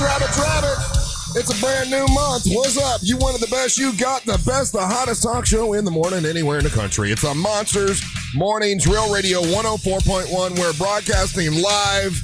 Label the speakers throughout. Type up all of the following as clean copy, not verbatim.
Speaker 1: Rabbit. It's a brand new month. What's up? You wanted the best, you got the best, the hottest talk show in the morning anywhere in the country. It's on Monsters Mornings, Real Radio 104.1. We're broadcasting live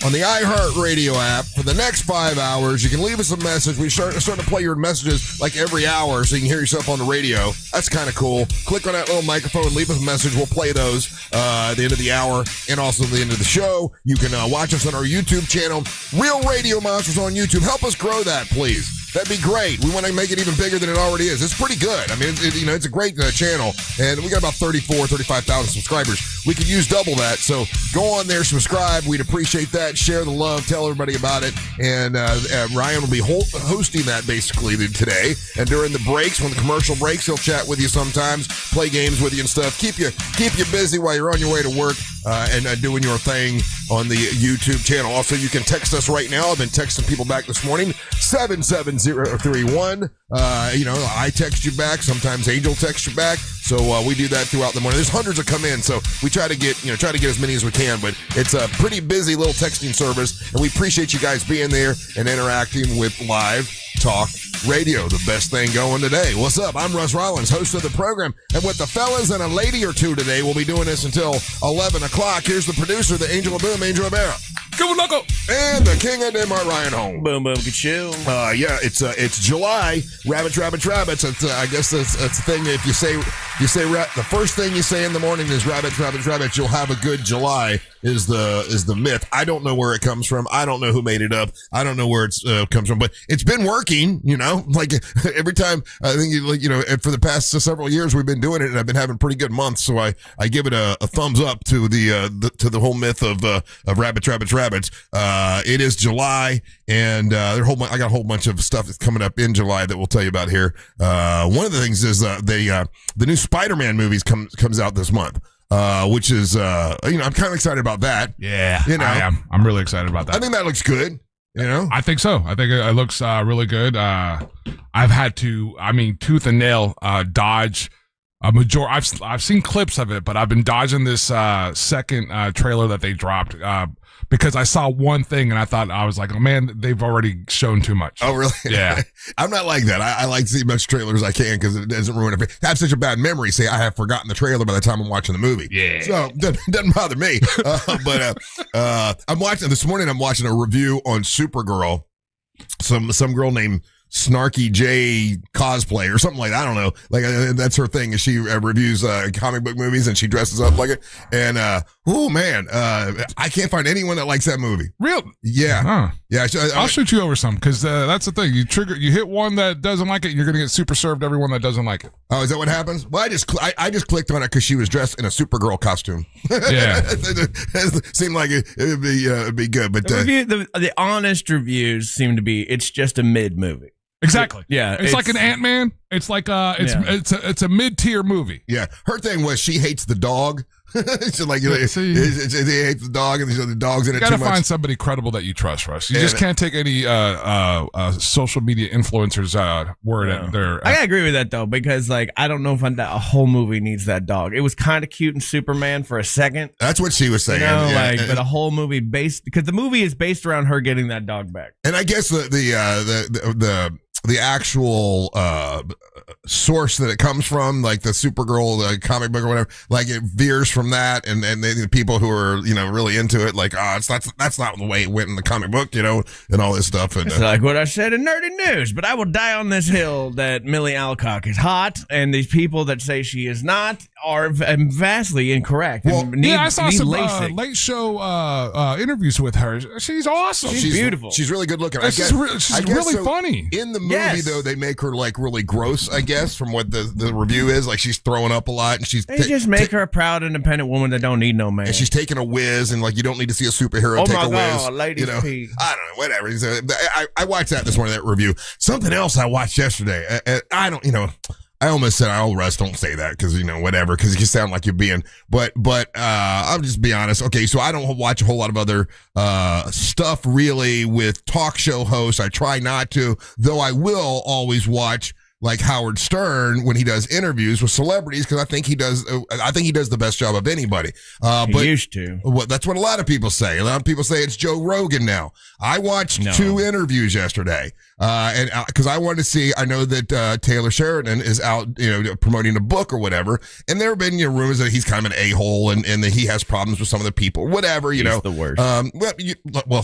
Speaker 1: on the iHeartRadio app for the next 5 hours. You can leave us a message. We start to play your messages like every hour so you can hear yourself on the radio. That's kind of cool. Click on that little microphone, leave us a message. We'll play those at the end of the hour and also at the end of the show. You can watch us on our YouTube channel, Real Radio Monsters on YouTube. Help us grow that, please. That'd be great. We want to make it even bigger than it already is. It's pretty good. I mean, it's a great channel, and we got about 35,000 subscribers. We could use double that, so go on there, subscribe. We'd appreciate that. Share the love. Tell everybody about it. And Ryan will be hosting that basically today. And during the breaks, when the commercial breaks, he'll chat with you sometimes, play games with you and stuff. Keep you busy while you're on your way to work and doing your thing on the YouTube channel. Also, you can text us right now. I've been texting people back this morning. 77031. I text you back. Sometimes Angel texts you back. So we do that throughout the morning. There's hundreds that come in, so we try to get as many as we can. But it's a pretty busy little texting service, and we appreciate you guys being there and interacting with Live Talk Radio, the best thing going today. What's up? I'm Russ Rollins, host of the program, and with the fellas and a lady or two today, we'll be doing this until 11 o'clock. Here's the producer, the Angel of Boom, Angel Rivera. And the king of Denmark, Ryan Holm.
Speaker 2: Boom, boom, good show.
Speaker 1: It's July. Rabbits. It's, I guess that's the thing. If you say the first thing you say in the morning is rabbits, you'll have a good July. Is the myth. I don't know where it comes from. I don't know who made it up. I don't know where it comes from, but it's been working. Like every time. I think for the past several years we've been doing it, and I've been having pretty good months. So I give it a thumbs up to the whole myth of rabbits. It is July, and I got a whole bunch of stuff that's coming up in July that we'll tell you about here. One of the things is the new Spider-Man movies comes out this month. Which is, I'm kind of excited about that.
Speaker 3: Yeah, I am. I'm really excited about that.
Speaker 1: I think that looks good.
Speaker 3: I think so. I think it looks really good. I've had to, tooth and nail, dodge a majority. I've seen clips of it, but I've been dodging this second trailer that they dropped because I saw one thing and I was like, oh man, they've already shown too much.
Speaker 1: Oh really?
Speaker 3: Yeah.
Speaker 1: I'm not like that. I like to see as much trailers as I can because it doesn't ruin it. I have such a bad memory. Say I have forgotten the trailer by the time I'm watching the movie.
Speaker 3: Yeah.
Speaker 1: So it doesn't bother me. But I'm watching this morning. I'm watching a review on Supergirl. Some girl named Snarky J cosplay or something like that. I don't know. Like that's her thing. Is she reviews comic book movies and she dresses up like it. And I can't find anyone that likes that movie.
Speaker 3: Real?
Speaker 1: Yeah.
Speaker 3: Huh.
Speaker 1: Yeah.
Speaker 3: I'll shoot you over some because that's the thing. You hit one that doesn't like it, you're gonna get super served everyone that doesn't like it.
Speaker 1: Oh, is that what happens? Well, I just clicked on it because she was dressed in a Supergirl costume.
Speaker 3: Yeah.
Speaker 1: It seemed like it'd be good, but
Speaker 2: the honest reviews seem to be it's just a mid movie.
Speaker 3: Exactly.
Speaker 2: Yeah.
Speaker 3: It's like an Ant-Man. It's like it's a mid-tier movie.
Speaker 1: Yeah. Her thing was she hates the dog. So like they hate the dog and the dog's in it too much.
Speaker 3: You gotta find somebody credible that you trust, Russ. You just can't take any social media influencers word at their.
Speaker 2: I gotta agree with that though, because like I don't know if a whole movie needs that dog. It was kind of cute in Superman for a second.
Speaker 1: That's what she was saying.
Speaker 2: But a whole movie because the movie is based around her getting that dog back.
Speaker 1: And I guess the actual source that it comes from, like the Supergirl comic book or whatever, like it veers from that, and the people who are really into it, like that's not the way it went in the comic book, and all this stuff. And
Speaker 2: it's like what I said in Nerdy News, but I will die on this hill that Millie Alcock is hot, and these people that say she is not are vastly incorrect.
Speaker 3: Well, I saw some late show interviews with her. She's awesome.
Speaker 2: She's beautiful.
Speaker 1: She's really good looking.
Speaker 3: She's really funny.
Speaker 1: In the movie, though, they make her like really gross, I guess, from what the review is. Like she's throwing up a lot, and
Speaker 2: they just make her a proud, independent woman that don't need no man.
Speaker 1: And she's taking a whiz, and like you don't need to see a superhero take a whiz.
Speaker 2: Ladies pee.
Speaker 1: I don't know, whatever. So, I watched that this morning, that review. Something else I watched yesterday. I don't, I almost said, "Oh, Russ, don't say that," because whatever, because you sound like you're being. But I'll just be honest. Okay, so I don't watch a whole lot of other stuff really with talk show hosts. I try not to, though. I will always watch like Howard Stern when he does interviews with celebrities because I think he does the best job of anybody. But
Speaker 2: He used to.
Speaker 1: well, that's what a lot of people say. A lot of people say it's Joe Rogan now. I watched 2 interviews yesterday, and because I wanted to see. I know that Taylor Sheridan is out, promoting a book or whatever, and there have been rumors that he's kind of an a-hole and that he has problems with some of the people, whatever.
Speaker 2: He's the worst.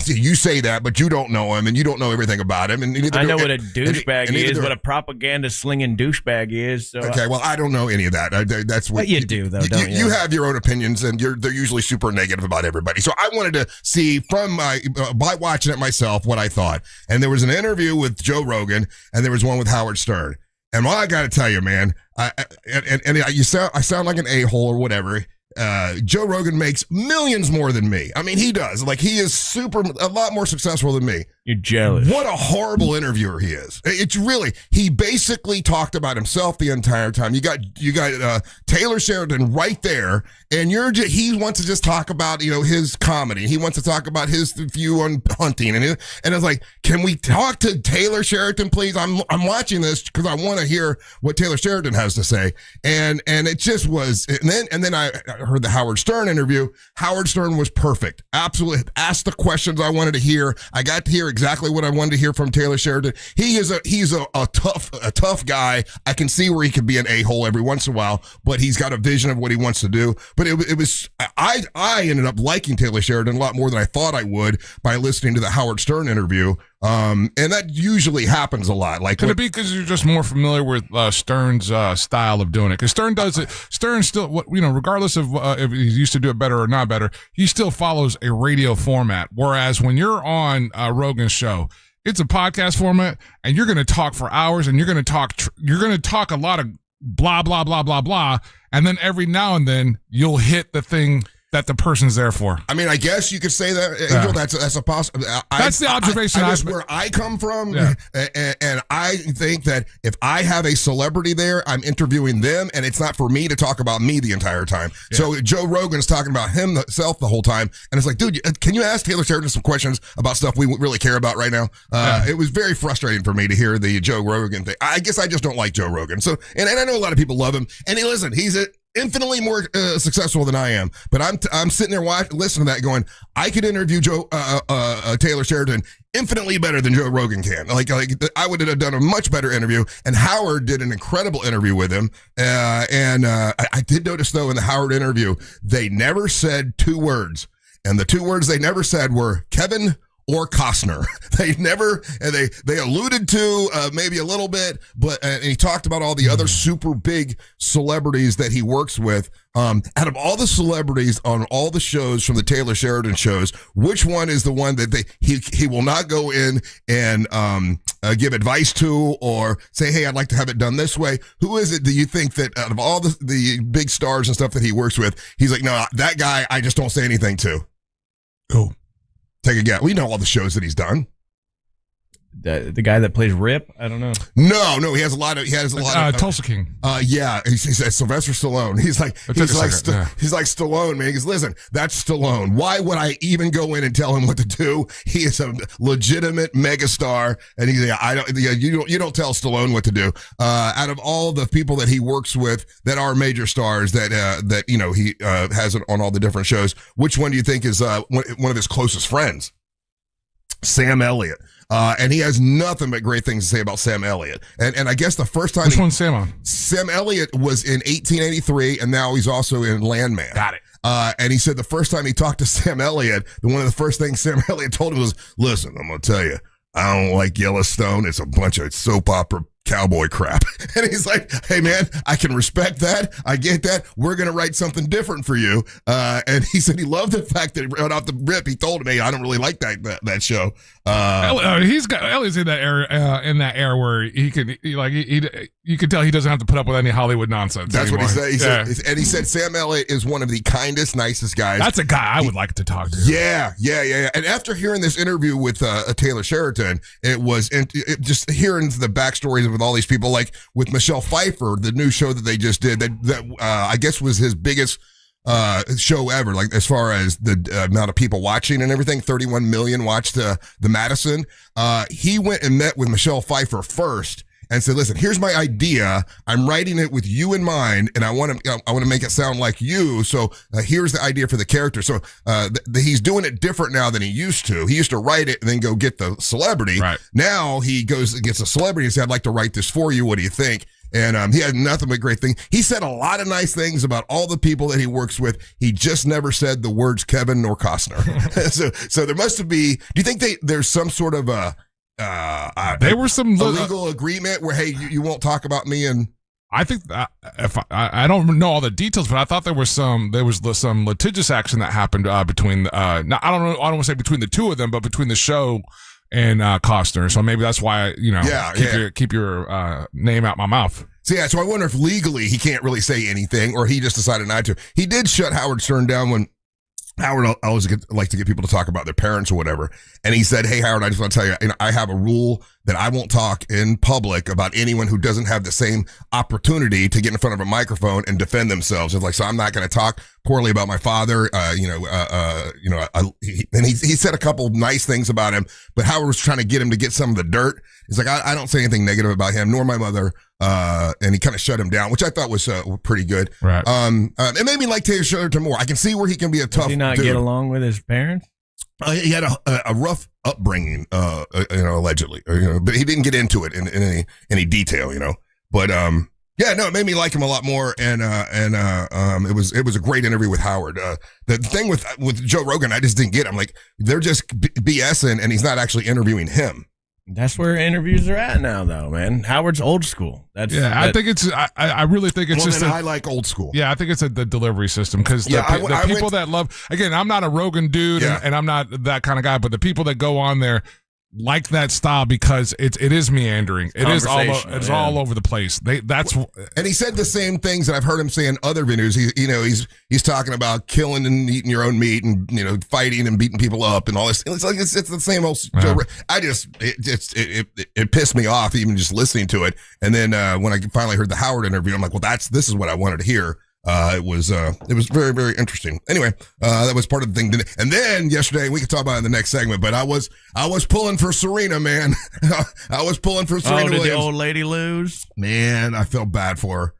Speaker 1: You say that, but you don't know him, and you don't know everything about him. And
Speaker 2: I know what a douchebag is, what a propaganda slinging douchebag is. So
Speaker 1: okay, well, I don't know any of that. That's what
Speaker 2: you do, though, don't you?
Speaker 1: You have your own opinions, and they're usually super negative about everybody. So I wanted to see from by watching it myself what I thought. And there was an interview with Joe Rogan, and there was one with Howard Stern. And I got to tell you, man, I sound like an a-hole or whatever. Joe Rogan makes millions more than me. I mean, he does. Like, he is a lot more successful than me.
Speaker 2: You're jealous.
Speaker 1: What a horrible interviewer he is. It's really, he basically talked about himself the entire time. You got Taylor Sheridan right there, and he wants to just talk about, his comedy. He wants to talk about his view on hunting. And I was like, can we talk to Taylor Sheridan, please? I'm watching this because I want to hear what Taylor Sheridan has to say. And it just was, and then I heard the Howard Stern interview. Howard Stern was perfect. Absolutely. Asked the questions I wanted to hear. I got to hear exactly what I wanted to hear from Taylor Sheridan. He's a tough guy. I can see where he could be an a-hole every once in a while, but he's got a vision of what he wants to do. But I ended up liking Taylor Sheridan a lot more than I thought I would by listening to the Howard Stern interview. And that usually happens a lot. Like,
Speaker 3: could it be because you're just more familiar with Stern's style of doing it? Because Stern does it. Stern still, regardless of if he used to do it better or not better, he still follows a radio format. Whereas when you're on Rogan's show, it's a podcast format, and you're going to talk for hours, and you're going to talk a lot of blah blah blah blah blah, and then every now and then you'll hit the thing that the person's there for. I
Speaker 1: mean, I guess you could say that, Angel. That's a possible.
Speaker 3: That's the observation.
Speaker 1: That's where I come from, and I think that if I have a celebrity there, I'm interviewing them, and it's not for me to talk about me the entire time. Yeah. So Joe Rogan's talking about himself the whole time, and it's like, dude, can you ask Taylor Sheridan some questions about stuff we really care about right now? It was very frustrating for me to hear the Joe Rogan thing. I guess I just don't like Joe Rogan. So, and I know a lot of people love him, and he's infinitely more successful than I am, but I'm sitting there listening to that, going, I could interview Taylor Sheridan infinitely better than Joe Rogan can. Like I would have done a much better interview, and Howard did an incredible interview with him. I did notice though in the Howard interview they never said 2 words, and the 2 words they never said were Kevin or Costner. They alluded to maybe a little bit, but and he talked about all the other super big celebrities that he works with. Out of all the celebrities on all the shows from the Taylor Sheridan shows, which one is the one that he will not go in and give advice to or say, hey, I'd like to have it done this way? Who is it do you think that out of all the big stars and stuff that he works with, he's like, no, that guy I just don't say anything to?
Speaker 3: Who?
Speaker 1: Take a guess. We know all the shows that he's done.
Speaker 2: The guy that plays Rip? I don't know.
Speaker 1: No, he has a lot of
Speaker 3: Tulsa King.
Speaker 1: Yeah, he's Sylvester Stallone. He's like Stallone, man. He goes, listen, that's Stallone. Why would I even go in and tell him what to do? He is a legitimate megastar, and he's like, you don't tell Stallone what to do. Out of all the people that he works with that are major stars that he has on all the different shows, which one do you think is one of his closest friends? Sam Elliott. And he has nothing but great things to say about Sam Elliott. And I guess the first time...
Speaker 3: Which one's Sam on?
Speaker 1: Sam Elliott was in 1883, and now he's also in Landman.
Speaker 3: Got it.
Speaker 1: And he said the first time he talked to Sam Elliott, one of the first things Sam Elliott told him was, listen, I'm going to tell you, I don't like Yellowstone. It's a bunch of soap opera cowboy crap. And he's like, hey man, I can respect that. I get that. We're going to write something different for you. And he said he loved the fact that right off the rip, he told me, I don't really like that show.
Speaker 3: Elliott's in that era where you can tell he doesn't have to put up with any Hollywood nonsense.
Speaker 1: That's
Speaker 3: anymore.
Speaker 1: What he said. And he said Sam Elliott is one of the kindest, nicest guys.
Speaker 3: That's a guy I would like to talk to.
Speaker 1: Yeah. And after hearing this interview with Taylor Sheridan, it was just hearing the backstories with all these people, like with Michelle Pfeiffer, the new show that they just did that I guess was his biggest show ever, like as far as the amount of people watching and everything. 31 million watched the Madison. He went and met with Michelle Pfeiffer first, and said, listen, here's my idea. I'm writing it with you in mind, and I want to make it sound like you. So here's the idea for the character. So he's doing it different now than he used to. He used to write it and then go get the celebrity.
Speaker 3: Right.
Speaker 1: Now he goes and gets a celebrity and said, I'd like to write this for you. What do you think? And he had nothing but great things. He said a lot of nice things about all the people that he works with. He just never said the words Kevin nor Costner. so there must be. Do you think there's some sort of
Speaker 3: there were some
Speaker 1: legal agreement where, hey, you won't talk about me? And
Speaker 3: I think that if I don't know all the details, but I thought there was some litigious action that happened between I don't want to say between the two of them, but between the show and Costner. So maybe that's why, keep your name out my mouth.
Speaker 1: So I wonder if legally he can't really say anything, or he just decided not to. He did shut Howard Stern down when Howard always like to get people to talk about their parents or whatever. And he said, hey, Howard, I just want to tell you, I have a rule that I won't talk in public about anyone who doesn't have the same opportunity to get in front of a microphone and defend themselves. It's like, so I'm not going to talk poorly about my father. He said a couple nice things about him, but Howard was trying to get him to get some of the dirt. He's like, I don't say anything negative about him, nor my mother. And he kind of shut him down, which I thought was pretty good.
Speaker 3: Right.
Speaker 1: It made me like Taylor Sheridan more. I can see where he can be a tough dude.
Speaker 2: Did he not get along with his parents?
Speaker 1: He had a rough upbringing, allegedly, but he didn't get into it in any detail, But it made me like him a lot more, and it was a great interview with Howard. The thing with Joe Rogan, I just didn't get. I'm like, they're just BSing, and he's not actually interviewing him.
Speaker 2: That's where interviews are at now, though, man. Howard's old school.
Speaker 3: I think it's. I really think it's just.
Speaker 1: I like old school.
Speaker 3: Yeah, I think it's the delivery system because the people that love. Again, I'm not a Rogan dude, and I'm not that kind of guy. But the people that go on there like that style because it is meandering. It is all over the place.
Speaker 1: And he said the same things that I've heard him say in other videos. He's talking about killing and eating your own meat and fighting and beating people up and all this. It's like it's the same old. Joe. It pissed me off even just listening to it. And then when I finally heard the Howard interview, I'm like, well, this is what I wanted to hear. It was very, very interesting. Anyway, that was part of the thing. And then yesterday, we could talk about it in the next segment, but I was pulling for Serena, man. I was pulling for Serena
Speaker 2: Williams.
Speaker 1: Did
Speaker 2: the old lady lose?
Speaker 1: Man, I felt bad for her.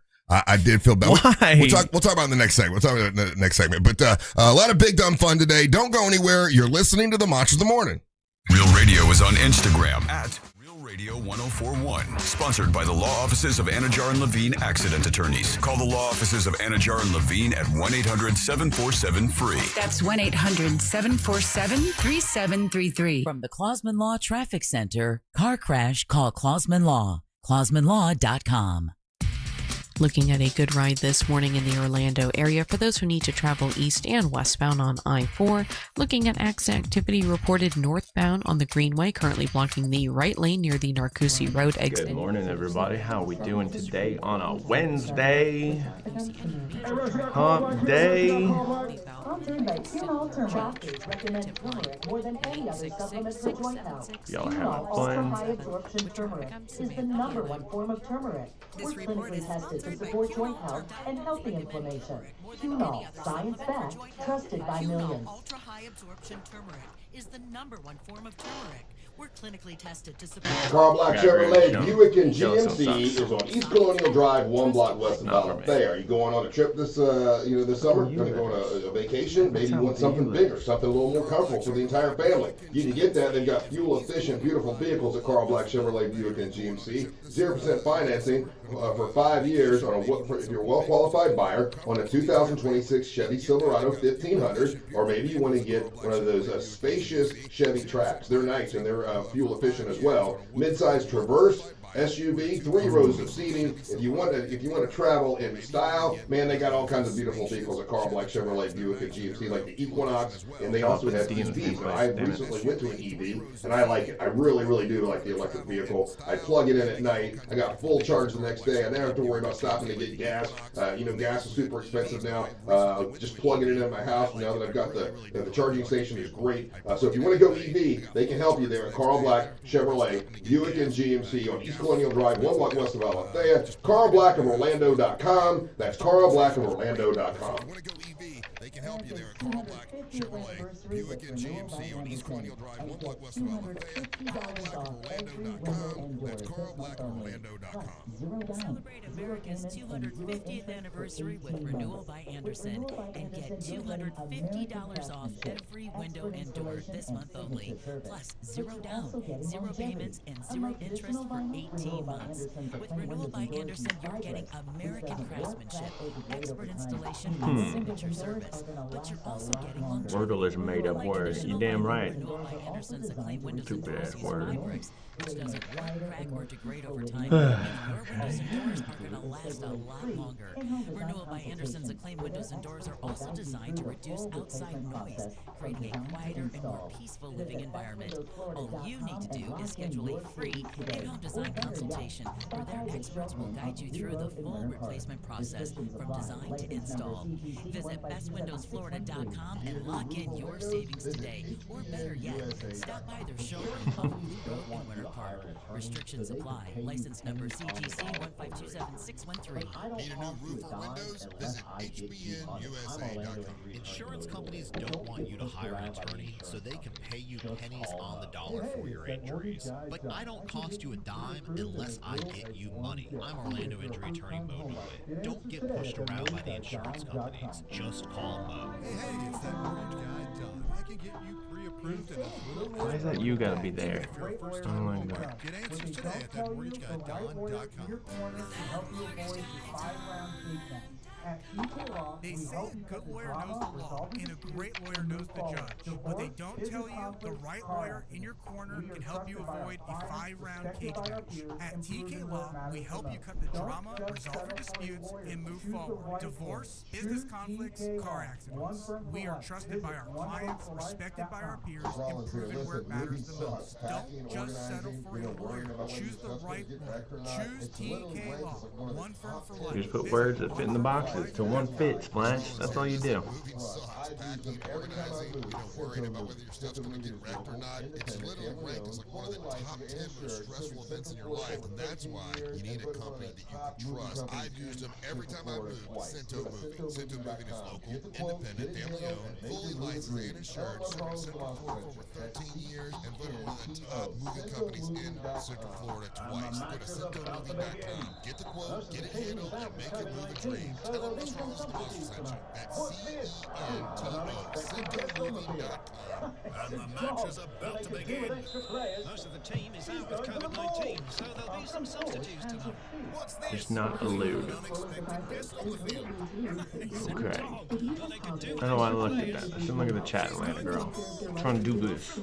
Speaker 1: I did feel bad.
Speaker 2: Why?
Speaker 1: We'll talk about it in the next segment. We'll talk about it in the next segment. But a lot of big dumb fun today. Don't go anywhere. You're listening to the Monsters of the Morning.
Speaker 4: Real Radio is on Instagram at Radio 1041. Sponsored by the law offices of Anajar and Levine Accident Attorneys. Call the law offices of Anajar and Levine at 1-800-747-FREE.
Speaker 5: That's 1-800-747-3733.
Speaker 6: From the Clausman Law Traffic Center, car crash, call Clausman Law. ClausmanLaw.com.
Speaker 7: Looking at a good ride this morning in the Orlando area for those who need to travel east and westbound on I-4. Looking at accident activity reported northbound on the Greenway, currently blocking the right lane near the Narcoossee Road exit.
Speaker 8: Good morning, everybody. How are we doing today on a Wednesday? Hump day. Y'all are having fun.
Speaker 9: Is the number one form of turmeric. We're clinically tested to support joint health and healthy inflammation. Qunol, science-backed, trusted by millions.
Speaker 10: Ultra-high absorption turmeric is the number one form of turmeric. We're clinically tested to support.
Speaker 11: Carl Black Chevrolet Buick and GMC is on East Colonial Drive, 1 block west of Ballantyre. Are you going on a trip this summer? Going to go on a vacation? Maybe you want something bigger, something a little more comfortable for the entire family. You can get that. They've got fuel-efficient, beautiful vehicles at Carl Black Chevrolet Buick and GMC. 0% financing for 5 years if you're a well-qualified buyer on a 2026 Chevy Silverado 1500, or maybe you want to get one of those spacious Chevy Trax. They're nice and they're fuel efficient as well. Mid-size Traverse SUV, 3 rows of seating. If you want to travel in style, man, they got all kinds of beautiful vehicles at Carl Black Chevrolet Buick and GMC, like the Equinox, and they also have EVs. Now, I recently went to an EV, and I like it. I really, really do like the electric vehicle. I plug it in at night. I got full charge the next day. I never have to worry about stopping to get gas. Gas is super expensive now. Just plugging it in my house now that I've got the charging station is great. So if you want to go EV, they can help you there at Carl Black Chevrolet Buick and GMC on East Colonial Drive, 1 block west of Ballantyre. CarlBlackofOrlando.com. That's CarlBlackofOrlando.com.
Speaker 1: They can help you there at Carl Black Chevrolet Buick and GMC on East Colonial Drive, 1 block west of Ballantyre. CarlBlackofOrlando.com. That's CarlBlackofOrlando.com. ProBlackOrlando.com.
Speaker 6: Celebrate America's 250th anniversary with Renewal by Anderson and get $250 off every window and door this month only. Plus, zero down, zero payments, and zero interest for 18 months. With Renewal by Anderson, you're getting American craftsmanship, expert installation, and signature service. But you're also getting longevity.
Speaker 8: Wordle is a made-up word. You damn right.
Speaker 6: Renewal by Anderson's acclaimed windows and
Speaker 8: Stupid
Speaker 6: doors
Speaker 8: ass
Speaker 6: use
Speaker 8: word.
Speaker 6: fabrics, which doesn't crack or degrade over time, meaning your windows and doors are going to last a lot longer. Renewal by Anderson's acclaimed windows and doors are also designed to reduce outside noise, creating a quieter and more peaceful living environment. All you need to do is schedule a free in-home design consultation where their experts will guide you through the full replacement process from design to install. Visit bestwindowsflorida.com and lock in your savings today. Or better yet, stop by their showroom on Blue Road in Winter Park. Restrictions apply. License number CGC 1527613.
Speaker 1: Need a new roof or windows? Visit HBNUSA.com.
Speaker 5: Insurance companies don't want you to hire an attorney so they can pay you pennies on the dollar for your injuries. But I don't cost you a dime unless I get you money. I'm Orlando injury attorney Mo Newlin. Don't get pushed around by the insurance companies. Just call Mo.
Speaker 12: Hey, it's that mortgage guy, Don. I can get you pre-approved and approved.
Speaker 8: Why is that you gotta be there?
Speaker 12: Oh
Speaker 8: my God.
Speaker 12: Get answers today at thatmortgageguyDon.com.
Speaker 13: They say a good lawyer knows the law and a great lawyer knows the judge. But they don't tell you the right lawyer in your corner can help you avoid a 5-round cage match. At TK Law, we help you cut the drama, resolve your disputes, and move forward. Divorce, business conflicts, car accidents. We are trusted by our clients, respected by our peers, and proven where it matters the most. Don't just settle for your lawyer. Choose the right lawyer. Choose TK Law. One firm for life.
Speaker 8: You just put words that fit in the boxes till one fits, Splash. That's all you do.
Speaker 1: Moving sucks. Packing, organizing, we don't worry about whether your stuff's going to get wrecked or not. It's literally ranked as like one of the top 10 most stressful events in your life, and that's why you need a company that you can trust. I've used them every time I move. Cinto Moving. Cinto Moving is local, independent, family-owned, fully licensed and insured, serving Central Florida for over 13 years, and voted one of the top moving companies in Central Florida twice. Go to CintoMoving.com, get the quote, get it handled, and make your move a dream. Tell them Russ Rollins the boss sent you. That's CENTO, CintoMoving.com.
Speaker 5: And the match is about to begin. Most of the team is out with COVID-19, so there'll be some substitutes tonight. What's this?
Speaker 8: Just not allude. Okay. I don't know why I looked at that. I shouldn't look at the chat, Atlanta girl. I'm trying to do this.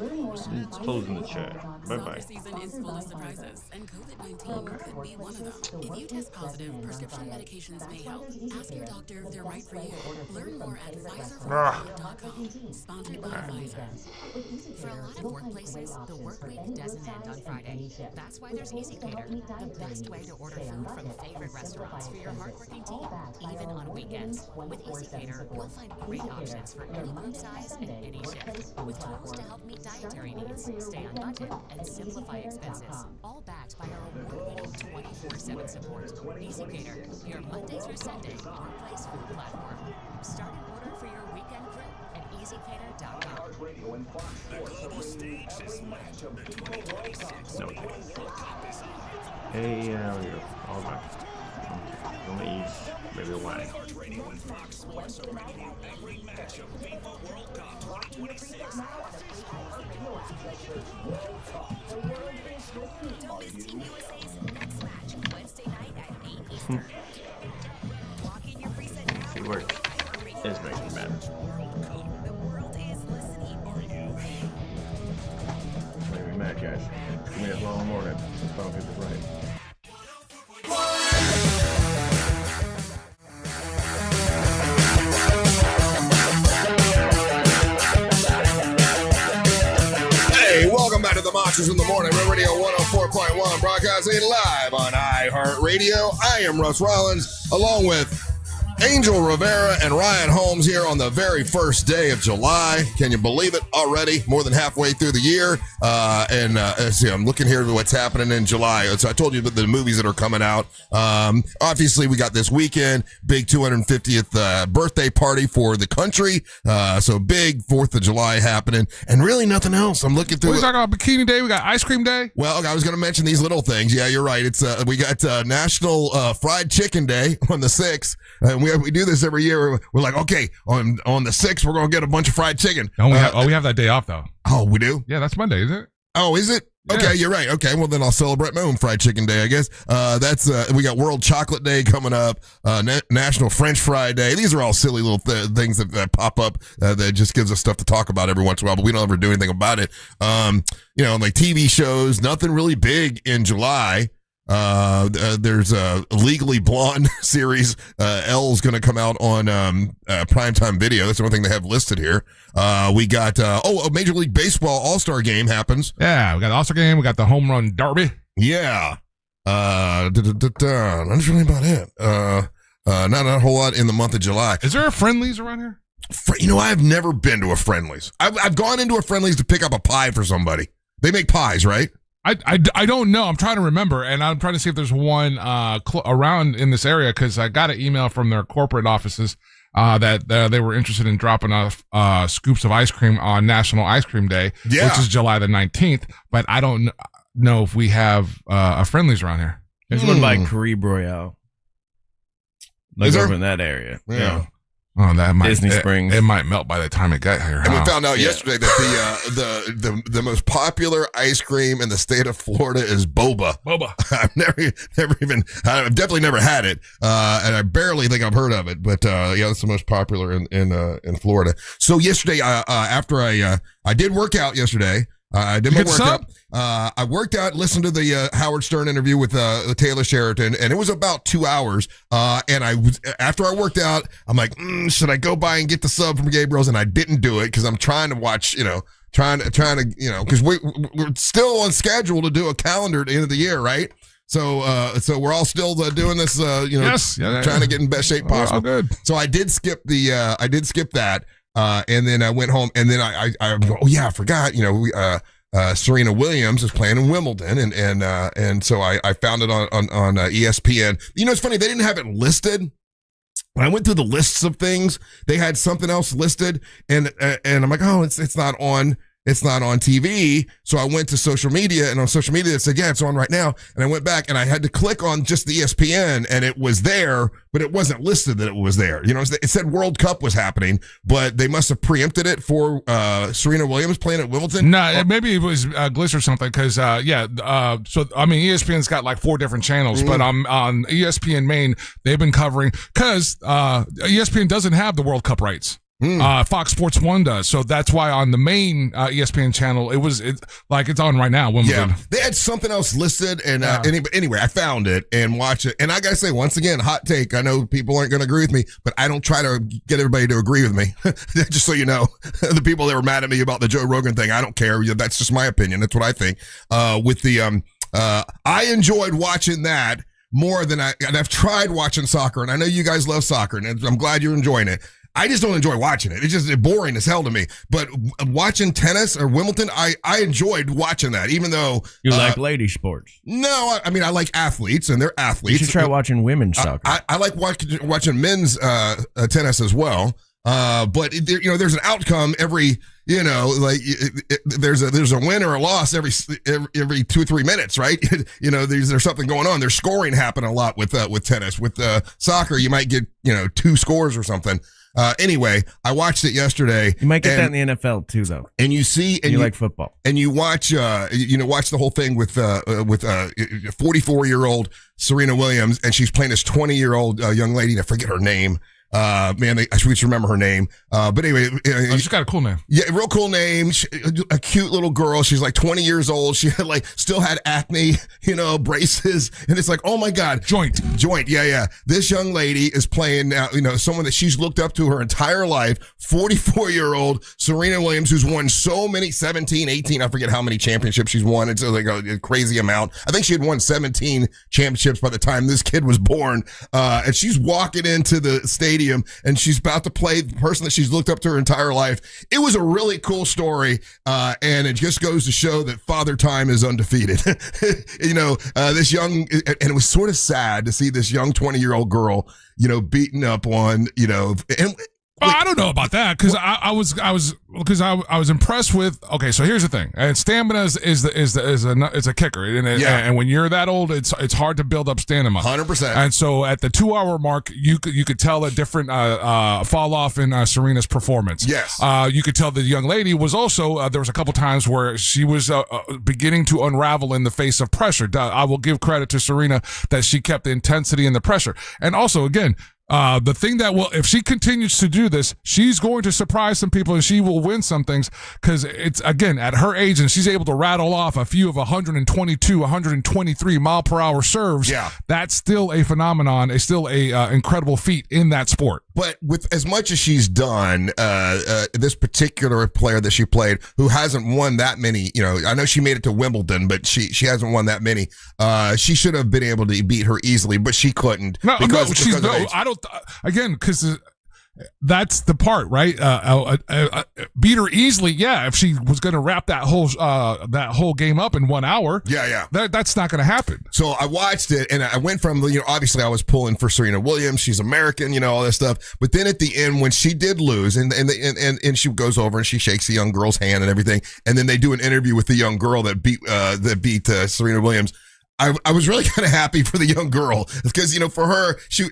Speaker 8: It's closing the chat. Bye-bye.
Speaker 14: Season is full of surprises, and COVID-19 could be one of them. If you test positive, prescription medications may help. Ask your doctor if they're right for you. Learn more at PfizerForAll.com. Sponsored by Pfizer.
Speaker 15: For a lot of workplaces, the work week doesn't end on Friday. That's why there's Easy Cater, the best way to order food from favorite restaurants for your hardworking team, even on weekends. With Easy Cater, you'll find great options for any group size and any shift, with tools to help meet dietary needs, stay on budget, and simplify expenses. All backed by our award-winning 24/7 support. Easy Cater, your Monday through Sunday workplace food platform. Start an order for your weekend crew at EasyCater.com.
Speaker 5: The global stage is lit. The 2026
Speaker 8: No.
Speaker 5: FIFA World Cup is on.
Speaker 8: Hey, there we go. All right. On the east, maybe away.
Speaker 5: Radio and Fox Sports are bringing you every match of FIFA World Cup 2026.
Speaker 15: Don't miss Team USA's next match, Wednesday night at 8 Eastern. Lock in your preset now.
Speaker 8: See where it's making me mad.
Speaker 15: The world is listening.
Speaker 5: Are you?
Speaker 8: It's making me mad, guys. Give me a long morning. Let's talk it right.
Speaker 1: Hey, welcome back to the Monsters in the Morning. Real Radio 104.1, broadcasting live on iHeartRadio. I am Russ Rollins, along with Angel Rivera and Ryan Holmes here on the very first day of July. Can you believe it already? More than halfway through the year. Let's see, I'm looking here at what's happening in July. So I told you about the movies that are coming out. Obviously, we got this weekend, big 250th birthday party for the country. So big 4th of July happening. And really nothing else. I'm looking through.
Speaker 3: We're talking about Bikini Day. We got Ice Cream Day.
Speaker 1: Well, I was going to mention these little things. Yeah, you're right. It's we got National Fried Chicken Day on the 6th. And we do this every year. We're like, okay, on the 6th, we're going to get a bunch of fried chicken.
Speaker 3: We have that day off, though.
Speaker 1: Oh, we do?
Speaker 3: Yeah, that's Monday, isn't it?
Speaker 1: Oh, is it?
Speaker 3: Yeah.
Speaker 1: Okay, you're right. Okay, well, then I'll celebrate my own fried chicken day, I guess. We got World Chocolate Day coming up, National French Fry Day. These are all silly little things that pop up that just gives us stuff to talk about every once in a while, but we don't ever do anything about it. Like TV shows, nothing really big in July. There's a Legally Blonde series. L's going to come out on primetime video. That's the only thing they have listed here. We got a Major League Baseball All-Star Game happens.
Speaker 3: Yeah, we got the All-Star Game. We got the Home Run Derby.
Speaker 1: Yeah. Not really about it. Not a whole lot in the month of July.
Speaker 3: Is there a Friendlies around here?
Speaker 1: I've never been to a Friendlies. I've gone into a Friendlies to pick up a pie for somebody. They make pies, right?
Speaker 3: I don't know. I'm trying to remember, and I'm trying to see if there's one around in this area, because I got an email from their corporate offices that they were interested in dropping off scoops of ice cream on National Ice Cream Day, which is July the 19th. But I don't know if we have a Friendlies around here.
Speaker 2: There's one by Caribe Royale.
Speaker 1: Is there?
Speaker 2: Over in that area. Yeah.
Speaker 3: Oh, that might
Speaker 2: Disney Springs.
Speaker 3: It might melt by the time it got here.
Speaker 1: And we found out yesterday that the most popular ice cream in the state of Florida is boba.
Speaker 3: Boba.
Speaker 1: I've definitely never had it, and I barely think I've heard of it. But that's the most popular in Florida. So yesterday, after I did work out yesterday. I did my workout. I worked out, listened to the Howard Stern interview with Taylor Sheraton, and it was about 2 hours. And after I worked out, I'm like, should I go by and get the sub from Gabriel's? And I didn't do it because I'm trying to watch, trying to, because we're still on schedule to do a calendar at the end of the year, right? So we're all still doing this, trying to get in best shape possible.
Speaker 3: All good.
Speaker 1: So I did skip that. And then I went home, and then I forgot, Serena Williams is playing in Wimbledon, and so I found it on ESPN. It's funny, they didn't have it listed. When I went through the lists of things, they had something else listed, and I'm like, oh, it's not on. It's not on TV. So I went to social media, and on social media it said, yeah, it's on right now. And I went back and I had to click on just the ESPN, and it was there, but it wasn't listed that it was there. It said World Cup was happening, but they must have preempted it for Serena Williams playing at Wimbledon.
Speaker 3: No, maybe it was Gliss or something, because, ESPN's got like 4 different channels, but on ESPN Main, they've been covering, because ESPN doesn't have the World Cup rights. Fox Sports 1 does, so that's why on the main ESPN channel it's on right now. Wimbledon.
Speaker 1: Yeah, they had something else listed, and anyway, I found it and watched it. And I gotta say, once again, hot take. I know people aren't going to agree with me, but I don't try to get everybody to agree with me. Just so you know, the people that were mad at me about the Joe Rogan thing, I don't care. That's just my opinion. That's what I think. I enjoyed watching that more than and I've tried watching soccer, and I know you guys love soccer, and I'm glad you're enjoying it. I just don't enjoy watching it. It's just boring as hell to me. But watching tennis or Wimbledon, I enjoyed watching that, even though...
Speaker 2: You like lady sports?
Speaker 1: No, I mean, I like athletes, and they're athletes.
Speaker 2: You should try watching women's soccer.
Speaker 1: I like watching men's tennis as well. But there's an outcome every... there's a win or a loss every 2 or 3 minutes, right? There's something going on. There's scoring happen a lot with tennis. With soccer, you might get 2 scores or something. Anyway, I watched it yesterday.
Speaker 2: You might get that in the NFL too, though.
Speaker 1: And you see, and
Speaker 2: you like football,
Speaker 1: and you watch, watch the whole thing with 44-year-old Serena Williams, and she's playing this 20-year-old young lady. I forget her name. Man, I should remember her name. But anyway,
Speaker 3: she's got a cool name.
Speaker 1: Yeah, real cool name. A cute little girl. She's like 20 years old. She had still had acne, braces, and it's like, oh my God,
Speaker 3: joint.
Speaker 1: Yeah. This young lady is playing now. Someone that she's looked up to her entire life. 44-year-old Serena Williams, who's won so many 17, 18. I forget how many championships she's won. It's like a crazy amount. I think she had won 17 championships by the time this kid was born. And she's walking into the stadium and she's about to play the person that she's looked up to her entire life. It was a really cool story, and it just goes to show that Father Time is undefeated. This young, and it was sort of sad to see this young 20-year-old girl, beaten up on, and
Speaker 3: I don't know about that because I was impressed with. Okay, so here's the thing, and stamina is a kicker, and when you're that old, it's hard to build up stamina.
Speaker 1: 100%.
Speaker 3: And so at the 2-hour mark, you could tell a different fall off in Serena's performance.
Speaker 1: Yes,
Speaker 3: you could tell the young lady was also there was a couple times where she was beginning to unravel in the face of pressure. I will give credit to Serena that she kept the intensity and the pressure, and also again. The thing that if she continues to do this, she's going to surprise some people and she will win some things because it's, again, at her age and she's able to rattle off a few of 122, 123 mile per hour serves.
Speaker 1: Yeah.
Speaker 3: That's still a phenomenon. It's still a incredible feat in that sport.
Speaker 1: But with as much as she's done, this particular player that she played who hasn't won that many, I know she made it to Wimbledon, but she hasn't won that many. She should have been able to beat her easily, but she couldn't.
Speaker 3: I don't. Again, because that's the part, right? Beat her easily, yeah. If she was going to wrap that whole game up in 1 hour,
Speaker 1: yeah,
Speaker 3: that's not going to happen.
Speaker 1: So I watched it, and I went from obviously I was pulling for Serena Williams. She's American, all this stuff. But then at the end, when she did lose, and she goes over and she shakes the young girl's hand and everything, and then they do an interview with the young girl that beat Serena Williams. I was really kind of happy for the young girl because for her she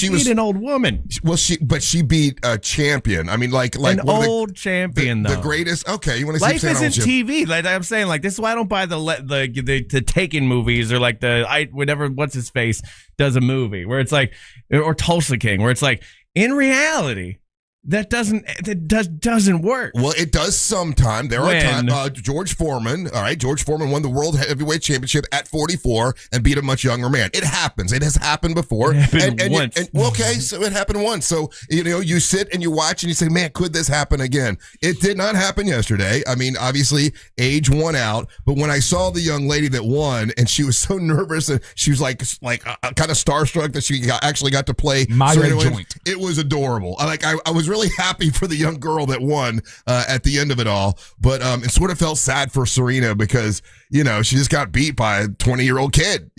Speaker 1: was
Speaker 2: an old woman.
Speaker 1: Well, she beat a champion. I mean, like
Speaker 2: an old champion,
Speaker 1: the greatest. Okay, you want to
Speaker 2: life isn't TV. Like I'm saying, this is why I don't buy the Taken movies or whatever. What's his face does a movie where it's like, or Tulsa King where it's like in reality. That doesn't work.
Speaker 1: Well, it does sometime. There are times. George Foreman. All right, George Foreman won the World Heavyweight Championship at 44 and beat a much younger man. It happens. It has happened before.
Speaker 2: It happened once.
Speaker 1: Okay, so it happened once. So you sit and you watch and you say, "Man, could this happen again?" It did not happen yesterday. I mean, obviously, age won out. But when I saw the young lady that won, and she was so nervous and she was like kind of starstruck that she actually got to play
Speaker 3: Serena Williams,
Speaker 1: it was adorable. I was really happy for the young girl that won at the end of it all, but it sort of felt sad for Serena because she just got beat by a 20-year-old kid,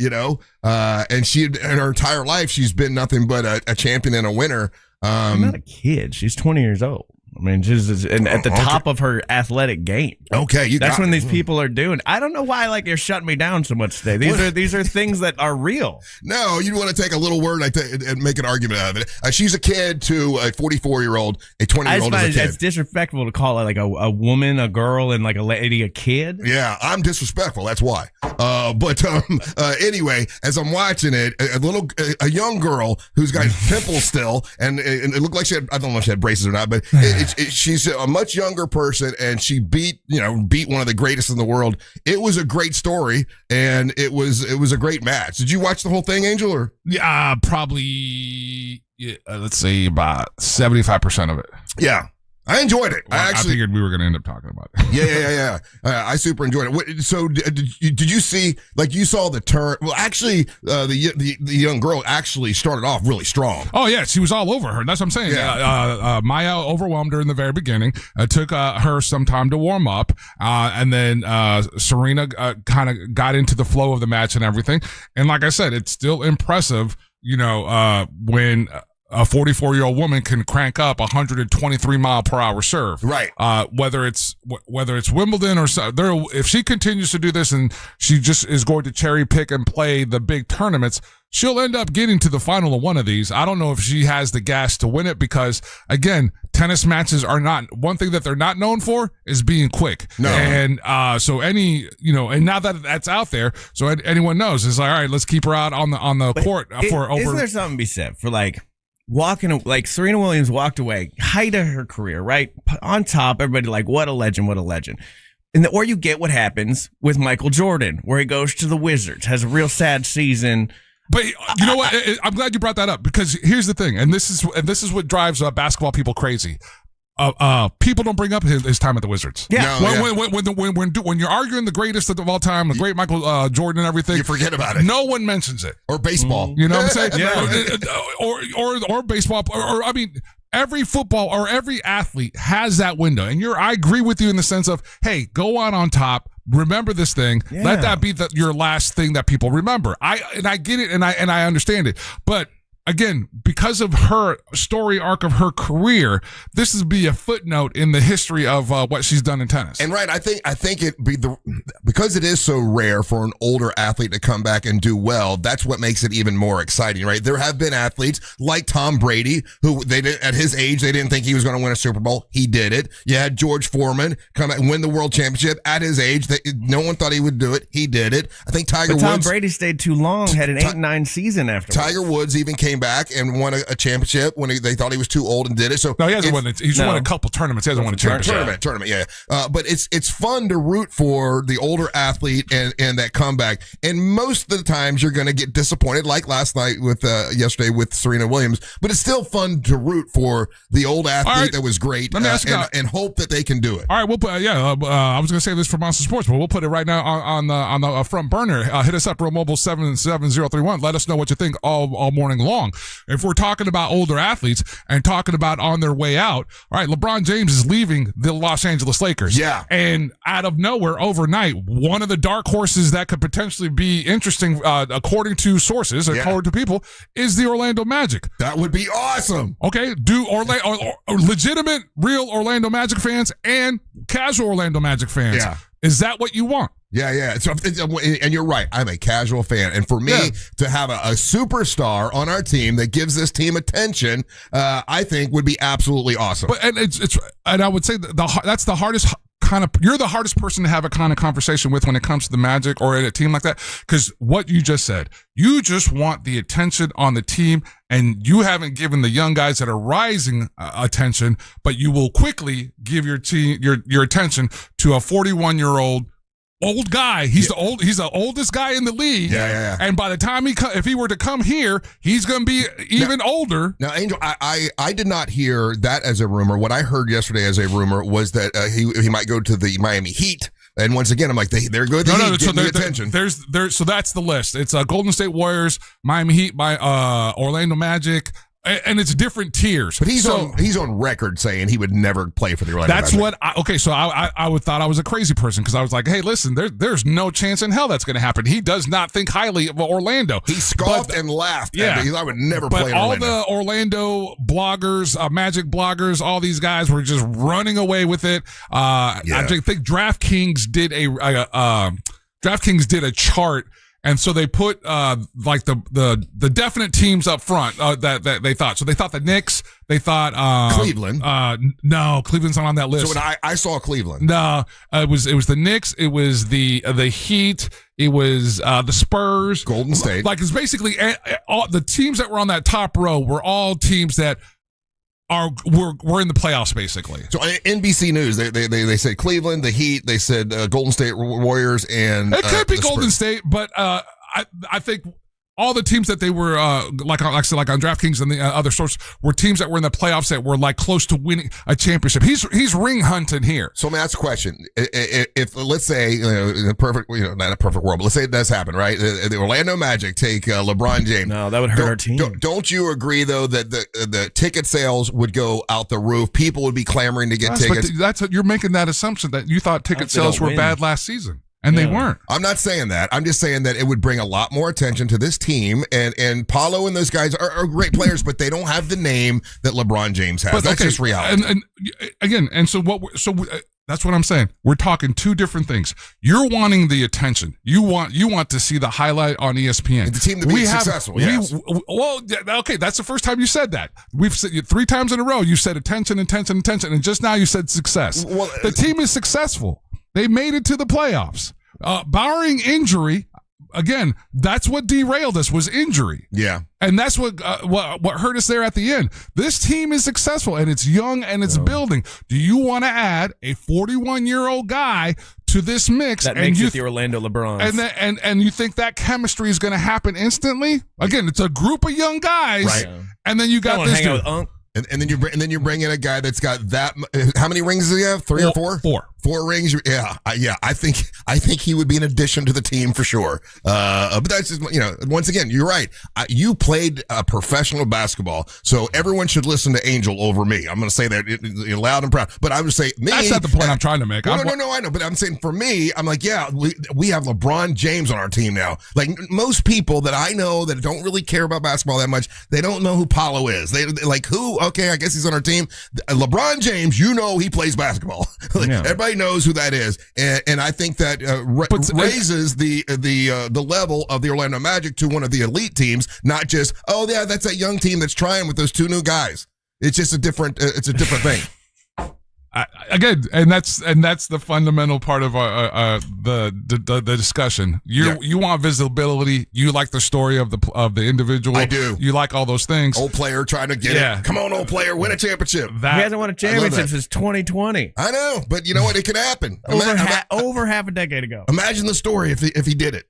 Speaker 1: and she in her entire life she's been nothing but a champion and a winner.
Speaker 2: She's not a kid; she's 20 years old. I mean, she's at the top of her athletic game.
Speaker 1: Okay,
Speaker 2: that's when these people are doing. I don't know why you're shutting me down so much today. These are things that are real.
Speaker 1: No, you want to take a little word and make an argument out of it. She's a kid to a 44-year-old, a 20-year-old is a kid.
Speaker 2: It's disrespectful to call it a woman, a girl, and a lady a kid.
Speaker 1: Yeah, I'm disrespectful. That's why. But anyway, as I'm watching it, a young girl who's got pimples still, and it looked like she had, I don't know if she had braces or not, but she's a much younger person, and she beat one of the greatest in the world. It was a great story, and it was a great match. Did you watch the whole thing, Angel? Or
Speaker 3: probably let's say about 75% of it.
Speaker 1: Yeah. I enjoyed it.
Speaker 3: Well, I figured we were going to end up talking about it.
Speaker 1: Yeah. I super enjoyed it. So did you see, you saw the turn? Well, actually, the young girl actually started off really strong.
Speaker 3: Oh, yeah. She was all over her. That's what I'm saying. Yeah. Maya overwhelmed her in the very beginning. Took her some time to warm up. And then Serena kind of got into the flow of the match and everything. And like I said, it's still impressive, when a 44-year-old woman can crank up 123 mile per hour serve.
Speaker 1: Right.
Speaker 3: Whether it's Wimbledon or if she continues to do this and she just is going to cherry pick and play the big tournaments, she'll end up getting to the final of one of these. I don't know if she has the gas to win it because, again, tennis matches are not one thing that they're not known for is being quick.
Speaker 1: No.
Speaker 3: And so and now that that's out there, so anyone knows, it's like, all right, let's keep her out on the court for over.
Speaker 2: Isn't there something to be said for walking, like Serena Williams walked away, height of her career, right? On top, everybody like, what a legend, what a legend. Or you get what happens with Michael Jordan, where he goes to the Wizards, has a real sad season.
Speaker 3: But you know what? I'm glad you brought that up, because here's the thing, and this is what drives basketball people crazy. People don't bring up his time at the Wizards.
Speaker 2: Yeah.
Speaker 3: When you're arguing the greatest of all time, the great Michael Jordan and everything,
Speaker 1: you forget about it.
Speaker 3: No one mentions it.
Speaker 1: Or baseball.
Speaker 3: You know what I'm saying?
Speaker 2: Yeah.
Speaker 3: Or baseball. Or I mean, every football or every athlete has that window. And I agree with you in the sense of, hey, go on top. Remember this thing.
Speaker 2: Yeah.
Speaker 3: Let that be your last thing that people remember. I get it, and I understand it. But again, because of her story arc of her career, this is be a footnote in the history of what she's done in tennis.
Speaker 1: And right, I think it be because it is so rare for an older athlete to come back and do well. That's what makes it even more exciting, right? There have been athletes like Tom Brady who at his age they didn't think he was going to win a Super Bowl. He did it. You had George Foreman come and win the world championship at his age. No one thought he would do it. He did it. I think Tiger Woods.
Speaker 2: Tom Brady stayed too long. Had an 8-9 season after.
Speaker 1: Tiger Woods even came back and won a championship when they thought he was too old and did it. So
Speaker 3: no, he hasn't won it. He's won a couple tournaments. He hasn't won a championship.
Speaker 1: Tournament, yeah. But it's fun to root for the older athlete and that comeback. And most of the times you're going to get disappointed, like last night with yesterday with Serena Williams. But it's still fun to root for the old athlete that was great and hope that they can do it.
Speaker 3: All right, we'll put I was going to say this for Monster Sports, but we'll put it right now on the front burner. Hit us up, Real Mobile 77031. Let us know what you think all morning long. If we're talking about older athletes and talking about on their way out, all right, LeBron James is leaving the Los Angeles Lakers.
Speaker 1: Yeah.
Speaker 3: And out of nowhere, overnight, one of the dark horses that could potentially be interesting, according to sources, according to people, is the Orlando Magic.
Speaker 1: That would be awesome.
Speaker 3: Okay, do legitimate, real Orlando Magic fans and casual Orlando Magic fans.
Speaker 1: Yeah.
Speaker 3: Is that what you want?
Speaker 1: Yeah. So, and you're right. I'm a casual fan. And for me to have a superstar on our team that gives this team attention, I think would be absolutely awesome.
Speaker 3: But and I would say that's the hardest you're the hardest person to have a kind of conversation with when it comes to the Magic or at a team like that. Because what you just said, you just want the attention on the team, and you haven't given the young guys that are rising attention, but you will quickly give your team your attention to a 41-year-old old guy. He's the oldest guy in the league.
Speaker 1: Yeah.
Speaker 3: And by the time if he were to come here, he's going to be even older.
Speaker 1: Now, Angel, I did not hear that as a rumor. What I heard yesterday as a rumor was that he might go to the Miami Heat. And once again, I'm like, they're good. The attention.
Speaker 3: So that's the list. It's Golden State Warriors, Miami Heat, Orlando Magic. And it's different tiers.
Speaker 1: But he's on record saying he would never play for the Orlando Magic.
Speaker 3: So I thought I was a crazy person, because I was like, hey, listen, there's no chance in hell that's going to happen. He does not think highly of Orlando.
Speaker 1: He scoffed and laughed. Yeah. I would never play in Orlando.
Speaker 3: But all the Orlando bloggers, Magic bloggers, all these guys were just running away with it. I think DraftKings did a chart. And so they put like the definite teams up front that they thought. So they thought the Knicks. They thought
Speaker 1: Cleveland.
Speaker 3: No, Cleveland's not on that list.
Speaker 1: So when I saw Cleveland,
Speaker 3: no, it was the Knicks. It was the Heat. It was the Spurs.
Speaker 1: Golden State.
Speaker 3: Like, it's basically all the teams that were on that top row were all teams that we're in the playoffs, basically.
Speaker 1: So NBC News, they said Cleveland, the Heat. They said Golden State Warriors, and
Speaker 3: it could be Golden
Speaker 1: Spurs.
Speaker 3: State, but I think all the teams that they were like I said, like on DraftKings and the other sources, were teams that were in the playoffs that were like close to winning a championship. He's ring hunting here.
Speaker 1: So let me ask a question: if let's say in a perfect, not a perfect world, but let's say it does happen, right? The Orlando Magic take LeBron James.
Speaker 2: No, that would hurt our team.
Speaker 1: Don't you agree though that the ticket sales would go out the roof? People would be clamoring to get tickets.
Speaker 3: But you're making that assumption that you thought ticket sales were bad last season. And they weren't.
Speaker 1: I'm not saying that. I'm just saying that it would bring a lot more attention to this team. And Paulo and those guys are great players, but they don't have the name that LeBron James has. That's just reality.
Speaker 3: And again, so that's what I'm saying. We're talking two different things. You're wanting the attention. You want to see the highlight on ESPN.
Speaker 1: And the team to be successful. Yes.
Speaker 3: Okay, that's the first time you said that. We've said 3 times in a row. You said attention, and just now you said success. The team is successful. They made it to the playoffs. Barring injury, again, that's what derailed us was injury.
Speaker 1: Yeah.
Speaker 3: And that's what hurt us there at the end. This team is successful, and it's young, and it's building. Do you want to add a 41-year-old guy to this mix?
Speaker 2: That makes it the Orlando LeBrons.
Speaker 3: And you think that chemistry is going to happen instantly? Again, it's a group of young guys,
Speaker 1: right?
Speaker 3: And then you got this dude.
Speaker 1: And then you bring in a guy that's got that. How many rings does he have? 3 or 4? 4 rings. Yeah. I think he would be an addition to the team for sure. But that's just, once again, you're right. You played professional basketball, so everyone should listen to Angel over me. I'm going to say that loud and proud. But I would say me.
Speaker 3: That's not the point I'm trying to make.
Speaker 1: No, I know. But I'm saying for me, I'm like, yeah, we have LeBron James on our team now. Like most people that I know that don't really care about basketball that much, they don't know who Paolo is. They like who. Okay, I guess he's on our team. LeBron James, he plays basketball. Everybody knows who that is, and I think that raises the level of the Orlando Magic to one of the elite teams. Not just that's that young team that's trying with those 2 new guys. It's just a different thing.
Speaker 3: Again, and that's the fundamental part of the discussion. You want visibility. You like the story of the individual.
Speaker 1: I do.
Speaker 3: You like all those things.
Speaker 1: Old player trying to get it. Come on, old player, win a championship.
Speaker 2: He hasn't won a championship since 2020.
Speaker 1: I know, but you know what? It could happen.
Speaker 2: Over half a decade ago.
Speaker 1: Imagine the story if he did it.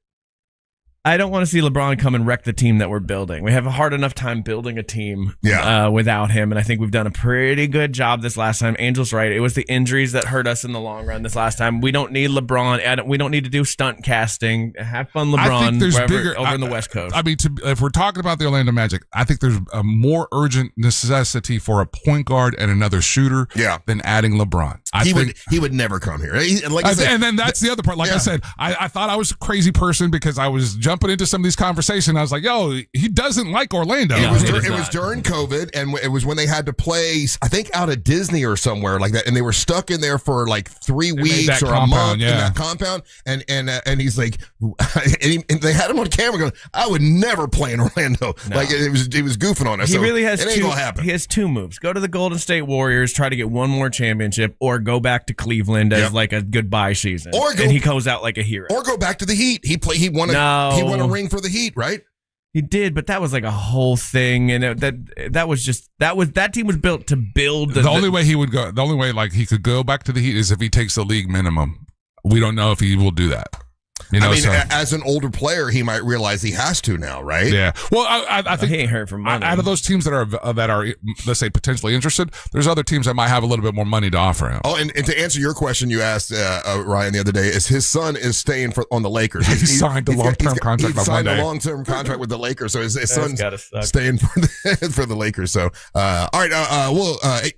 Speaker 2: I don't want to see LeBron come and wreck the team that we're building. We have a hard enough time building a team without him, and I think we've done a pretty good job this last time. Angel's right. It was the injuries that hurt us in the long run this last time. We don't need LeBron. We don't need to do stunt casting. Have fun, LeBron,
Speaker 3: I think there's
Speaker 2: over in the West Coast.
Speaker 3: I mean, if we're talking about the Orlando Magic, I think there's a more urgent necessity for a point guard and another shooter than adding LeBron.
Speaker 1: He would never come here.
Speaker 3: And then that's the other part. I said, I thought I was a crazy person because I was jumping into some of these conversations. I was like, yo, he doesn't like Orlando.
Speaker 1: It was during COVID, and it was when they had to play, I think, out at Disney or somewhere like that, and they were stuck in there for like 3 weeks or a month in that compound, and he's like, and they had him on camera going, I would never play in Orlando. No. Like he was goofing on us.
Speaker 2: He really has
Speaker 1: it ain't gonna happen.
Speaker 2: He has 2 moves. Go to the Golden State Warriors, try to get one more championship, or go back to Cleveland as like a goodbye season. And he goes out like a hero.
Speaker 1: Or go back to the Heat. He won a ring for the Heat, right?
Speaker 2: He did, but that was like a whole thing, and that team was built to build.
Speaker 3: The only way he would go, the only way like he could go back to the Heat is if he takes the league minimum. We don't know if he will do that.
Speaker 1: As an older player, he might realize he has to now, right?
Speaker 3: Yeah. Well, I think
Speaker 2: he ain't hurt for money.
Speaker 3: Out of those teams that are let's say potentially interested, there's other teams that might have a little bit more money to offer him.
Speaker 1: Oh, and to answer your question, you asked Ryan the other day, is his son is staying on the Lakers.
Speaker 3: He signed a long-term contract.
Speaker 1: He signed a long-term contract with the Lakers, so his son's staying for the Lakers. So, all right.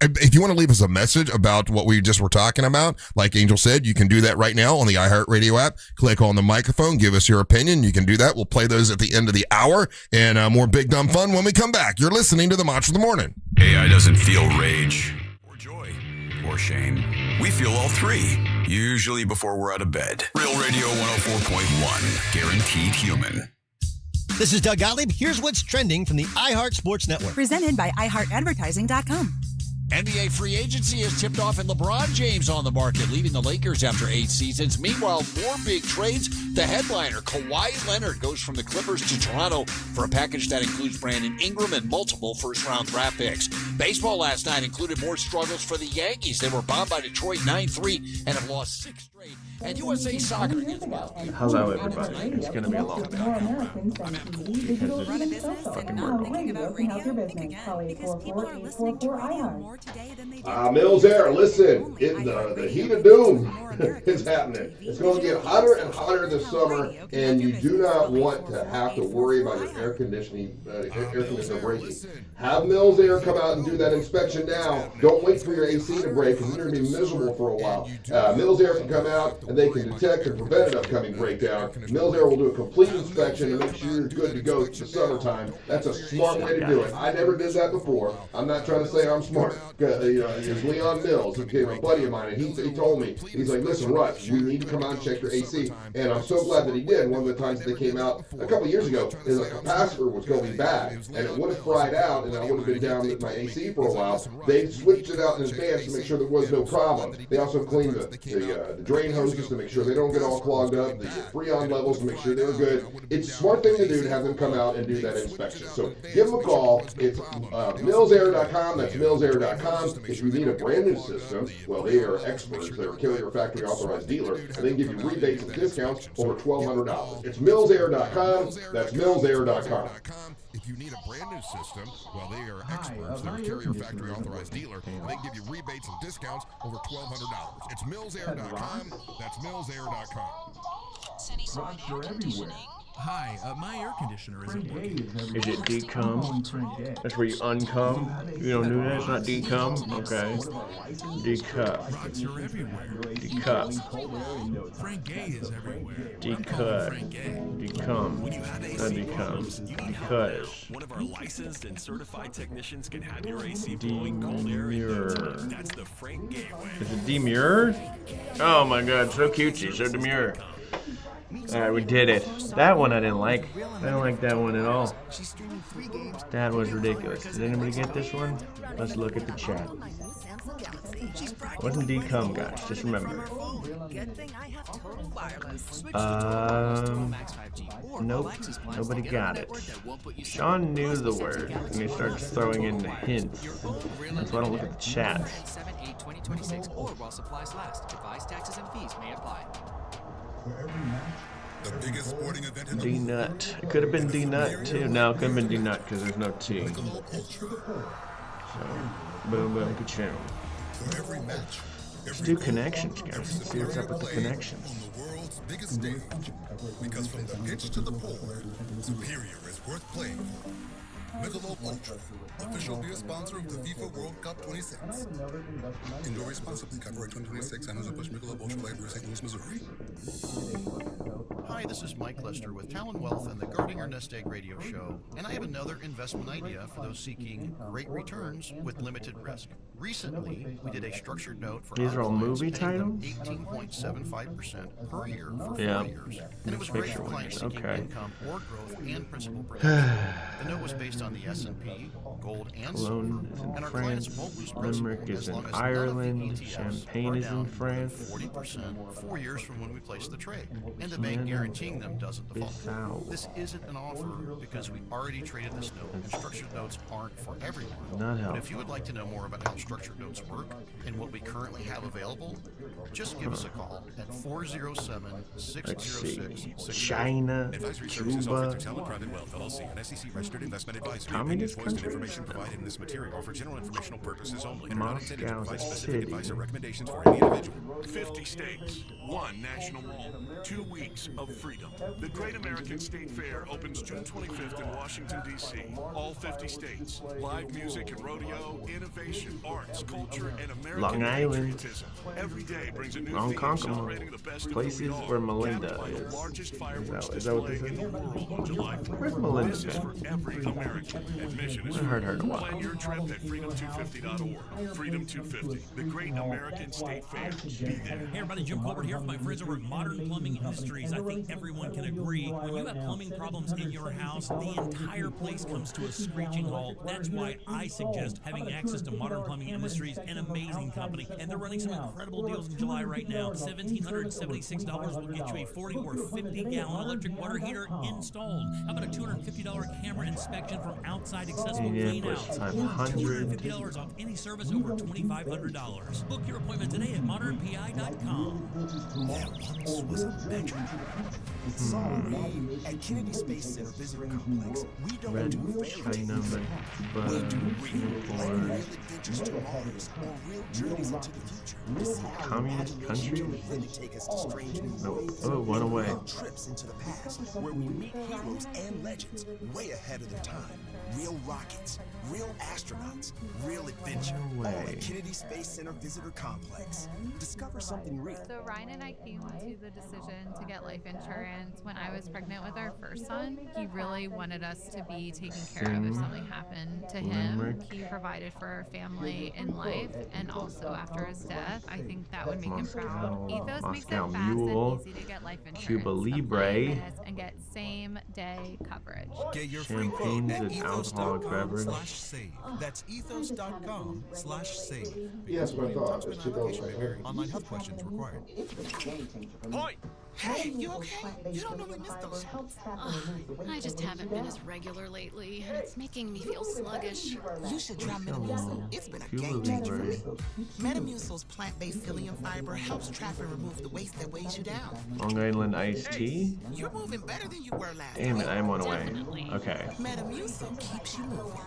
Speaker 1: If you want to leave us a message about what we just were talking about, like Angel said, you can do that right now on the iHeartRadio app. Click on the microphone, give us your opinion. You can do that. We'll play those at the end of the hour, and more Big Dumb Fun when we come back. You're listening to the Monster of the Morning.
Speaker 4: AI doesn't feel rage or joy or shame. We feel all 3, usually before we're out of bed. Real Radio 104.1, guaranteed human.
Speaker 16: This is Doug Gottlieb. Here's what's trending from the iHeart Sports Network.
Speaker 17: Presented by iHeartAdvertising.com.
Speaker 18: NBA free agency has tipped off and LeBron James on the market, leaving the Lakers after 8 seasons. Meanwhile, more big trades. The headliner, Kawhi Leonard, goes from the Clippers to Toronto for a package that includes Brandon Ingram and multiple first-round draft picks. Baseball last night included more struggles for the Yankees. They were bombed by Detroit 9-3 and have lost 6 straight. And USA Soccer gets about.
Speaker 8: Hello, everybody. It's going to be a long day.
Speaker 17: Run a business and not thinking about radio? Think again, because people are listening to radio more today than they do.
Speaker 11: Mills Air, listen, the heat of doom is happening. It's going to get hotter and hotter this summer, and you do not want to have to worry about your air conditioner breaking. Have Mills Air come out and do that inspection now. Don't wait for your AC to break, because you're going to be miserable for a while. Mills Air can come out, and they can detect and prevent an upcoming breakdown. Mills Air will do a complete inspection and make sure you're good to go for the summertime. That's a smart way to do it. I never did that before. I'm not trying to say I'm smart. It's Leon Mills, who became a buddy of mine, and he told me, he's like, listen, Russ, you need to come out and check your AC. And I'm so glad that he did. One of the times that they came out a couple years ago, is a capacitor was going bad, and it would have fried out, and I would have been down with my AC for a while. They switched it out in advance to make sure there was no problem. They also cleaned the drain hose levels just to make sure they don't get all clogged up, the Freon levels to make sure they're good. It's a smart thing to do to have them come out and do that inspection. So give them a call. It's millsair.com. That's millsair.com. If you need a brand new system, well, they are experts. They're a Carrier Factory Authorized Dealer, and they give you rebates and discounts over $1,200. It's millsair.com. That's millsair.com.
Speaker 1: If you need a brand new system, well, they are experts. They're a Carrier Factory Authorized Dealer, and they give you rebates and discounts over $1,200. It's millsair.com. That's millsair.com.
Speaker 19: Rocks are everywhere.
Speaker 12: Hi, my air conditioner isn't working.
Speaker 8: Is it decum? That's where you uncum? You don't do that? It's not decum? Okay. Decup.
Speaker 12: Rocks are everywhere.
Speaker 8: Decup.
Speaker 12: Frank Gay is everywhere.
Speaker 8: Decut. Decum. Not decum. Decut.
Speaker 20: One of our licensed and certified technicians can have your AC blowing cold air in no time. That's the Frank Gay way.
Speaker 8: Is it demure? Oh my god, so cutesy, so demure. Alright, we did it. That one I didn't like. I didn't like that one at all. That was ridiculous. Did anybody get this one? Let's look at the chat. Wasn't decum, guys. Just remember. Nope. Nobody got it. Sean knew the word, and he starts throwing in the hints. That's why I don't look at the chat.
Speaker 21: 7/8/2026 or while supplies last. Advised taxes and fees may apply.
Speaker 12: The biggest sporting event in the
Speaker 8: D-Nut. It could have been D-Nut too. No, it could have been D-Nut because there's no T. So, boom, boom, ka-choom.
Speaker 12: For every match,
Speaker 8: Let's do connections, guys. Let's see what's up with the connections.
Speaker 12: on the world's biggest stage. Because from the pitch to the pole, Superior is worth playing for. Michelob Ultra, official beer sponsor of the FIFA World Cup 26. Enjoy responsibly. Copyright 2026. Anheuser-Busch Michelob Ultra Light Beer, St. Louis, Missouri.
Speaker 22: Hi, this is Mike Lester with Talon Wealth and the Guarding Your Nest Egg radio show, and I have another investment idea for those seeking great returns with limited risk. Recently, we did a structured note for
Speaker 8: These are all movie titles?
Speaker 22: 18.75% per year for 4
Speaker 8: Yeah.
Speaker 22: years, and it was great for clients seeking
Speaker 8: Okay.
Speaker 22: income or growth and principal protection. The note was based on the S&P, gold, and silver,
Speaker 8: Cologne is in
Speaker 22: and our
Speaker 8: France.
Speaker 22: clients won't lose principal
Speaker 8: Limerick is
Speaker 22: as
Speaker 8: in
Speaker 22: long as none of the
Speaker 8: Ireland.
Speaker 22: ETFs
Speaker 8: Champagne
Speaker 22: are
Speaker 8: is in
Speaker 22: down
Speaker 8: France.
Speaker 22: 40% 4 years from when we placed the trade, and the bank guaranteeing them doesn't default. This isn't an offer because we already traded this note, and structured notes aren't for everyone.
Speaker 8: Not
Speaker 22: But
Speaker 8: helpful.
Speaker 22: if you would like to know more about how structured notes work and what we currently have available, just give us a call at 407-606-6000.
Speaker 8: China,
Speaker 20: Advisory services offered
Speaker 8: Cuba.
Speaker 20: through Talon Private Wealth, LLC, an SEC-registered investment advisor.
Speaker 8: Communist
Speaker 20: Opinions, voice, and
Speaker 8: countries?
Speaker 20: information provided in this material are for general informational purposes only and are not intended to
Speaker 8: Moscow
Speaker 20: provide specific
Speaker 8: City.
Speaker 20: advice or recommendations for any individual. 50 states, one national mall, 2 weeks of freedom. The Great American State Fair opens June 25th in Washington, D.C. All 50 states. Live music and rodeo, innovation, arts, culture, and American
Speaker 8: Long Island.
Speaker 20: patriotism. Every day brings a new
Speaker 8: Wrong
Speaker 20: theme
Speaker 8: Concomon.
Speaker 20: celebrating the best of
Speaker 8: Places
Speaker 20: who we are.
Speaker 8: where Melinda
Speaker 20: Capped by the
Speaker 8: is.
Speaker 20: largest fireworks
Speaker 8: Is that what this
Speaker 20: display in the world on July 4th.
Speaker 8: Where's Melinda
Speaker 20: This is
Speaker 8: been?
Speaker 20: for every American. Admission is
Speaker 8: I heard her in a
Speaker 20: free.
Speaker 8: while.
Speaker 20: Plan your trip at freedom250.org. Freedom 250, the Great American State Fair. Be there.
Speaker 23: Hey everybody, Jim Colbert here from my friends over at Modern Plumbing Industries. I think everyone can agree, when you have plumbing problems in your house, the entire place comes to a screeching halt. That's why I suggest having access to Modern Plumbing Industries, an amazing company. And they're running some incredible deals in July right now. $1,776 will get you a 40 or 50-gallon electric water heater installed. How about a $250 camera inspection from outside accessible cleanouts?
Speaker 8: Times
Speaker 23: Or
Speaker 8: 100.
Speaker 23: $250 off any service over $2,500. Book your appointment today at modernpi.com.
Speaker 24: Once was a metro. Sorry, at Kennedy Space Center Visitor Complex, we don't
Speaker 8: Red
Speaker 24: do
Speaker 8: China,
Speaker 24: fairy
Speaker 8: Cuba,
Speaker 24: We do real
Speaker 8: Singapore.
Speaker 24: adventures to Mars or real journeys into the future. To see how
Speaker 8: Communist
Speaker 24: imagination
Speaker 8: country?
Speaker 24: can really take us to strange new
Speaker 8: Nope.
Speaker 24: ways.
Speaker 8: Oh, one away.
Speaker 24: Real trips into the past, where we meet heroes and legends way ahead of their time. Real rockets, real astronauts, real adventure.
Speaker 8: No
Speaker 24: All
Speaker 8: way.
Speaker 24: at Kennedy Space Center Visitor Complex. Discover something real.
Speaker 25: So Ryan and I came to the decision to get life
Speaker 6: insurance when I was pregnant with our first son. He really wanted us to be taken care of if something happened to him. He provided for our family in life and also after his death. I think that would make him proud. Ethos makes it
Speaker 8: Moscow
Speaker 6: fast
Speaker 8: Mule,
Speaker 6: and easy to get life insurance.
Speaker 8: Cuba
Speaker 6: Apply in
Speaker 8: Libre,
Speaker 6: minutes and get same-day coverage.
Speaker 7: Get your free quote
Speaker 8: champagnes
Speaker 7: at
Speaker 8: and alcoholic beverage.
Speaker 7: ethos.com/save. That's ethos.com/save.
Speaker 11: Yes, but I thought it's
Speaker 7: Online health questions required.
Speaker 21: Point.
Speaker 14: Hey, you okay? You don't know we missed those. I just haven't been as regular lately, and it's making me feel sluggish.
Speaker 9: You should try Metamucil. It's been a game changer for me. Metamucil's plant-based psyllium fiber helps trap and remove the waste that weighs you down.
Speaker 8: Long Island iced tea.
Speaker 9: You're moving better than you were last
Speaker 8: Damn
Speaker 9: week.
Speaker 8: it, I am one away. Okay.
Speaker 9: Metamucil keeps you moving.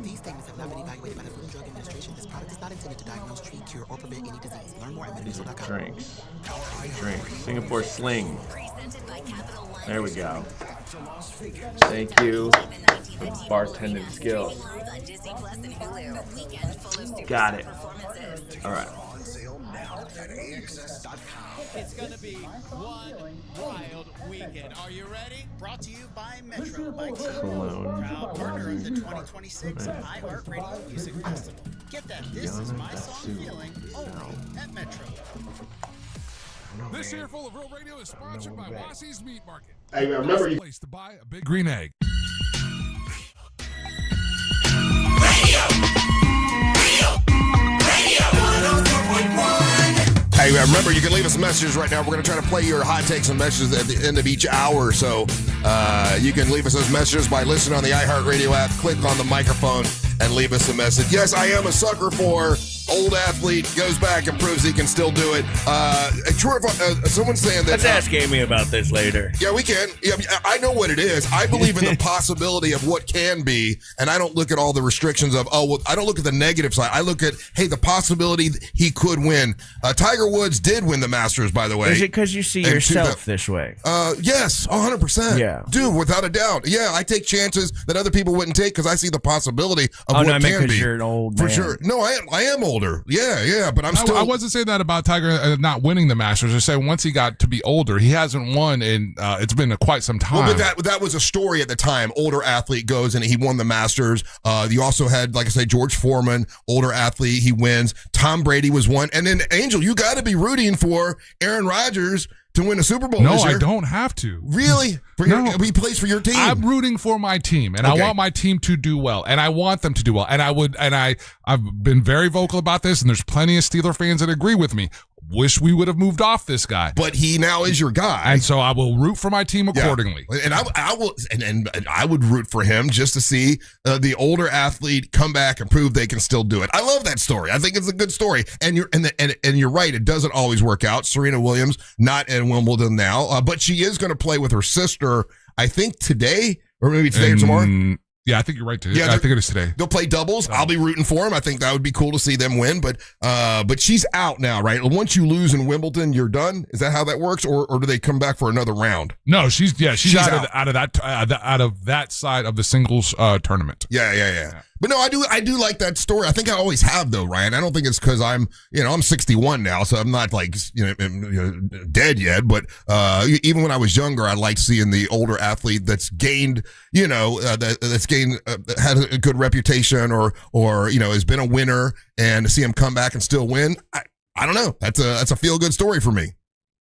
Speaker 9: These statements have not been evaluated by the Food and Drug Administration. This product is not intended to diagnose, treat, cure, or prevent any disease. Learn more at metamucil.com.
Speaker 8: Drinks. Singapore Sling. There we go. Thank you for bartending skills. Got it. All right.
Speaker 21: It's gonna be one wild weekend. Are you ready?
Speaker 10: Brought to you by Metro Bikes.
Speaker 8: Cologne.
Speaker 10: Proud partner of the 2026 iHeartRadio Music Festival. Get that This Is My Song feeling only at Metro.
Speaker 3: This earful of Real Radio is sponsored by Wassey's Meat Market.
Speaker 11: Hey, remember you.
Speaker 3: Place to buy a big green egg.
Speaker 1: Hey, remember, you can leave us messages right now. We're going to try to play your hot takes and messages at the end of each hour. So you can leave us those messages by listening on the iHeartRadio app. Click on the microphone and leave us a message. Yes, I am a sucker for old athlete, goes back and proves he can still do it. Someone's saying that...
Speaker 2: Let's ask Aimee about this later.
Speaker 1: Yeah, we can. Yeah, I know what it is. I believe in the possibility of what can be, and I don't look at all the restrictions of, I don't look at the negative side. I look at, hey, the possibility he could win. Tiger Woods did win the Masters, by the way.
Speaker 2: Is it because you see yourself this way?
Speaker 1: Yes, 100%.
Speaker 2: Yeah.
Speaker 1: Dude, without a doubt. Yeah, I take chances that other people wouldn't take because I see the possibility of what can be.
Speaker 2: You're an old
Speaker 1: For
Speaker 2: man.
Speaker 1: sure. No, I am older. Yeah, but I'm still...
Speaker 3: I wasn't saying that about Tiger not winning the Masters. I said once he got to be older, he hasn't won in it's been quite some time.
Speaker 1: Well, but that was a story at the time. Older athlete goes and he won the Masters. You also had, like I say, George Foreman, older athlete, he wins. Tom Brady was one. And then, Angel, you got to be rooting for Aaron Rodgers to win a Super Bowl
Speaker 3: No,
Speaker 1: this year.
Speaker 3: I don't have to.
Speaker 1: Really? He plays for your team.
Speaker 3: I'm rooting for my team, and
Speaker 1: Okay.
Speaker 3: I want my team to do well, and I want them to do well. And I've been very vocal about this, and there's plenty of Steeler fans that agree with me. Wish we would have moved off this guy,
Speaker 1: but he now is your guy,
Speaker 3: and so I will root for my team accordingly.
Speaker 1: Yeah. And I will, and I would root for him just to see the older athlete come back and prove they can still do it. I love that story. I think it's a good story. And you're right. It doesn't always work out. Serena Williams not in Wimbledon now, but she is going to play with her sister. I think today, or maybe today or tomorrow.
Speaker 3: Yeah, I think you're right.
Speaker 1: Yeah,
Speaker 3: I think it is today.
Speaker 1: They'll play doubles. I'll be rooting for them. I think that would be cool to see them win. But she's out now, right? Once you lose in Wimbledon, you're done. Is that how that works, or do they come back for another round?
Speaker 3: No, she's out of that side of the singles tournament.
Speaker 1: Yeah. But no, I do like that story. I think I always have, though, Ryan. I don't think it's because I'm 61 now, so I'm not like dead yet. But even when I was younger, I liked seeing the older athlete that's gained, had a good reputation or has been a winner, and to see him come back and still win. I don't know. That's a feel good story for me.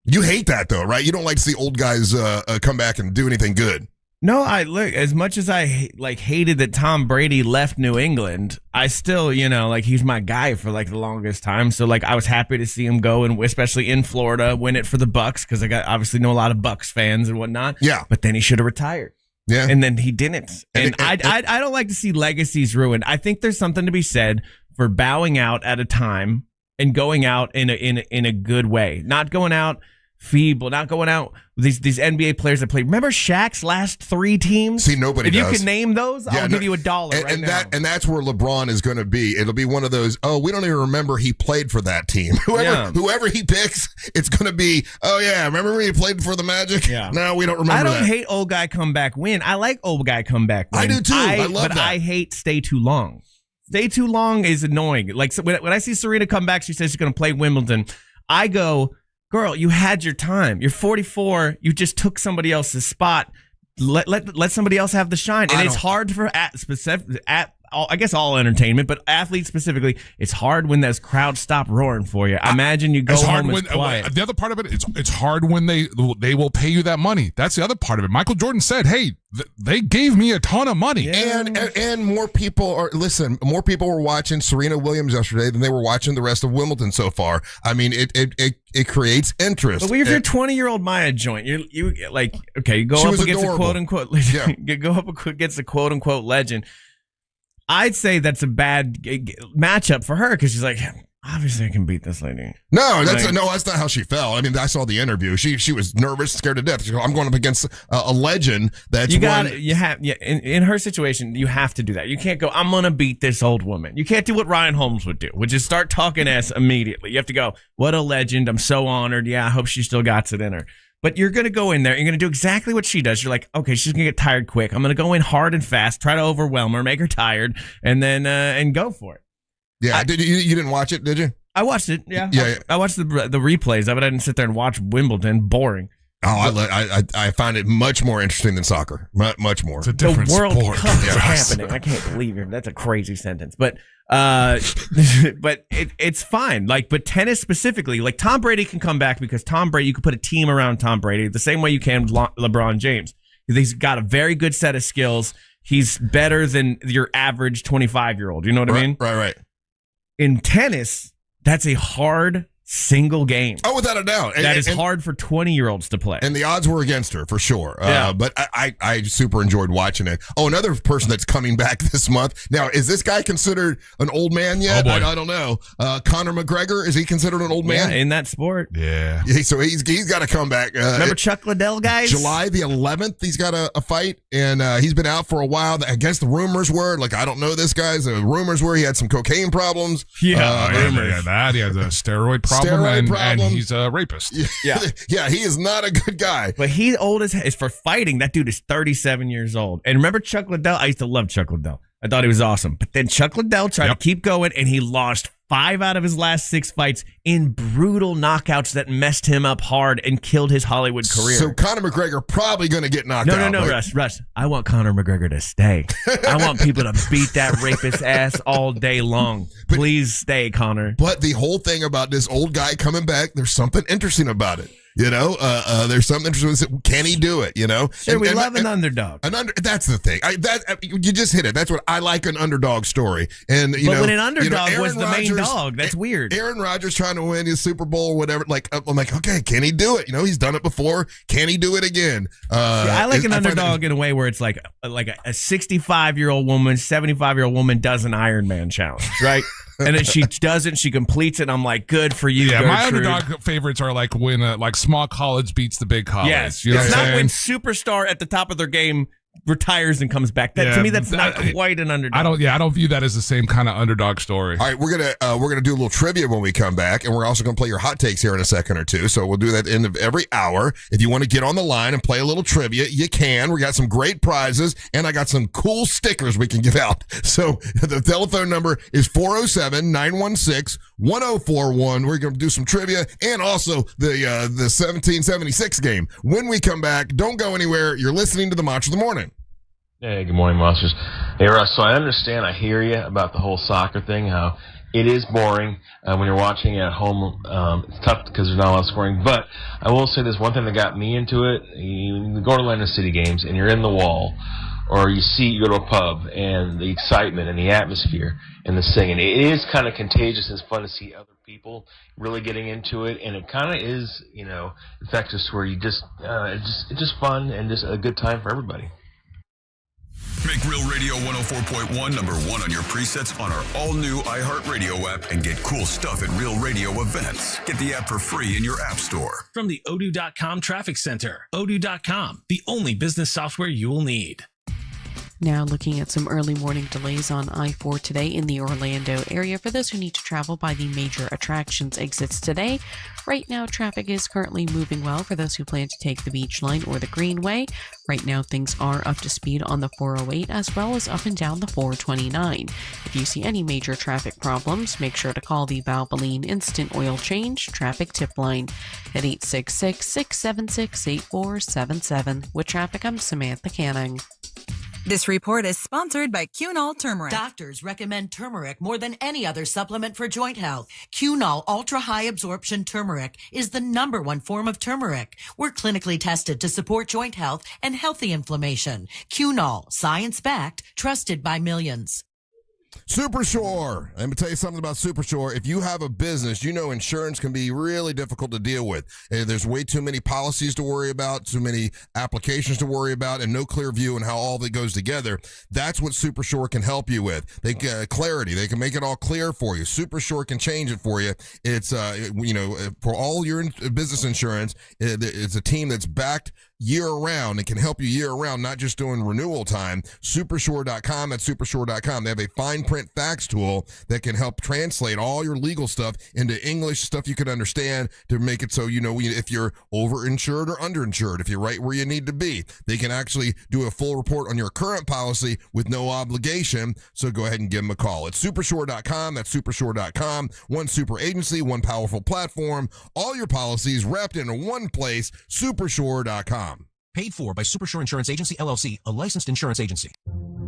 Speaker 1: You hate that though, right? You don't like to see old guys come back and do anything good.
Speaker 2: No, look, as much as I hated that Tom Brady left New England, I still, he's my guy for the longest time. So I was happy to see him go, and especially in Florida, win it for the Bucks, because I obviously know a lot of Bucks fans and whatnot.
Speaker 1: Yeah.
Speaker 2: But then he should have retired.
Speaker 1: Yeah.
Speaker 2: And then he didn't. And I don't like to see legacies ruined. I think there's something to be said for bowing out at a time and going out in a good way, not going out feeble, not going out with these NBA players that played. Remember Shaq's last 3 teams?
Speaker 1: See, nobody
Speaker 2: If
Speaker 1: does.
Speaker 2: you can name those, I'll give you $1 right now.
Speaker 1: And that's where LeBron is going to be. It'll be one of those, we don't even remember he played for that team. Whoever he picks, it's going to be, remember when he played for the Magic?
Speaker 2: Yeah.
Speaker 1: No, we don't remember that.
Speaker 2: I don't hate old guy comeback win. I like old guy comeback win.
Speaker 1: I do too. I love
Speaker 2: but
Speaker 1: that.
Speaker 2: I hate stay too long. Stay too long is annoying. When I see Serena come back, she says she's going to play Wimbledon. I go girl, you had your time. You're 44. You just took somebody else's spot. Let somebody else have the shine. And it's hard for I guess all entertainment, but athletes specifically, it's hard when those crowds stop roaring for you. Imagine you go home and quiet.
Speaker 3: The other part of it, it's hard when they will pay you that money. That's the other part of it. Michael Jordan said, "Hey, they gave me a ton of money,"
Speaker 1: and more people more people were watching Serena Williams yesterday than they were watching the rest of Wimbledon so far. I mean, it creates interest.
Speaker 2: But if you're 20-year-old Maya joint, you like, okay, you go up against a quote unquote, you go up against a quote unquote legend. I'd say that's a bad matchup for her because she's like, obviously I can beat this lady.
Speaker 1: No, that's not how she felt. I mean, I saw the interview. She was nervous, scared to death. She goes, I'm going up against a legend. That's
Speaker 2: in her situation, you have to do that. You can't go, I'm going to beat this old woman. You can't do what Ryan Holmes would do, which is start talking ass immediately. You have to go, what a legend. I'm so honored. Yeah, I hope she still got it in her. But you're going to go in there. You're going to do exactly what she does. You're like, okay, she's going to get tired quick. I'm going to go in hard and fast, try to overwhelm her, make her tired, and then and go for it.
Speaker 1: Yeah, you didn't watch it, did you?
Speaker 2: I watched it. Yeah. I watched the replays of it. I didn't sit there and watch Wimbledon. Boring.
Speaker 1: Oh, I find it much more interesting than soccer. Much more.
Speaker 3: It's a different
Speaker 2: sport. The World Cup is happening. I can't believe it. That's a crazy sentence. But but it's fine. Like, but tennis specifically, like Tom Brady can come back because Tom Brady, you can put a team around Tom Brady the same way you can LeBron James. He's got a very good set of skills. He's better than your average 25-year-old. You know what I mean?
Speaker 1: Right.
Speaker 2: In tennis, that's a hard single game.
Speaker 1: Oh, without a doubt.
Speaker 2: That is hard for 20-year-olds to play.
Speaker 1: And the odds were against her, for sure. But I super enjoyed watching it. Oh, another person that's coming back this month. Now, is this guy considered an old man yet?
Speaker 3: Oh, boy.
Speaker 1: I don't know. Conor McGregor, is he considered an old man?
Speaker 2: Yeah, in that sport.
Speaker 3: Yeah.
Speaker 1: So he's got to come back.
Speaker 2: Remember Chuck Liddell, guys?
Speaker 1: July the 11th, he's got a fight, and he's been out for a while. I guess the rumors were, like, I don't know this guy's. The rumors were he had some cocaine problems.
Speaker 2: Yeah,
Speaker 3: rumors. Yeah, that. He has a steroid problem. And he's a rapist.
Speaker 1: Yeah, he is not a good guy.
Speaker 2: But he's old as hell. For fighting, that dude is 37 years old. And remember Chuck Liddell? I used to love Chuck Liddell. I thought he was awesome. But then Chuck Liddell tried to keep going, and he lost 5 out of his last 6 fights in brutal knockouts that messed him up hard and killed his Hollywood career.
Speaker 1: So Conor McGregor probably going to get knocked out.
Speaker 2: No, Russ. I want Conor McGregor to stay. I want people to beat that rapist ass all day long. Please stay, Conor.
Speaker 1: But the whole thing about this old guy coming back, there's something interesting about it. You know, there's something interesting. Can he do it? You know,
Speaker 2: sure, we love an underdog.
Speaker 1: That's the thing. You just hit it. That's what I like, an underdog story. And
Speaker 2: when an underdog was the main dog, that's weird.
Speaker 1: Aaron Rodgers trying to win his Super Bowl or whatever. Like, I'm like, okay, can he do it? You know, he's done it before. Can he do it again?
Speaker 2: I like an underdog in a way where it's like a 65-year-old woman, 75-year-old woman does an Ironman challenge, right? And then she doesn't. She completes it. And I'm like, good for you.
Speaker 3: Yeah,
Speaker 2: Gertrude.
Speaker 3: My underdog favorites are like when like small college beats the big college.
Speaker 2: Yes,
Speaker 3: you know
Speaker 2: it's
Speaker 3: what I'm
Speaker 2: not
Speaker 3: saying?
Speaker 2: when superstar at the top of their game retires and comes back. To me, that's not quite an underdog.
Speaker 3: I don't view that as the same kind of underdog story.
Speaker 1: All right, we're gonna do a little trivia when we come back, and we're also gonna play your hot takes here in a second or two. So we'll do that at the end of every hour. If you want to get on the line and play a little trivia, you can. We got some great prizes, and I got some cool stickers we can give out. So the telephone number is 407-916-1041. We're gonna do some trivia and also the 1776 game. When we come back, don't go anywhere. You're listening to the Monster of the Morning.
Speaker 8: Hey, good morning, Monsters. Hey, Russ, so I understand, I hear you about the whole soccer thing, how it is boring when you're watching at home. It's tough because there's not a lot of scoring. But I will say this one thing that got me into it. You go to Atlanta City games and you're in the wall, or you go to a pub, and the excitement and the atmosphere and the singing. It is kind of contagious. It's fun to see other people really getting into it, and it kind of is, infectious where you it's just fun and just a good time for everybody.
Speaker 4: Make Real Radio 104.1 number 1 on your presets on our all-new iHeartRadio app and get cool stuff at Real Radio events. Get the app for free in your app store.
Speaker 23: From the Odoo.com Traffic Center, Odoo.com, the only business software you will need.
Speaker 5: Now looking at some early morning delays on I-4 today in the Orlando area for those who need to travel by the major attractions exits today. Right now, traffic is currently moving well for those who plan to take the Beach Line or the Greenway. Right now, things are up to speed on the 408 as well as up and down the 429. If you see any major traffic problems, make sure to call the Valvoline Instant Oil Change Traffic Tip Line at 866-676-8477. With traffic, I'm Samantha Canning.
Speaker 13: This report is sponsored by Cunol Turmeric.
Speaker 15: Doctors recommend turmeric more than any other supplement for joint health. Cunol Ultra High Absorption Turmeric is the #1 form of turmeric. We're clinically tested to support joint health and healthy inflammation. Cunol, science-backed, trusted by millions.
Speaker 1: Supershore. I'm going to tell you something about Supershore. If you have a business, you know insurance can be really difficult to deal with. There's way too many policies to worry about, too many applications to worry about, and no clear view on how all that goes together. That's what Supershore can help you with. They get clarity. They can make it all clear for you. Supershore can change it for you. It's, for all your business insurance, it's a team that's backed year-round and can help you year-round, not just during renewal time. Supershore.com. That's supershore.com. They have a fine print fax tool that can help translate all your legal stuff into English stuff you can understand to make it so you know if you're overinsured or underinsured, if you're right where you need to be. They can actually do a full report on your current policy with no obligation, so go ahead and give them a call. It's supershore.com. That's supershore.com. One super agency, one powerful platform, all your policies wrapped into one place, supershore.com.
Speaker 24: Paid for by Supershore Insurance Agency, LLC, a licensed insurance agency.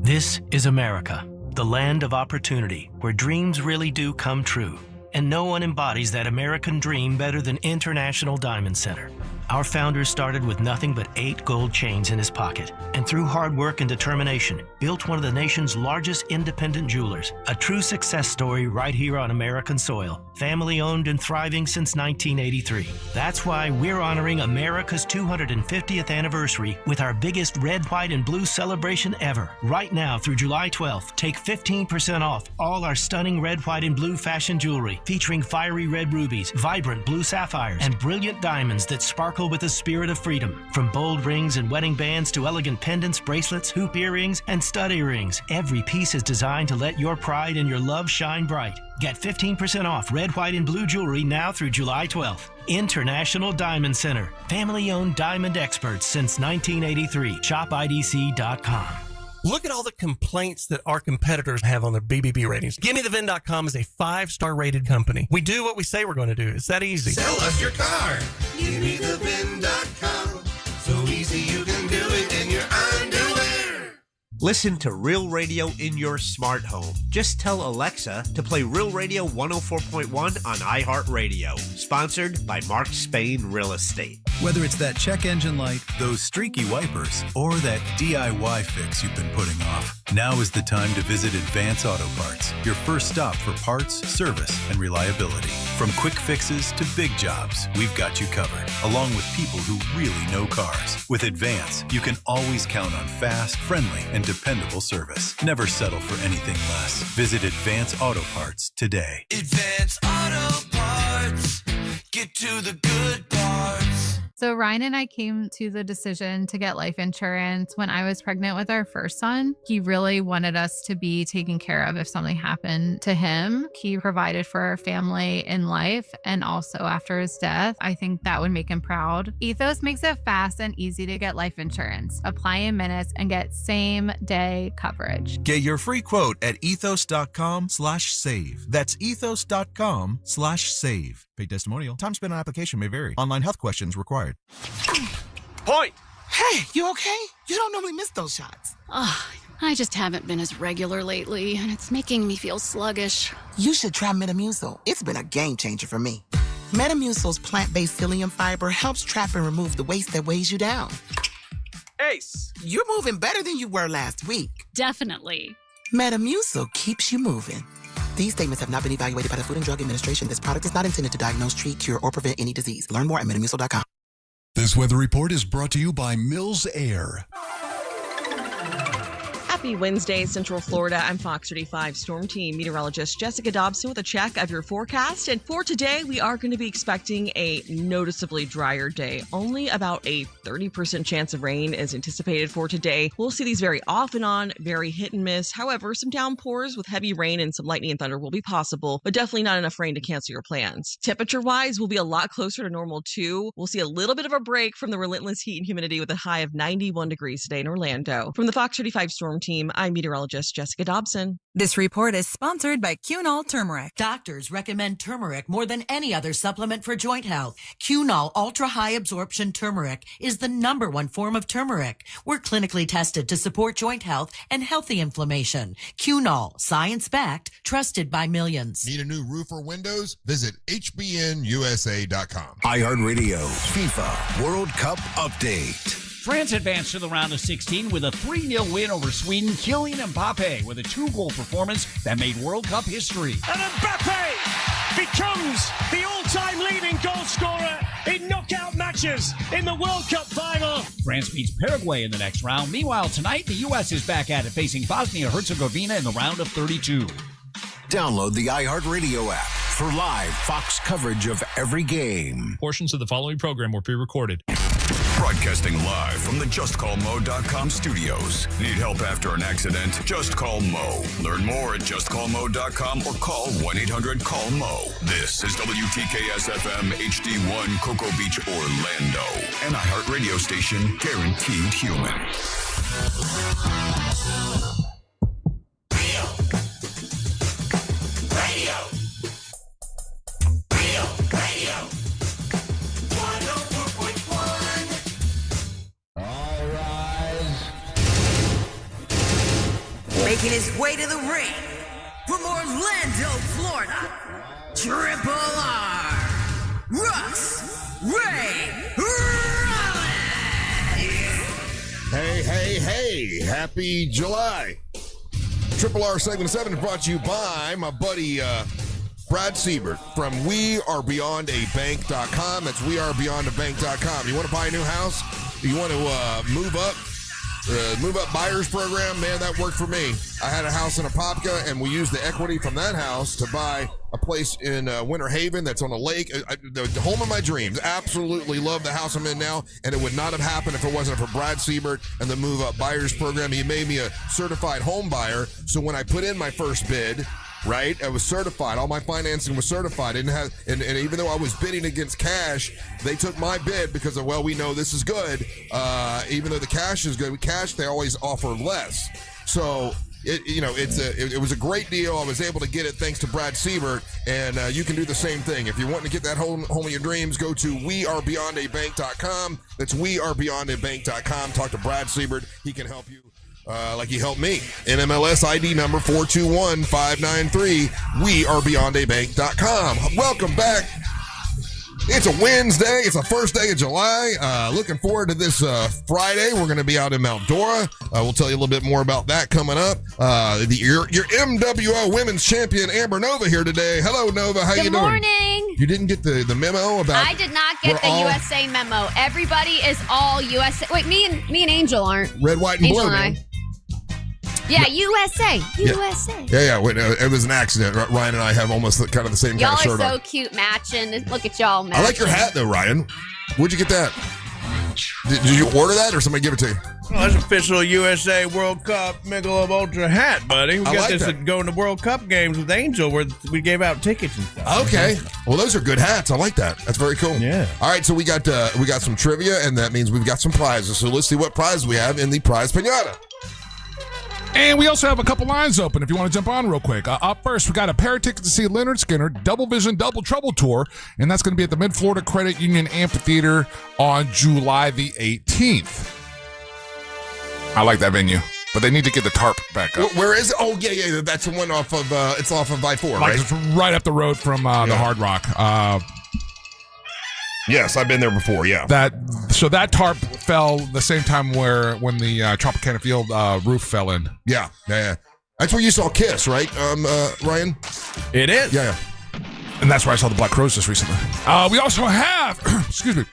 Speaker 16: This is America, the land of opportunity, where dreams really do come true. And no one embodies that American dream better than International Diamond Center. Our founder started with nothing but 8 gold chains in his pocket, and through hard work and determination, built one of the nation's largest independent jewelers. A true success story right here on American soil. Family owned and thriving since 1983. That's why we're honoring America's 250th anniversary with our biggest red, white, and blue celebration ever. Right now through July 12th, take 15% off all our stunning red, white, and blue fashion jewelry, featuring fiery red rubies, vibrant blue sapphires, and brilliant diamonds that sparkle with the spirit of freedom. From bold rings and wedding bands to elegant pendants, bracelets, hoop earrings, and stud earrings, every piece is designed to let your pride and your love shine bright. Get 15% off red, white, and blue jewelry now through July 12th. International Diamond Center. Family-owned diamond experts since 1983. ShopIDC.com.
Speaker 25: Look at all the complaints that our competitors have on their BBB ratings. GimmeTheVin.com is a 5-star rated company. We do what we say we're going to do. It's that easy.
Speaker 26: Sell us your car. GimmeTheVin.com. So easy you can do it in your underwear.
Speaker 27: Listen to Real Radio in your smart home. Just tell Alexa to play Real Radio 104.1 on iHeartRadio. Sponsored by Mark Spain Real Estate.
Speaker 28: Whether it's that check engine light, those streaky wipers, or that DIY fix you've been putting off, now is the time to visit Advance Auto Parts, your first stop for parts, service, and reliability. From quick fixes to big jobs, we've got you covered, along with people who really know cars. With Advance, you can always count on fast, friendly, and dependable service. Never settle for anything less. Visit Advance Auto Parts today.
Speaker 26: Advance Auto Parts. Get to the good parts.
Speaker 6: So Ryan and I came to the decision to get life insurance when I was pregnant with our first son. He really wanted us to be taken care of if something happened to him. He provided for our family in life and also after his death. I think that would make him proud. Ethos makes it fast and easy to get life insurance. Apply in minutes and get same day coverage.
Speaker 7: Get your free quote at ethos.com/save. That's ethos.com/save. Paid testimonial. Time spent on application may vary. Online health questions required.
Speaker 29: Point. Hey, you okay? You don't normally miss those shots.
Speaker 14: I just haven't been as regular lately, and it's making me feel sluggish.
Speaker 9: You should try Metamucil. It's been a game changer for me. Metamucil's plant-based psyllium fiber helps trap and remove the waste that weighs you down.
Speaker 29: Ace,
Speaker 9: you're moving better than you were last week.
Speaker 14: Definitely.
Speaker 9: Metamucil keeps you moving. These statements have not been evaluated by the Food and Drug Administration. This product is not intended to diagnose, treat, cure, or prevent any disease. Learn more at Metamucil.com.
Speaker 30: This weather report is brought to you by Mills Air.
Speaker 6: Happy
Speaker 10: Happy Wednesday, Central Florida. I'm Fox 35 Storm Team meteorologist Jessica Dobson with a check of your forecast. And for today, we are going to be expecting a noticeably drier day. Only about a 30% chance of rain is anticipated for today. We'll see these very off and on, very hit and miss. However, some downpours with heavy rain and some lightning and thunder will be possible, but definitely not enough rain to cancel your plans. Temperature-wise, we'll be a lot closer to normal too. We'll see a little bit of a break from the relentless heat and humidity with a high of 91 degrees today in Orlando. From the Fox 35 Storm Team, I'm meteorologist Jessica Dobson.
Speaker 13: This report is sponsored by Cunol Turmeric.
Speaker 15: Doctors recommend turmeric more than any other supplement for joint health. Cunol Ultra High Absorption Turmeric is the #1 form of turmeric. We're clinically tested to support joint health and healthy inflammation. Cunol, science-backed, trusted by millions.
Speaker 1: Need a new roof or windows? Visit hbnusa.com.
Speaker 24: iHeartRadio FIFA World Cup Update.
Speaker 11: France advanced to the round of 16 with a 3-0 win over Sweden. Kylian Mbappe with a 2-goal performance that made World Cup history.
Speaker 12: And Mbappe becomes the all-time leading goal scorer in knockout matches in the World Cup final.
Speaker 11: France beats Paraguay in the next round. Meanwhile, tonight, the U.S. is back at it, facing Bosnia-Herzegovina in the round of 32.
Speaker 24: Download the iHeartRadio app for live Fox coverage of every game.
Speaker 17: Portions of the following program were pre-recorded.
Speaker 4: Broadcasting live from the JustCallMo.com studios. Need help after an accident? Just call Mo. Learn more at JustCallMo.com or call 1-800-CALL-MO. This is WTKS-FM HD1 Cocoa Beach, Orlando. An iHeartRadio station guaranteed human.
Speaker 26: Radio.
Speaker 18: Making his way to the ring from Orlando, Florida, Triple R, Russ Ray Rollins.
Speaker 1: Hey, happy July. Triple R segment 7 is brought to you by my buddy Brad Siebert from WeAreBeyondABank.com. That's WeAreBeyondABank.com. You want to buy a new house? You want to move up buyers program? Man, that worked for me. I had a house in Apopka, and we used the equity from that house to buy a place in Winter Haven that's on a lake. The home of my dreams. Absolutely love the house I'm in now, and it would not have happened if it wasn't for Brad Siebert and the Move Up Buyers program. He made me a certified home buyer, so when I put in my first bid, right, I was certified. All my financing was certified. And even though I was bidding against cash, they took my bid because of, well, we know this is good. Even though the cash is good, with cash they always offer less. So it was a great deal. I was able to get it thanks to Brad Siebert, and you can do the same thing. If you're wanting to get that home of your dreams, go to WeAreBeyondABank.com. That's WeAreBeyondABank.com. Talk to Brad Siebert. He can help you. Like he helped me. NMLS ID number 421593. WeAreBeyondABank.com. Welcome back. It's a Wednesday. It's the first day of July. Looking forward to this Friday. We're going to be out in Mount Dora. We'll tell you a little bit more about that coming up. Your MWO Women's Champion Amber Nova here today. Hello, Nova. How you doing?
Speaker 19: Good morning.
Speaker 1: You didn't get the memo about?
Speaker 19: I did not get the USA memo. Everybody is all USA. Wait, me and Angel aren't.
Speaker 1: Red, white, and
Speaker 19: Angel
Speaker 1: blue.
Speaker 19: and I. Yeah, USA. USA.
Speaker 1: Yeah. Wait, it was an accident. Ryan and I have almost kind of the same
Speaker 19: Y'all
Speaker 1: kind of shirt
Speaker 19: are so
Speaker 1: on.
Speaker 19: cute matching. Look at y'all matching.
Speaker 1: I like your hat, though, Ryan. Where'd you get that? Did you order that, or somebody give it to you?
Speaker 2: Well, that's official USA World Cup Michelob Ultra hat, buddy. We got
Speaker 1: like
Speaker 2: this
Speaker 1: that.
Speaker 2: at going to World Cup games with Angel, where we gave out tickets and stuff.
Speaker 1: Okay. Well, those are good hats. I like that. That's very cool.
Speaker 2: Yeah.
Speaker 1: All right, so we got some trivia, and that means we've got some prizes. So let's see what prize we have in the prize pinata.
Speaker 3: And we also have a couple lines open if you want to jump on real quick. Up first, we got a pair of tickets to see Leonard Skinner Double Vision Double Trouble Tour, and that's going to be at the Mid-Florida Credit Union Amphitheater on July the 18th. I like that venue, but they need to get the tarp back up.
Speaker 1: Where is it? Oh, yeah. That's the one off of, it's off of I-4,
Speaker 3: Like
Speaker 1: right?
Speaker 3: it's right up the road from the Hard Rock.
Speaker 1: Yes, I've been there before, yeah.
Speaker 3: So that tarp fell the same time when the Tropicana Field roof fell in.
Speaker 1: Yeah. That's where you saw Kiss, right, Ryan?
Speaker 2: It is.
Speaker 1: Yeah.
Speaker 3: And that's where I saw the Black Crows just recently. We also have,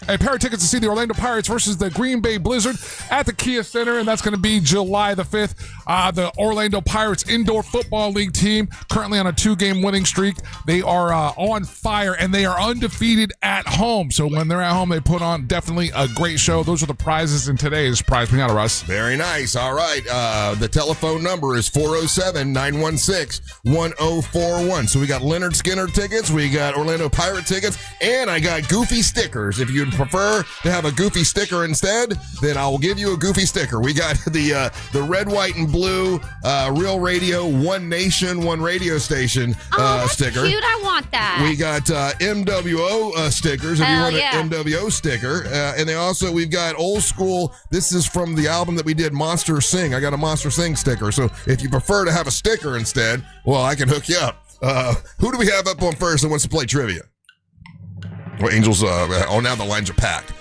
Speaker 3: a pair of tickets to see the Orlando Pirates versus the Green Bay Blizzard at the Kia Center, and that's going to be July the 5th. The Orlando Pirates Indoor Football League team, currently on a 2-game winning streak. They are on fire, and they are undefeated at home. So when they're at home, they put on definitely a great show. Those are the prizes in today's Prize Pinata, Russ.
Speaker 1: Very nice. All right. The telephone number is 407-916-1041. So we got Leonard Skinner tickets. We got Orlando Pirate tickets, and I got Goofy stickers. If you'd prefer to have a Goofy sticker instead, then I will give you a Goofy sticker. We got the red, white, and blue Real Radio, One Nation, One Radio Station
Speaker 19: that's
Speaker 1: sticker.
Speaker 19: cute. I want that.
Speaker 1: We got MWO stickers if you want an MWO sticker. And then also we've got old school. This is from the album that we did, Monster Sing. I got a Monster Sing sticker. So if you prefer to have a sticker instead, well, I can hook you up. Who do we have up on first that wants to play trivia? Well, Angel's, now the lines are packed.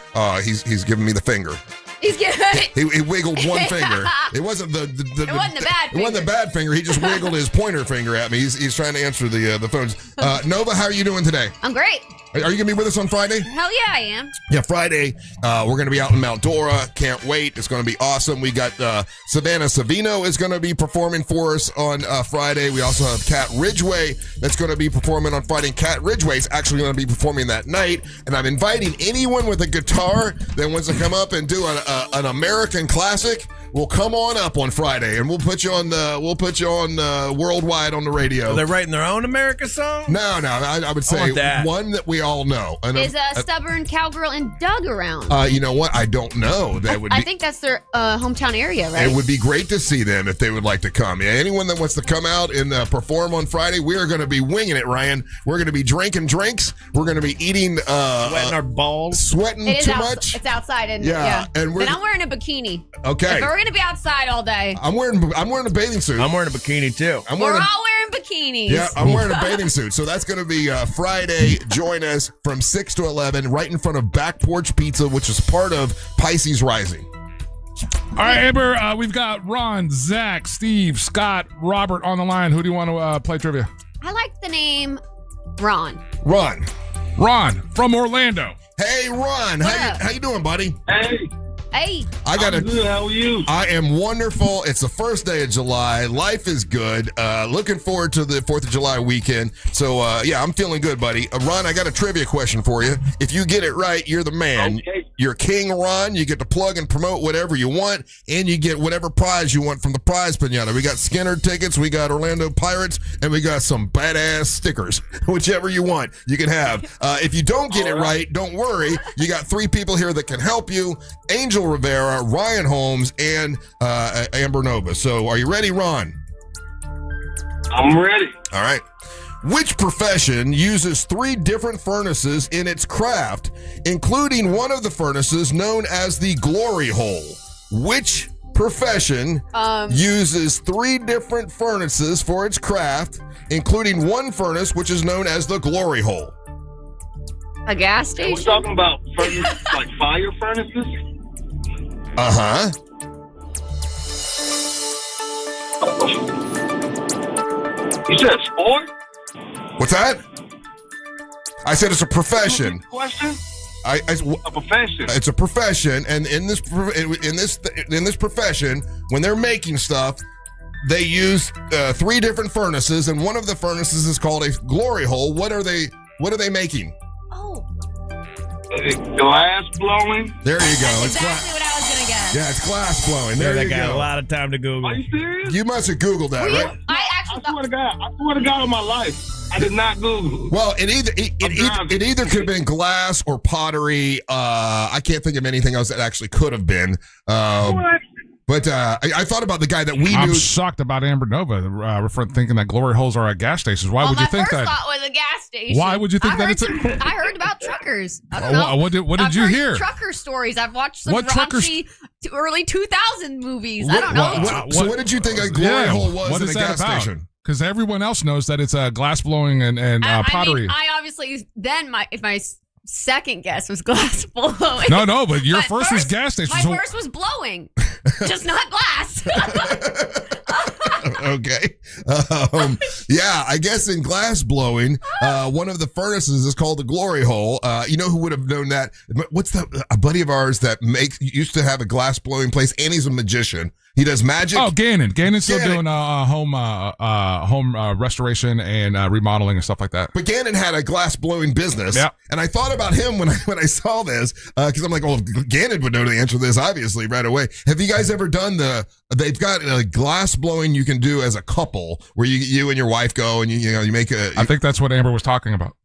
Speaker 1: He's giving me the finger.
Speaker 19: He's good.
Speaker 1: He wiggled one finger. It wasn't the
Speaker 19: wasn't the bad finger.
Speaker 1: It wasn't the bad finger. He just wiggled his pointer finger at me. He's trying to answer the phones. Nova, how are you doing today?
Speaker 19: I'm great.
Speaker 1: Are you going to be with us on Friday?
Speaker 19: Hell yeah, I am.
Speaker 1: Yeah, Friday, we're going to be out in Mount Dora. Can't wait. It's going to be awesome. We got Savannah Savino is going to be performing for us on Friday. We also have Kat Ridgway that's going to be performing on Friday. And Kat Ridgway is actually going to be performing that night. And I'm inviting anyone with a guitar that wants to come up and do an American classic. Will come on up on Friday, and we'll put you on worldwide on the radio.
Speaker 2: Are they writing their own America song?
Speaker 1: No. I would say one that we all know.
Speaker 19: Is Stubborn Cowgirl and Doug around?
Speaker 1: You know what? I don't know.
Speaker 19: I think that's their hometown area, right?
Speaker 1: It would be great to see them if they would like to come. Yeah, anyone that wants to come out and perform on Friday, we are going to be winging it, Ryan. We're going to be drinking drinks. We're going to be eating,
Speaker 2: sweating our balls,
Speaker 1: sweating too much.
Speaker 19: It's outside, and
Speaker 1: and
Speaker 19: then I'm wearing a bikini.
Speaker 1: Okay.
Speaker 19: If we're going to be outside all day.
Speaker 1: I'm wearing a bathing suit.
Speaker 2: I'm wearing a bikini too.
Speaker 19: We're all wearing bikinis.
Speaker 1: Yeah, I'm wearing a bathing suit. So that's going to be Friday. Join us from 6 to 11 right in front of Back Porch Pizza, which is part of Pisces Rising.
Speaker 3: All right, Amber, we've got Ron, Zach, Steve, Scott, Robert on the line. Who do you want to play trivia?
Speaker 19: I like the name Ron.
Speaker 1: Ron
Speaker 3: from Orlando.
Speaker 1: Hey, Ron. How you doing, buddy?
Speaker 19: Hey.
Speaker 1: I'm
Speaker 5: good. How are you?
Speaker 1: I am wonderful. It's the first day of July. Life is good. Looking forward to the 4th of July weekend. So, I'm feeling good, buddy. Ron, I got a trivia question for you. If you get it right, you're the man.
Speaker 5: Okay.
Speaker 1: You're King Ron. You get to plug and promote whatever you want, and you get whatever prize you want from the prize pinata. We got Skinner tickets, we got Orlando Pirates, and we got some badass stickers. Whichever you want, you can have. If you don't get it right, don't worry. You got 3 people here that can help you. Angel Rivera, Ryan Holmes, and Amber Nova. So are you ready, Ron?
Speaker 5: I'm ready.
Speaker 1: All right. Which profession uses 3 different furnaces in its craft, including one of the furnaces known as the glory hole? Which profession uses 3 different furnaces for its craft, including one furnace which is known as the glory hole?
Speaker 19: A gas station?
Speaker 5: We're talking about furnaces, like fire furnaces?
Speaker 1: Uh-huh.
Speaker 5: You said sport?
Speaker 1: What's that? I said it's a profession.
Speaker 5: Question?
Speaker 1: A
Speaker 5: profession.
Speaker 1: It's a profession, and in this profession, when they're making stuff, they use 3 different furnaces, and one of the furnaces is called a glory hole. What are they making?
Speaker 5: Glass blowing.
Speaker 1: There you go.
Speaker 19: That's exactly what I was gonna guess.
Speaker 1: Yeah, it's glass blowing. There you
Speaker 2: got
Speaker 1: go.
Speaker 2: a lot of time to Google.
Speaker 5: Are you serious?
Speaker 1: You must have Googled that, right?
Speaker 19: I swear
Speaker 5: to God on my life, I did not Google.
Speaker 1: Well, it either could have been glass or pottery. I can't think of anything else that actually could have been.
Speaker 5: What?
Speaker 1: But I thought about the guy that we knew.
Speaker 3: I'm shocked about Amber Nova thinking that glory holes are at gas stations. Why would you think that?
Speaker 19: My first thought was a gas station.
Speaker 3: Why would you think that it's
Speaker 19: I heard about truckers. I don't know.
Speaker 3: What did you hear?
Speaker 19: Trucker stories. I've watched some raunchy early 2000 movies. I don't know.
Speaker 1: So what did you think a glory hole was in a gas station?
Speaker 3: Because everyone else knows that it's glass blowing and pottery.
Speaker 19: I obviously then my second guess was glass blowing.
Speaker 3: No, but your first was gas station.
Speaker 19: My first was blowing, just not glass.
Speaker 1: Okay. Yeah, I guess in glass blowing, one of the furnaces is called the glory hole. You know who would have known that? What's a buddy of ours that used to have a glass blowing place, and he's a magician. He does magic.
Speaker 3: Oh, Gannon. Gannon's still doing home restoration and remodeling and stuff like that.
Speaker 1: But Gannon had a glass blowing business.
Speaker 3: Yeah.
Speaker 1: And I thought about him when I saw this, because I'm like, well, Gannon would know the answer to this, obviously, right away. Have you guys ever done they've got a glass blowing you can do as a couple, where you and your wife go and you make
Speaker 3: I think that's what Amber was talking about.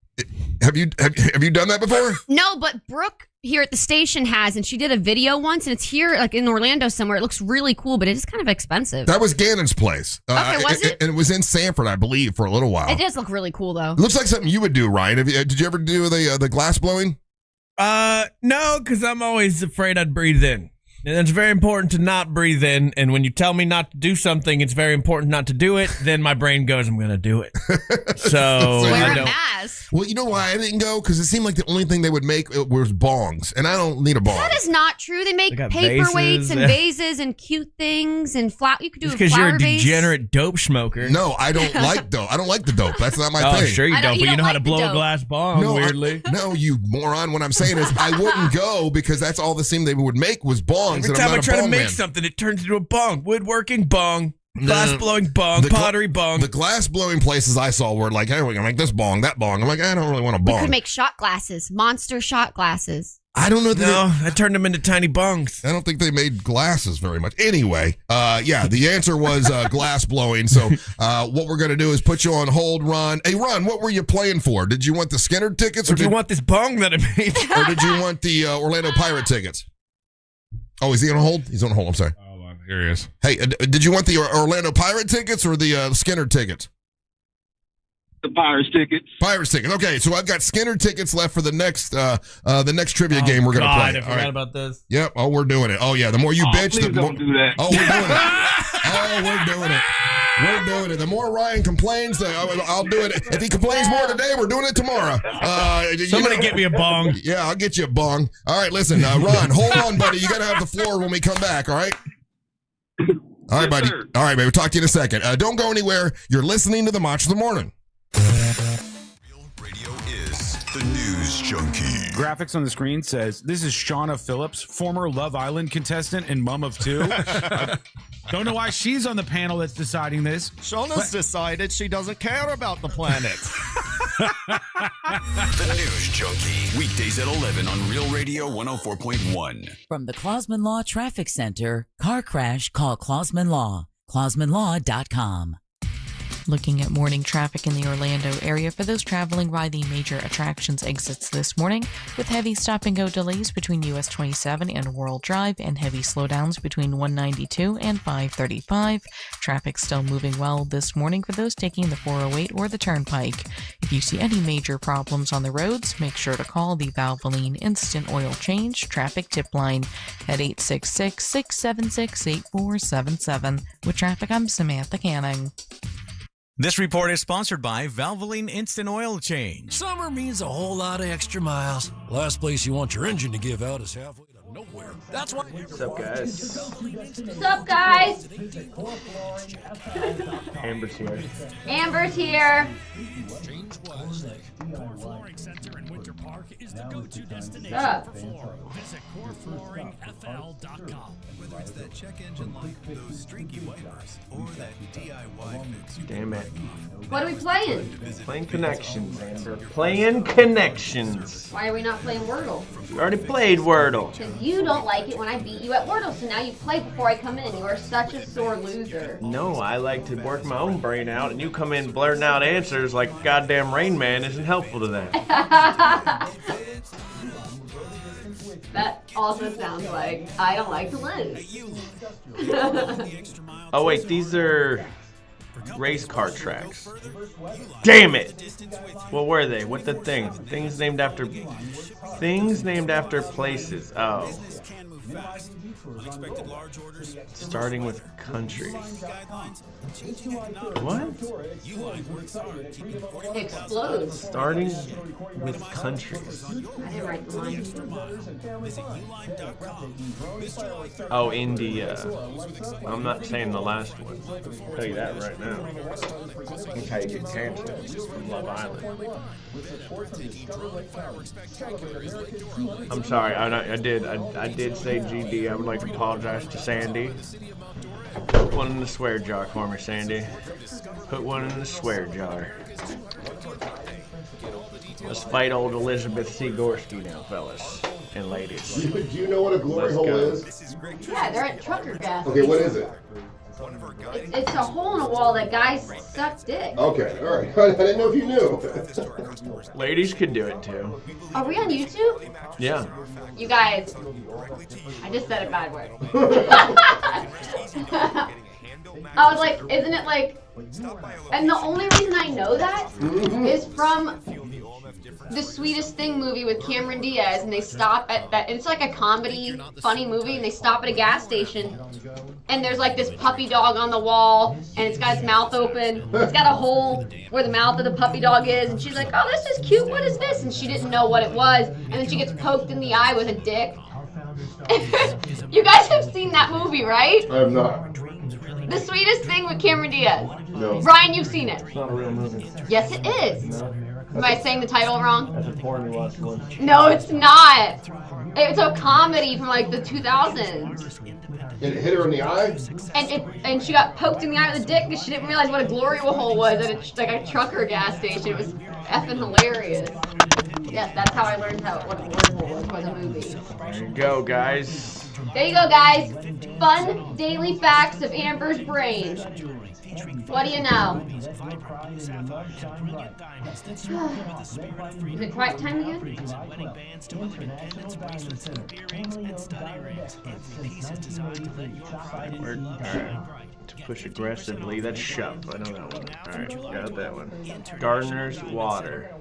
Speaker 1: Have you done that before?
Speaker 19: No, but Brooke here at the station has, and she did a video once, and it's here like in Orlando somewhere. It looks really cool, but it is kind of expensive.
Speaker 1: That was Gannon's place.
Speaker 19: Okay, was it?
Speaker 1: And it was in Sanford, I believe, for a little while.
Speaker 19: It does look really cool, though.
Speaker 1: It looks like something you would do, Ryan. Did you ever do the glass blowing?
Speaker 2: No, because I'm always afraid I'd breathe in. And it's very important to not breathe in. And when you tell me not to do something, it's very important not to do it. Then my brain goes, I'm going to do it. So
Speaker 19: wear a mask.
Speaker 1: Well, you know why I didn't go? Because it seemed like the only thing they would make was bongs. And I don't need a bong.
Speaker 19: That is not true. They make paperweights and vases and cute things and flower. You could do a flower
Speaker 2: because you're a
Speaker 19: vase.
Speaker 2: degenerate dope smoker.
Speaker 1: No, I don't like dope. I don't like the dope. That's not my thing.
Speaker 2: Oh, sure you don't. But you know how to blow a glass bomb, weirdly.
Speaker 1: No, you moron. What I'm saying is I wouldn't go because that's all the thing they would make was bongs.
Speaker 2: Every time I try to make something, it turns into a bong. Woodworking bong. Glass blowing bong, pottery bong.
Speaker 1: The glass blowing places I saw were like, hey, we're going to make this bong, that bong. I'm like, I don't really want a bong.
Speaker 19: We could make shot glasses, monster shot glasses.
Speaker 1: I don't know.
Speaker 2: I turned them into tiny bongs.
Speaker 1: I don't think they made glasses very much. Anyway, yeah, the answer was glass blowing. So what we're going to do is put you on hold, Ron. Hey, Ron, what were you playing for? Did you want the Skinner tickets?
Speaker 2: Or did you want this bong that I made?
Speaker 1: Or did you want the Orlando Pirate tickets? Oh, is he on hold? He's on hold. I'm sorry.
Speaker 3: Here he is.
Speaker 1: Hey, did you want the Orlando Pirate tickets or the Skinner tickets?
Speaker 5: The Pirates tickets.
Speaker 1: Pirates tickets. Okay, so I've got Skinner tickets left for the next trivia game we're going to play.
Speaker 2: I forgot about this.
Speaker 1: Yep. Oh, we're doing it. Oh, yeah. The more you bitch, the more.
Speaker 5: Don't do that.
Speaker 1: Oh, we're doing it. Oh, we're doing it. We're doing it. The more Ryan complains, I'll do it. If he complains more today, we're doing it tomorrow.
Speaker 2: Somebody get me a bong.
Speaker 1: Yeah, I'll get you a bong. All right, listen, Ron, hold on, buddy. You got to have the floor when we come back, all right? All right, buddy. All right, baby. We'll talk to you in a second. Don't go anywhere. You're listening to the Match of the Morning.
Speaker 4: Radio is the News Junkie.
Speaker 8: Graphics on the screen says, this is Shauna Phillips, former Love Island contestant and mom of two. Don't know why she's on the panel that's deciding this.
Speaker 2: Shauna's decided she doesn't care about the planet.
Speaker 4: The News Junkie. Weekdays at 11 on Real Radio 104.1.
Speaker 16: From the Clausman Law Traffic Center, car crash, call Clausman Law. ClausmanLaw.com.
Speaker 20: Looking at morning traffic in the Orlando area for those traveling by the major attractions exits this morning, with heavy stop-and-go delays between US 27 and World Drive and heavy slowdowns between 192 and 535. Traffic still moving well this morning for those taking the 408 or the Turnpike. If you see any major problems on the roads, make sure to call the Valvoline Instant Oil Change Traffic Tip Line at 866-676-8477. With traffic, I'm Samantha Canning.
Speaker 21: This report is sponsored by Valvoline Instant Oil Change.
Speaker 22: Summer means a whole lot of extra miles. Last place you want your engine to give out is halfway to nowhere. That's why.
Speaker 20: What's up, guys?
Speaker 19: What's up, guys?
Speaker 20: Amber's here.
Speaker 19: Amber's here.
Speaker 12: Flooring Center in Winter Park is the go-to destination
Speaker 19: Up.
Speaker 12: for flooring. Visit coreflooringfl.com.
Speaker 21: Whether it's that check engine light, those streaky wipers, or that DIY fix.
Speaker 20: Damn it.
Speaker 19: What are we playing?
Speaker 20: Playing Connections, Amber. Playing Connections.
Speaker 19: Why are we not playing Wordle?
Speaker 20: We already played Wordle.
Speaker 19: Because you don't like it when I beat you at Wordle, so now you play before I come in. You are such a sore loser.
Speaker 20: No, I like to work my own brain out, and you come in blurting out answers like goddamn Rain Man isn't helpful to that.
Speaker 19: That also sounds like I don't like to lose.
Speaker 20: Oh wait, these are race car tracks. Damn it! What were they? What the things? Things named after places. Oh.
Speaker 21: fast. Unexpected large orders.
Speaker 2: Starting with country. What?
Speaker 19: Explodes.
Speaker 2: Starting with countries.
Speaker 19: I didn't write the line.
Speaker 2: Oh, India. I'm not saying the last one. I'll tell you that right now. That's how you get canceled from Love Island. I'm sorry. I did say GD. I would like to apologize to Sandy. Put one in the swear jar for me, Sandy. Put one in the swear jar. Let's fight old Elizabeth C. Gorski now, fellas and ladies.
Speaker 1: Do you know what a glory hole is?
Speaker 19: Yeah, they're at trucker gas.
Speaker 1: Okay, what is it?
Speaker 19: It's a hole in a wall that guys suck dick.
Speaker 1: Okay, all right. I didn't know if you knew.
Speaker 2: Ladies could do it too.
Speaker 19: Are we on YouTube?
Speaker 2: Yeah.
Speaker 19: You guys, I just said a bad word. I was like, isn't it like, and the only reason I know that is from The Sweetest Thing movie with Cameron Diaz, and they stop at that, it's like a comedy, funny movie, and they stop at a gas station, and there's like this puppy dog on the wall, and it's got its mouth open, it's got a hole where the mouth of the puppy dog is, and she's like, oh, this is cute, what is this? And she didn't know what it was, and then she gets poked in the eye with a dick. You guys have seen that movie, right?
Speaker 1: I have not.
Speaker 19: The Sweetest Thing with Cameron Diaz.
Speaker 1: No.
Speaker 19: Brian, you've seen it.
Speaker 2: It's not a real movie.
Speaker 19: Yes, it is.
Speaker 2: No.
Speaker 19: Am I saying the title wrong?
Speaker 2: That's a porn you watched once.
Speaker 19: No, it's not. It's a comedy from like the 2000s.
Speaker 1: And it hit her in the eye?
Speaker 19: And she got poked in the eye with a dick because she didn't realize what a glory hole was at a trucker gas station. It was effing hilarious. Yes, that's how I learned what a glory hole was a movie.
Speaker 2: There you go, guys.
Speaker 19: There you go, guys. Fun daily facts of Amber's brain. What do you know? Is it quiet time again?
Speaker 2: To push aggressively, that's shove. I know that one. Alright, got that one. Gardener's water.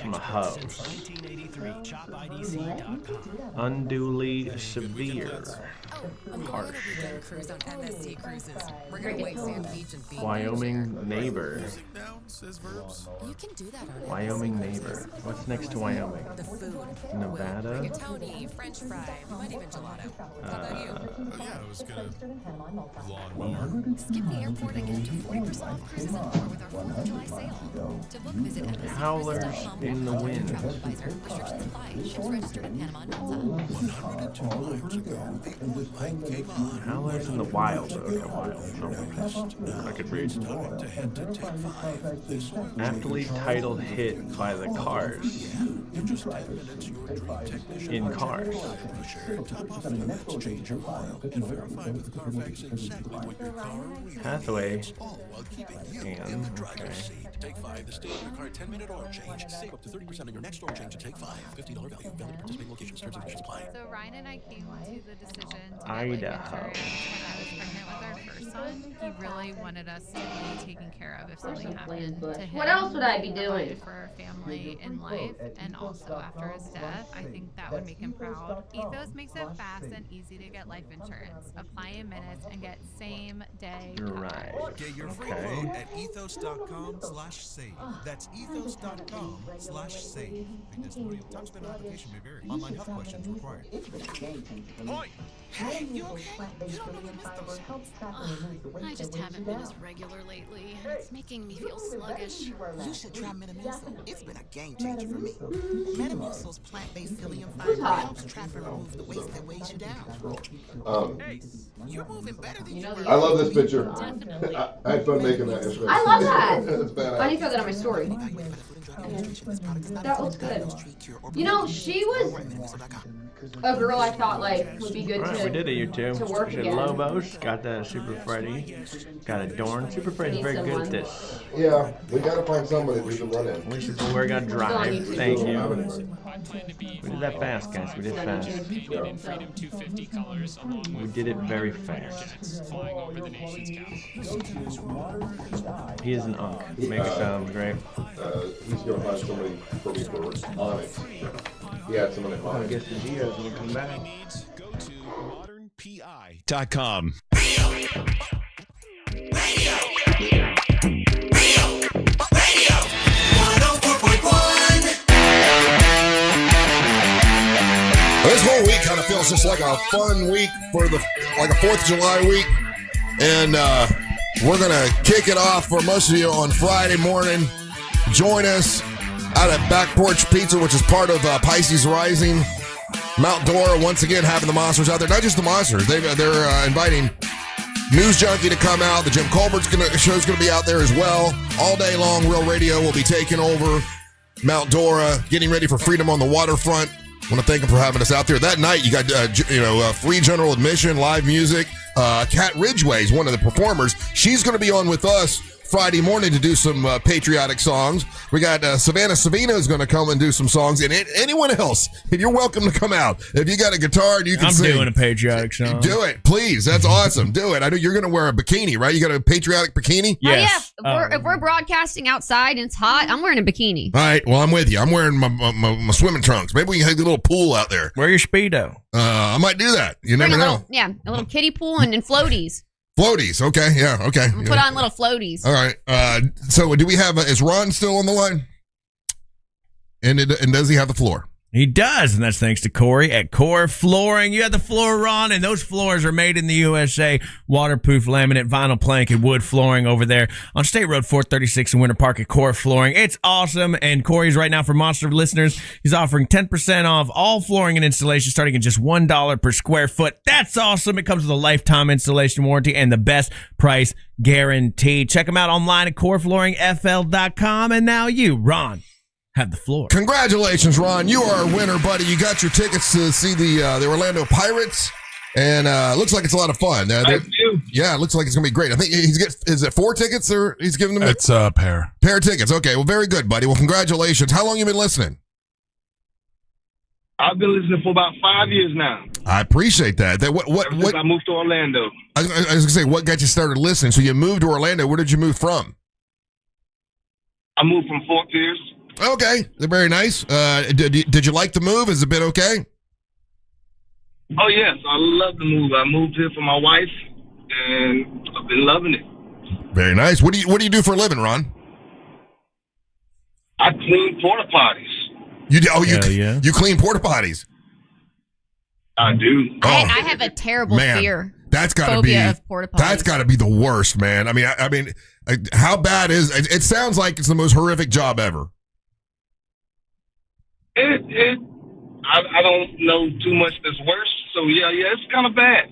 Speaker 2: From a hose. Unduly severe. Harsh. Wyoming neighbor. Wyoming neighbor. What's next to Wyoming? Nevada?
Speaker 6: Skip the airport and get up to 40% off cruises and more with our 4th of July sale. To book, visit
Speaker 2: Howlers in the wind.
Speaker 6: Restrictions apply. Ships registered in Panama and Malta.
Speaker 24: 102 miles ago, the oil light came on.
Speaker 2: Howlers in the wild. Okay, wild. I could read. Aptly titled hit by the Cars. In Cars. Hathaway. And, okay.
Speaker 24: Take 5. The state of your car 10-minute oil change. Save up to 30% on your next oil change and take 5. $50 value. Valid at participating locations. Terms and conditions apply.
Speaker 6: So Ryan and I came to the decision to
Speaker 2: Idaho.
Speaker 6: when I was pregnant with our first son. He really wanted us to be taken care of if something happened to him.
Speaker 19: What else would I be doing?
Speaker 6: For our family in life, and also after his death, I think that would make him proud. Ethos makes it fast and easy to get life insurance. Apply in minutes and get same day.
Speaker 2: Right.
Speaker 21: Get your free quote at ethos.com/save. That's ethos.com/save. Time spent on application may vary. Online health questions required.
Speaker 6: Oi! Hey, you okay? You don't know you missed those. I just haven't been as regular lately. It's making me feel sluggish.
Speaker 7: You should try Metamucil. It's been a game changer for me. Metamucil's plant-based psyllium fiber helps trap and remove the waste that weighs you down.
Speaker 21: Hey, you're moving better than you were.
Speaker 1: I love this picture. I had fun making that yesterday.
Speaker 19: I love that.
Speaker 1: That's badass.
Speaker 19: I need to throw that on my story. That looks good. You know, she was a girl I thought like would be good
Speaker 2: Right,
Speaker 19: to.
Speaker 2: we did it, you two.
Speaker 19: To work
Speaker 2: We did
Speaker 19: again.
Speaker 2: Lobos, got the Super Freddy, got a Dorn. Super Freddy's very good at this.
Speaker 1: Yeah, we gotta find somebody we can run in.
Speaker 2: We're gonna drive. Thank you. We did that fast, guys. We did fast. We did it very fast. He is an unk. Makes sounds great.
Speaker 1: He's gonna find somebody for me for Onyx. He had someone in
Speaker 2: I
Speaker 1: mind.
Speaker 2: guess the Geo's gonna come back.
Speaker 9: Potty.com.
Speaker 1: This whole week kind of feels just like a fun week for like a 4th of July week. And we're going to kick it off for most of you on Friday morning. Join us out at Back Porch Pizza, which is part of Pisces Rising. Mount Dora, once again, having the Monsters out there. Not just the Monsters. They're inviting News Junkie to come out. The Jim Colbert's show's going to be out there as well. All day long, Real Radio will be taking over Mount Dora, getting ready for Freedom on the Waterfront. I want to thank them for having us out there. That night, you got free general admission, live music. Kat Ridgway is one of the performers. She's going to be on with us Friday morning to do some patriotic songs. We got Savannah Savino is going to come and do some songs, and anyone else, you're welcome to come out. If you got a guitar and you can sing.
Speaker 2: I'm doing a patriotic song.
Speaker 1: Do it, please. That's awesome. Do it. I know you're going to wear a bikini, right? You got a patriotic bikini?
Speaker 2: Yes.
Speaker 10: If we're broadcasting outside and it's hot, I'm wearing a bikini.
Speaker 1: All right. Well, I'm with you. I'm wearing my swimming trunks. Maybe we can have a little pool out there.
Speaker 2: Wear your Speedo.
Speaker 1: I might do that. You never know.
Speaker 10: A little kiddie pool and floaties.
Speaker 1: Floaties. Okay. Yeah. Okay.
Speaker 10: Put on little floaties.
Speaker 1: All right. So do we have, is Ron still on the line? And does he have the floor?
Speaker 2: He does, and that's thanks to Corey at Core Flooring. You have the floor, Ron, and those floors are made in the USA. Waterproof laminate, vinyl plank, and wood flooring over there on State Road 436 in Winter Park at Core Flooring. It's awesome, and Corey's right now for Monster listeners. He's offering 10% off all flooring and installation starting at just $1 per square foot. That's awesome. It comes with a lifetime installation warranty and the best price guarantee. Check them out online at coreflooringfl.com. And now you, Ron, have the floor.
Speaker 1: Congratulations, Ron. You are a winner, buddy. You got your tickets to see the Orlando Pirates, and looks like it's a lot of fun. Yeah, it looks like it's going to be great. I think is it 4 tickets or he's giving them?
Speaker 3: It's a pair.
Speaker 1: Pair of tickets. Okay, well, very good, buddy. Well, congratulations. How long you been listening?
Speaker 5: I've been listening for about 5 years now.
Speaker 1: I appreciate that. What
Speaker 5: Since I moved to Orlando.
Speaker 1: I was going to say, what got you started listening? So you moved to Orlando. Where did you move from?
Speaker 5: I moved from Fort Pierce.
Speaker 1: Okay, they're very nice. Did you like the move? Has it been okay?
Speaker 5: Oh, yes. I love the move. I moved here for my wife, and I've been loving it.
Speaker 1: Very nice. What do you do for a living, Ron?
Speaker 5: I clean porta potties.
Speaker 1: You clean porta potties?
Speaker 5: I do.
Speaker 10: I have a terrible fear.
Speaker 1: That's got to be of porta potties. That's got to be the worst, man. I mean, how bad is it? It sounds like it's the most horrific job ever.
Speaker 5: I don't know too much that's worse. So yeah, it's kind of bad.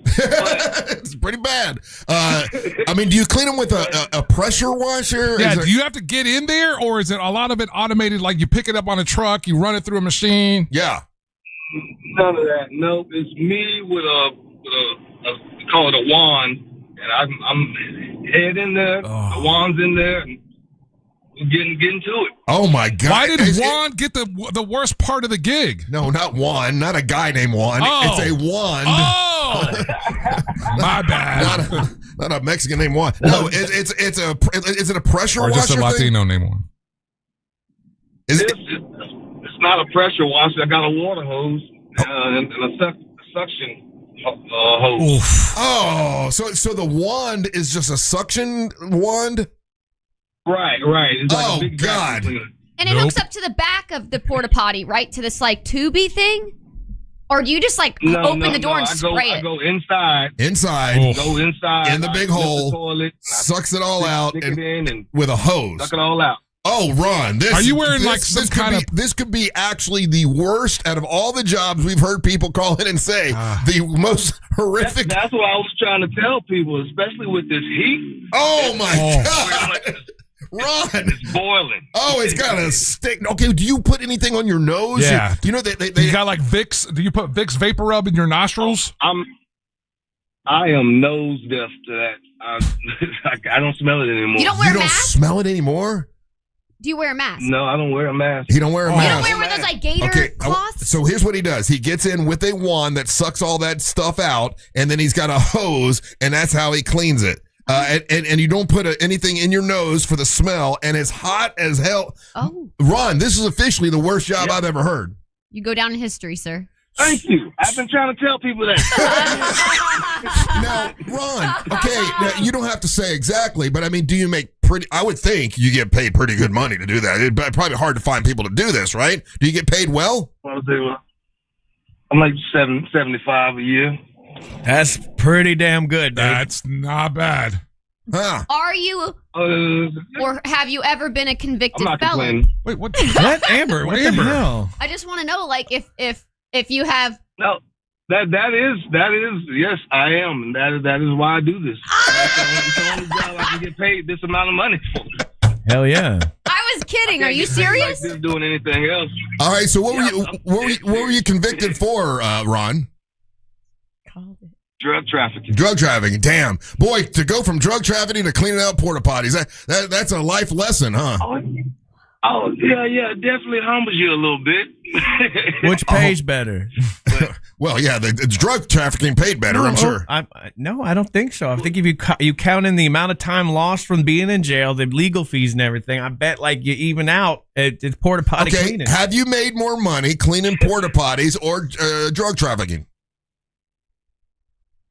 Speaker 1: It's pretty bad. I mean, do you clean them with a pressure washer?
Speaker 3: Yeah. Do you have to get in there, or is it a lot of it automated? Like you pick it up on a truck, you run it through a machine.
Speaker 1: Yeah.
Speaker 5: None of that. No, it's me with we call it a wand, and I'm head in there. The wand's in there. And getting to it.
Speaker 1: Oh my God!
Speaker 3: Why did Juan get the worst part of the gig?
Speaker 1: No, not Juan. Not a guy named Juan.
Speaker 3: Oh.
Speaker 1: It's a wand.
Speaker 3: Oh, my bad.
Speaker 1: Not a Mexican named Juan. No, is it a pressure washer?
Speaker 3: Or just a Latino named Juan?
Speaker 1: It's
Speaker 5: not a pressure washer. I got a water hose and a suction hose.
Speaker 1: Oof. Oh, so the wand is just a suction wand?
Speaker 5: Right. It's like a big
Speaker 1: God.
Speaker 10: And it hooks up to the back of the porta potty, right? To this like tubey thing? Or do you just open the door and spray it?
Speaker 5: I go inside.
Speaker 1: Go inside. In the big hole.
Speaker 5: Toilet,
Speaker 1: sucks it all out.
Speaker 5: Stick it in and
Speaker 1: with a hose.
Speaker 5: Suck it all out.
Speaker 1: Oh, Ron,
Speaker 3: are you wearing some kind of?
Speaker 1: This could be actually the worst out of all the jobs we've heard people call in and say. The most horrific.
Speaker 5: That's what I was trying to tell people, especially with this heat.
Speaker 1: Oh my God. Ron,
Speaker 5: it's boiling.
Speaker 1: Oh, it's got a stick. Okay, do you put anything on your nose?
Speaker 3: Yeah.
Speaker 1: You know they
Speaker 3: you got like Vicks. Do you put Vicks Vapor Rub in your nostrils?
Speaker 5: I am nose deaf to that. I don't smell it anymore.
Speaker 10: You don't wear a mask?
Speaker 1: Smell it anymore?
Speaker 10: Do you wear a mask?
Speaker 5: No, I don't wear a mask.
Speaker 1: You don't wear a mask?
Speaker 10: You don't wear one of those like gator cloths?
Speaker 1: So here's what he does. He gets in with a wand that sucks all that stuff out, and then he's got a hose, and that's how he cleans it. And you don't put anything in your nose for the smell, and it's hot as hell.
Speaker 10: Oh.
Speaker 1: Ron, this is officially the worst job I've ever heard.
Speaker 10: You go down in history, sir.
Speaker 5: Thank you. I've been trying to tell people that.
Speaker 1: Now, Ron, okay, now you don't have to say exactly, but I mean, do you make pretty, I would think you get paid pretty good money to do that. It'd probably hard to find people to do this, right? Do you get paid well?
Speaker 5: I'm like 75 a year.
Speaker 2: That's pretty damn good, dude.
Speaker 3: That's not bad.
Speaker 1: Huh.
Speaker 10: Are you or have you ever been a convicted felon?
Speaker 5: Complaining.
Speaker 3: Wait, what?
Speaker 2: What, Amber? What the hell?
Speaker 10: I just want to know, like, if you have.
Speaker 5: No, that is yes, I am, and that is why I do this. That's the only job I can get paid this amount of money for.
Speaker 2: Hell yeah!
Speaker 10: I was kidding. Are you serious?
Speaker 5: Like this doing anything else?
Speaker 1: All right. So what were you convicted for, Ron?
Speaker 5: Drug trafficking.
Speaker 1: Drug trafficking. Damn, boy, to go from drug trafficking to cleaning out porta potties, that's a life lesson, huh?
Speaker 5: Oh yeah, definitely humbles you a little bit.
Speaker 2: Which pays better?
Speaker 1: Well, yeah, the drug trafficking paid better, I'm sure.
Speaker 2: No, I don't think so. I think if you count in the amount of time lost from being in jail, the legal fees and everything, I bet like you even out it's porta potty cleaning.
Speaker 1: Have you made more money cleaning porta potties or drug trafficking?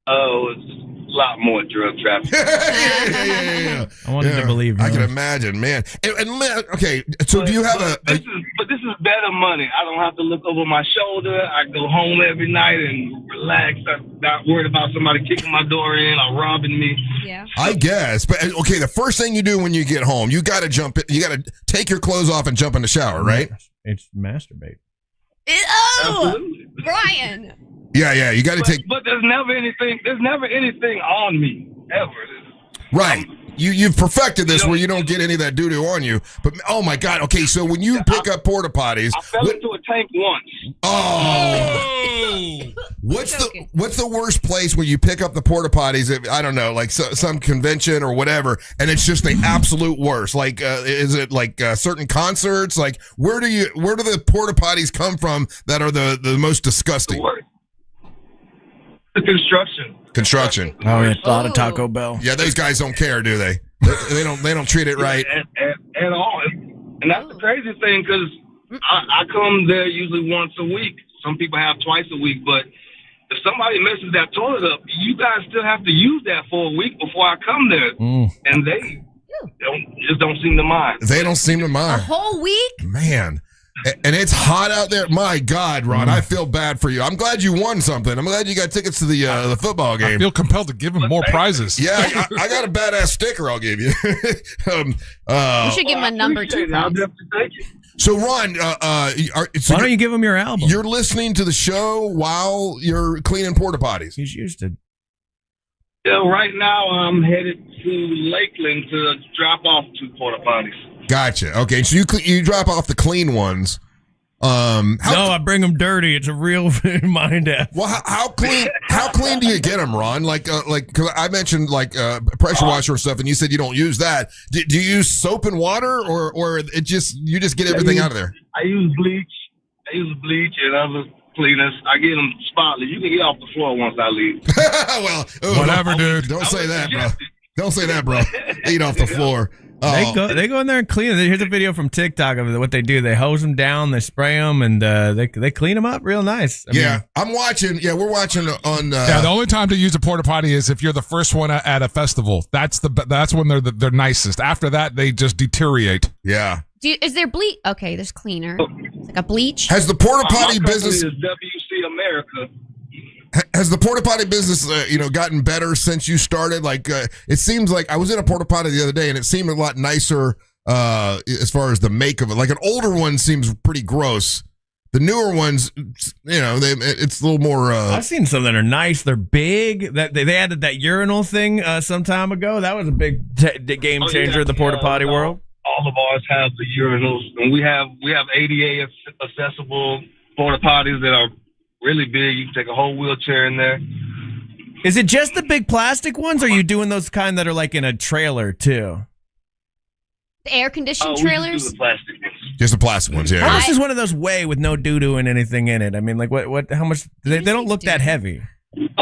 Speaker 5: Oh, it's a lot more drug trafficking.
Speaker 1: Yeah.
Speaker 2: I wanted to believe you.
Speaker 1: I can imagine, man. Okay, so do you have
Speaker 5: This is better money. I don't have to look over my shoulder. I go home every night and relax. I'm not worried about somebody kicking my door in or robbing me.
Speaker 10: Yeah.
Speaker 1: I guess. But okay, the first thing you do when you get home, you got to jump in, you got to take your clothes off and jump in the shower, right?
Speaker 2: It's masturbate.
Speaker 10: Oh, Brian.
Speaker 1: Yeah, you got to take.
Speaker 5: But there's never anything on me ever.
Speaker 1: Right. You've perfected this where you don't get any of that doo-doo on you. But oh my God. Okay, so when you pick up porta potties,
Speaker 5: I fell into a tank once.
Speaker 1: Oh. What's the worst place where you pick up the porta potties? I don't know, like some convention or whatever, and it's just the absolute worst. Like, is it like certain concerts? Like, where do the porta potties come from that are the most disgusting?
Speaker 5: The construction.
Speaker 2: Oh, yeah, a lot of Taco Bell.
Speaker 1: Yeah, those guys don't care, do they? They don't treat it right
Speaker 5: at all. And that's the crazy thing, because I come there usually once a week. Some people have twice a week, but if somebody messes that toilet up, you guys still have to use that for a week before I come there. And they don't seem to mind.
Speaker 1: They don't seem to mind.
Speaker 10: A whole week?
Speaker 1: Man. And it's hot out there. My God, Ron, I feel bad for you. I'm glad you won something. I'm glad you got tickets to the football game.
Speaker 3: I feel compelled to give him more prizes.
Speaker 1: Yeah, I got a badass sticker I'll give you.
Speaker 10: You should give him a number too.
Speaker 1: So, Ron,
Speaker 2: why don't you give him your album?
Speaker 1: You're listening to the show while you're cleaning porta potties.
Speaker 2: He's used to.
Speaker 5: Yeah, right now I'm headed to Lakeland to drop off 2 porta potties.
Speaker 1: Gotcha. Okay, so you drop off the clean ones.
Speaker 2: No, I bring them dirty. It's a real mind app.
Speaker 1: Well, how clean do you get them, Ron? Like, cause I mentioned like pressure washer stuff, and you said you don't use that. Do you use soap and water, or you just get everything out of there?
Speaker 5: I use bleach and other cleaners. I get them spotless. You can get off the floor once I leave.
Speaker 1: Well,
Speaker 3: whatever, dude.
Speaker 1: Don't say that, bro. Don't say that, bro. Eat off the floor.
Speaker 2: They go in there and clean it. Here's a video from TikTok of what they do. They hose them down, they spray them, and they clean them up real nice.
Speaker 1: I'm watching. Yeah, we're watching on.
Speaker 3: The only time to use a porta potty is if you're the first one at a festival. That's when they're nicest. After that, they just deteriorate.
Speaker 1: Yeah.
Speaker 10: Is there bleach? Okay, there's cleaner. It's like a bleach.
Speaker 1: Has the porta potty business?
Speaker 5: Is WC America.
Speaker 1: Has the porta potty business, gotten better since you started? Like, it seems like I was in a porta potty the other day, and it seemed a lot nicer as far as the make of it. Like, an older one seems pretty gross. The newer ones, it's a little more.
Speaker 2: I've seen some that are nice. They're big. That they added that urinal thing some time ago. That was a big game changer in the porta potty world.
Speaker 5: All of ours have the urinals, and we have ADA accessible porta potties that are really big. You can take a whole wheelchair in there.
Speaker 2: Is it just the big plastic ones, or are you doing those kind that are like in a trailer too?
Speaker 10: The air-conditioned trailers?
Speaker 5: We just do the plastic ones.
Speaker 1: Just the plastic ones, yeah.
Speaker 2: How much is one of those weigh with no doo-doo and anything in it? I mean, like what? How much? They don't look that heavy.
Speaker 5: Probably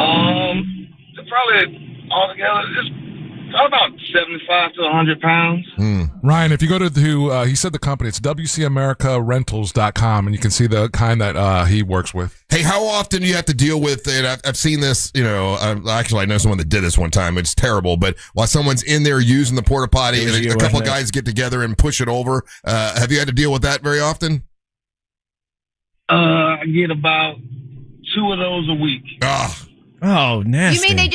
Speaker 5: altogether, it's about 75 to 100 pounds.
Speaker 3: Ryan, if you go to he said the company, it's WCAmericaRentals.com, and you can see the kind that he works with.
Speaker 1: Hey, how often do you have to deal with it? I've seen this, actually I know someone that did this one time. It's terrible, but while someo's in there using the porta potty and a couple guys get together and push it over, have you had to deal with that very often?
Speaker 5: I get about 2 of those a week.
Speaker 2: Oh, nasty.
Speaker 10: You mean they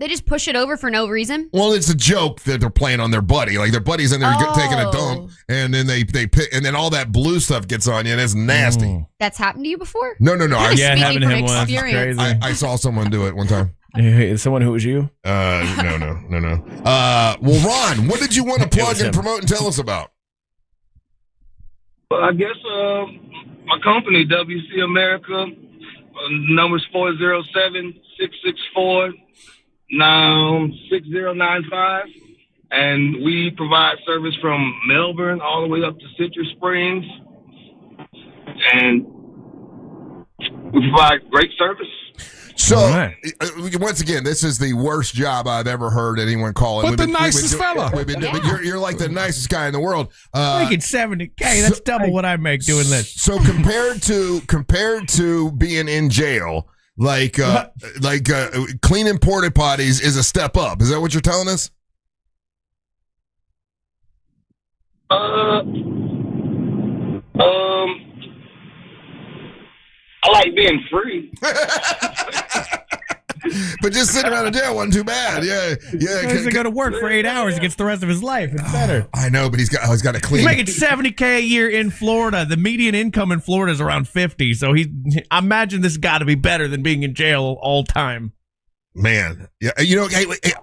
Speaker 10: just push it over for no reason?
Speaker 1: Well, it's a joke that they're playing on their buddy. Like their buddy's in there taking a dump, and then they pick, and then all that blue stuff gets on you, and it's nasty.
Speaker 10: That's happened to you before?
Speaker 1: No.
Speaker 10: Happened to him once. Crazy.
Speaker 1: I saw someone do it one time.
Speaker 2: Someone who was you?
Speaker 1: No. Well, Ron, what did you want to plug and promote and tell us about?
Speaker 5: Well, I guess my company, WC America, number's 407-664-6095, and we provide service from Melbourne all the way up to Citrus Springs, and we provide great service.
Speaker 1: So, once again, this is the worst job I've ever heard anyone call it.
Speaker 3: But the nicest fella.
Speaker 1: You're like the nicest guy in the world.
Speaker 2: Making $70K, that's double what I make doing this.
Speaker 1: So compared to being in jail, like cleaning porta potties is a step up. Is that what you're telling us?
Speaker 5: I like being free.
Speaker 1: But just sitting around in jail wasn't too bad. Yeah.
Speaker 2: He has to go to work for 8 hours. He gets the rest of his life. It's better.
Speaker 1: I know, but he's got to clean.
Speaker 2: He's making $70K a year in Florida. The median income in Florida is around 50. So I imagine this got to be better than being in jail all time.
Speaker 1: Man, yeah,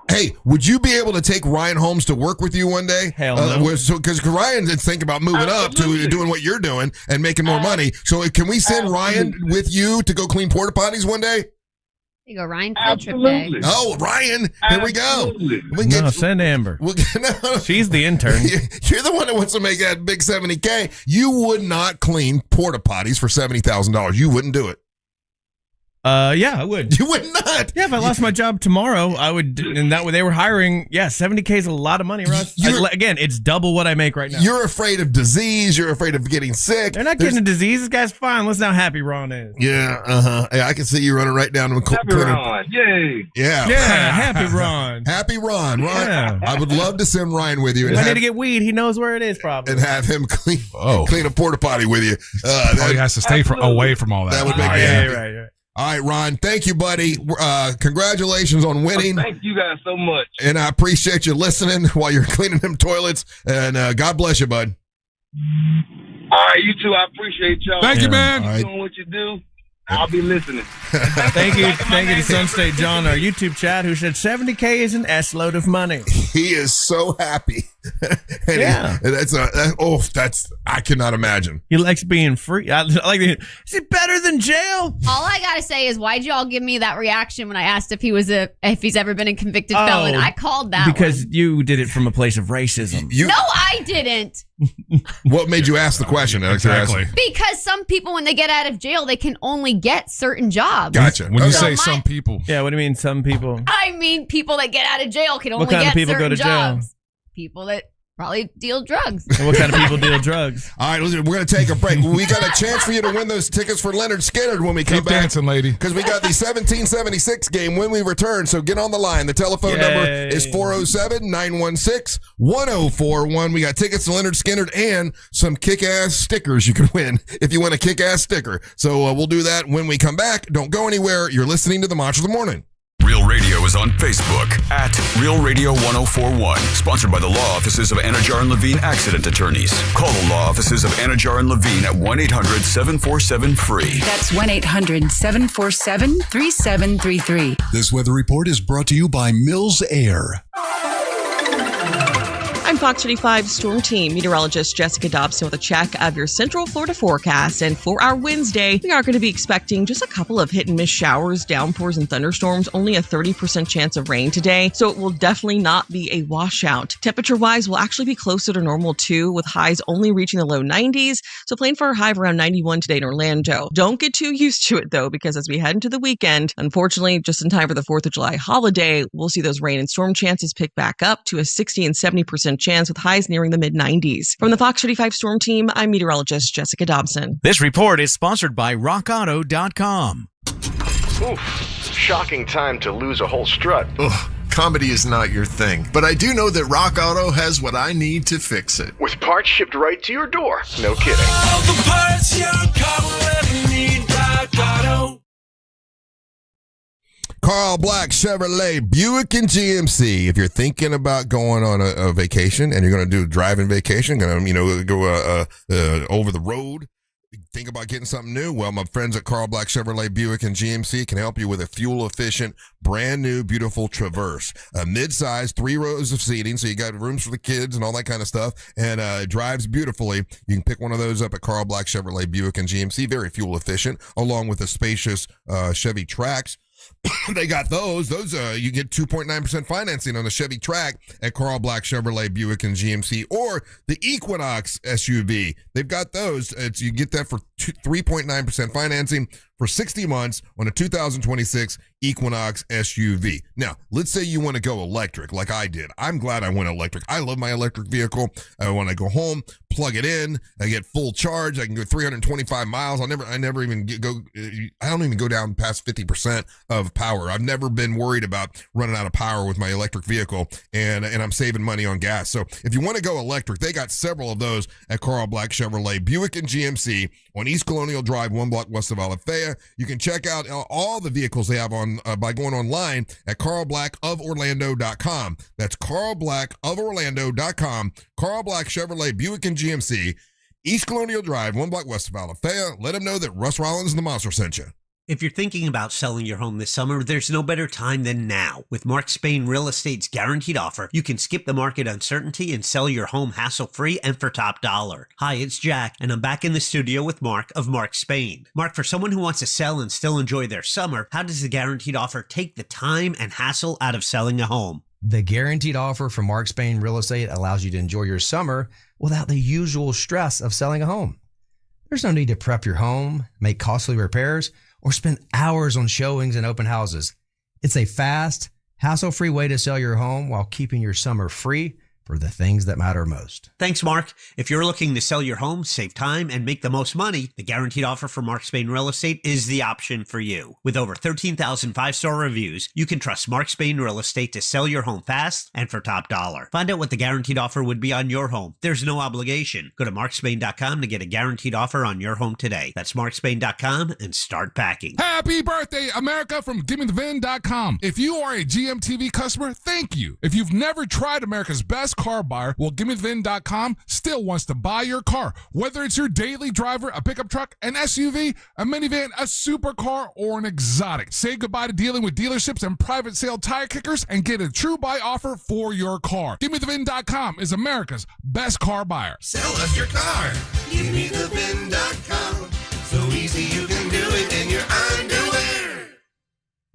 Speaker 1: hey, would you be able to take Ryan Holmes to work with you one day?
Speaker 2: Hell no.
Speaker 1: Because Ryan did think about moving up to doing what you're doing and making more money. So can we send Ryan with you to go clean porta potties one day?
Speaker 10: There you go, Ryan. Field trip day.
Speaker 1: Oh, Ryan, here we go.
Speaker 2: Send Amber. She's the intern.
Speaker 1: You're the one that wants to make that big $70K. You would not clean porta potties for $70,000. You wouldn't do it.
Speaker 2: Yeah, I would.
Speaker 1: You would not.
Speaker 2: Yeah, if I lost my job tomorrow, I would. And that way they were hiring. Yeah, $70K is a lot of money, Russ. Again, it's double what I make right now.
Speaker 1: You're afraid of disease. You're afraid of getting sick.
Speaker 2: They're not getting a disease. This guy's fine. Listen how happy Ron is.
Speaker 1: Yeah, Hey, I can see you running right down to
Speaker 5: Happy Ron. Yay.
Speaker 1: Yeah.
Speaker 2: Happy Ron.
Speaker 1: Happy Ron. Yeah. I would love to send Ryan with you.
Speaker 2: If I need to get weed, he knows where it is probably.
Speaker 1: And have him clean a porta potty with you.
Speaker 3: He has to stay away from all that.
Speaker 1: That would make me happy.
Speaker 2: Right.
Speaker 1: All right, Ron, thank you, buddy. Congratulations on winning.
Speaker 5: Thank you guys so much.
Speaker 1: And I appreciate you listening while you're cleaning them toilets. And God bless you, bud.
Speaker 5: All right, you too. I appreciate y'all.
Speaker 3: Thank you, man.
Speaker 5: Keep doing what you do. I'll be listening.
Speaker 2: Thank you to Sun State John, our YouTube chat, who said $70K is an S-load of money.
Speaker 1: He is so happy.
Speaker 2: Yeah.
Speaker 1: I cannot imagine.
Speaker 2: He likes being free. Is it better than jail?
Speaker 10: All I gotta say is, why'd y'all give me that reaction when I asked if he's ever been a convicted felon? I called that
Speaker 2: because you did it from a place of racism.
Speaker 10: No, I didn't.
Speaker 1: What made you ask the question?
Speaker 3: Exactly.
Speaker 10: Because some people, when they get out of jail, they can only get certain jobs.
Speaker 1: Gotcha.
Speaker 3: When you say some people.
Speaker 2: Yeah, what do you mean some people?
Speaker 10: I mean people that get out of jail can only
Speaker 2: what kind
Speaker 10: get
Speaker 2: of people
Speaker 10: certain
Speaker 2: go to jail?
Speaker 10: jobs. People that probably deal drugs.
Speaker 2: And what kind of people deal drugs?
Speaker 1: All right, listen, we're going to take a break. We got a chance for you to win those tickets for Leonard Skinner when we come
Speaker 3: Keep
Speaker 1: back.
Speaker 3: dancing, lady.
Speaker 1: Because we got the 1776 game when we return. So get on the line. The telephone number is 407-916-1041. We got tickets to Leonard Skinner and some kick-ass stickers you can win if you win a kick-ass sticker. So we'll do that when we come back. Don't go anywhere. You're listening to the Monster of the Morning.
Speaker 4: Real Radio is on Facebook at Real Radio 1041. Sponsored by the law offices of Anajar and Levine Accident Attorneys. Call the law offices of Anajar and Levine at 1-800-747-FREE.
Speaker 9: That's 1-800-747-3733.
Speaker 13: This weather report is brought to you by Mills Air.
Speaker 14: I'm Fox 35 Storm Team meteorologist Jessica Dobson with a check of your Central Florida forecast. And for our Wednesday, we are going to be expecting just a couple of hit and miss showers, downpours, and thunderstorms. Only a 30% chance of rain today, so it will definitely not be a washout. Temperature-wise, we'll actually be closer to normal too, with highs only reaching the low 90s. So plan for a high of around 91 today in Orlando. Don't get too used to it though, because as we head into the weekend, unfortunately, just in time for the 4th of July holiday, we'll see those rain and storm chances pick back up to a 60 and 70% chance with highs nearing the mid-90s. From the Fox 35 Storm Team, I'm meteorologist Jessica Dobson.
Speaker 9: This report is sponsored by RockAuto.com.
Speaker 11: Oof, shocking time to lose a whole strut.
Speaker 15: Ugh. Comedy is not your thing, but I do know that Rock Auto has what I need to fix it.
Speaker 11: With parts shipped right to your door. No kidding.
Speaker 26: All the parts your car will ever need, Rock Auto.
Speaker 1: Carl Black Chevrolet Buick and GMC. If you're thinking about going on a vacation and you're going to do a driving vacation, going to go over the road, think about getting something new? Well, my friends at Carl Black Chevrolet Buick and GMC can help you with a fuel-efficient, brand-new, beautiful Traverse. A mid-size, 3 rows of seating, so you got rooms for the kids and all that kind of stuff, and it drives beautifully. You can pick one of those up at Carl Black Chevrolet Buick and GMC. Very fuel-efficient, along with the spacious Chevy Trax. They got those. You get 2.9% financing on the Chevy Track at Carl Black Chevrolet Buick and GMC, or the Equinox SUV. They've got those. You get that for 3.9% financing for 60 months on a 2026 Equinox SUV. Now, let's say you want to go electric like I did. I'm glad I went electric. I love my electric vehicle. When I go home, plug it in, I get full charge. I can go 325 miles. I don't even go down past 50% of power. I've never been worried about running out of power with my electric vehicle, and I'm saving money on gas. So if you want to go electric, they got several of those at Carl Black Chevrolet Buick and GMC on East Colonial Drive, 1 block west of Alafaya. You can check out all the vehicles they have on by going online at carlblackoforlando.com. That's carlblackoforlando.com. Carl Black Chevrolet Buick and GMC, East Colonial Drive, 1 block west of Alafaya. Let them know that Russ Rollins and the Monster sent you.
Speaker 17: If you're thinking about selling your home this summer, there's no better time than now. With Mark Spain Real Estate's guaranteed offer, you can skip the market uncertainty and sell your home hassle-free and for top dollar. Hi, it's Jack, and I'm back in the studio with Mark of Mark Spain. Mark, for someone who wants to sell and still enjoy their summer, how does the guaranteed offer take the time and hassle out of selling a home?
Speaker 23: The guaranteed offer from Mark Spain Real Estate allows you to enjoy your summer without the usual stress of selling a home. There's no need to prep your home, make costly repairs, or spend hours on showings and open houses. It's a fast, hassle-free way to sell your home while keeping your summer free for the things that matter most.
Speaker 17: Thanks, Mark. If you're looking to sell your home, save time, and make the most money, the guaranteed offer from Mark Spain Real Estate is the option for you. With over 13,000 5-star reviews, you can trust Mark Spain Real Estate to sell your home fast and for top dollar. Find out what the guaranteed offer would be on your home. There's no obligation. Go to markspain.com to get a guaranteed offer on your home today. That's markspain.com and start packing.
Speaker 3: Happy birthday, America, from GimmeTheVin.com. If you are a GMTV customer, thank you. If you've never tried America's best car buyer, well, GimmeTheVin.com still wants to buy your car. Whether it's your daily driver, a pickup truck, an SUV, a minivan, a supercar, or an exotic. Say goodbye to dealing with dealerships and private sale tire kickers and get a true buy offer for your car. GimmeTheVin.com is America's best car buyer.
Speaker 26: Sell us your car. GimmeTheVin.com. So easy you can do it in your underwear.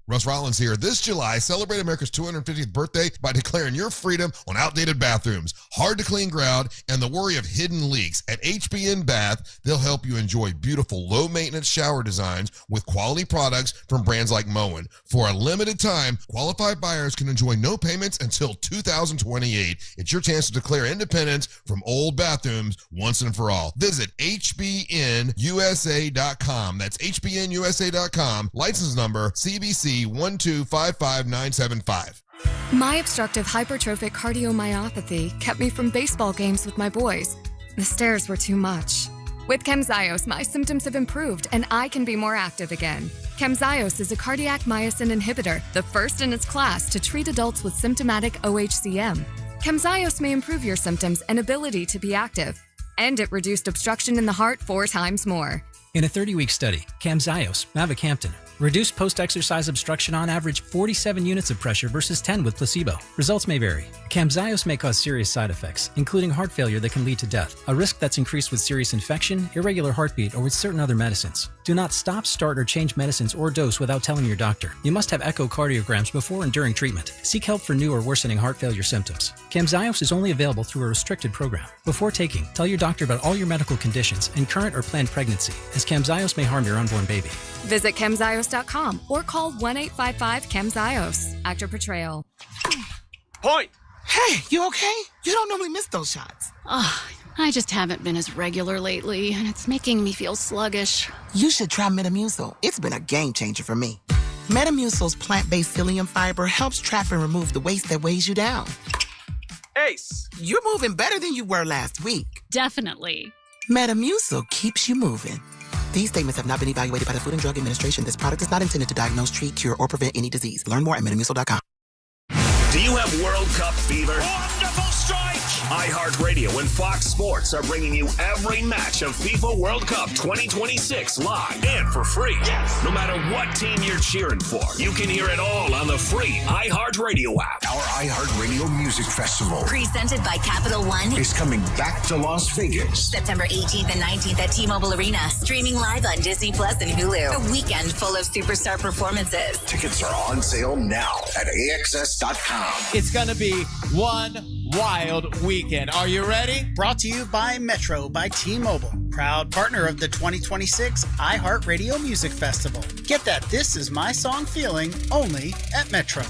Speaker 1: Russ Rollins here. This July, celebrate America's 250th birthday by declaring your freedom on outdated bathrooms, hard-to-clean ground, and the worry of hidden leaks. At HBN Bath, they'll help you enjoy beautiful, low-maintenance shower designs with quality products from brands like Moen. For a limited time, qualified buyers can enjoy no payments until 2028. It's your chance to declare independence from old bathrooms once and for all. Visit HBNUSA.com. That's HBNUSA.com. License number CBC 1255975.
Speaker 25: My obstructive hypertrophic cardiomyopathy kept me from baseball games with my boys. The stairs were too much. With Camzyos, my symptoms have improved and I can be more active again. Camzyos is a cardiac myosin inhibitor, the first in its class to treat adults with symptomatic OHCM. Camzyos may improve your symptoms and ability to be active, and it reduced obstruction in the heart 4 times more.
Speaker 27: In a 30-week study, Camzyos, mavacamten, reduced post-exercise obstruction on average 47 units of pressure versus 10 with placebo. Results may vary. Camzyos may cause serious side effects, including heart failure that can lead to death, a risk that's increased with serious infection, irregular heartbeat, or with certain other medicines. Do not stop, start, or change medicines or dose without telling your doctor. You must have echocardiograms before and during treatment. Seek help for new or worsening heart failure symptoms. Camzyos is only available through a restricted program. Before taking, tell your doctor about all your medical conditions and current or planned pregnancy, as Camzyos may harm your unborn baby.
Speaker 25: Visit Camzyos.com or call 1-855-CAMZYOS. Actor Portrayal.
Speaker 12: Point!
Speaker 7: Hey, you okay? You don't normally miss those shots.
Speaker 6: Oh, I just haven't been as regular lately, and it's making me feel sluggish.
Speaker 7: You should try Metamucil. It's been a game changer for me. Metamucil's plant-based psyllium fiber helps trap and remove the waste that weighs you down. Ace, you're moving better than you were last week.
Speaker 6: Definitely.
Speaker 7: Metamucil keeps you moving. These statements have not been evaluated by the Food and Drug Administration. This product is not intended to diagnose, treat, cure, or prevent any disease. Learn more at metamucil.com.
Speaker 8: Do you have World Cup fever?
Speaker 12: Wonderful strike!
Speaker 8: iHeartRadio and Fox Sports are bringing you every match of FIFA World Cup 2026 live and for free. Yes. No matter what team you're cheering for, you can hear it all on the free iHeartRadio app.
Speaker 4: Our iHeartRadio Music Festival
Speaker 16: Presented by Capital One
Speaker 4: is coming back to Las Vegas.
Speaker 16: September 18th and 19th at T-Mobile Arena. Streaming live on Disney Plus and Hulu. A weekend full of superstar performances.
Speaker 4: Tickets are on sale now at AXS.com.
Speaker 18: It's going to be one wild weekend. Are you ready?
Speaker 20: Brought to you by Metro by T-Mobile, proud partner of the 2026 iHeartRadio Music Festival. Get that This Is My Song feeling only at Metro.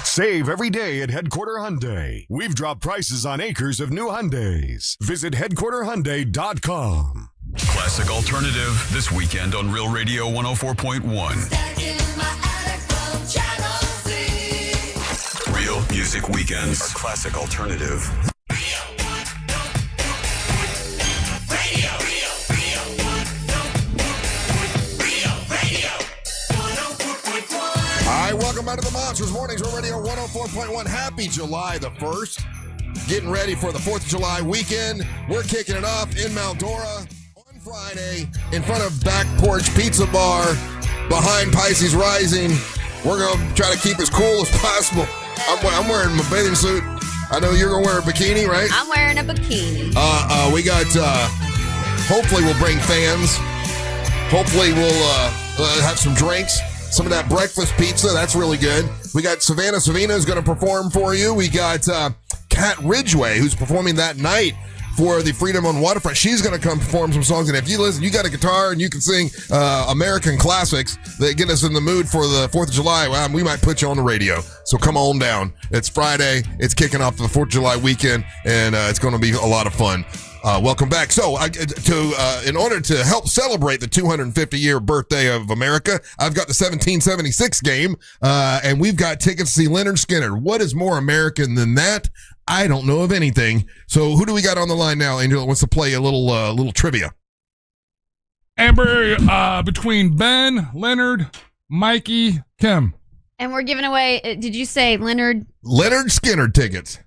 Speaker 22: Save every day at Headquarter Hyundai. We've dropped prices on acres of new Hyundais. Visit headquarterhyundai.com.
Speaker 4: Classic Alternative this weekend on Real Radio 104.1. Real Music Weekends are Classic Alternative.
Speaker 1: All right, welcome back to the Monsters Mornings. Real Radio 104.1. Happy July the 1st. Getting ready for the 4th of July weekend. We're kicking it off in Mount Dora on Friday in front of Back Porch Pizza Bar behind Pisces Rising. We're going to try to keep as cool as possible. I'm wearing my bathing suit. I know you're going to wear a bikini, right?
Speaker 10: I'm wearing a bikini.
Speaker 1: We got, hopefully we'll bring fans. Hopefully we'll have some drinks. Some of that breakfast pizza, that's really good. We got Savannah Savina is going to perform for you. We got Kat Ridgway, who's performing that night for the Freedom on Waterfront. She's going to come perform some songs. And if you listen, you got a guitar and you can sing American classics that get us in the mood for the 4th of July, well, we might put you on the radio. So come on down. It's Friday. It's kicking off the 4th of July weekend, and it's going to be a lot of fun. Welcome back. So, in order to help celebrate the 250-year birthday of America, I've got the 1776 game, and we've got tickets to see Leonard Skinner. What is more American than that? I don't know of anything. So, who do we got on the line now, Angel, that wants to play a little trivia?
Speaker 3: Amber, between Ben, Leonard, Mikey, Kim.
Speaker 10: And we're giving away, did you say Leonard?
Speaker 1: Leonard Skinner tickets.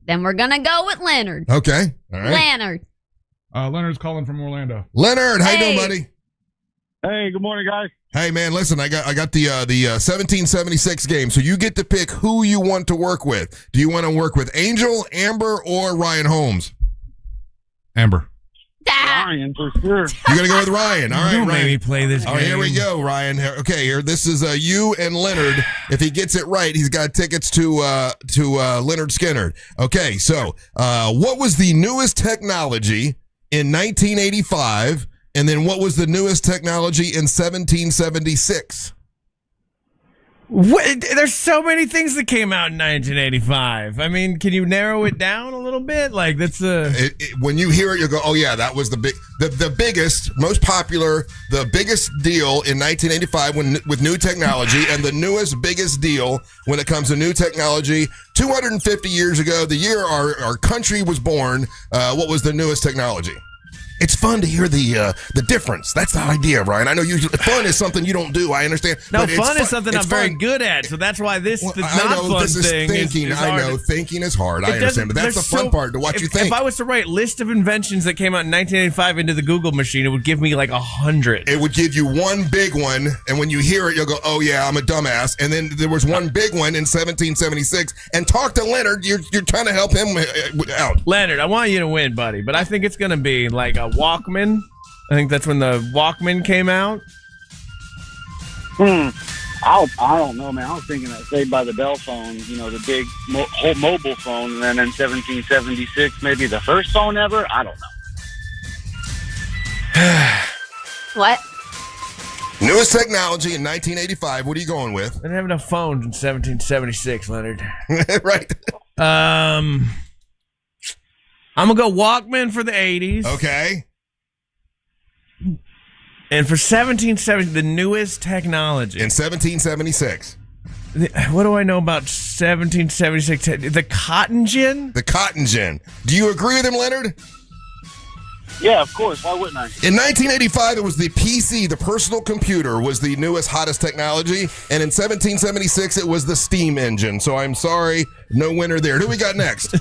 Speaker 10: Then we're going to go with Leonard.
Speaker 1: Okay. All right.
Speaker 10: Leonard.
Speaker 3: Leonard's calling from Orlando.
Speaker 1: Leonard, how you doing, buddy?
Speaker 24: Hey, good morning, guys.
Speaker 1: Hey, man, listen, I got the 1776 game, so you get to pick who you want to work with. Do you want to work with Angel, Amber, or Ryan Holmes?
Speaker 3: Amber.
Speaker 24: Ryan, for sure.
Speaker 1: You're going to go with Ryan. All right,
Speaker 2: Don't
Speaker 1: Ryan.
Speaker 2: make me play this game.
Speaker 1: All right, here we go, Ryan. Okay, here, this is you and Leonard. If he gets it right, he's got tickets to Leonard Skinner. Okay, so what was the newest technology in 1985, and then what was the newest technology in 1776?
Speaker 2: What? There's so many things that came out in 1985. I mean, can you narrow it down a little bit? Like that's
Speaker 1: when you hear it, you'll go, "Oh yeah, that was the biggest, most popular, the biggest deal in 1985 with new technology, and the newest, biggest deal when it comes to new technology 250 years ago, the year our country was born. What was the newest technology?" It's fun to hear the difference. That's the idea, Ryan. I know fun is something you don't do. I understand.
Speaker 2: No,
Speaker 1: but
Speaker 2: fun is something I'm very good at. So that's why this the not fun
Speaker 1: this is
Speaker 2: thing
Speaker 1: thinking.
Speaker 2: is hard.
Speaker 1: I know thinking is hard. I understand, but that's the fun part to watch you think.
Speaker 2: If I was to write list of inventions that came out in 1985 into the Google machine, it would give me like 100.
Speaker 1: It would give you one big one, and when you hear it, you'll go, "Oh yeah, I'm a dumbass." And then there was one big one in 1776. And talk to Leonard. You're trying to help him out.
Speaker 2: Leonard, I want you to win, buddy, but I think it's going to be like a Walkman. I think that's when the Walkman came out.
Speaker 24: I don't know, man. I was thinking that Saved by the Bell phone, the big whole mobile phone, and then in 1776, maybe the first phone ever. I don't know.
Speaker 10: What?
Speaker 1: Newest technology in 1985. What are you going with?
Speaker 2: They didn't have enough phones in 1776, Leonard.
Speaker 1: Right.
Speaker 2: I'm gonna go Walkman for the 80s.
Speaker 1: Okay.
Speaker 2: And for 1770, the newest technology.
Speaker 1: In 1776.
Speaker 2: What do I know about 1776? The cotton gin?
Speaker 1: The cotton gin. Do you agree with him, Leonard?
Speaker 24: Yeah, of course. Why wouldn't I?
Speaker 1: In 1985, it was the PC, the personal computer, was the newest, hottest technology. And in 1776, it was the steam engine. So I'm sorry, no winner there. Who we got next?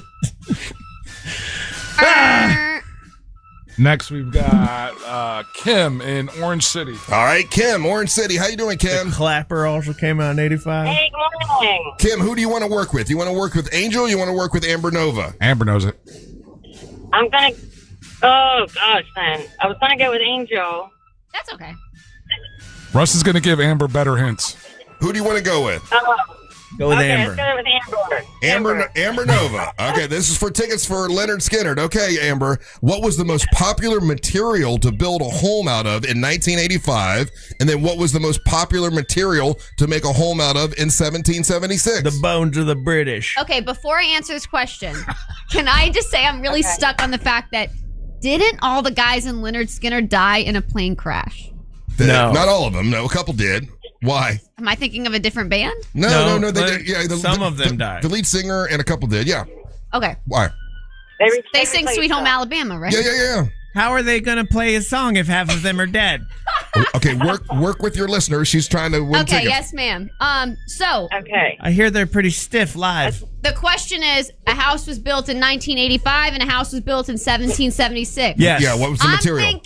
Speaker 3: Next, we've got Kim in Orange City.
Speaker 1: All right, Kim, Orange City. How you doing, Kim?
Speaker 2: The Clapper also came out in 85.
Speaker 5: Hey, good morning.
Speaker 1: Kim, who do you want to work with? You want to work with Angel or you want to work with Amber Nova?
Speaker 3: Amber knows it.
Speaker 5: I'm going to... Oh, gosh, then. I was going to go with Angel.
Speaker 10: That's okay.
Speaker 3: Russ is going to give Amber better hints.
Speaker 1: Who do you want to go with?
Speaker 2: Go with Amber.
Speaker 5: Let's go with Amber.
Speaker 1: Amber Nova. Okay, this is for tickets for Leonard Skinner. Okay, Amber, what was the most popular material to build a home out of in 1985? And then what was the most popular material to make a home out of in 1776?
Speaker 2: The bones of the British.
Speaker 10: Okay, before I answer this question, can I just say I'm really stuck on the fact that didn't all the guys in Leonard Skinner die in a plane crash?
Speaker 2: No.
Speaker 1: Not all of them. No, a couple did. Why?
Speaker 10: Am I thinking of a different band?
Speaker 1: No. They did. Yeah,
Speaker 2: some of them died.
Speaker 1: The lead singer and a couple did. Yeah.
Speaker 10: Okay.
Speaker 1: Why?
Speaker 10: They sing Sweet Home Alabama, right?
Speaker 1: Yeah.
Speaker 2: How are they going to play his song if half of them are dead?
Speaker 1: Okay, work with your listeners. She's trying to win
Speaker 10: Okay,
Speaker 1: tickets.
Speaker 10: yes, ma'am. Okay.
Speaker 2: I hear they're pretty stiff live.
Speaker 10: The question is, a house was built in 1985 and a house was built in 1776.
Speaker 2: Yes.
Speaker 1: Yeah, what was the material?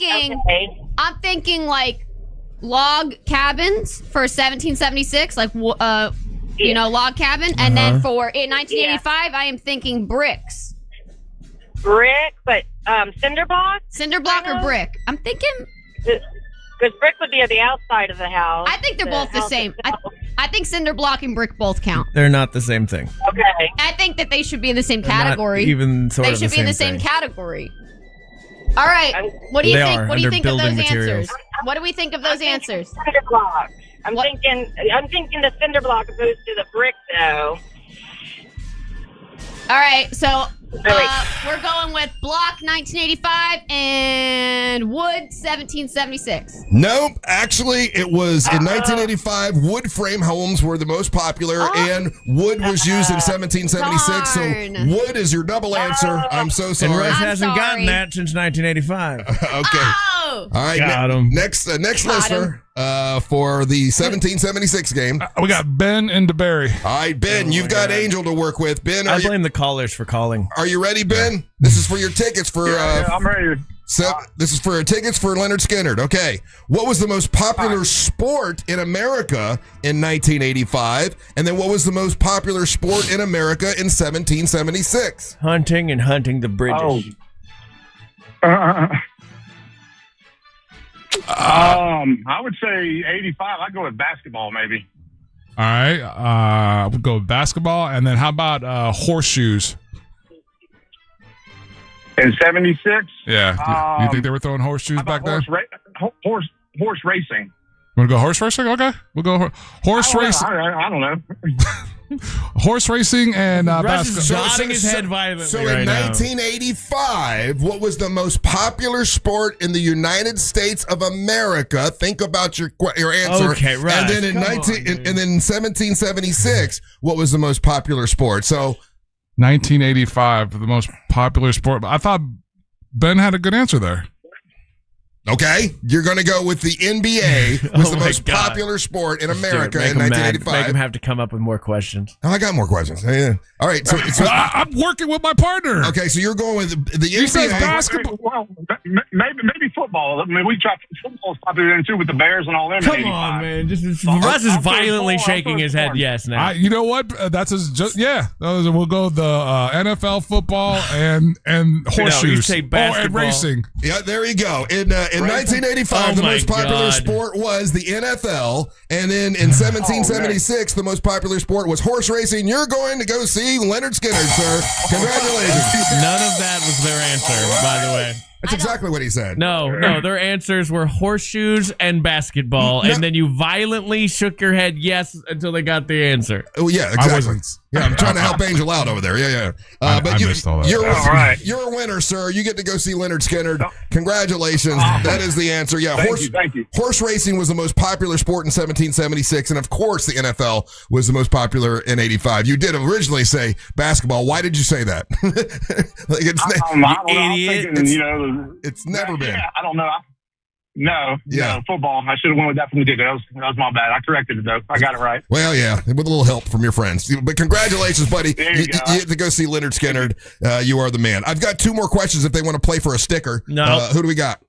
Speaker 10: I'm thinking like log cabins for 1776, like log cabin, and then for in 1985, I am thinking bricks.
Speaker 5: Brick, but cinder block?
Speaker 10: Cinder block or brick? I'm thinking...
Speaker 5: Because brick would be at the outside of the house.
Speaker 10: I think they're both the same. I think cinder block and brick both count.
Speaker 2: They're not the same thing.
Speaker 5: Okay.
Speaker 10: I think that they should be in the same
Speaker 2: They're not
Speaker 10: category.
Speaker 2: even sort
Speaker 10: they
Speaker 2: of
Speaker 10: should
Speaker 2: the
Speaker 10: be in the
Speaker 2: same
Speaker 10: same
Speaker 2: thing.
Speaker 10: category. All right. What do you
Speaker 2: They
Speaker 10: think?
Speaker 2: are,
Speaker 10: What do you
Speaker 2: under
Speaker 10: think of those
Speaker 2: building materials.
Speaker 10: answers? What do we think of those answers?
Speaker 5: Cinder block. I'm thinking the cinder block opposed to the brick, though.
Speaker 10: All right, so we're going with block 1985 and wood 1776.
Speaker 1: Nope. Actually, it was in 1985. Wood frame homes were the most popular, and wood was used in 1776.
Speaker 10: Darn.
Speaker 1: So wood is your double answer. I'm so sorry.
Speaker 2: And Russ hasn't gotten that since 1985.
Speaker 1: Okay.
Speaker 10: Oh!
Speaker 1: All right.
Speaker 2: Got him.
Speaker 1: Next listener for the 1776 game.
Speaker 3: We got Ben in DeBerry.
Speaker 1: All right, Ben, you've got Angel to work with. Ben,
Speaker 2: I blame the callers for calling.
Speaker 1: Are you ready, Ben? This is for your tickets for.
Speaker 24: I'm ready.
Speaker 1: This is for tickets for Leonard Skinner. Okay. What was the most popular sport in America in 1985? And then what was the most popular sport in America in 1776?
Speaker 2: Hunting and hunting the British.
Speaker 24: I would say 85. I'd go with basketball, maybe.
Speaker 3: All right. We'll go with basketball. And then how about horseshoes?
Speaker 24: In 76?
Speaker 3: Yeah. You think they were throwing horseshoes back then?
Speaker 24: Horse racing.
Speaker 3: Want to go horse racing? Okay. We'll go horse racing.
Speaker 24: I don't know.
Speaker 3: Horse racing and
Speaker 2: Russ is
Speaker 3: basketball.
Speaker 2: nodding his head violently
Speaker 1: So
Speaker 2: right
Speaker 1: in
Speaker 2: now.
Speaker 1: 1985, what was the most popular sport in the United States of America? Think about your answer.
Speaker 2: Okay, Russ,
Speaker 1: And then in and then 1776, what was the most popular sport? So
Speaker 3: 1985, the most popular sport. I thought Ben had a good answer there.
Speaker 1: okay, you're going to go with the NBA was the
Speaker 2: my
Speaker 1: most
Speaker 2: God.
Speaker 1: popular sport in America
Speaker 2: Make
Speaker 1: in
Speaker 2: him mad.
Speaker 1: 1985.
Speaker 2: Make him have to come up with more questions.
Speaker 1: Oh, I got more questions. Yeah. All right, so
Speaker 3: I'm working with my partner.
Speaker 1: Okay, so you're going with the
Speaker 3: He says
Speaker 1: NBA.
Speaker 3: basketball.
Speaker 24: Well, maybe football. I mean, we tried football's popular then too with the Bears and all them.
Speaker 2: Come on, man. Russ is violently shaking his head yes now.
Speaker 3: You know what? That's we'll go the NFL football and horseshoes.
Speaker 2: say
Speaker 3: and
Speaker 2: basketball.
Speaker 3: racing.
Speaker 1: Yeah, there you go. In 1985, the most popular sport was the NFL, and then in 1776, the most popular sport was horse racing. You're going to go see Leonard Skinner, sir. Congratulations.
Speaker 2: None of that was their answer, by the way.
Speaker 1: That's exactly what he said.
Speaker 2: No, their answers were horseshoes and basketball, and then you violently shook your head yes until they got the answer.
Speaker 1: Oh, yeah, exactly. Yeah, I'm trying to help Angel out over there. Yeah.
Speaker 3: I missed all that.
Speaker 1: You're a winner, sir. You get to go see Leonard Skinner. Congratulations. That is the answer. Yeah,
Speaker 9: Thank you.
Speaker 1: Horse racing was the most popular sport in 1776, and of course the NFL was the most popular in 85. You did originally say basketball. Why did you say that? Like it's never been.
Speaker 9: Yeah, I don't know. No, football. I should have went with that from the get-go. That was my bad. I corrected it, though. I got it right.
Speaker 1: Well, yeah, with a little help from your friends. But congratulations, buddy. You get to go see Leonard Skinner. You are the man. I've got 2 more questions if they want to play for a sticker.
Speaker 2: No.
Speaker 1: Who do we got?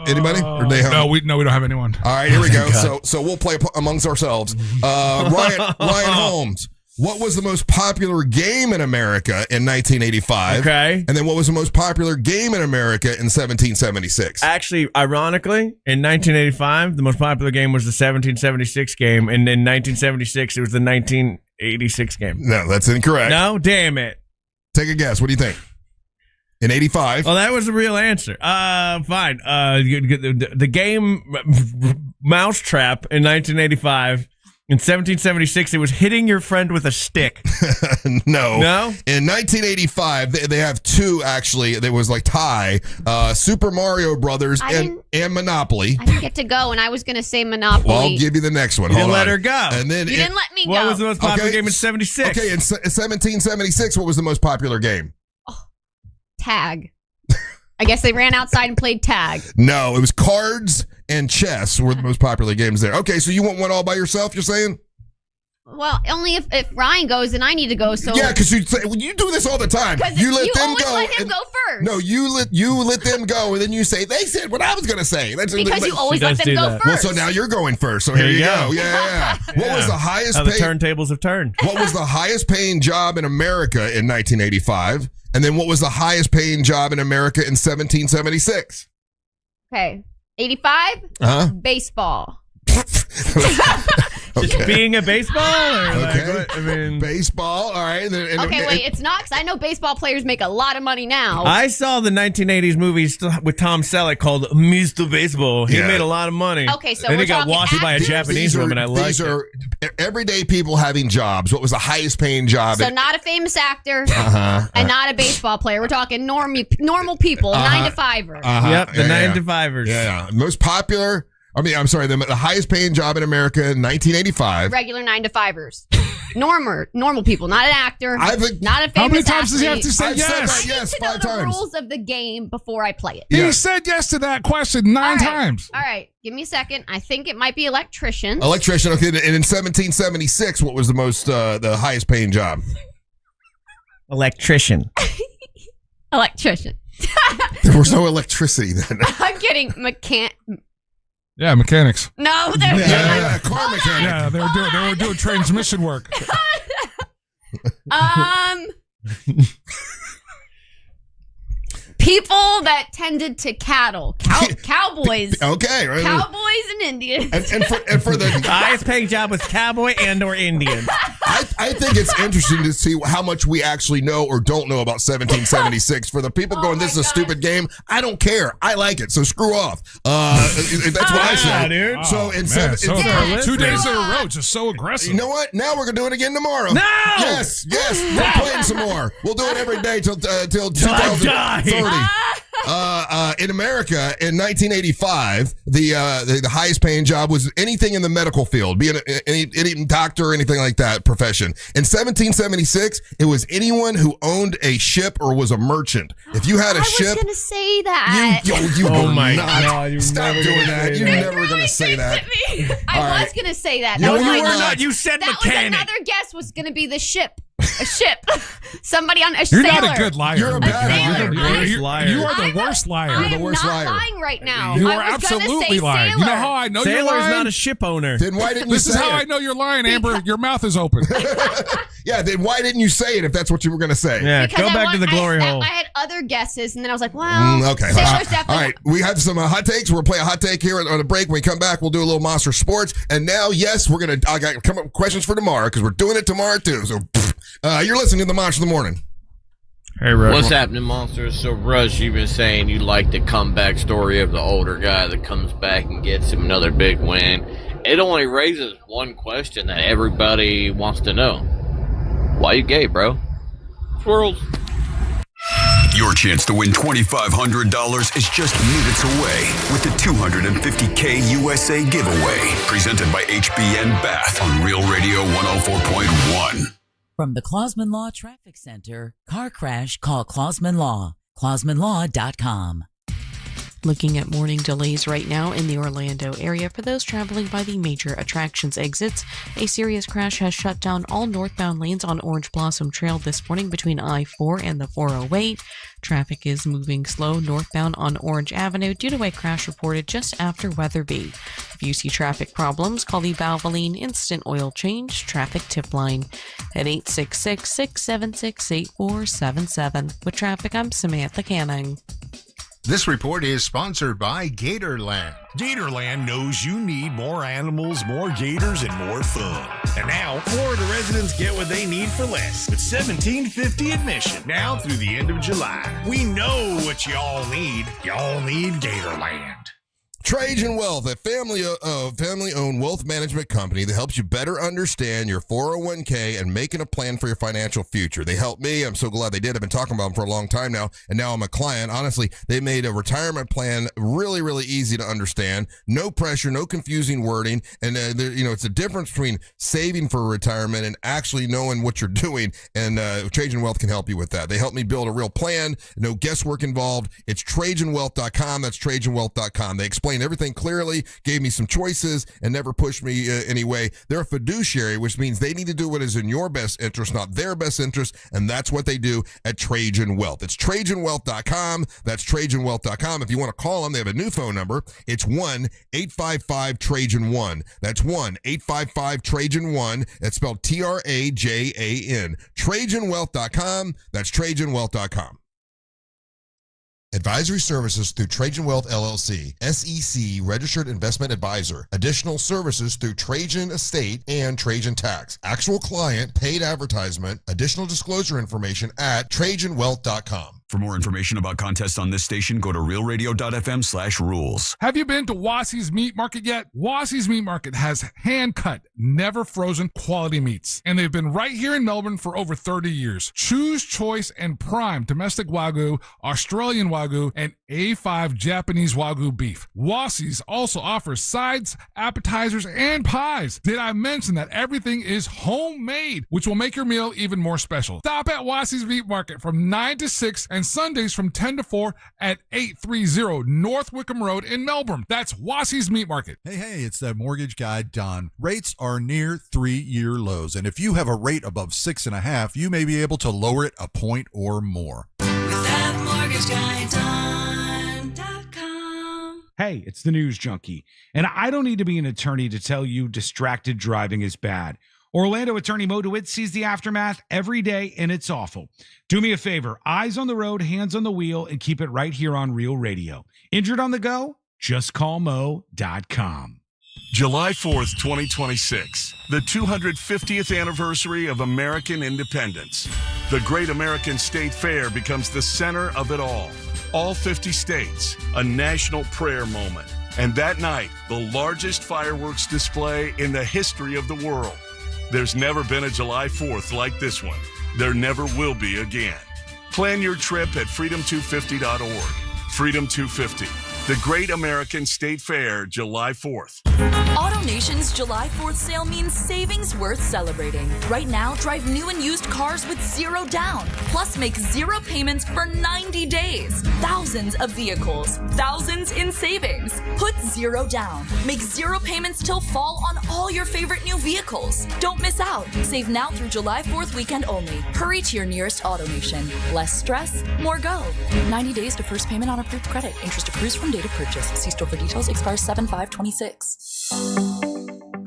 Speaker 1: Anybody? Or they have...
Speaker 3: No, we don't have anyone.
Speaker 1: All right, here we go. So we'll play amongst ourselves. Ryan Holmes. What was the most popular game in America in 1985?
Speaker 2: Okay.
Speaker 1: And then what was the most popular game in America in 1776?
Speaker 2: Actually, ironically, in 1985, the most popular game was the 1776 game. And in 1976, it was the 1986 game.
Speaker 1: No, that's incorrect.
Speaker 2: No? Damn it.
Speaker 1: Take a guess. What do you think? In 85.
Speaker 2: Well, that was the real answer. Fine. The game Mousetrap in 1985. In 1776, it was hitting your friend with a stick.
Speaker 1: No.
Speaker 2: In
Speaker 1: 1985, they have 2, actually. There was like tie. Super Mario Brothers and Monopoly.
Speaker 10: I didn't get to go, and I was going to say Monopoly.
Speaker 1: Well, I'll give you the next one.
Speaker 2: You didn't let her go.
Speaker 1: And then
Speaker 10: you didn't let me go.
Speaker 2: What was the most popular game in 76?
Speaker 1: Okay, in 1776, what was the most popular game?
Speaker 10: Tag. I guess they ran outside and played tag.
Speaker 1: No, it was cards and chess were the most popular games there. Okay, so you want one all by yourself, you're saying?
Speaker 10: Well, only if Ryan goes, then I need to go. So
Speaker 1: yeah, because you do this all the time.
Speaker 10: You always let him go first.
Speaker 1: No, you let them go, and then you say they said what I was going to say. That's
Speaker 10: because you always let them go first.
Speaker 1: Well, so now you're going first. So here you go. Yeah. What was the highest?
Speaker 2: How the turntables have turned.
Speaker 1: What was the highest paying job in America in 1985? And then what was the highest paying job in America in 1776?
Speaker 10: Okay. 85? Baseball.
Speaker 2: Just being a baseball? Or
Speaker 1: baseball. All right.
Speaker 10: Okay, wait. It's not because I know baseball players make a lot of money now.
Speaker 2: I saw the 1980s movie with Tom Selleck called Mr. Baseball. He made a lot of money.
Speaker 10: Okay, so
Speaker 2: then he got washed by a Japanese woman. I like
Speaker 1: These are everyday people having jobs. What was the highest paying job?
Speaker 10: So not a famous actor and not a baseball player. We're talking normal people, 9 to 5-er.
Speaker 2: Yep, the 9 to 5-ers.
Speaker 1: Yeah. Most popular. The highest paying job in America in 1985.
Speaker 10: Regular 9 to 5-ers. Normal people, not an actor, not a famous
Speaker 3: How many times does he have to say yes?
Speaker 10: I need to know the rules of the game before I play it.
Speaker 3: He said yes to that question 9 times.
Speaker 10: All right, give me a second. I think it might be electrician.
Speaker 1: Electrician, okay. And in 1776, what was the most, the highest paying job?
Speaker 2: Electrician.
Speaker 10: Electrician.
Speaker 1: There was no electricity then.
Speaker 10: I'm kidding.
Speaker 3: Yeah, mechanics.
Speaker 10: No,
Speaker 1: car mechanic.
Speaker 3: Yeah, they were doing transmission work.
Speaker 10: People that tended to cattle, cowboys.
Speaker 1: Okay, right.
Speaker 10: Cowboys and Indians.
Speaker 1: And for the
Speaker 2: highest paying job was cowboy and/or Indian.
Speaker 1: I think it's interesting to see how much we actually know or don't know about 1776. For the people going, this is a stupid game. I don't care. I like it. So screw off. That's what I said,
Speaker 2: dude.
Speaker 1: So in
Speaker 3: 2 days in a row, just so aggressive.
Speaker 1: You know what? Now we're gonna do it again tomorrow.
Speaker 2: No.
Speaker 1: Yes. We're playing some more. We'll do it every day till 2030. In America, in 1985, the highest paying job was anything in the medical field, being any doctor or anything like that profession. In 1776, it was anyone who owned a ship or was a merchant. If you had a ship,
Speaker 10: I was gonna say that.
Speaker 1: Oh my God! Stop doing that. You're never gonna say that.
Speaker 10: I was gonna say that.
Speaker 2: No, you were not. You said mechanic.
Speaker 10: Another guess was gonna be the ship. A ship. Somebody on a
Speaker 3: You're
Speaker 10: sailor.
Speaker 3: not a good liar.
Speaker 1: You're a bad
Speaker 2: You're the worst liar.
Speaker 3: You are the worst liar.
Speaker 10: I
Speaker 1: You're the worst
Speaker 10: am not
Speaker 1: liar.
Speaker 10: lying right now.
Speaker 3: You
Speaker 10: I
Speaker 3: are
Speaker 10: was gonna
Speaker 3: absolutely
Speaker 10: say
Speaker 3: lying.
Speaker 10: sailor.
Speaker 3: You know how I know you're
Speaker 2: Sailor's
Speaker 3: lying?
Speaker 2: not a ship owner.
Speaker 1: Then why didn't you
Speaker 3: This
Speaker 1: say
Speaker 3: is how
Speaker 1: it?
Speaker 3: I know you're lying, Amber. Your mouth is open.
Speaker 1: Yeah, then why didn't you say it if that's what you were going to say?
Speaker 2: Yeah,
Speaker 10: Because
Speaker 2: go back to the glory hole.
Speaker 10: I had other guesses, and then I was like, well,
Speaker 1: okay.
Speaker 10: sailor's definitely.
Speaker 1: All right, we have some hot takes. We'll play a hot take here on the break. When we come back, we'll do a little Monster Sports. And now, yes, I got to come up with questions for tomorrow because we're doing it tomorrow too. So you're listening to the Monster of the Morning.
Speaker 2: Hey, Russ.
Speaker 11: What's happening, monsters? So, Russ, you've been saying you like the comeback story of the older guy that comes back and gets him another big win. It only raises one question that everybody wants to know. Why you gay, bro? Swirls.
Speaker 4: Your chance to win $2,500 is just minutes away with the $250K USA giveaway. Presented by HBN Bath on Real Radio 104.1.
Speaker 13: From the Clausman Law Traffic Center, car crash, call Clausman Law. ClausmanLaw.com.
Speaker 14: Looking at morning delays right now in the Orlando area for those traveling by the major attractions exits. A serious crash has shut down all northbound lanes on Orange Blossom Trail this morning between I-4 and the 408. Traffic is moving slow northbound on Orange Avenue due to a crash reported just after Weatherby. If you see traffic problems, call the Valvoline Instant Oil Change Traffic Tip Line at 866-676-8477. With traffic, I'm Samantha Canning.
Speaker 15: This report is sponsored by Gatorland.
Speaker 8: Gatorland knows you need more animals, more gators, and more fun. And now, Florida residents get what they need for less with $17.50 admission now through the end of July. We know what y'all need. Y'all need Gatorland.
Speaker 1: Trajan Wealth, a family-owned wealth management company that helps you better understand your 401k and making a plan for your financial future. They helped me. I'm so glad they did. I've been talking about them for a long time now, and now I'm a client. Honestly, they made a retirement plan really, really easy to understand. No pressure, no confusing wording, and it's a difference between saving for retirement and actually knowing what you're doing, and Trajan Wealth can help you with that. They helped me build a real plan, no guesswork involved. It's TrajanWealth.com. That's TrajanWealth.com. They explain everything clearly, gave me some choices, and never pushed me anyway. They're a fiduciary, which means they need to do what is in your best interest, not their best interest, and that's what they do at Trajan Wealth. It's TrajanWealth.com. That's TrajanWealth.com. If you want to call them, they have a new phone number. It's 1-855-TRAJAN-1. That's 1-855-TRAJAN-1. It's spelled TRAJAN. TrajanWealth.com. That's TrajanWealth.com. Advisory services through Trajan Wealth LLC, SEC registered investment advisor. Additional services through Trajan Estate and Trajan Tax. Actual client, paid advertisement. Additional disclosure information at TrajanWealth.com.
Speaker 4: For more information about contests on this station, go to realradio.fm/rules.
Speaker 3: Have you been to Wassey's Meat Market yet? Wassey's Meat Market has hand-cut, never frozen quality meats. And they've been right here in Melbourne for over 30 years. Choose choice and prime domestic Wagyu, Australian Wagyu, and A5 Japanese Wagyu beef. Wassey's also offers sides, appetizers, and pies. Did I mention that everything is homemade, which will make your meal even more special? Stop at Wassey's Meat Market from 9 to 6 and Sundays from 10 to 4 at 830 North Wickham Road in Melbourne. That's Wassey's Meat Market.
Speaker 19: Hey, it's that mortgage guy, Don. Rates are near 3-year lows, and if you have a rate above 6.5, you may be able to lower it a point or more.
Speaker 26: With that mortgage guy, Don.com.
Speaker 21: Hey, it's the News Junkie, and I don't need to be an attorney to tell you distracted driving is bad. Orlando attorney Mo DeWitt sees the aftermath every day, and it's awful. Do me a favor, eyes on the road, hands on the wheel, and keep it right here on Real Radio. Injured on the go? Just call Mo.com.
Speaker 8: July 4th, 2026, the 250th anniversary of American independence. The Great American State Fair becomes the center of it all. All 50 states, a national prayer moment. And that night, the largest fireworks display in the history of the world. There's never been a July 4th like this one. There never will be again. Plan your trip at freedom250.org. Freedom 250, the Great American State Fair, July 4th.
Speaker 23: AutoNation's July 4th sale means savings worth celebrating. Right now, drive new and used cars with zero down. Plus, make zero payments for 90 days. Thousands of vehicles, thousands in savings. Put zero down. Make zero payments till fall on all your favorite new vehicles. Don't miss out. Save now through July 4th weekend only. Hurry to your nearest AutoNation. Less stress, more go. 90 days to first payment on approved credit. Interest accrues from date of purchase. See store for details. Expires 7/5/26.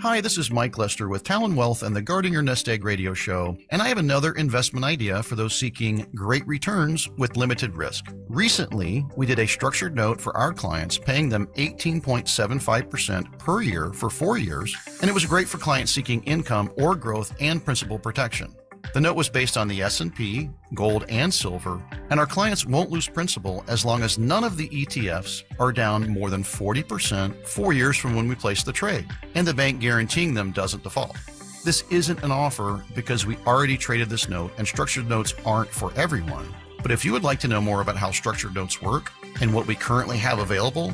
Speaker 28: Hi, this is Mike Lester with Talon Wealth and the Guarding Your Nest Egg radio show, and I have another investment idea for those seeking great returns with limited risk. Recently, we did a structured note for our clients, paying them 18.75% per year for 4 years, and it was great for clients seeking income or growth and principal protection. The note was based on the S&P, gold, and silver, and our clients won't lose principal as long as none of the ETFs are down more than 40% 4 years from when we placed the trade, and the bank guaranteeing them doesn't default. This isn't an offer because we already traded this note, and structured notes aren't for everyone. But if you would like to know more about how structured notes work and what we currently have available,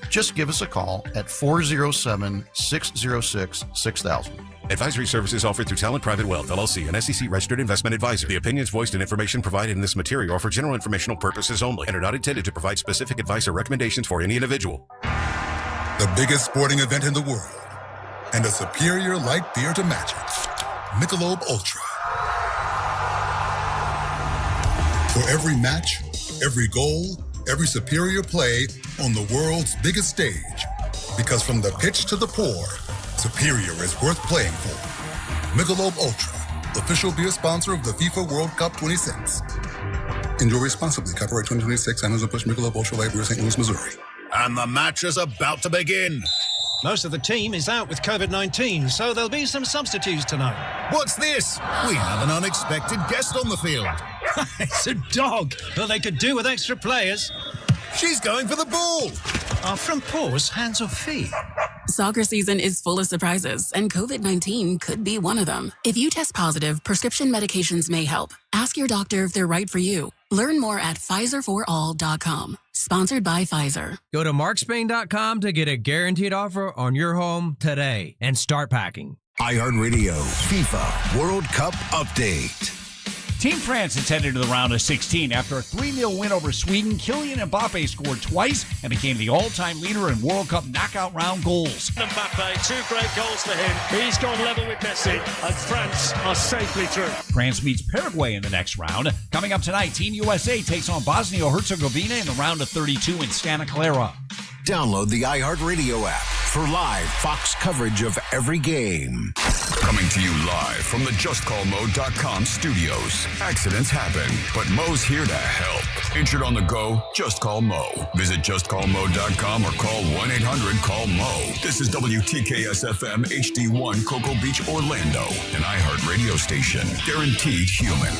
Speaker 28: just give us a call at 407-606-6000.
Speaker 6: Advisory services offered through Talent Private Wealth, LLC, an SEC-registered investment advisor. The opinions voiced and information provided in this material are for general informational purposes only and are not intended to provide specific advice or recommendations for any individual.
Speaker 7: The biggest sporting event in the world, and a superior light beer to match it. Michelob Ultra. For every match, every goal, every superior play on the world's biggest stage. Because from the pitch to the pour, superior is worth playing for. Michelob Ultra, official beer sponsor of the FIFA World Cup 26. Enjoy responsibly. Copyright 2026, Anheuser-Busch Michelob Ultra Light Beer, St. Louis, Missouri.
Speaker 12: And the match is about to begin.
Speaker 16: Most of the team is out with COVID-19, so there'll be some substitutes tonight.
Speaker 12: What's this? We have an unexpected guest on the field.
Speaker 16: It's a dog. Well, they could do with extra players.
Speaker 12: She's going for the ball.
Speaker 16: Are front paws hands or feet?
Speaker 17: Soccer season is full of surprises, and COVID-19 could be one of them. If you test positive, prescription medications may help. Ask your doctor if they're right for you. Learn more at PfizerForAll.com. Sponsored by Pfizer.
Speaker 18: Go to markspain.com to get a guaranteed offer on your home today and start packing.
Speaker 22: iHeartRadio FIFA World Cup Update.
Speaker 25: Team France is headed to the round of 16 after a 3-0 win over Sweden. Kylian Mbappe scored twice and became the all-time leader in World Cup knockout round goals.
Speaker 27: Mbappe, 2 great goals for him. He's gone level with Messi, and France are safely through.
Speaker 25: France meets Paraguay in the next round. Coming up tonight, Team USA takes on Bosnia-Herzegovina in the round of 32 in Santa Clara.
Speaker 22: Download the iHeartRadio app for live Fox coverage of every game.
Speaker 4: Coming to you live from the JustCallMo.com studios. Accidents happen, but Mo's here to help. Injured on the go? Just call Mo. Visit JustCallMo.com or call 1-800-CALL-MO. This is WTKS-FM HD1 Cocoa Beach, Orlando, an iHeart radio station. Guaranteed human.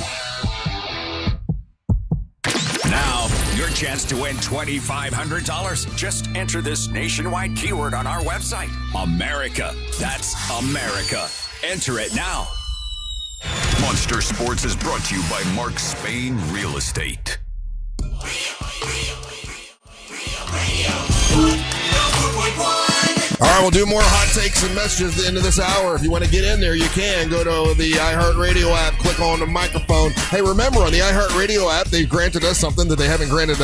Speaker 29: Now, your chance to win $2,500. Just enter this nationwide keyword on our website. America. That's America. Enter it now.
Speaker 4: Monster Sports is brought to you by Mark Spain Real Estate.
Speaker 1: All right, we'll do more hot takes and messages at the end of this hour. If you want to get in there, you can. Go to the iHeartRadio app, click on the microphone. Hey, remember, on the iHeartRadio app, they've granted us something that they haven't granted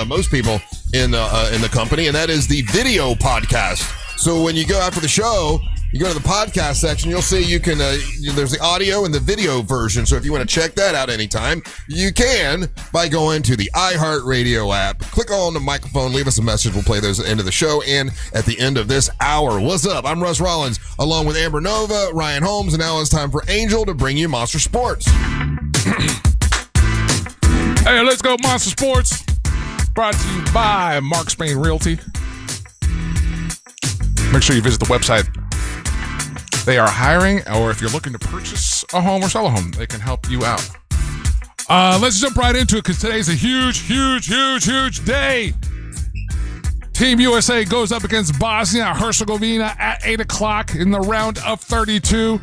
Speaker 1: most people in the company, and that is the video podcast. So when you go after the show, you go to the podcast section, you'll see you can, there's the audio and the video version. So if you want to check that out anytime, you can by going to the iHeartRadio app. Click on the microphone, leave us a message. We'll play those at the end of the show and at the end of this hour. What's up? I'm Russ Rollins, along with Amber Nova, Ryan Holmes, and now it's time for Angel to bring you Monster Sports.
Speaker 3: Hey, let's go Monster Sports. Brought to you by Mark Spain Realty. Make sure you visit the website. They are hiring, or if you're looking to purchase a home or sell a home, they can help you out. Let's jump right into it because today's a huge day. Team USA goes up against Bosnia-Herzegovina at 8 o'clock in the round of 32.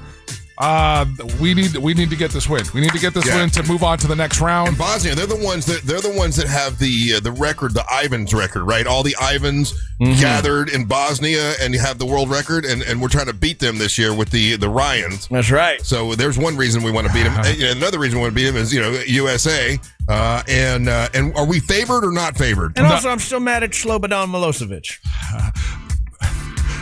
Speaker 3: We need to get this win. We need to get this win to move on to the next round.
Speaker 1: And Bosnia, they're the ones that have the record, the Ivans record, right? All the Ivans gathered in Bosnia and have the world record, and we're trying to beat them this year with the Ryans.
Speaker 2: That's right.
Speaker 1: So there's one reason we want to beat them. Another reason we want to beat them is USA. And are we favored or not favored?
Speaker 2: And also, I'm still mad at Slobodan Milosevic.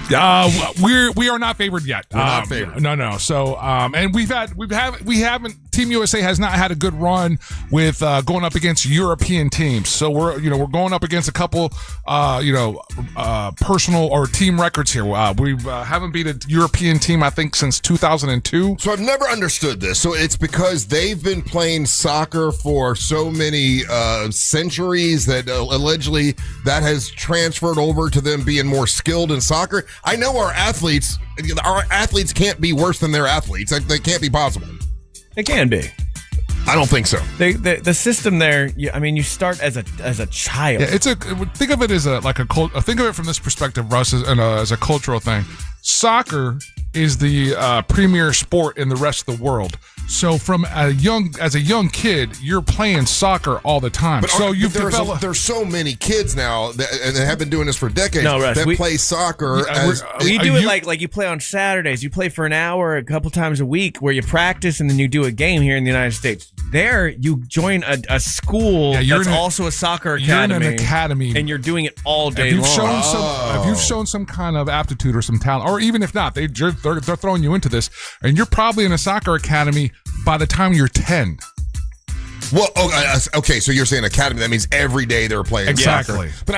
Speaker 3: We are not favored yet.
Speaker 1: We're not favored.
Speaker 3: No. So, and we haven't. Team USA has not had a good run with going up against European teams. So we're going up against a couple, personal or team records here. We haven't beat a European team, I think, since 2002.
Speaker 1: So I've never understood this. So it's because they've been playing soccer for so many centuries that allegedly that has transferred over to them being more skilled in soccer. I know our athletes can't be worse than their athletes. That can't be possible.
Speaker 2: It can be.
Speaker 1: I don't think so.
Speaker 2: The system there. You start as a child.
Speaker 3: Yeah, think of it as think of it from this perspective, Russ, as a cultural thing. Soccer is the premier sport in the rest of the world. So as a young kid, you're playing soccer all the time.
Speaker 1: But there's so many kids now and they have been doing this for decades that play soccer.
Speaker 2: You do it like you play on Saturdays. You play for an hour a couple times a week where you practice and then you do a game here in the United States. There, you join a school that's also a soccer academy.
Speaker 3: You're in an academy.
Speaker 2: And you're doing it all day long.
Speaker 3: If you've shown some kind of aptitude or some talent, or even if not, they're throwing you into this, and you're probably in a soccer academy by the time you're 10.
Speaker 1: Well, okay, so you're saying academy. That means every day they're playing
Speaker 3: exactly.
Speaker 1: soccer. But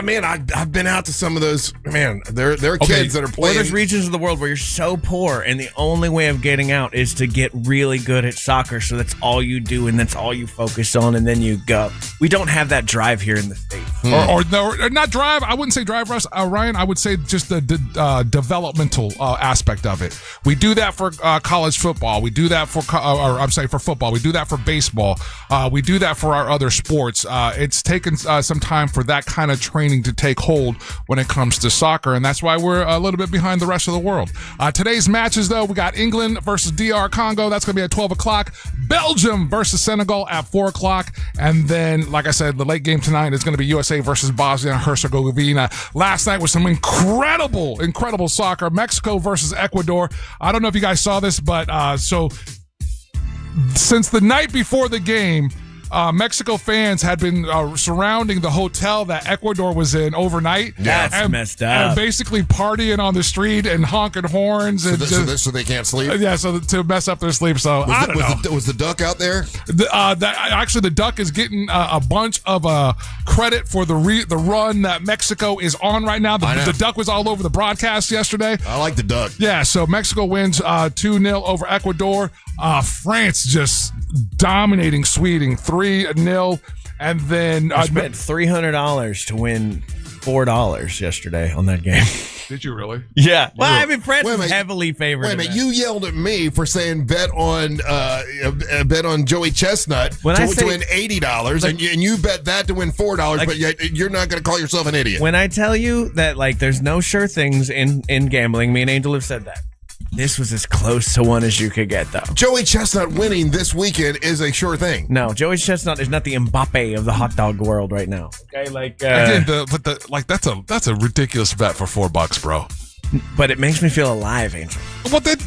Speaker 1: I've been out to some of those. Man, there are kids that are playing.
Speaker 2: There's regions of the world where you're so poor, and the only way of getting out is to get really good at soccer. So that's all you do, and that's all you focus on, and then you go. We don't have that drive here in the States.
Speaker 3: Or not drive. I wouldn't say drive, Russ. Ryan, I would say just the developmental aspect of it. We do that for college football. We do that for football. We do that for baseball. We do that for our other sports. It's taken some time for that kind of training to take hold when it comes to soccer, and that's why we're a little bit behind the rest of the world. Today's matches, though, we got England versus DR Congo. That's going to be at 12 o'clock. Belgium versus Senegal at 4 o'clock. And then, like I said, the late game tonight is going to be USA versus Bosnia and Herzegovina. Last night was some incredible soccer. Mexico versus Ecuador. I don't know if you guys saw this, but since the night before the game, Mexico fans had been surrounding the hotel that Ecuador was in overnight.
Speaker 2: That's messed up.
Speaker 3: And basically partying on the street and honking horns.
Speaker 1: So they can't sleep?
Speaker 3: Yeah, so to mess up their sleep. So I don't know.
Speaker 1: Was the duck out there?
Speaker 3: Actually, the duck is getting a bunch of credit for the run that Mexico is on right now. The duck was all over the broadcast yesterday.
Speaker 1: I like the duck.
Speaker 3: Yeah, so Mexico wins 2-0 over Ecuador. France just dominating Sweden 3-0, and then
Speaker 2: I spent $300 to win $4 yesterday on that game.
Speaker 3: Did you really?
Speaker 2: Yeah. Well, France was heavily favored.
Speaker 1: Wait a minute, you yelled at me for saying bet on Joey Chestnut to win $80, and you bet that to win $4, but yet you're not going to call yourself an idiot.
Speaker 2: When I tell you that there's no sure things in gambling, me and Angel have said that. This was as close to one as you could get, though.
Speaker 1: Joey Chestnut winning this weekend is a sure thing.
Speaker 2: No, Joey Chestnut is not the Mbappe of the hot dog world right now. Okay,
Speaker 3: that's a ridiculous bet for $4, bro.
Speaker 2: But it makes me feel alive, Angel.
Speaker 3: Well, then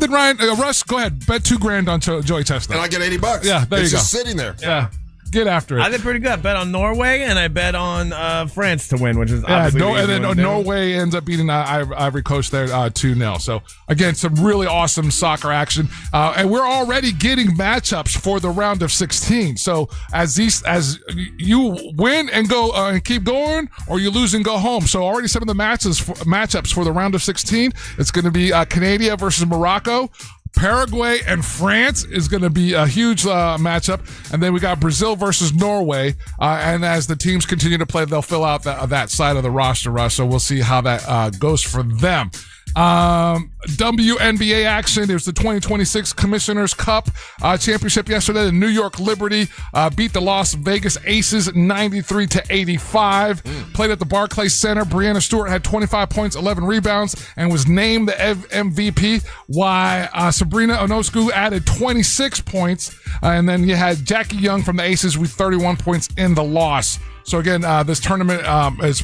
Speaker 3: Ryan, Russ, go ahead, bet $2,000 on Joey Chestnut,
Speaker 1: and I get $80.
Speaker 3: Yeah, there you go.
Speaker 1: It's just sitting there.
Speaker 3: Yeah. Get after it.
Speaker 2: I did pretty good. I bet on Norway and I bet on France to win, which is obviously
Speaker 3: and then Norway ends up beating Ivory Coast there 2-0. So again, some really awesome soccer action, and we're already getting matchups for the round of 16. So as you win and go and keep going, or you lose and go home. So already some of the matchups for the round of 16. It's going to be Canada versus Morocco. Paraguay and France is going to be a huge matchup. And then we got Brazil versus Norway. And as the teams continue to play, they'll fill out that side of the roster, Russ. So we'll see how that goes for them. WNBA action. There's the 2026 Commissioner's Cup championship yesterday. The New York Liberty beat the Las Vegas Aces 93-85. Played at the Barclays Center. Breanna Stewart had 25 points, 11 rebounds, and was named the MVP. While Sabrina Onosku added 26 points. And then you had Jackie Young from the Aces with 31 points in the loss. So again, this tournament is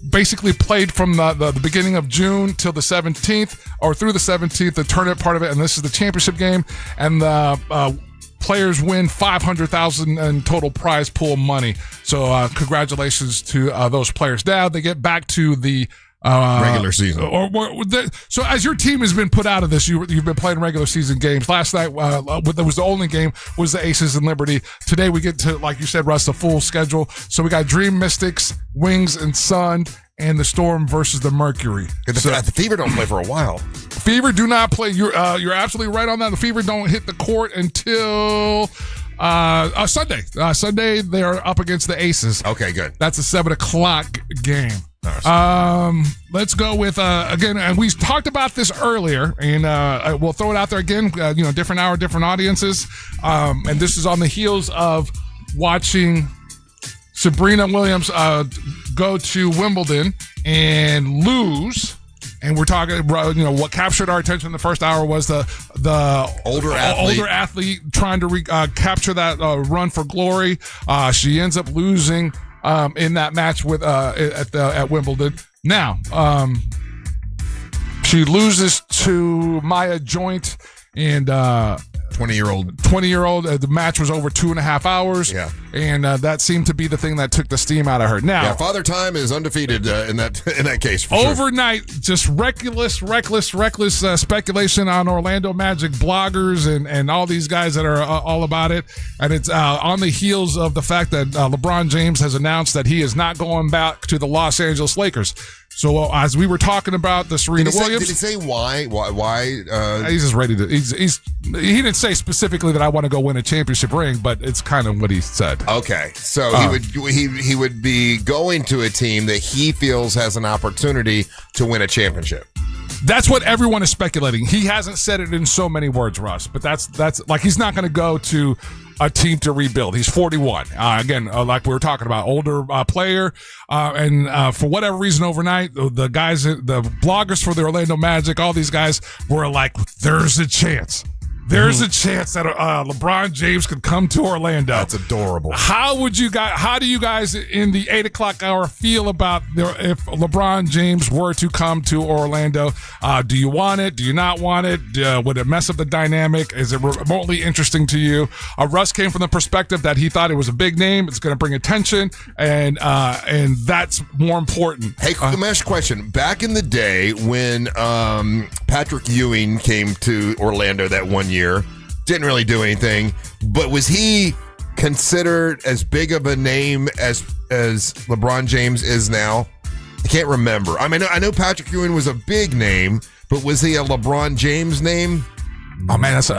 Speaker 3: basically played from the beginning of June till the 17th, or through the 17th, the tournament part of it, and this is the championship game, and the players win $500,000 in total prize pool money. So congratulations to those players. Now they get back to the
Speaker 1: regular season.
Speaker 3: So as your team has been put out of this, you've been playing regular season games. Last night, that was the only game, was the Aces and Liberty. Today we get to, like you said, Russ, the full schedule. So we got Dream Mystics, Wings and Sun, and the Storm versus the Mercury.
Speaker 1: The Fever don't play for a while.
Speaker 3: Fever do not play. You're absolutely right on that. The Fever don't hit the court until Sunday. Sunday they are up against the Aces.
Speaker 1: Okay, good.
Speaker 3: That's a 7 o'clock game.
Speaker 1: Russ?
Speaker 3: Let's go with again. And we talked about this earlier, and we'll throw it out there again. Different hour, different audiences, and this is on the heels of watching Sabrina Williams go to Wimbledon and lose. And we're talking, what captured our attention in the first hour was the older athlete trying to capture that run for glory. She ends up losing in that match with at Wimbledon. Now, she loses to Maya Joint and
Speaker 1: 20-year-old.
Speaker 3: The match was over 2.5 hours.
Speaker 1: Yeah.
Speaker 3: And that seemed to be the thing that took the steam out of her. Now,
Speaker 1: Father Time is undefeated in that case. For
Speaker 3: overnight, just reckless speculation on Orlando Magic bloggers and all these guys that are all about it. And it's on the heels of the fact that LeBron James has announced that he is not going back to the Los Angeles Lakers. So as we were talking about the Serena Williams,
Speaker 1: did he say why?
Speaker 3: He's just ready to. He didn't say specifically that I want to go win a championship ring, but it's kind of what he said.
Speaker 1: Okay, so he would be going to a team that he feels has an opportunity to win a championship.
Speaker 3: That's what everyone is speculating. He hasn't said it in so many words, Russ, but that's like he's not going to go to a team to rebuild. He's 41. Again, like we were talking about, older player. And for whatever reason overnight, the guys, the bloggers for the Orlando Magic, all these guys were like, there's a chance. There's a chance that LeBron James could come to Orlando.
Speaker 1: That's adorable.
Speaker 3: How do you guys in the 8 o'clock hour feel about if LeBron James were to come to Orlando? Do you want it? Do you not want it? Would it mess up the dynamic? Is it remotely interesting to you? Russ came from the perspective that he thought it was a big name. It's going to bring attention, and that's more important.
Speaker 1: Hey, Kamesh, question. Back in the day when Patrick Ewing came to Orlando that one year, didn't really do anything, but was he considered as big of a name as LeBron James is now? I can't remember. I mean, I know Patrick Ewing was a big name, but was he a LeBron James name?
Speaker 3: Oh man, that's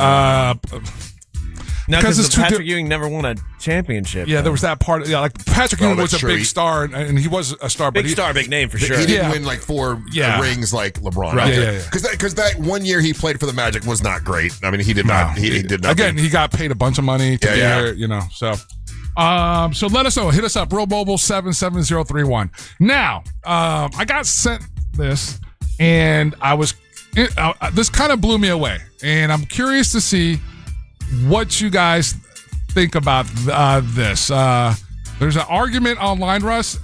Speaker 2: no, because Patrick Ewing never won a championship.
Speaker 3: Yeah, there was that part. Yeah, like Patrick Ewing was a big star, and he was a star.
Speaker 2: Big name for sure.
Speaker 1: He didn't win like 4 rings like LeBron.
Speaker 3: Right.
Speaker 1: Okay. Because that 1 year he played for the Magic was not great. I mean, he did not. He did not.
Speaker 3: Again, he got paid a bunch of money to be here. So. So let us know. Hit us up. Real Mobile 77031. Now, I got sent this, and this kind of blew me away, and I'm curious to see what you guys think about this. There's an argument online, Russ.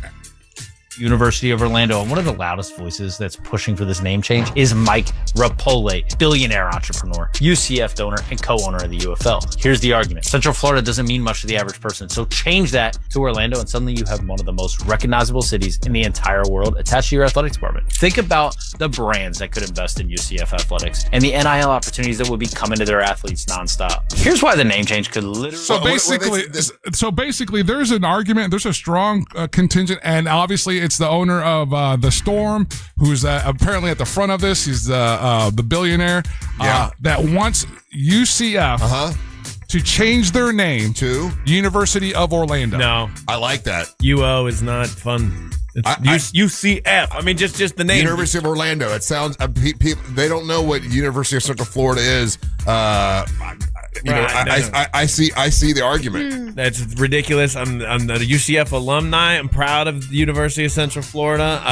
Speaker 5: University of Orlando, and one of the loudest voices that's pushing for this name change is Mike Rapole, billionaire entrepreneur, UCF donor, and co-owner of the UFL. Here's the argument. Central Florida doesn't mean much to the average person, so change that to Orlando, and suddenly you have one of the most recognizable cities in the entire world attached to your athletics department. Think about the brands that could invest in UCF athletics and the NIL opportunities that would be coming to their athletes nonstop. Here's why the name change could literally...
Speaker 3: So basically, there's an argument, there's a strong contingent, and obviously it's the owner of the Storm, who's apparently at the front of this. He's the billionaire that wants UCF to change their name
Speaker 1: to
Speaker 3: University of Orlando.
Speaker 2: No,
Speaker 1: I like that.
Speaker 2: UO is not fun. It's UCF. I mean, just the name.
Speaker 1: University of Orlando. It sounds people, they don't know what University of Central Florida is. I see the argument.
Speaker 2: That's ridiculous. I'm a UCF alumni. I'm proud of the University of Central Florida.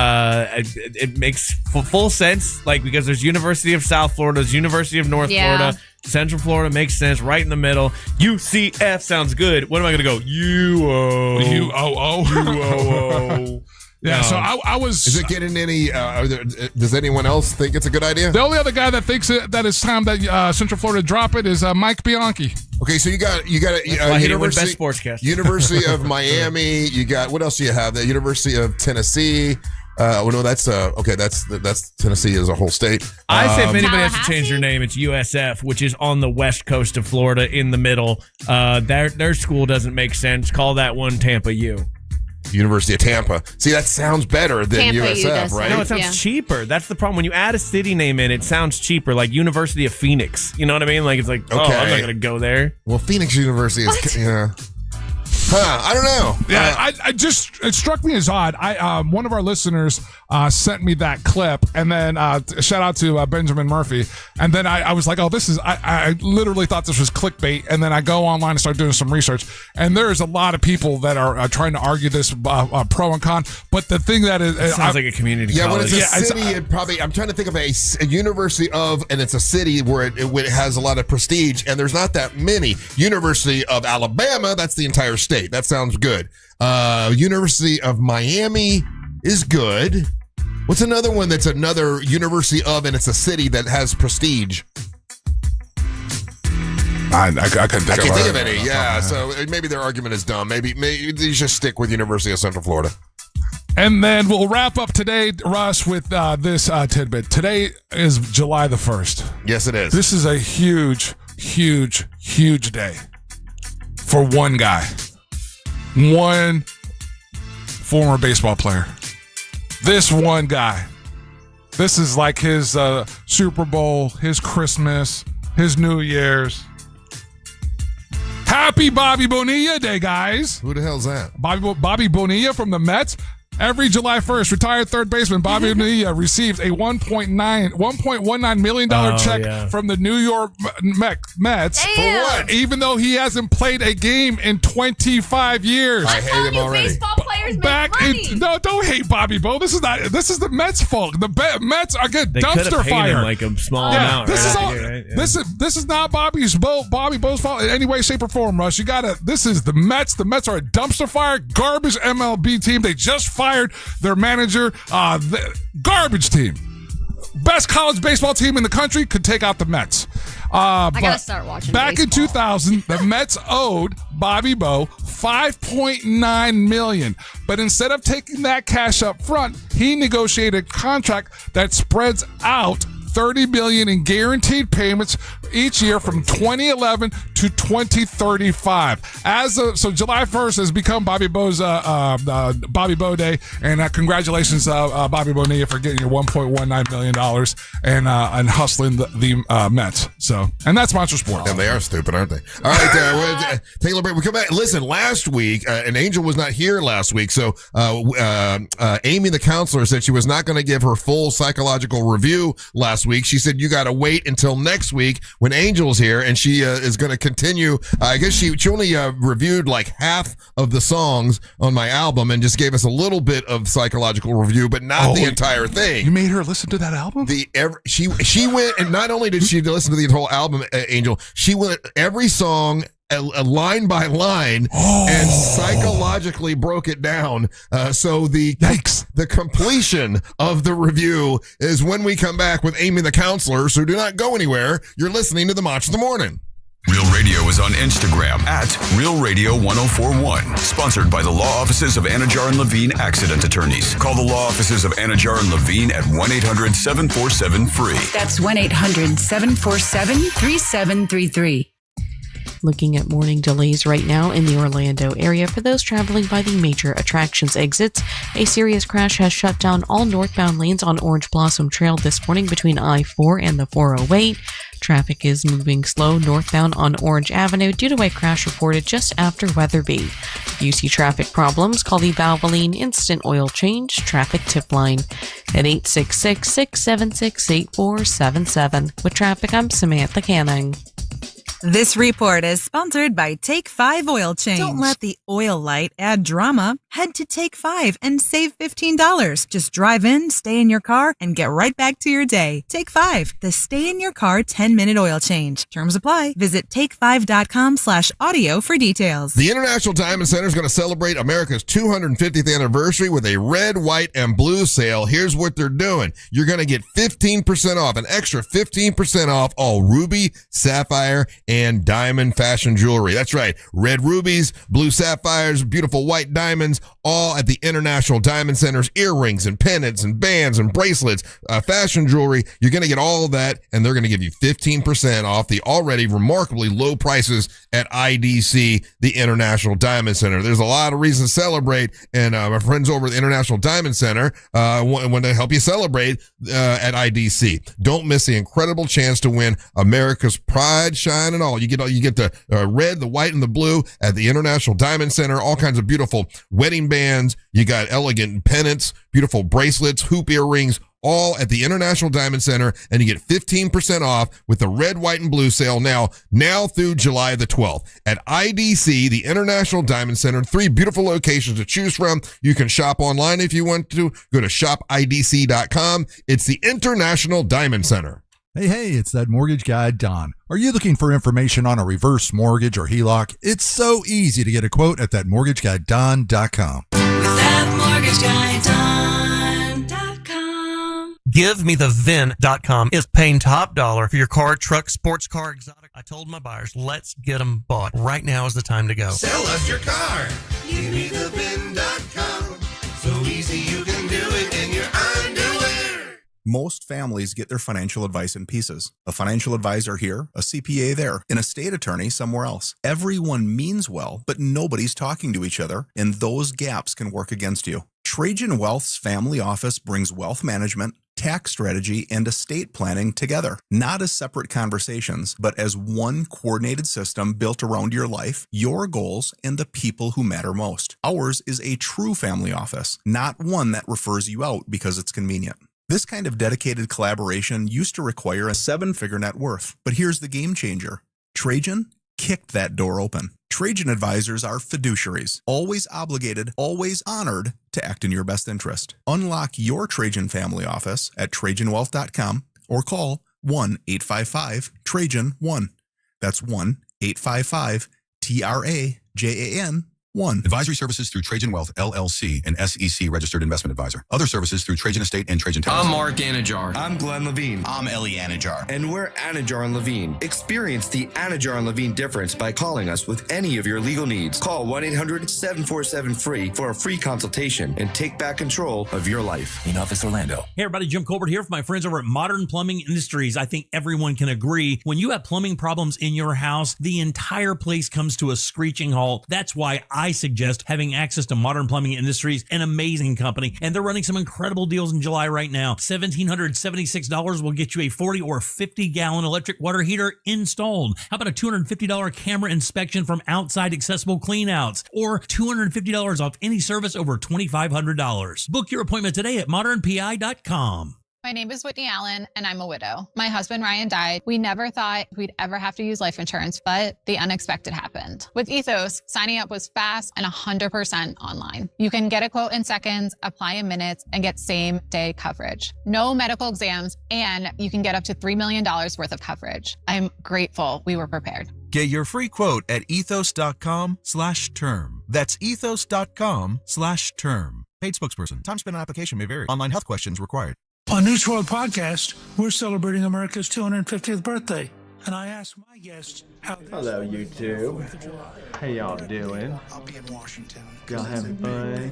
Speaker 2: It makes full sense, like, because there's University of South Florida, there's University of North Florida. Central Florida makes sense, right in the middle. UCF sounds good. What am I going to go? UO.
Speaker 3: UOO. Yeah, so I was...
Speaker 1: Is it getting any... does anyone else think it's a good idea?
Speaker 3: The only other guy that thinks that it's time that Central Florida drop it is Mike Bianchi.
Speaker 1: Okay, so you got
Speaker 2: University, best sportscast.
Speaker 1: University of Miami. You got... What else do you have? The University of Tennessee. Well, no, that's Tennessee as a whole state.
Speaker 2: I say if anybody has to change their name, it's USF, which is on the west coast of Florida in the middle. Their school doesn't make sense. Call that one Tampa U.
Speaker 1: University of Tampa. See, that sounds better than
Speaker 9: Tampa
Speaker 1: USF, right?
Speaker 2: No, it sounds cheaper. That's the problem. When you add a city name in, it sounds cheaper, like University of Phoenix. You know what I mean? Like, it's like, I'm not going to go there.
Speaker 1: Well, Phoenix University is... Yeah. I don't know.
Speaker 3: Yeah, it struck me as odd. One of our listeners sent me that clip, and then shout out to Benjamin Murphy. And then I was like, oh, this is, I literally thought this was clickbait. And then I go online and start doing some research, and there's a lot of people that are trying to argue this pro and con. But the thing that is,
Speaker 2: sounds like a community college.
Speaker 1: When it's a city, it probably, I'm trying to think of a university of, and it's a city where it has a lot of prestige, and there's not that many. University of Alabama, that's the entire state. That sounds good. University of Miami is good. What's another one that's another university of, and it's a city that has prestige?
Speaker 3: I can't think
Speaker 1: of any. Yeah, so maybe their argument is dumb. Maybe you just stick with University of Central Florida.
Speaker 3: And then we'll wrap up today, Russ, with this tidbit. Today is July the 1st.
Speaker 1: Yes, it is.
Speaker 3: This is a huge, huge, huge day for one guy. One former baseball player. This one guy. This is like his Super Bowl, his Christmas, his New Year's. Happy Bobby Bonilla Day, guys.
Speaker 1: Who the hell's that?
Speaker 3: Bobby Bonilla from the Mets. Every July 1st, retired third baseman Bobby Bonilla receives a $1.19 million check from the New York Mets.
Speaker 1: For what?
Speaker 3: Even though he hasn't played a game in 25 years.
Speaker 1: I hate him already.
Speaker 9: Baseball players make money.
Speaker 3: No, don't hate Bobby Bo. This is the Mets' fault. The Mets are good.
Speaker 2: They
Speaker 3: Dumpster
Speaker 2: paid
Speaker 3: fire.
Speaker 2: Him like a small amount.
Speaker 3: This
Speaker 2: right?
Speaker 3: is all.
Speaker 2: Right? Yeah.
Speaker 3: This is not Bobby Bo's fault in any way, shape, or form. Russ, this is the Mets. The Mets are a dumpster fire, garbage MLB team. They just fired their manager. The garbage team. Best college baseball team in the country could take out the Mets.
Speaker 9: I gotta start watching
Speaker 3: back
Speaker 9: baseball.
Speaker 3: in 2000, the Mets owed Bobby Bo $5.9 million. But instead of taking that cash up front, he negotiated a contract that spreads out $30 million in guaranteed payments each year from 2011 to 2035. So July 1st has become Bobby Bo's Bobby Bo Day, and congratulations, Bobby Bonilla, for getting your $1.19 million and hustling the Mets. So, and that's Monster Sports.
Speaker 1: And they are stupid, aren't they? All right, take a little break. We come back. Listen, last week, an Angel was not here last week, so Aimee the Councilor said she was not going to give her full psychological review last week. She said you got to wait until next week when Angel's here, and she is going to continue. I guess she only reviewed like half of the songs on my album and just gave us a little bit of psychological review, but not the entire thing.
Speaker 3: You made her listen to that album?
Speaker 1: She went, and not only did she listen to the whole album, Angel, she went every song a line by line and psychologically broke it down. So the completion of the review is when we come back with Aimee the Councilor. So do not go anywhere. You're listening to the Monch in the Morning.
Speaker 4: Real Radio is on Instagram at Real Radio 1041. Sponsored by the law offices of Anajar and Levine Accident Attorneys. Call the law offices of Anajar and Levine at 1-800-747-FREE.
Speaker 10: That's 1-800-747-3733. Looking at morning delays right now in the Orlando area for those traveling by the major attractions exits. A serious crash has shut down all northbound lanes on Orange Blossom Trail this morning between I-4 and the 408. Traffic is moving slow northbound on Orange Avenue due to a crash reported just after Weatherby. You see traffic problems, call the Valvoline Instant Oil Change Traffic Tip Line at 866-676-8477. With traffic, I'm Samantha Canning.
Speaker 11: This report is sponsored by Take 5 Oil Change. Don't let the oil light add drama. Head to Take 5 and save $15. Just drive in, stay in your car, and get right back to your day. Take 5, the stay in your car 10-minute oil change. Terms apply. Visit take5.com/audio for details.
Speaker 1: The International Diamond Center is going to celebrate America's 250th anniversary with a red, white, and blue sale. Here's what they're doing. You're going to get 15% off, an extra 15% off all ruby, sapphire, and diamond fashion jewelry. That's right. Red rubies, blue sapphires, beautiful white diamonds, all at the International Diamond Center's earrings and pendants and bands and bracelets, fashion jewelry. You're going to get all of that, and they're going to give you 15% off the already remarkably low prices at IDC, the International Diamond Center. There's a lot of reasons to celebrate, and my friends over at the International Diamond Center want to help you celebrate at IDC. Don't miss the incredible chance to win America's pride, shine, it all. You get the red, the white, and the blue at the International Diamond Center. All kinds of beautiful wedding bands. You got elegant pennants, beautiful bracelets, hoop earrings, all at the International Diamond Center, and you get 15% off with the red, white, and blue sale now through July the 12th. At IDC, the International Diamond Center, 3 beautiful locations to choose from. You can shop online if you want to. Go to shopidc.com. It's the International Diamond Center.
Speaker 8: Hey, it's that mortgage guy, Don. Are you looking for information on a reverse mortgage or HELOC? It's so easy to get a quote at thatmortgageguyDon.com.
Speaker 13: GiveMeTheVin.com is paying top dollar for your car, truck, sports car, exotic. I told my buyers, let's get them bought. Right now is the time to go.
Speaker 14: Sell us your car. GiveMeTheVin.com. So easy you can do it in your underwear.
Speaker 15: Most families get their financial advice in pieces. A financial advisor here, a CPA there, an estate attorney somewhere else. Everyone means well, but nobody's talking to each other, and those gaps can work against you. Trajan Wealth's family office brings wealth management, tax strategy, and estate planning together, not as separate conversations, but as one coordinated system built around your life, your goals, and the people who matter most. Ours is a true family office, not one that refers you out because it's convenient. This kind of dedicated collaboration used to require a 7-figure net worth, but here's the game changer. Trajan kicked that door open. Trajan advisors are fiduciaries, always obligated, always honored to act in your best interest. Unlock your Trajan family office at TrajanWealth.com or call 1-855-TRAJAN-1. That's 1-855-TRAJAN-1.
Speaker 19: Advisory services through Trajan Wealth, LLC, an SEC registered investment advisor. Other services through Trajan Estate and Trajan Talent.
Speaker 20: I'm Mark Anajar.
Speaker 21: I'm Glenn Levine.
Speaker 20: I'm Ellie Anajar.
Speaker 21: And we're Anajar and Levine. Experience the Anajar and Levine difference by calling us with any of your legal needs. Call 1-800-747-FREE for a free consultation and take back control of your life.
Speaker 20: In Office Orlando.
Speaker 24: Hey everybody, Jim Colbert here for my friends over at Modern Plumbing Industries. I think everyone can agree when you have plumbing problems in your house, the entire place comes to a screeching halt. That's why I suggest having access to Modern Plumbing Industries, an amazing company, and they're running some incredible deals in July right now. $1,776 will get you a 40 or 50-gallon electric water heater installed. How about a $250 camera inspection from Outside Accessible Cleanouts, or $250 off any service over $2,500. Book your appointment today at modernpi.com.
Speaker 26: My name is Whitney Allen, and I'm a widow. My husband, Ryan, died. We never thought we'd ever have to use life insurance, but the unexpected happened. With Ethos, signing up was fast and 100% online. You can get a quote in seconds, apply in minutes, and get same-day coverage. No medical exams, and you can get up to $3 million worth of coverage. I'm grateful we were prepared.
Speaker 30: Get your free quote at ethos.com/term. That's ethos.com/term. Paid spokesperson. Time spent on application may vary. Online health questions required.
Speaker 31: On News World Podcast, we're celebrating America's 250th birthday, and I asked my guests how.
Speaker 32: Hello, YouTube. How y'all doing?
Speaker 31: I'll be in Washington.
Speaker 32: Y'all having fun?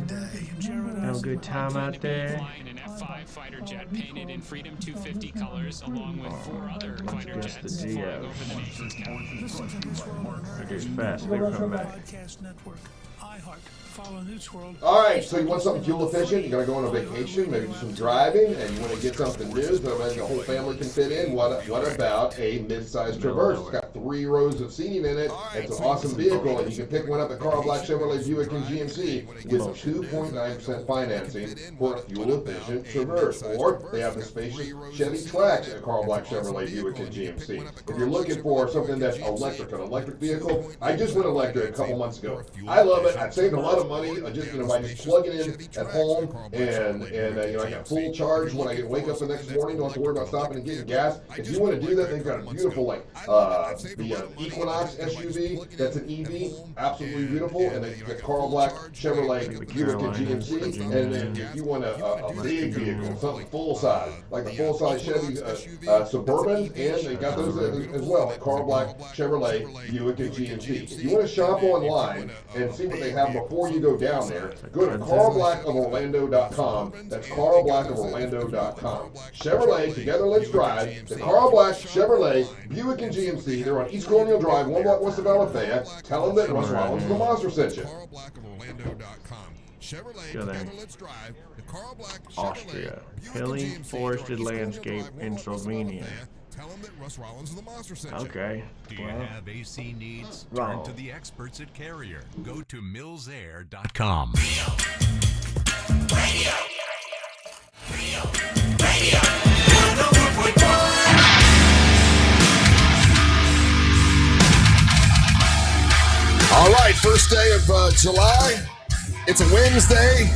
Speaker 32: Have a good time out there?
Speaker 33: An F-5 fighter jet painted in Freedom 250 colors, along with 4 other fighter jets flying over the nation's capital.
Speaker 32: Okay, fast. They're coming back.
Speaker 31: Follow News World.
Speaker 1: All right, so you want something fuel efficient? You're going to go on a vacation, maybe do some driving, and you want to get something new so that the whole family can fit in. What about a mid-size Traverse? It's got 3 rows of seating in it. It's an awesome vehicle, and you can pick one up at Carl Black Chevrolet Buick and GMC with 2.9% financing for a fuel-efficient Traverse. Or they have the spacious Chevy Trax at Carl Black Chevrolet Buick and GMC. If you're looking for something that's electric, an electric vehicle, I just went electric a couple months ago. I love it. I've saved a lot of money just by just plugging in at home, and I got full charge when I wake up the next morning. Don't have to worry about stopping and getting gas. If you want to do that, they've got a beautiful the Equinox SUV. That's an EV, absolutely beautiful, and then you got Carl Black Chevrolet Buick and GMC. And then if you want a big vehicle, something full size, like the full size Chevy Suburban, and they got those as well at Carl Black Chevrolet Buick and GMC. If you want to shop online and see what they have before you go down there, go to carlblackoforlando.com. That's carlblackoforlando.com. Chevrolet, together let's drive. The Carl Black Chevrolet Buick and GMC. They're on East Colonial Drive, 1 block west of Alafaya. Tell them that Russ Rollins the Monster sent you.
Speaker 32: Go there. Austria. Hilly, forested landscape in Slovenia.
Speaker 1: Tell them that Russ Rollins of the Monster sent you.
Speaker 32: Okay.
Speaker 5: Do you have AC needs?
Speaker 32: Wrong.
Speaker 5: Turn to the experts at Carrier. Go to millsair.com.
Speaker 1: All right, first day of July. It's a Wednesday.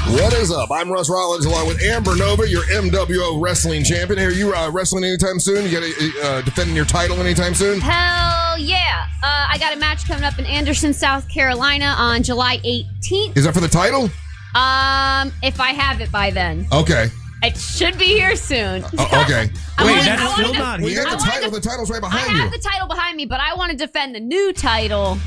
Speaker 1: What is up? I'm Russ Rollins along with Amber Nova, your MWO wrestling champion. Are you wrestling anytime soon? You got defending your title anytime soon?
Speaker 9: Hell yeah. I got a match coming up in Anderson, South Carolina on July 18th.
Speaker 1: Is that for the title?
Speaker 9: If I have it by then.
Speaker 1: Okay.
Speaker 9: It should be here soon.
Speaker 1: Okay.
Speaker 2: Wait, that's still not
Speaker 1: We
Speaker 2: here?
Speaker 1: got the title. The title's right behind
Speaker 9: I
Speaker 1: you.
Speaker 9: have the title behind me, but I want to defend the new title.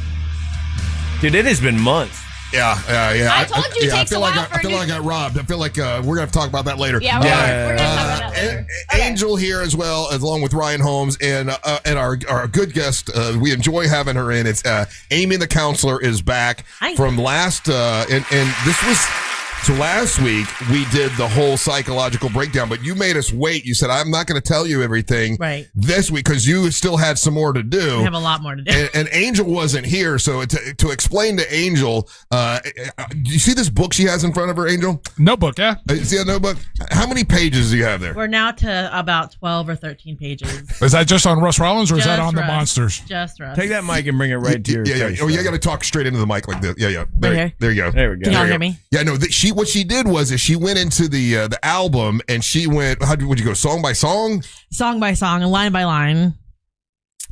Speaker 2: Dude, it has been months.
Speaker 1: Yeah.
Speaker 9: I told you it takes a while
Speaker 1: I feel like I got robbed. I feel like we're going to have to talk about that later.
Speaker 9: Yeah, we're going to talk about that later.
Speaker 1: Angel here as well, along with Ryan Holmes, and our good guest. We enjoy having her in. It's Aimee the Councilor is back from last, and this was. So last week, we did the whole psychological breakdown, but you made us wait. You said, I'm not going to tell you everything this week because you still had some more to do.
Speaker 6: We have a lot more to do.
Speaker 1: And Angel wasn't here. So to explain to Angel, do you see this book she has in front of her, Angel?
Speaker 3: Notebook, yeah.
Speaker 1: You see that notebook? How many pages do you have there?
Speaker 6: We're now to about 12 or 13 pages.
Speaker 3: Is that just on Russ Rollins or is that on
Speaker 6: Russ.
Speaker 3: the Monsters?
Speaker 6: Just Russ.
Speaker 2: Take that mic and bring it right to your face.
Speaker 1: Oh, you got to talk straight into the mic like this. Yeah. There you go.
Speaker 2: There we go.
Speaker 6: Can y'all hear me?
Speaker 1: Yeah, no, what she did was she went into the album and she went, would you go song by song?
Speaker 6: Song by song and line by line.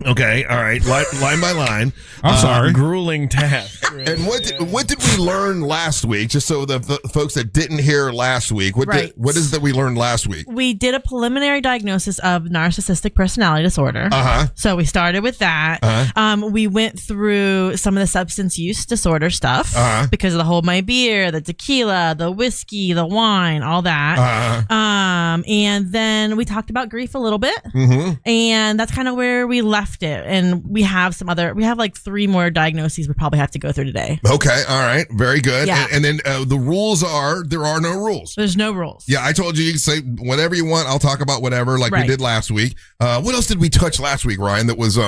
Speaker 1: Okay, all right, line by line.
Speaker 3: I'm sorry.
Speaker 2: Grueling task.
Speaker 1: And what did we learn last week? Just so the folks that didn't hear last week, what is that we learned last week?
Speaker 6: We did a preliminary diagnosis of narcissistic personality disorder. So we started with that. We went through some of the substance use disorder stuff because of the hold my beer, the tequila, the whiskey, the wine, all that. And then we talked about grief a little bit, and that's kind of where we left it. And we have like 3 more diagnoses we probably have to go through today.
Speaker 1: Okay, all right, very good.
Speaker 6: Yeah.
Speaker 1: And then the rules are there are no rules.
Speaker 6: There's no rules.
Speaker 1: Yeah, I told you can say whatever you want. I'll talk about whatever, like we did last week. What else did we touch last week, Ryan? That was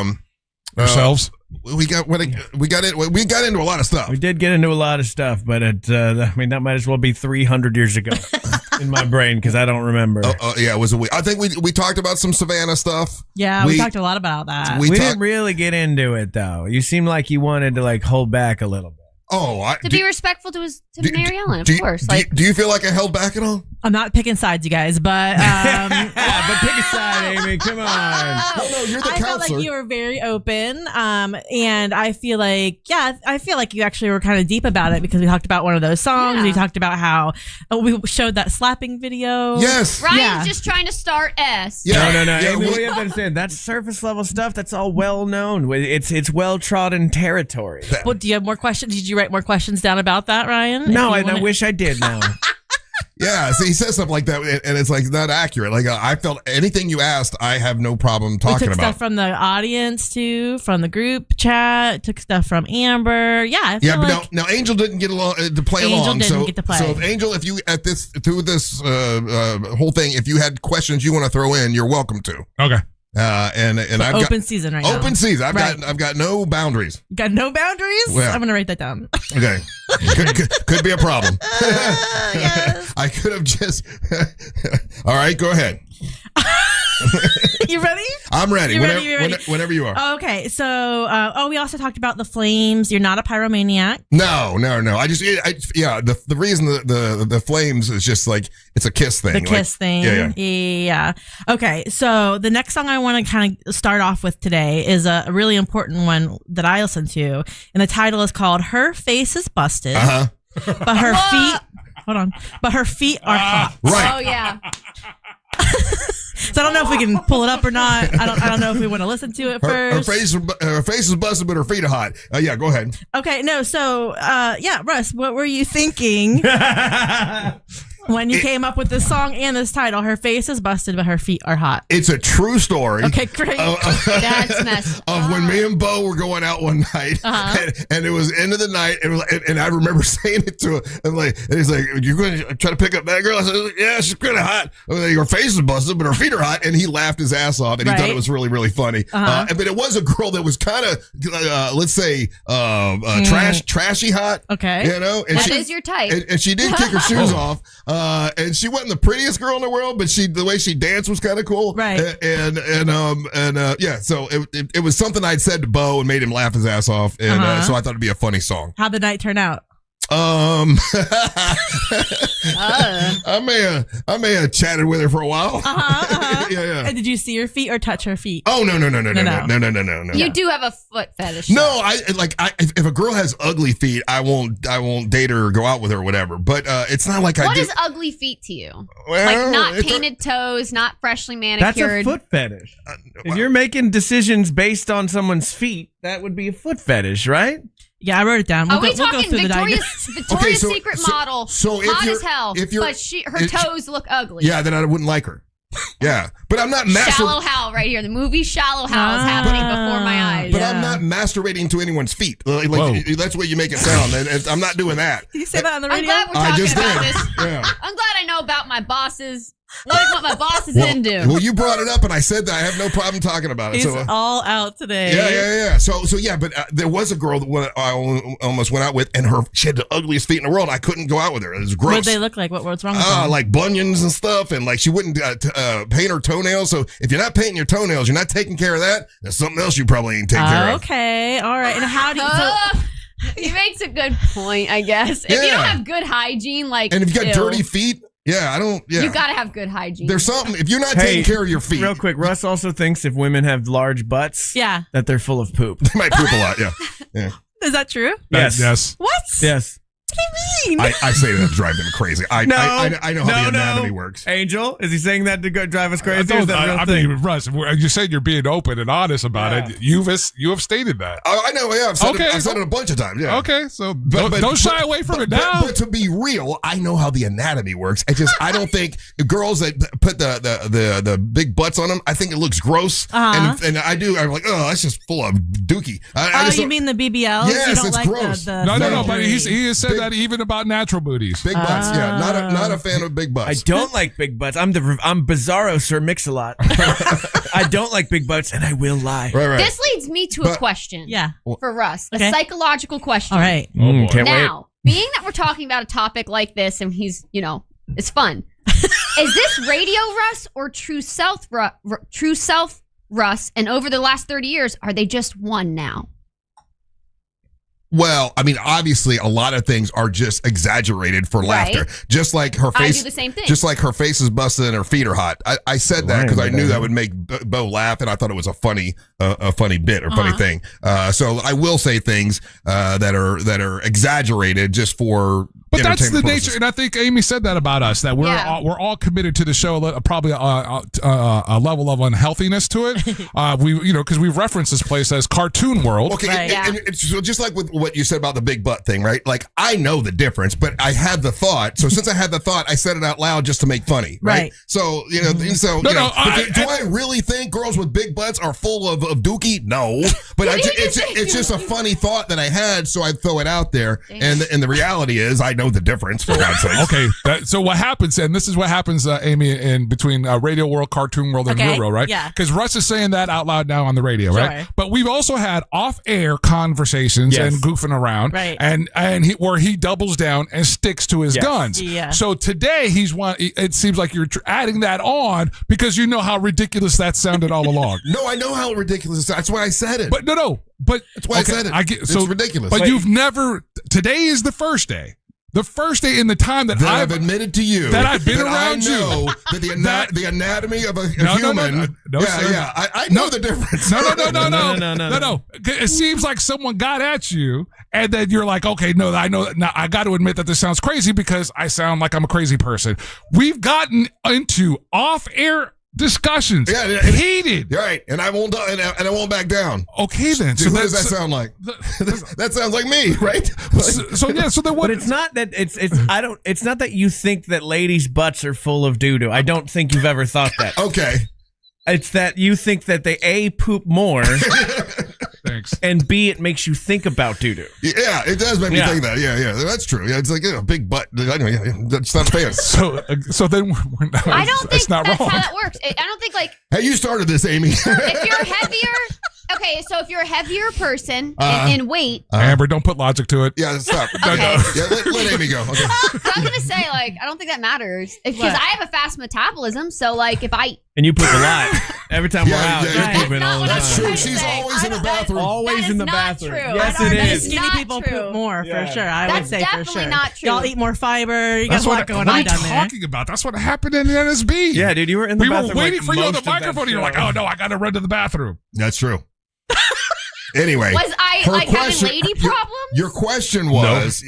Speaker 3: ourselves.
Speaker 1: We got into a lot of stuff.
Speaker 2: We did get into a lot of stuff, but that might as well be 300 years ago in my brain because I don't remember.
Speaker 1: Yeah, it was a week. I think we talked about some Savannah stuff.
Speaker 6: Yeah, we talked a lot about that.
Speaker 2: We didn't really get into it though. You seemed like you wanted to hold back a little bit.
Speaker 9: To be respectful to Mary Ellen, of course.
Speaker 1: Do you feel like I held back at all?
Speaker 6: I'm not picking sides, you guys, but
Speaker 2: but pick a side, Aimee. Come on.
Speaker 1: No, you're the
Speaker 6: I felt
Speaker 1: counselor.
Speaker 6: like you were very open, and I feel like you actually were kind of deep about it because we talked about one of those songs. We talked about how we showed that slapping video.
Speaker 1: Yes,
Speaker 9: Ryan's just trying to start S.
Speaker 2: No. Aimee, what do you have to understand? That's surface level stuff. That's all well known. It's well trodden territory.
Speaker 6: Well, do you have more questions? Did you write more questions down about that, Ryan?
Speaker 2: No, I wish I did now.
Speaker 1: Yeah, so he says stuff like that, and it's like not accurate. Like I felt anything you asked, I have no problem talking
Speaker 6: we took
Speaker 1: about.
Speaker 6: Stuff from the audience too, from the group chat. Took stuff from Amber. Yeah, I feel like
Speaker 1: now Angel didn't get along to play
Speaker 6: Angel
Speaker 1: along.
Speaker 6: Didn't get to play.
Speaker 1: So if Angel, if you through this whole thing, if you had questions you want to throw in, you're welcome to.
Speaker 3: Okay.
Speaker 1: And I've
Speaker 6: open
Speaker 1: got
Speaker 6: season right now.
Speaker 1: Open season. I've got no boundaries.
Speaker 6: You got no boundaries?
Speaker 1: Well,
Speaker 6: I'm gonna write that down.
Speaker 1: Okay. could be a problem.
Speaker 6: Yes.
Speaker 1: I could have just. All right, go ahead.
Speaker 6: You ready?
Speaker 1: I'm ready.
Speaker 6: You
Speaker 1: Whenever,
Speaker 6: ready?
Speaker 1: whenever you are.
Speaker 6: Okay, so we also talked about the flames. You're not a pyromaniac.
Speaker 1: No. The reason the flames is just like it's a Kiss thing.
Speaker 6: The Kiss thing. Yeah. Okay, so the next song I want to kind of start off with today is a really important one that I listen to, and the title is called "Her Face Is Busted, but her feet." Hold on, but her feet are hot.
Speaker 1: Right.
Speaker 9: Oh yeah.
Speaker 6: So I don't know if we can pull it up or not. I don't know if we want to listen to it first.
Speaker 1: Her face is busted, but her feet are hot. Yeah, go ahead.
Speaker 6: Okay, no. So Russ, what were you thinking? When you came up with this song and this title, her face is busted, but her feet are hot.
Speaker 1: It's a true story.
Speaker 6: Okay, great.
Speaker 9: That's messed
Speaker 1: of when me and Bo were going out one night, and it was end of the night, and I remember saying it to him, and he's like, "You're going to try to pick up that girl?" I said, "Yeah, she's kind of hot. Her face is busted, but her feet are hot." And he laughed his ass off, and he thought it was really, really funny. But it was a girl that was kind of, let's say, trashy hot.
Speaker 6: Okay,
Speaker 1: you know, and
Speaker 9: that is your type.
Speaker 1: And she did kick her shoes off, and she wasn't the prettiest girl in the world, but the way she danced was kind of cool,
Speaker 6: right?
Speaker 1: Yeah, so it was something I'd said to Bo and made him laugh his ass off, and so I thought it'd be a funny song.
Speaker 6: How'd the night turn out?
Speaker 1: I may have chatted with her for a while. Yeah.
Speaker 6: And did you see her feet or touch her feet?
Speaker 1: Oh no.
Speaker 9: You do have a foot fetish.
Speaker 1: No, if a girl has ugly feet, I won't date her or go out with her or whatever. But it's not like
Speaker 9: What is ugly feet to you?
Speaker 1: Well,
Speaker 9: like not painted toes, not freshly manicured.
Speaker 2: That's a foot fetish. If you're making decisions based on someone's feet, that would be a foot fetish, right?
Speaker 6: Yeah, I wrote it down.
Speaker 9: Are we talking Victoria's Secret model, hot as hell, but her toes look ugly?
Speaker 1: Yeah, then I wouldn't like her. Yeah, but I'm not
Speaker 9: Shallow Hal right here. The movie Shallow Hal is happening before my eyes.
Speaker 1: But I'm not masturbating to anyone's feet. Like that's what you make it sound. And I'm not doing that.
Speaker 6: Did you say that on the radio?
Speaker 9: I'm glad we're talking about this.
Speaker 1: Yeah.
Speaker 9: I'm glad I know about my bosses. What my boss is into.
Speaker 1: Well, you brought it up, and I said that I have no problem talking about it.
Speaker 6: He's all out today.
Speaker 1: Yeah. So yeah, but there was a girl that I almost went out with, and she had the ugliest feet in the world. I couldn't go out with her. It was gross.
Speaker 6: What did they look like? What's wrong with them?
Speaker 1: Like bunions and stuff, and like she wouldn't paint her toenails. So if you're not painting your toenails, you're not taking care of that. There's something else you probably ain't taking care of.
Speaker 6: Okay, all right. And how do you?
Speaker 9: He makes a good point, I guess. If you don't have good hygiene,
Speaker 1: and if you got dirty feet. Yeah, I don't. Yeah,
Speaker 9: you gotta have good hygiene.
Speaker 1: There's something if you're not taking care of your feet.
Speaker 2: Real quick, Russ also thinks if women have large butts, that they're full of poop.
Speaker 1: They might poop a lot. Yeah.
Speaker 6: Is that true?
Speaker 2: Yes.
Speaker 6: What?
Speaker 2: Yes.
Speaker 6: What do you mean?
Speaker 1: I say that to drive them crazy. I know how the anatomy works.
Speaker 2: Angel, is he saying that to go drive us crazy? Or is that a real thing?
Speaker 3: mean, Russ, you said you're being open and honest about it. You have stated that.
Speaker 1: I know. Yeah, I've said it a bunch of times. Yeah.
Speaker 3: Okay, so don't shy away from it now.
Speaker 1: But to be real, I know how the anatomy works. I don't think girls that put the big butts on them. I think it looks gross. And I do. I'm like, oh, that's just full of dookie.
Speaker 6: You mean the BBLs?
Speaker 1: Yes,
Speaker 6: you don't
Speaker 1: it's
Speaker 6: like
Speaker 1: gross.
Speaker 3: No. But he has said that even about natural booties.
Speaker 1: Big butts, yeah. Not a fan of big butts.
Speaker 2: I don't like big butts. I'm Bizarro Sir Mix-a-Lot. I don't like big butts, and I will lie.
Speaker 1: Right.
Speaker 9: This leads me to a question.
Speaker 6: Yeah.
Speaker 9: For Russ, a psychological question.
Speaker 6: All right.
Speaker 2: Can't
Speaker 9: now, being that we're talking about a topic like this, and he's, it's fun. Is this radio Russ or true self Russ? And over the last 30 years, are they just one now?
Speaker 1: Well, I mean, obviously, a lot of things are just exaggerated for laughter. Just like her face.
Speaker 9: I do the same thing.
Speaker 1: Just like her face is busted and her feet are hot. I said that because I knew that would make Bo laugh, and I thought it was a funny bit or funny thing. So I will say things that are exaggerated just for.
Speaker 3: But that's the nature, and I think Aimee said that about us, that we're all committed to the show, probably a level of unhealthiness to it. Because we've referenced this place as Cartoon World.
Speaker 1: Okay, and so just like with what you said about the big butt thing, right? Like I know the difference, but I had the thought. So since I had the thought, I said it out loud just to make funny, right? So do I really think girls with big butts are full of dookie? No, but it's just a funny thought that I had, so I throw it out there. And the reality is, I know the difference, for God's sake.
Speaker 3: Okay, so what happens, and this is what happens, Aimee, in between Radio World, Cartoon World, and Real World, right?
Speaker 6: Yeah.
Speaker 3: Because Russ is saying that out loud now on the radio, right? But we've also had off-air conversations and goofing around,
Speaker 6: right?
Speaker 3: And where he doubles down and sticks to his guns.
Speaker 6: Yeah.
Speaker 3: So today it seems like you're adding that on because you know how ridiculous that sounded all along.
Speaker 1: No, I know how ridiculous it is. That's why I said it.
Speaker 3: But but
Speaker 1: that's why I said it. It's ridiculous.
Speaker 3: But you've never. Today is the first day. The first day in the time that I've
Speaker 1: admitted to you
Speaker 3: that I've been around
Speaker 1: you that the anatomy of a human. I know the difference.
Speaker 3: No. It seems like someone got at you, and then you're like, okay, no, I know. Now I got to admit that this sounds crazy because I sound like I'm a crazy person. We've gotten into off-air discussions.
Speaker 1: Yeah,
Speaker 3: heated.
Speaker 1: Right, and I won't back down.
Speaker 3: Okay, then.
Speaker 1: So what does that sound like? That sounds like me, right?
Speaker 3: So then what?
Speaker 2: But it's not that it's not that you think that ladies' butts are full of doo-doo. I don't think you've ever thought that.
Speaker 1: Okay.
Speaker 2: It's that you think that they A, poop more.
Speaker 3: Thanks.
Speaker 2: And B, it makes you think about doo-doo.
Speaker 1: Yeah, it does make me think that. Yeah, that's true. Yeah, it's like a big butt. Anyway, that's not fair.
Speaker 3: So then we're not,
Speaker 9: I don't think
Speaker 3: that's not
Speaker 9: that's
Speaker 3: wrong.
Speaker 9: how that works. I don't think like
Speaker 1: Hey, you started this, Amy.
Speaker 9: if you're heavier. Okay, so if you're a heavier person in weight,
Speaker 3: Amber, don't put logic to it.
Speaker 1: Yeah, stop.
Speaker 9: Okay.
Speaker 1: Yeah, let Amy go. Okay.
Speaker 9: So I'm gonna say like I don't think that matters because I have a fast metabolism. So like if I
Speaker 2: And you poop a lot. Every time we're out, you're pooping all the time.
Speaker 1: That's true. She's always in the bathroom.
Speaker 2: Always in the bathroom.
Speaker 9: true.
Speaker 2: Yes,
Speaker 9: I
Speaker 2: it
Speaker 9: don't-
Speaker 2: is.
Speaker 6: Skinny people poop more for sure. I would
Speaker 9: That's
Speaker 6: say for
Speaker 9: definitely
Speaker 6: sure.
Speaker 9: not true.
Speaker 6: Y'all eat more fiber. You got
Speaker 3: That's
Speaker 6: a
Speaker 3: what
Speaker 6: lot going
Speaker 3: what are
Speaker 6: on
Speaker 3: you
Speaker 6: down there.
Speaker 3: talking about? That's what happened in the NSB.
Speaker 2: Yeah, dude, you were in the
Speaker 3: we
Speaker 2: bathroom.
Speaker 3: were waiting for you on
Speaker 2: most
Speaker 3: the
Speaker 2: of that
Speaker 3: microphone. And you're like,
Speaker 2: show.
Speaker 3: oh no, I got to run to the bathroom.
Speaker 1: That's true. Anyway,
Speaker 9: was I
Speaker 1: her
Speaker 9: like
Speaker 1: question-
Speaker 9: having lady problems.
Speaker 1: Your question was,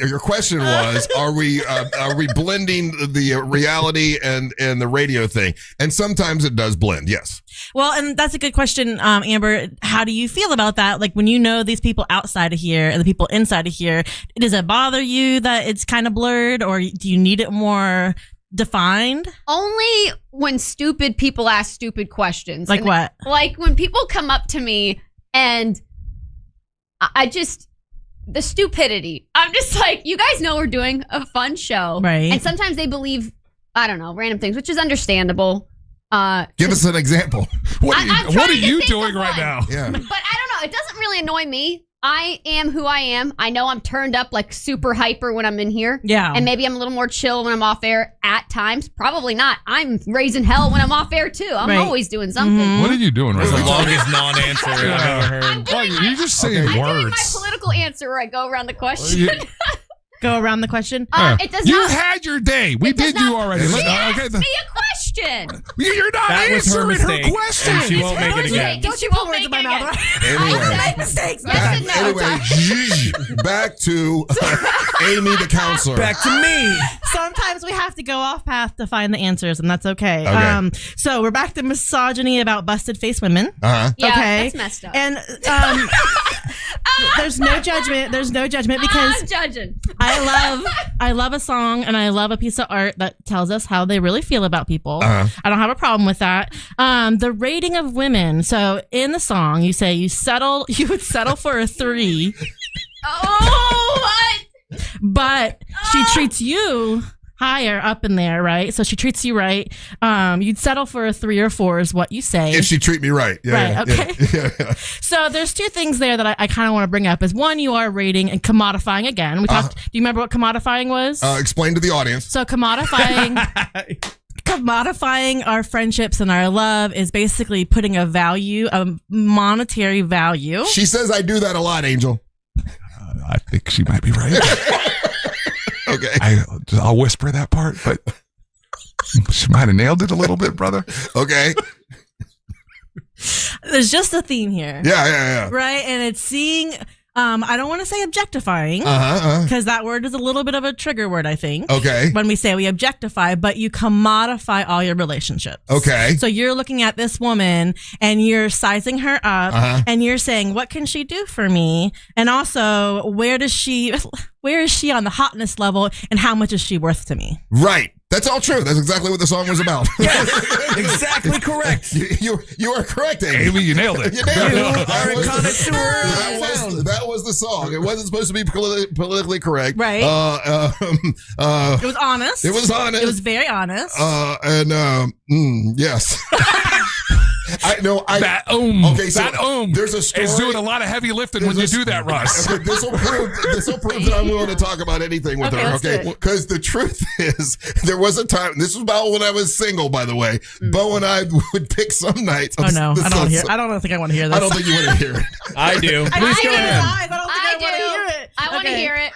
Speaker 1: are we blending the reality and the radio thing? And sometimes it does blend. Yes.
Speaker 6: Well, and that's a good question, Amber. How do you feel about that? Like when you know these people outside of here and the people inside of here, does it bother you that it's kind of blurred, or do you need it more defined?
Speaker 9: Only when stupid people ask stupid questions.
Speaker 6: Like what?
Speaker 9: Like when people come up to me and I just the stupidity. I'm just like, you guys know we're doing a fun show,
Speaker 6: right?
Speaker 9: And sometimes they believe, I don't know, random things, which is understandable.
Speaker 1: Give us an example.
Speaker 3: What are you doing right now?
Speaker 1: Yeah.
Speaker 9: But I don't know. It doesn't really annoy me. I am who I am. I know I'm turned up like super hyper when I'm in here.
Speaker 6: Yeah.
Speaker 9: And maybe I'm a little more chill when I'm off air at times. Probably not. I'm raising hell when I'm off air too. I'm
Speaker 6: Right.
Speaker 9: always doing something.
Speaker 3: What are you doing right
Speaker 2: That's the
Speaker 3: now?
Speaker 2: longest non-answer I've ever heard.
Speaker 3: Well, you're just saying
Speaker 9: I'm doing my
Speaker 3: words.
Speaker 9: political answer where I go around the question.
Speaker 6: Go around the question.
Speaker 9: It does
Speaker 3: You
Speaker 9: not.
Speaker 3: had your day. We did you already.
Speaker 9: She asked
Speaker 3: Okay,
Speaker 9: me a question.
Speaker 3: You're not
Speaker 2: That was her
Speaker 3: answering her
Speaker 2: mistake,
Speaker 3: question.
Speaker 2: and she won't make it again.
Speaker 9: Don't you won't make it again.
Speaker 1: Anyway.
Speaker 9: I said
Speaker 6: mistakes.
Speaker 9: yes and no.
Speaker 1: Anyway, back to Aimee the Councilor.
Speaker 2: Back to me.
Speaker 6: Sometimes we have to go off path to find the answers, and that's okay.
Speaker 1: Okay.
Speaker 6: So we're back to misogyny about busted face women.
Speaker 1: Uh-huh.
Speaker 9: Yeah,
Speaker 6: Okay.
Speaker 9: that's messed up.
Speaker 6: And there's no judgment. There's no judgment because
Speaker 9: I'm judging.
Speaker 6: I love a song and I love a piece of art that tells us how they really feel about people.
Speaker 1: Uh-huh.
Speaker 6: I don't have a problem with that. The rating of women. So in the song, you say you would settle for a 3,
Speaker 9: Oh, what?
Speaker 6: but she treats you higher up in there, right? So she treats you right. You'd settle for a 3 or 4 is what you say.
Speaker 1: If she treat me right. Yeah,
Speaker 6: Right,
Speaker 1: yeah,
Speaker 6: okay.
Speaker 1: yeah.
Speaker 6: So there's 2 things there that I kind of want to bring up. Is one, you are rating and commodifying again. We talked. Do you remember what commodifying was?
Speaker 1: Explain to the audience.
Speaker 6: So commodifying our friendships and our love is basically putting a value, a monetary value.
Speaker 1: She says I do that a lot, Angel.
Speaker 3: I think she might be right.
Speaker 1: Okay.
Speaker 3: I'll whisper that part, but she might have nailed it a little bit, brother.
Speaker 1: Okay.
Speaker 6: There's just a theme here.
Speaker 1: Yeah.
Speaker 6: Right? And it's seeing, I don't want to say objectifying, because that word is a little bit of a trigger word, I think.
Speaker 1: Okay.
Speaker 6: When we say we objectify, but you commodify all your relationships.
Speaker 1: Okay.
Speaker 6: So you're looking at this woman and you're sizing her up and you're saying, what can she do for me? And also, where is she on the hotness level and how much is she worth to me?
Speaker 1: Right. That's all true. That's exactly what the song was about.
Speaker 2: Exactly correct.
Speaker 1: You are correct, Amy.
Speaker 3: Amy, you nailed it.
Speaker 1: You nailed it.
Speaker 2: are a connoisseur.
Speaker 1: That was the song. It wasn't supposed to be politically correct.
Speaker 6: Right. It was honest.
Speaker 1: It was honest.
Speaker 6: It was very honest.
Speaker 1: Yes. There's a story.
Speaker 3: It's doing a lot of heavy lifting when you do that, Russ.
Speaker 1: Okay, this will prove that I'm willing to talk about anything with her. Okay, because the truth is, there was a time. This was about when I was single, by the way. Bo and I would pick some nights.
Speaker 6: Oh no, I don't think I want to hear this.
Speaker 1: I don't think you want to hear it.
Speaker 2: I do. Please go ahead.
Speaker 6: I don't think I want to hear it.
Speaker 9: I want to hear it.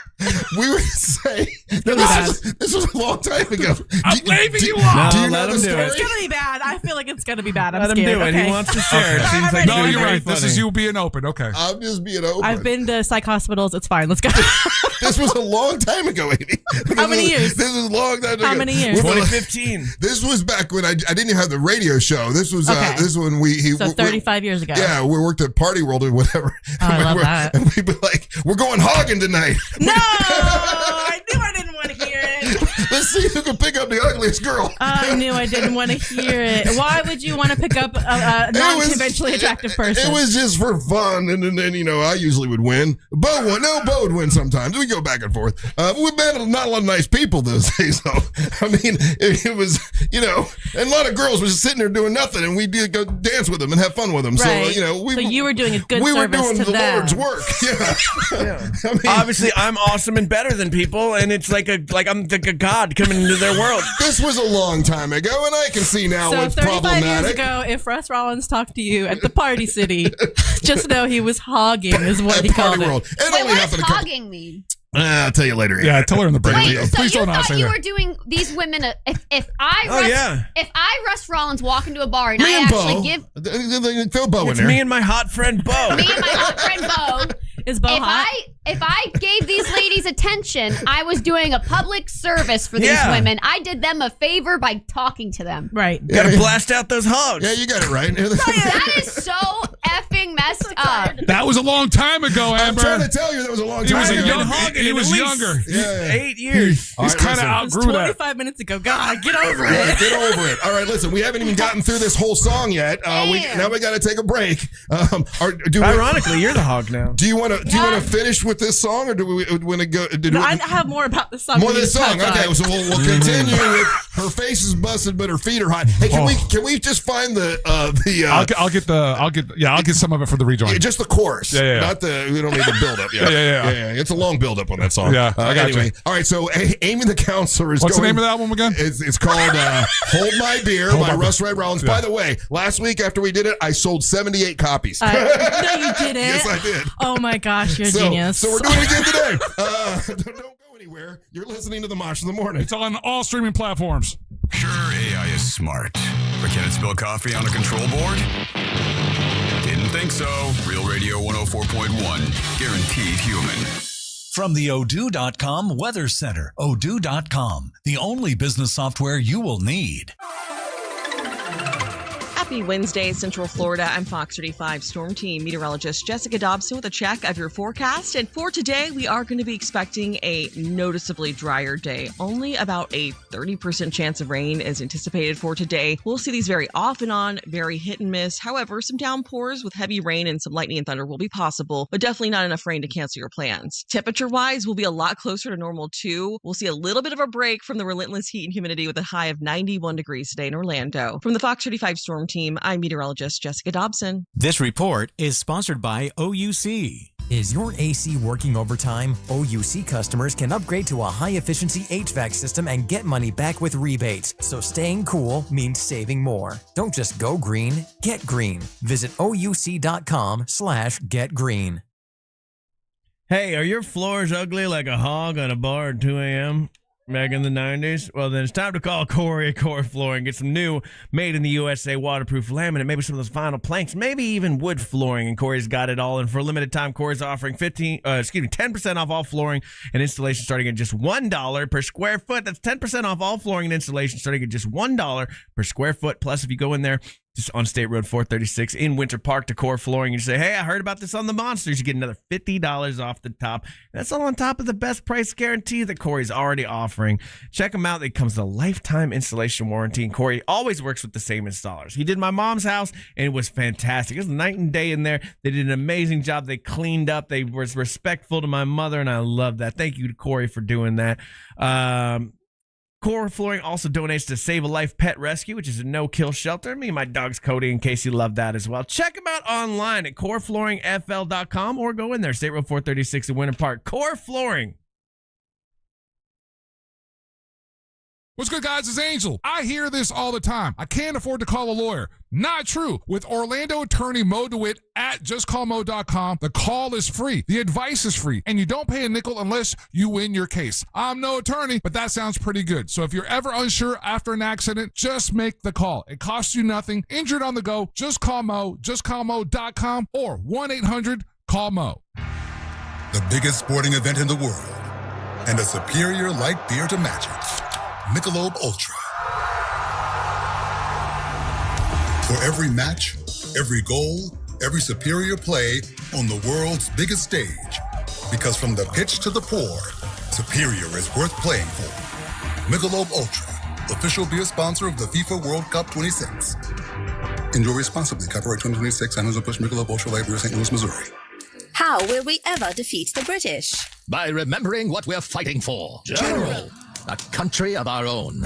Speaker 1: We would say this was a long time ago.
Speaker 3: I'm leaving you off.
Speaker 1: Do you
Speaker 2: let
Speaker 1: know
Speaker 2: him
Speaker 1: the
Speaker 2: do
Speaker 1: story?
Speaker 2: it.
Speaker 6: It's gonna be bad. I feel like it's gonna be bad. I'm
Speaker 2: Let him
Speaker 6: scared.
Speaker 2: it.
Speaker 6: Okay.
Speaker 2: He wants to share. It seems like
Speaker 3: No,
Speaker 2: it's
Speaker 3: you're
Speaker 2: very
Speaker 3: right. This
Speaker 2: funny.
Speaker 3: is you being open. Okay.
Speaker 1: I'm just being open.
Speaker 6: I've been to psych hospitals. It's fine. Let's go.
Speaker 1: This was a long time ago, Amy.
Speaker 6: How many years?
Speaker 1: This was a long time ago.
Speaker 6: How many years?
Speaker 2: 2015.
Speaker 1: This was back when I didn't even have the radio show. This was
Speaker 6: Okay.
Speaker 1: this when
Speaker 6: So 35 years ago.
Speaker 1: Yeah, we worked at Party World or whatever.
Speaker 6: Oh, I love that.
Speaker 1: And we'd be like, "We're going hogging tonight.
Speaker 6: No, I knew I didn't want to hear it.
Speaker 1: Let's see who can pick up the ugliest girl."
Speaker 6: I knew I didn't want to hear it. Why would you want to pick up a non-conventionally attractive person?
Speaker 1: It was just for fun, and then I usually would win. Bo won. No, Bo would win sometimes. We go back and forth. We've been not a lot of nice people those days, though. I mean, it was and a lot of girls were just sitting there doing nothing, and we did go dance with them and have fun with them.
Speaker 6: Right.
Speaker 1: So
Speaker 6: so you were doing a good
Speaker 1: we were
Speaker 6: service
Speaker 1: doing
Speaker 6: to
Speaker 1: the
Speaker 6: them.
Speaker 1: Lord's work. Yeah. I mean,
Speaker 2: Obviously, I'm awesome and better than people, and it's like I'm like a god coming into their world.
Speaker 1: This was a long time ago, and I can see now
Speaker 6: So
Speaker 1: it's
Speaker 6: 35
Speaker 1: problematic.
Speaker 6: years ago, if Russ Rollins talked to you at the Party City, just know he was hogging, is what
Speaker 1: At
Speaker 6: he called
Speaker 1: Party
Speaker 6: it.
Speaker 1: World. It
Speaker 9: Wait,
Speaker 1: only
Speaker 9: what does
Speaker 1: happened a couple.
Speaker 9: hogging mean?
Speaker 1: I'll tell you later.
Speaker 3: Yeah, tell her in the break.
Speaker 9: Wait, so
Speaker 3: Please
Speaker 9: you
Speaker 3: don't not
Speaker 9: thought
Speaker 3: say
Speaker 9: you
Speaker 3: that.
Speaker 9: were doing these women? If
Speaker 2: Oh,
Speaker 9: Russ Rollins walk into a bar and
Speaker 1: Me
Speaker 9: I
Speaker 1: and
Speaker 9: actually
Speaker 1: Bo.
Speaker 9: give
Speaker 1: Throw Bo in
Speaker 2: It's
Speaker 1: there.
Speaker 2: me and my hot friend Bo.
Speaker 9: me and my hot friend Bo.
Speaker 6: Is Bo hot?
Speaker 9: If I gave these ladies attention, I was doing a public service for these
Speaker 2: Yeah.
Speaker 9: women. I did them a favor by talking to them.
Speaker 6: Right.
Speaker 2: You gotta blast out those hogs.
Speaker 1: Yeah, you got it right.
Speaker 9: That is so effing messed up.
Speaker 3: That was a long time ago,
Speaker 1: I'm
Speaker 3: Amber.
Speaker 1: trying to tell you that was a long
Speaker 3: He was
Speaker 1: time
Speaker 3: a
Speaker 1: ago.
Speaker 3: young- he was younger.
Speaker 1: Yeah.
Speaker 2: 8 years.
Speaker 1: All
Speaker 3: He's
Speaker 1: right,
Speaker 3: kind of
Speaker 1: listen.
Speaker 6: It was
Speaker 3: outgrew that.
Speaker 6: 25 minutes ago. God, get over
Speaker 1: Yeah,
Speaker 6: it.
Speaker 1: get over it. All right, listen, we haven't even gotten through this whole song yet. Now we got to take a break.
Speaker 2: Ironically, you're the hog now.
Speaker 1: Do you want to finish with this song, or do we want to go?
Speaker 6: No, I have more about the song.
Speaker 1: More of
Speaker 6: we
Speaker 1: this
Speaker 6: just
Speaker 1: song.
Speaker 6: touched
Speaker 1: Okay,
Speaker 6: on.
Speaker 1: so we'll continue with her face is busted, but her feet are hot. Hey, can we just find the
Speaker 3: I'll get some of it for the rejoin.
Speaker 1: just the chorus,
Speaker 3: Yeah.
Speaker 1: not we don't need the build up.
Speaker 3: Yeah.
Speaker 1: It's a long build up on that song.
Speaker 3: Yeah, I got
Speaker 1: anyway,
Speaker 3: you.
Speaker 1: all right. So Aimee the Councilor is
Speaker 3: What's
Speaker 1: going.
Speaker 3: the name of the album again?
Speaker 1: It's called "Hold My Beer"
Speaker 3: Hold
Speaker 1: by
Speaker 3: My Beer.
Speaker 1: Russ Red Rollins.
Speaker 3: Yeah.
Speaker 1: By the way, last week after we did it, I sold 78 copies.
Speaker 6: No, you didn't.
Speaker 1: Yes, I did.
Speaker 6: Oh my gosh, you're a
Speaker 1: So
Speaker 6: genius.
Speaker 1: we're doing it again today. Don't go anywhere. You're listening to the Mosh in the Morning.
Speaker 3: It's on all streaming platforms.
Speaker 5: Sure, AI is smart, but can it spill coffee on a control board? Didn't think so. Real Radio 104.1, guaranteed human.
Speaker 4: From the Odoo.com Weather Center, Odoo.com, the only business software you will need.
Speaker 7: Happy Wednesday, Central Florida. I'm Fox 35 Storm Team meteorologist Jessica Dobson with a check of your forecast. And for today, we are going to be expecting a noticeably drier day. Only about a 30% chance of rain is anticipated for today. We'll see these very off and on, very hit and miss. However, some downpours with heavy rain and some lightning and thunder will be possible, but definitely not enough rain to cancel your plans. Temperature-wise, we'll be a lot closer to normal too. We'll see a little bit of a break from the relentless heat and humidity with a high of 91 degrees today in Orlando. From the Fox 35 Storm Team, I'm meteorologist Jessica Dobson.
Speaker 10: This report is sponsored by OUC. Is your AC working overtime? OUC customers can upgrade to a high-efficiency HVAC system and get money back with rebates. So staying cool means saving more. Don't just go green, get green. Visit ouc.com/getgreen.
Speaker 2: Hey, are your floors ugly like a hog on a bar at 2 a.m.? Back in the 90s? Well, then it's time to call Corey at Core Flooring. Get some new, made-in-the-USA waterproof laminate, maybe some of those vinyl planks, maybe even wood flooring, and Corey's got it all. And for a limited time, Corey's offering 10% off all flooring and installation starting at just $1 per square foot. That's 10% off all flooring and installation starting at just $1 per square foot. Plus, if you go in there, just on State Road 436 in Winter Park to Core Flooring, and you say, hey, I heard about this on the Monsters, you get another $50 off the top. That's all on top of the best price guarantee that Corey's already offering. Check them out. It comes with a lifetime installation warranty, and Corey always works with the same installers. He did my mom's house, and it was fantastic. It was night and day in there. They did an amazing job. They cleaned up. They were respectful to my mother, and I love that. Thank you to Corey for doing that. Core Flooring also donates to Save a Life Pet Rescue, which is a no-kill shelter. Me and my dog's Cody, in case you love that as well. Check them out online at coreflooringfl.com or go in there, State Road 436 in Winter Park. Core Flooring.
Speaker 3: What's good, guys? It's Angel. I hear this all the time. I can't afford to call a lawyer. Not true. With Orlando attorney Mo DeWitt at justcallmo.com, the call is free. The advice is free. And you don't pay a nickel unless you win your case. I'm no attorney, but that sounds pretty good. So if you're ever unsure after an accident, just make the call. It costs you nothing. Injured on the go, just call Mo, justcallmo.com or 1-800-CALL-MO.
Speaker 8: The biggest sporting event in the world and a superior light beer to match it. Michelob Ultra. For every match, every goal, every superior play on the world's biggest stage. Because from the pitch to the pour, superior is worth playing for. Michelob Ultra, official beer sponsor of the FIFA World Cup 26. Enjoy responsibly. Copyright 2026, Anheuser-Busch Michelob Ultra Light Beer, St. Louis, Missouri.
Speaker 11: How will we ever defeat the British?
Speaker 12: By remembering what we're fighting for. General. A country of our own.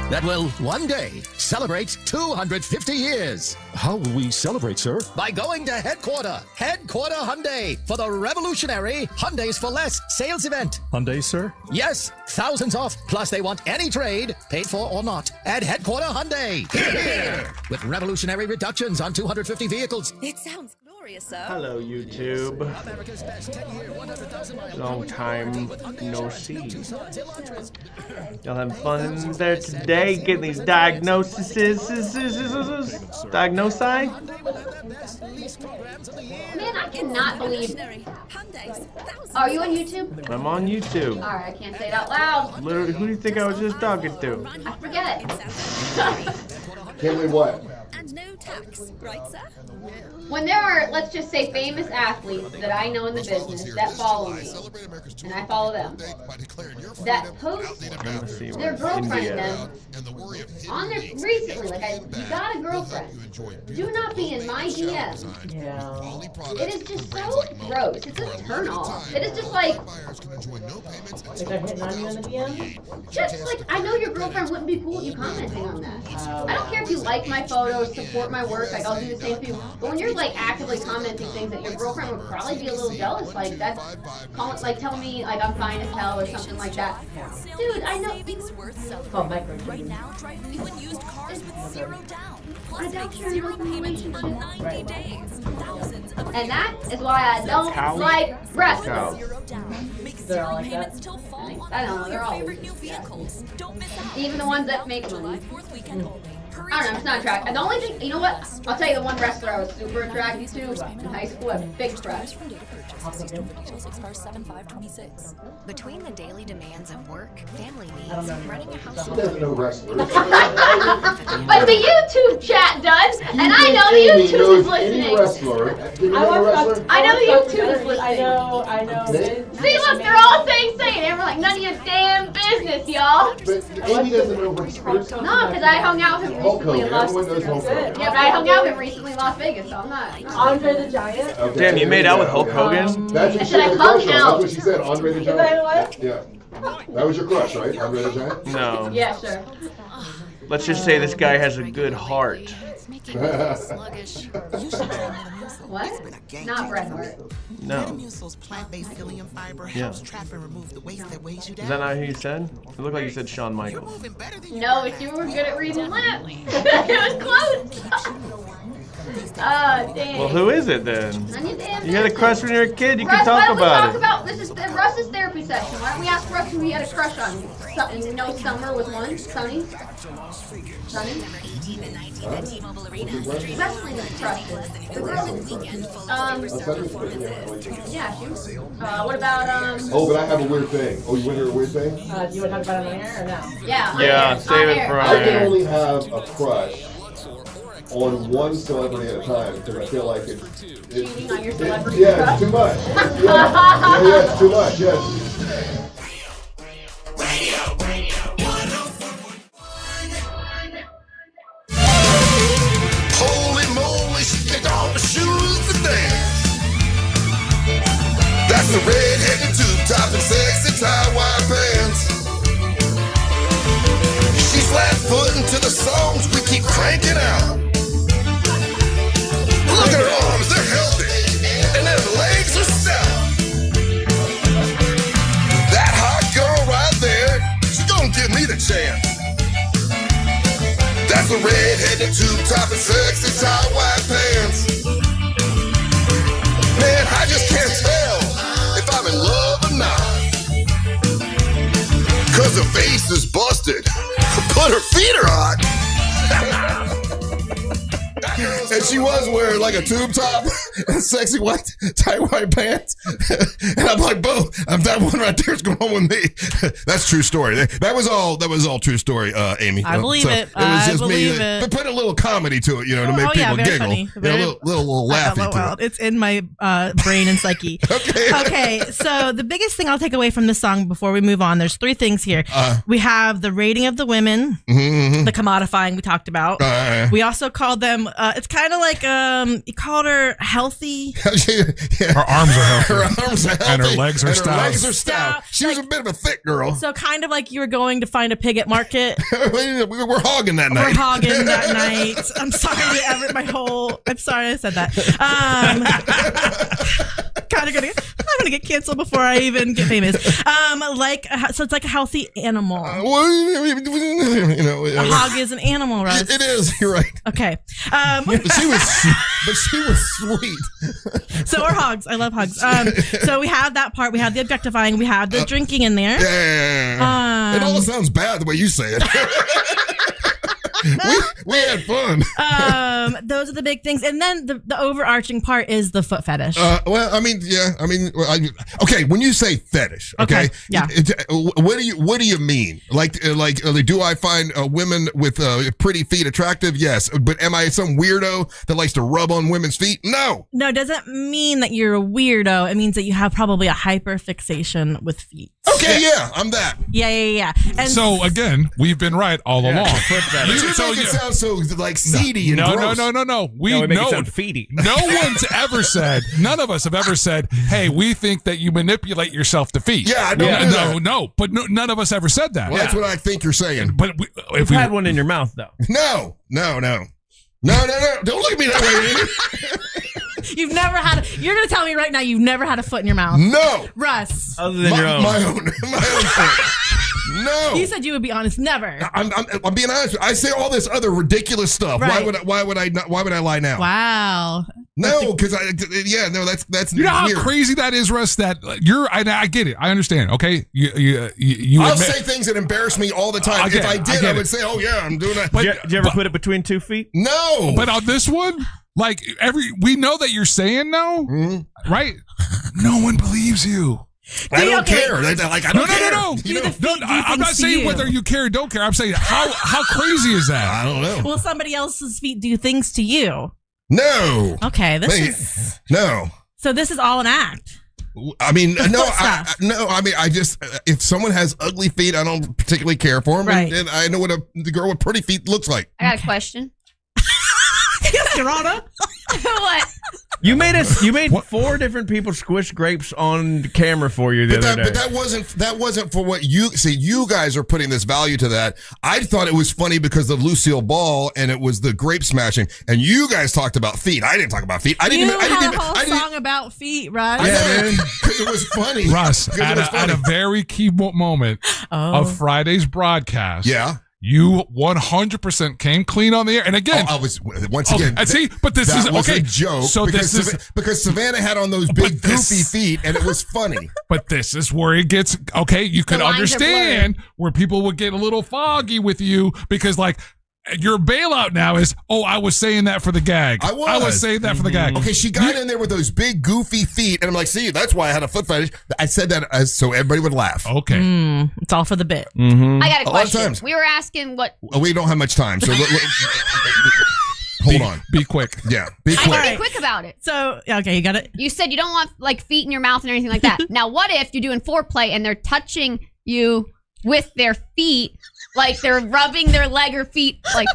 Speaker 12: That will one day celebrate 250 years.
Speaker 13: How will we celebrate, sir?
Speaker 12: By going to Headquarter Hyundai, for the revolutionary Hyundais for Less sales event.
Speaker 13: Hyundai, sir?
Speaker 12: Yes, thousands off, plus they want any trade, paid for or not, at Headquarter Hyundai. Here. With revolutionary reductions on 250 vehicles.
Speaker 11: It sounds glorious, sir.
Speaker 32: Hello, YouTube. Long time no see. Y'all having fun there today? Getting these diagnoses? Diagnosi?
Speaker 9: Man, I cannot believe. Are you on YouTube?
Speaker 32: I'm on YouTube.
Speaker 9: Alright, I can't say it out loud.
Speaker 32: Literally, who do you think I was just talking to?
Speaker 9: I forget.
Speaker 1: Can't believe what?
Speaker 11: And no tax, right, sir?
Speaker 9: When there are, let's just say, famous athletes that I know in the business that follow me, and I follow them, that post their girlfriend in them on their recently, like, you got a girlfriend. Do not be in my DMs. Yeah. It is just so gross. It's a turn off. It is just like.
Speaker 6: Like they're hitting on you in the DM?
Speaker 9: Just like, I know your girlfriend wouldn't be cool with you commenting on that. I don't care if you like my photos, support my work, like I'll do the same for you. But when you're like actively commenting things that your girlfriend would probably be a little jealous, like that's like telling me like I'm fine as hell or something like that. Dude, I know.
Speaker 11: Right now, drive new and used cars with zero down.
Speaker 9: I doubt you're in a relationship. 90 days. Thousands of and that is why I don't like Russ. They're all like that. I don't know, they're all even the ones that make money. I don't know, it's not attractive. The only thing, you know what? I'll tell you the one wrestler I was super attracted to in high school, a big crush.
Speaker 11: Between the daily demands of work, family needs, running a household.
Speaker 1: There's no wrestler.
Speaker 9: But the YouTube chat does, and I know the YouTube is listening. I know the YouTube is listening.
Speaker 6: I know.
Speaker 9: See, look, they're all saying, and we're like, none of your damn business, y'all.
Speaker 1: But Amy doesn't know what's first.
Speaker 9: No, because I hung out with him recently in Las Vegas. Yeah, but I hung out with him recently in Las Vegas, so I'm not.
Speaker 6: Andre the Giant?
Speaker 1: Okay.
Speaker 32: Damn, you made out with Hulk Hogan?
Speaker 1: That's
Speaker 9: I said I hung out.
Speaker 1: That's what she said, Andre the Giant.
Speaker 6: Is that what?
Speaker 1: Yeah. That was your crush, right? Andre the Giant?
Speaker 32: No.
Speaker 9: Yeah, sure.
Speaker 32: Let's just say this guy has a good heart.
Speaker 9: What? Not Bret Hart.
Speaker 32: No. Yeah. Is that not who you said? It looked like you said Shawn Michaels.
Speaker 9: No, but you were good at reading lips. It was close. Oh, dang.
Speaker 32: Well, who is it then? You had a crush when you were a kid. You
Speaker 9: Russ,
Speaker 32: can talk about it.
Speaker 9: This is Russ's therapy session. Why don't we ask Russ who he had a crush on? You know, Summer was one. Sonny? Wrestling crushes. Yeah, she was. What about
Speaker 1: Oh, but I have a weird thing. Oh, you want to hear a weird thing?
Speaker 6: Do you want to talk about it on air or no?
Speaker 9: Yeah.
Speaker 32: Yeah, save it for
Speaker 1: I can only have a crush on one celebrity at a time because I feel like it's
Speaker 9: cheating on your celebrity
Speaker 1: yeah, it's too much. Yeah, it's too much. Yes.
Speaker 14: Holy moly, she kicked off her shoes to dance. That's the red-headed tube-top and sexy tie-wide pants. She's flat-footing to the songs we keep cranking out. Look at her arms, they're healthy, and her legs are stout. That hot girl right there, she's gonna give me the chance.
Speaker 1: Got the red-headed tube top and sexy tight white pants. Man, I just can't tell if I'm in love or not. Cause her face is busted, but her feet are hot. And she was wearing like a tube top and sexy tight white pants. And I'm like, boom, that one right there is going on with me. That's true story. That was all true story, Aimee.
Speaker 6: I believe it.
Speaker 1: It was just
Speaker 6: believe
Speaker 1: me.
Speaker 6: it.
Speaker 1: But put a little comedy to it, to make people
Speaker 6: very
Speaker 1: giggle.
Speaker 6: funny.
Speaker 1: A little laughy to it.
Speaker 6: It's in my brain and psyche. Okay, so the biggest thing I'll take away from this song before we move on, there's 3 things here. We have the rating of the women, the commodifying we talked about. We also called them, it's kind of like, you called her healthy.
Speaker 3: Her arms are healthy.
Speaker 1: Her arms are healthy.
Speaker 3: And her legs are stout.
Speaker 1: Her legs are stout. She was a bit of a thick girl.
Speaker 6: So kind of like you were going to find a pig at market.
Speaker 1: We're hogging that night.
Speaker 6: We're hogging that night. I'm sorry I'm sorry I said that. I'm gonna get canceled before I even get famous. So it's like a healthy animal. A hog is an animal, right?
Speaker 1: It is. You're right.
Speaker 6: Okay.
Speaker 1: But she was sweet.
Speaker 6: So are hogs. I love hogs. So we have that part. We have the objectifying. We have the drinking in there.
Speaker 1: Yeah. It all sounds bad the way you say it. we had fun.
Speaker 6: Those are the big things, and then the overarching part is the foot fetish.
Speaker 1: Okay. When you say fetish, okay,
Speaker 6: yeah.
Speaker 1: What do you mean? Like, do I find women with pretty feet attractive? Yes, but am I some weirdo that likes to rub on women's feet? No.
Speaker 6: No, it doesn't mean that you're a weirdo. It means that you have probably a hyperfixation with feet.
Speaker 1: Okay, yeah, I'm that.
Speaker 6: Yeah. And
Speaker 3: so again, we've been right all along.
Speaker 1: You make it sound so like seedy and gross.
Speaker 3: No.
Speaker 2: We make it sound feedy.
Speaker 3: No one's ever said. None of us have ever said, "Hey, we think that you manipulate yourself to feet."
Speaker 1: Yeah, I don't do that.
Speaker 3: No. But none of us ever said that.
Speaker 1: Well, that's what I think you're saying.
Speaker 3: But
Speaker 2: if you had one in your mouth, though.
Speaker 1: No. Don't look at me that way, Aimee.
Speaker 6: You've never had. You're gonna tell me right now you've never had a foot in your mouth.
Speaker 1: No,
Speaker 6: Russ.
Speaker 2: Other than your own.
Speaker 1: My own foot. No.
Speaker 6: You said you would be honest. Never.
Speaker 1: I'm being honest. I say all this other ridiculous stuff.
Speaker 6: Right.
Speaker 1: Why would I lie now?
Speaker 6: Wow.
Speaker 1: No, because that's
Speaker 3: you know how
Speaker 1: weird.
Speaker 3: crazy that is, Russ. That I get it. I understand. Okay, you
Speaker 1: I'll say things that embarrass me all the time. If I did, I would say, "Oh yeah, I'm doing that."
Speaker 2: But did you ever put it between 2 feet?
Speaker 1: No.
Speaker 3: But on this one, like we know that you're saying no, right? No one believes you.
Speaker 1: I don't care. I don't care.
Speaker 3: No. I'm not saying whether you care or don't care. I'm saying how crazy is that?
Speaker 1: I don't know.
Speaker 6: Will somebody else's feet do things to you?
Speaker 1: No.
Speaker 6: Okay, is
Speaker 1: no.
Speaker 6: So this is all an act.
Speaker 1: I mean, I just if someone has ugly feet, I don't particularly care for them,
Speaker 6: right.
Speaker 1: and I know what the girl with pretty feet looks like.
Speaker 9: I got a question.
Speaker 6: Yes, Your Honor.
Speaker 9: What?
Speaker 2: You made 4 different people squish grapes on camera for you the other day.
Speaker 1: But that wasn't for what you see. You guys are putting this value to that. I thought it was funny because of Lucille Ball and it was the grape smashing, and you guys talked about feet. I didn't talk about feet. I didn't
Speaker 6: had a whole song about feet, right?
Speaker 1: Yeah, because it was funny.
Speaker 3: Russ, at a very key moment of Friday's broadcast.
Speaker 1: Yeah.
Speaker 3: You 100% came clean on the air, and again,
Speaker 1: I was once again.
Speaker 3: See, but this is
Speaker 1: a joke.
Speaker 3: So
Speaker 1: because Savannah had on those big goofy feet, and it was funny.
Speaker 3: But this is where it gets okay. You could understand where people would get a little foggy with you because, like, your bailout now is, I was saying that for the gag. I was saying that for the gag.
Speaker 1: Okay, she got in there with those big goofy feet, and I'm like, see, that's why I had a foot fetish. I said that so everybody would laugh.
Speaker 3: Okay.
Speaker 6: It's all for the bit.
Speaker 1: Mm-hmm.
Speaker 9: I got a question. We were asking what...
Speaker 1: We don't have much time, so hold on.
Speaker 3: Be quick.
Speaker 1: Yeah, be quick.
Speaker 9: I can be quick about it.
Speaker 6: So, okay, you got it?
Speaker 9: You said you don't want, like, feet in your mouth and anything like that. Now, what if you're doing foreplay and they're touching you with their feet, like they're rubbing their leg or feet, like...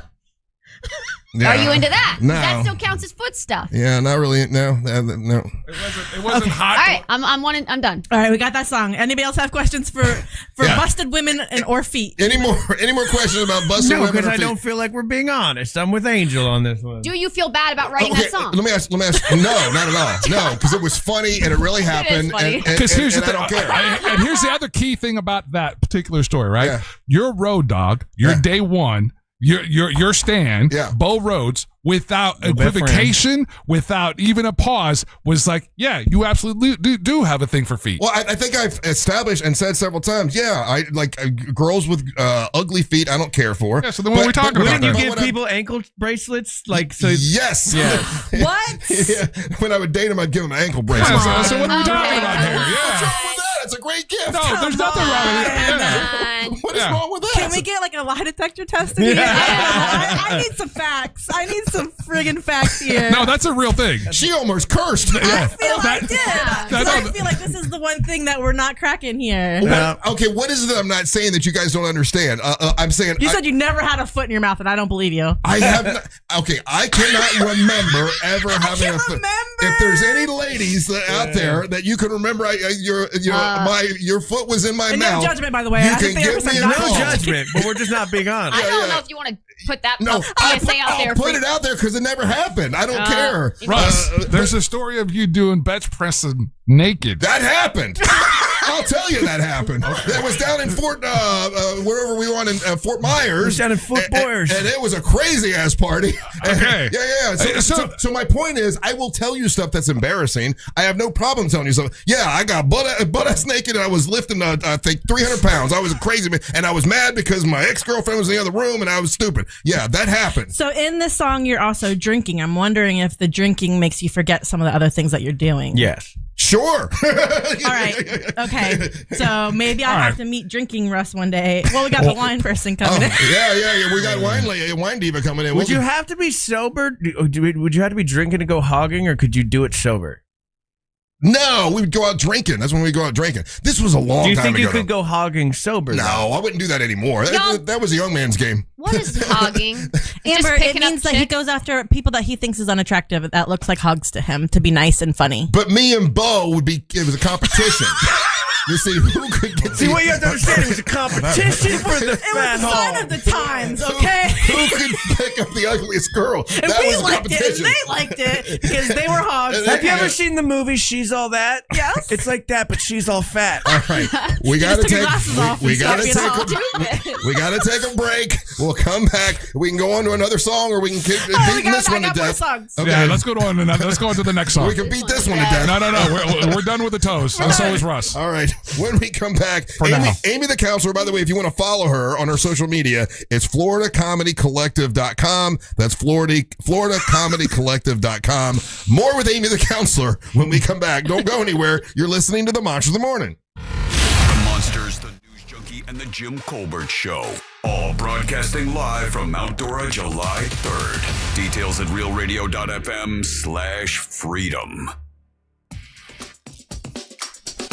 Speaker 1: Yeah.
Speaker 9: Are you into that?
Speaker 1: No.
Speaker 9: That still counts as foot stuff.
Speaker 1: Yeah, not really. No.
Speaker 3: It wasn't hot.
Speaker 9: All right, I'm done.
Speaker 6: All right, we got that song. Anybody else have questions for busted women or feet?
Speaker 1: Any more questions about busted women?
Speaker 2: No, because
Speaker 1: or
Speaker 2: I
Speaker 1: feet?
Speaker 2: don't feel like we're being honest. I'm with Angel on this one.
Speaker 9: Do you feel bad about writing that song?
Speaker 1: Let me ask. No, not at all. No, because it was funny and it really happened.
Speaker 3: Because here's the
Speaker 1: thing. I don't care.
Speaker 3: And here's the other key thing about that particular story, right?
Speaker 1: Yeah.
Speaker 3: You're a road dog. You're day one. your stand,
Speaker 1: Yeah.
Speaker 3: Bo Rhodes, without
Speaker 2: Your best
Speaker 3: equivocation, without even a pause, was like, yeah, you absolutely do have a thing for feet.
Speaker 1: Well, I think I've established and said several times, yeah, I like girls with ugly feet. I don't care for.
Speaker 3: Yeah, so then what are we talking about?
Speaker 2: Wouldn't you
Speaker 3: then?
Speaker 2: give people ankle bracelets? Like, so.
Speaker 1: Yes.
Speaker 2: Yeah.
Speaker 6: What?
Speaker 1: Yeah. When I would date him, I'd give him an ankle bracelet.
Speaker 3: Yeah, so what are we talking about here?
Speaker 1: What's
Speaker 3: Yeah.
Speaker 1: wrong with that? It's a great gift.
Speaker 3: No, there's nothing wrong with it. Yeah.
Speaker 1: What is
Speaker 3: Yeah.
Speaker 1: wrong with that?
Speaker 6: Can we get like a lie detector test again? I need some facts. I need some friggin' facts here.
Speaker 3: No, that's a real thing.
Speaker 1: She almost cursed.
Speaker 6: I feel I did.
Speaker 3: that-
Speaker 6: I feel like this is the one thing that we're not cracking here.
Speaker 1: Okay, what is it that I'm not saying that you guys don't understand? I'm saying
Speaker 6: You said you never had a foot in your mouth, and I don't believe you.
Speaker 1: I have not, okay, I cannot remember ever having a foot. If there's any ladies out there that you can remember, your foot was in my
Speaker 6: And
Speaker 1: mouth.
Speaker 6: no judgment, by the way.
Speaker 1: You
Speaker 6: As a
Speaker 1: can give
Speaker 6: therapist,
Speaker 1: me
Speaker 6: I'm
Speaker 1: a
Speaker 6: not
Speaker 1: call.
Speaker 2: No judgment, but we're just not being honest.
Speaker 9: I don't know if you want to put that
Speaker 1: No,
Speaker 9: PSA out there.
Speaker 1: I'll put it out there because it never happened. I don't care.
Speaker 3: Russ, there's a story of you doing bench pressing naked.
Speaker 1: That happened. I'll tell you that happened. That was down in Fort, wherever we were in Fort Myers.
Speaker 2: It was down in Fort Myers.
Speaker 1: And it was a crazy ass party.
Speaker 3: Okay.
Speaker 1: Yeah. So my point is, I will tell you stuff that's embarrassing. I have no problem telling you stuff. Yeah, I got butt ass naked and I was lifting, I think, 300 pounds. I was a crazy man. And I was mad because my ex-girlfriend was in the other room and I was stupid. Yeah, that happened.
Speaker 6: So in this song, you're also drinking. I'm wondering if the drinking makes you forget some of the other things that you're doing.
Speaker 2: Yes.
Speaker 1: Sure.
Speaker 6: All right. Okay. So maybe I'll have to meet drinking Russ one day. Well, we got the wine person coming in.
Speaker 1: Yeah. We got wine diva coming in.
Speaker 2: Would you have to be sober? Would you have to be drinking to go hogging, or could you do it sober?
Speaker 1: No, we would go out drinking. That's when we go out drinking. This was a long time ago.
Speaker 2: Do you think you could go hogging sober?
Speaker 1: No,
Speaker 2: though?
Speaker 1: I wouldn't do that anymore. That was a young man's game.
Speaker 9: What is hogging?
Speaker 6: Amber, it means that he goes after people that he thinks is unattractive that looks like hugs to him to be nice and funny.
Speaker 1: But me and Bo it was a competition. You see, who could get
Speaker 2: See, what you have to understand, it was a competition for the fat
Speaker 6: It was a sign of the times, okay?
Speaker 1: Who could pick up the ugliest girl?
Speaker 6: And
Speaker 1: that
Speaker 6: we
Speaker 1: was a
Speaker 6: liked it,
Speaker 1: competition.
Speaker 6: and they liked it because they were hogs.
Speaker 2: Have you ever seen the movie She's All That?
Speaker 6: Yes.
Speaker 2: It's like that, but she's all fat.
Speaker 1: All right, we gotta
Speaker 6: took your glasses off
Speaker 1: we
Speaker 6: and
Speaker 1: gotta
Speaker 6: stopped
Speaker 1: we gotta take a break. We'll come back. We can go on to another song, or we can keep beating this one to death.
Speaker 6: Songs.
Speaker 1: Okay,
Speaker 3: Yeah, let's go on to the next song.
Speaker 1: we can beat this one to death.
Speaker 3: No. We're done with the toes. And so is Russ.
Speaker 1: All right. When we come back,
Speaker 3: now.
Speaker 1: Aimee the Councilor, by the way, if you want to follow her on her social media, it's FloridaComedyCollective.com. That's FloridaComedyCollective.com. More with Aimee the Councilor when we come back. Don't go anywhere. You're listening to The Monster of the Morning.
Speaker 5: The Monsters, the News Junkie, and the Jim Colbert Show. All broadcasting live from Mount Dora, July 3rd. Details at realradio.fm/freedom.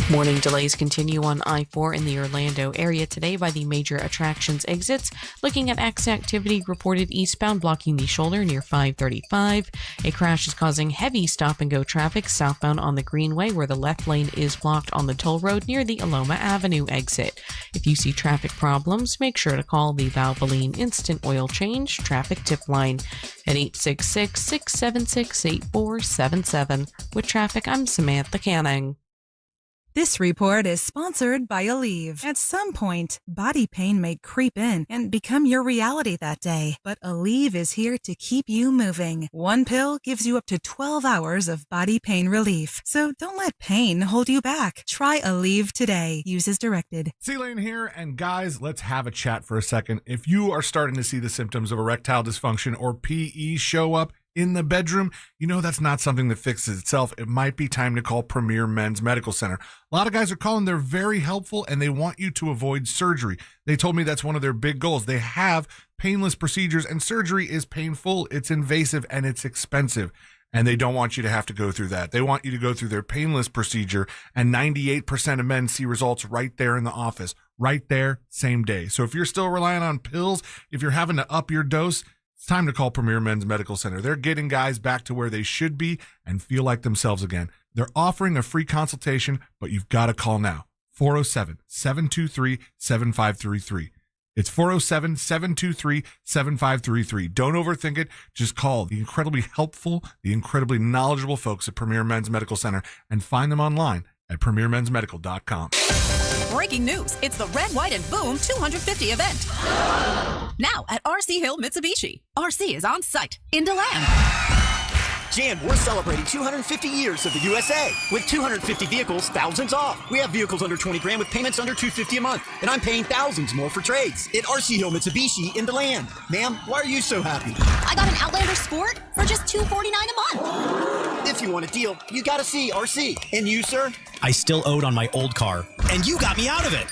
Speaker 13: Morning delays continue on I-4 in the Orlando area today by the major attractions exits. Looking at activity reported eastbound blocking the shoulder near 535. A crash is causing heavy stop-and-go traffic southbound on the Greenway where the left lane is blocked on the toll road near the Aloma Avenue exit. If you see traffic problems, make sure to call the Valvoline Instant Oil Change traffic tip line at 866-676-8477. With traffic, I'm Samantha Canning.
Speaker 15: This report is sponsored by Aleve. At some point, body pain may creep in and become your reality that day. But Aleve is here to keep you moving. One pill gives you up to 12 hours of body pain relief. So don't let pain hold you back. Try Aleve today. Use as directed.
Speaker 16: C-Lane here, and guys, let's have a chat for a second. If you are starting to see the symptoms of erectile dysfunction or PE show up in the bedroom, you know that's not something that fixes itself. It might be time to call Premier Men's Medical Center. A lot of guys are calling. They're very helpful, and they want you to avoid surgery. They told me that's one of their big goals. They have painless procedures, and surgery is painful, it's invasive, and it's expensive. And they don't want you to have to go through that. They want you to go through their painless procedure, and 98% of men see results right there in the office, right there, same day. So if you're still relying on pills, if you're having to up your dose, it's time to call Premier Men's Medical Center. They're getting guys back to where they should be and feel like themselves again. They're offering a free consultation, but you've got to call now. 407-723-7533. It's 407-723-7533. Don't overthink it. Just call the incredibly helpful, the incredibly knowledgeable folks at Premier Men's Medical Center and find them online at premiermensmedical.com.
Speaker 17: Breaking news. It's the Red, White, and Boom 250 event. Now at RC Hill Mitsubishi. RC is on site in DeLand.
Speaker 18: Jan, we're celebrating 250 years of the USA. With 250 vehicles, thousands off. We have vehicles under 20 grand with payments under $250 a month. And I'm paying thousands more for trades at RC Hill Mitsubishi in DeLand. Ma'am, why are you so happy?
Speaker 17: I got an Outlander Sport for just $249 a month.
Speaker 18: If you want a deal, you gotta see RC. And you, sir?
Speaker 19: I still owed on my old car, and you got me out of it.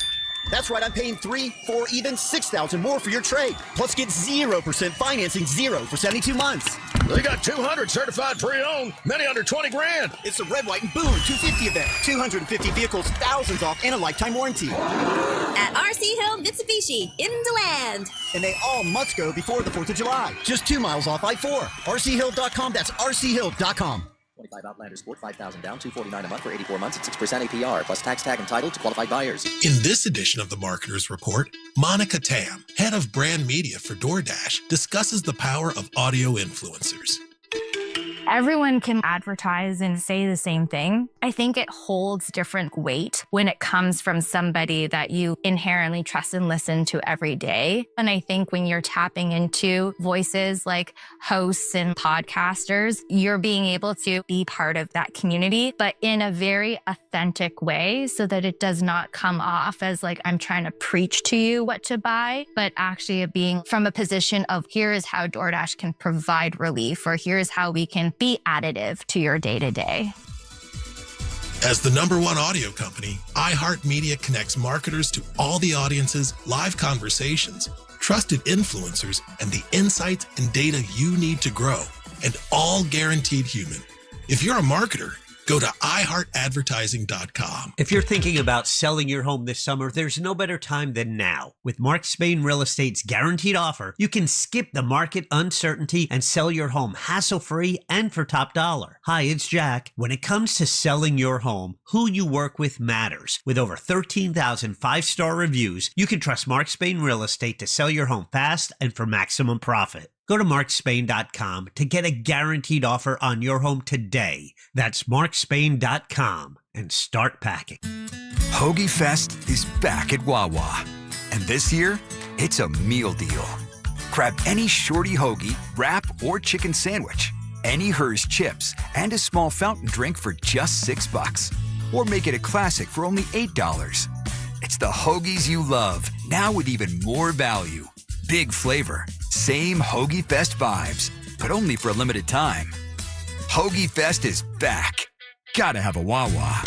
Speaker 18: That's right, I'm paying $3,000, $4,000, even $6,000 more for your trade. Plus get 0% financing, 0 for 72 months.
Speaker 12: They got 200 certified pre-owned, many under 20 grand.
Speaker 18: It's the Red, White, and Boom 250 event. 250 vehicles, thousands off, and a lifetime warranty.
Speaker 17: At RC Hill Mitsubishi in DeLand.
Speaker 18: And they all must go before the 4th of July. Just 2 miles off I-4. RCHill.com, that's RCHill.com.
Speaker 20: 25 Outlander Sport, $5,000 down, $249 a month for 84 months at 6% APR, plus tax tag entitled to qualified buyers.
Speaker 21: In this edition of the Marketer's Report, Monica Tam, head of brand media for DoorDash, discusses the power of audio influencers.
Speaker 22: Everyone can advertise and say the same thing. I think it holds different weight when it comes from somebody that you inherently trust and listen to every day. And I think when you're tapping into voices like hosts and podcasters, you're being able to be part of that community, but in a very authentic way so that it does not come off as like I'm trying to preach to you what to buy, but actually being from a position of here is how DoorDash can provide relief, or here's how we can be additive to your day-to-day.
Speaker 21: As the #1 audio company, iHeartMedia connects marketers to all the audiences, live conversations, trusted influencers, and the insights and data you need to grow, and all guaranteed human. If you're a marketer, go to iHeartAdvertising.com. If you're thinking about selling your home this summer, there's no better time than now. With Mark Spain Real Estate's guaranteed offer, you can skip the market uncertainty and sell your home hassle-free and for top dollar. Hi, it's Jack. When it comes to selling your home, who you work with matters. With over 13,000 five-star reviews, you can trust Mark Spain Real Estate to sell your home fast and for maximum profit. Go to markspain.com to get a guaranteed offer on your home today. That's markspain.com and start packing.
Speaker 23: Hoagie Fest is back at Wawa. And this year, it's a meal deal. Grab any shorty hoagie, wrap, or chicken sandwich, any Hers chips, and a small fountain drink for just $6. Or make it a classic for only $8. It's the hoagies you love, now with even more value. Big flavor, same Hoagie Fest vibes, but only for a limited time. Hoagie Fest is back. Gotta have a Wawa.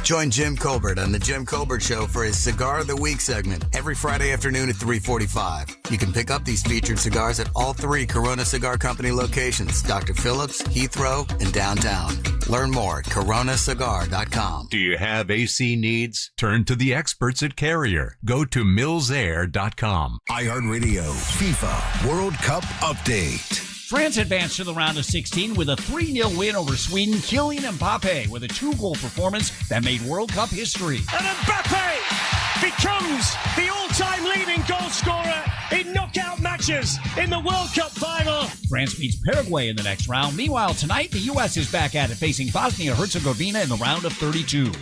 Speaker 24: Join Jim Colbert on The Jim Colbert Show for his Cigar of the Week segment every Friday afternoon at 3:45. You can pick up these featured cigars at all 3 Corona Cigar Company locations, Dr. Phillips, Heathrow, and downtown. Learn more at coronacigar.com.
Speaker 25: Do you have AC needs? Turn to the experts at Carrier. Go to millsair.com.
Speaker 26: iHeartRadio FIFA World Cup Update.
Speaker 27: France advanced to the round of 16 with a 3-0 win over Sweden. Kylian Mbappe with a 2-goal performance that made World Cup history.
Speaker 28: And Mbappe becomes the all-time leading goal scorer in knockout matches in the World Cup final.
Speaker 27: France beats Paraguay in the next round. Meanwhile, tonight, the U.S. is back at it, facing Bosnia-Herzegovina in the round of 32.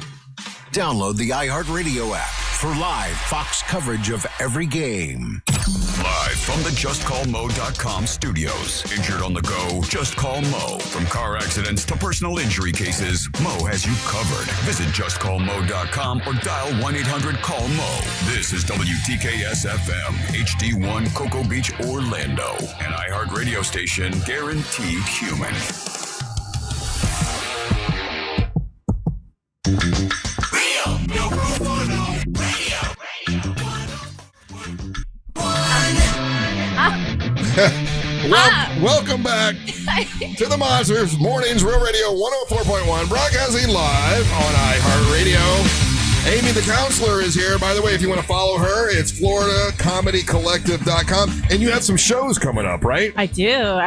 Speaker 26: Download the iHeartRadio app for live Fox coverage of every game.
Speaker 5: Live from the JustCallMo.com studios. Injured on the go? Just call Mo. From car accidents to personal injury cases, Mo has you covered. Visit JustCallMo.com or dial 1-800-CALL-MO. This is WTKS-FM, HD1, Cocoa Beach, Orlando. An iHeart radio station guaranteed human.
Speaker 1: Welcome back to the Monsters Mornings Real Radio 104.1, broadcasting live on iHeartRadio. Aimee the Councilor is here. By the way, if you want to follow her, it's FloridaComedyCollective.com. And you have some shows coming up, right?
Speaker 6: I do.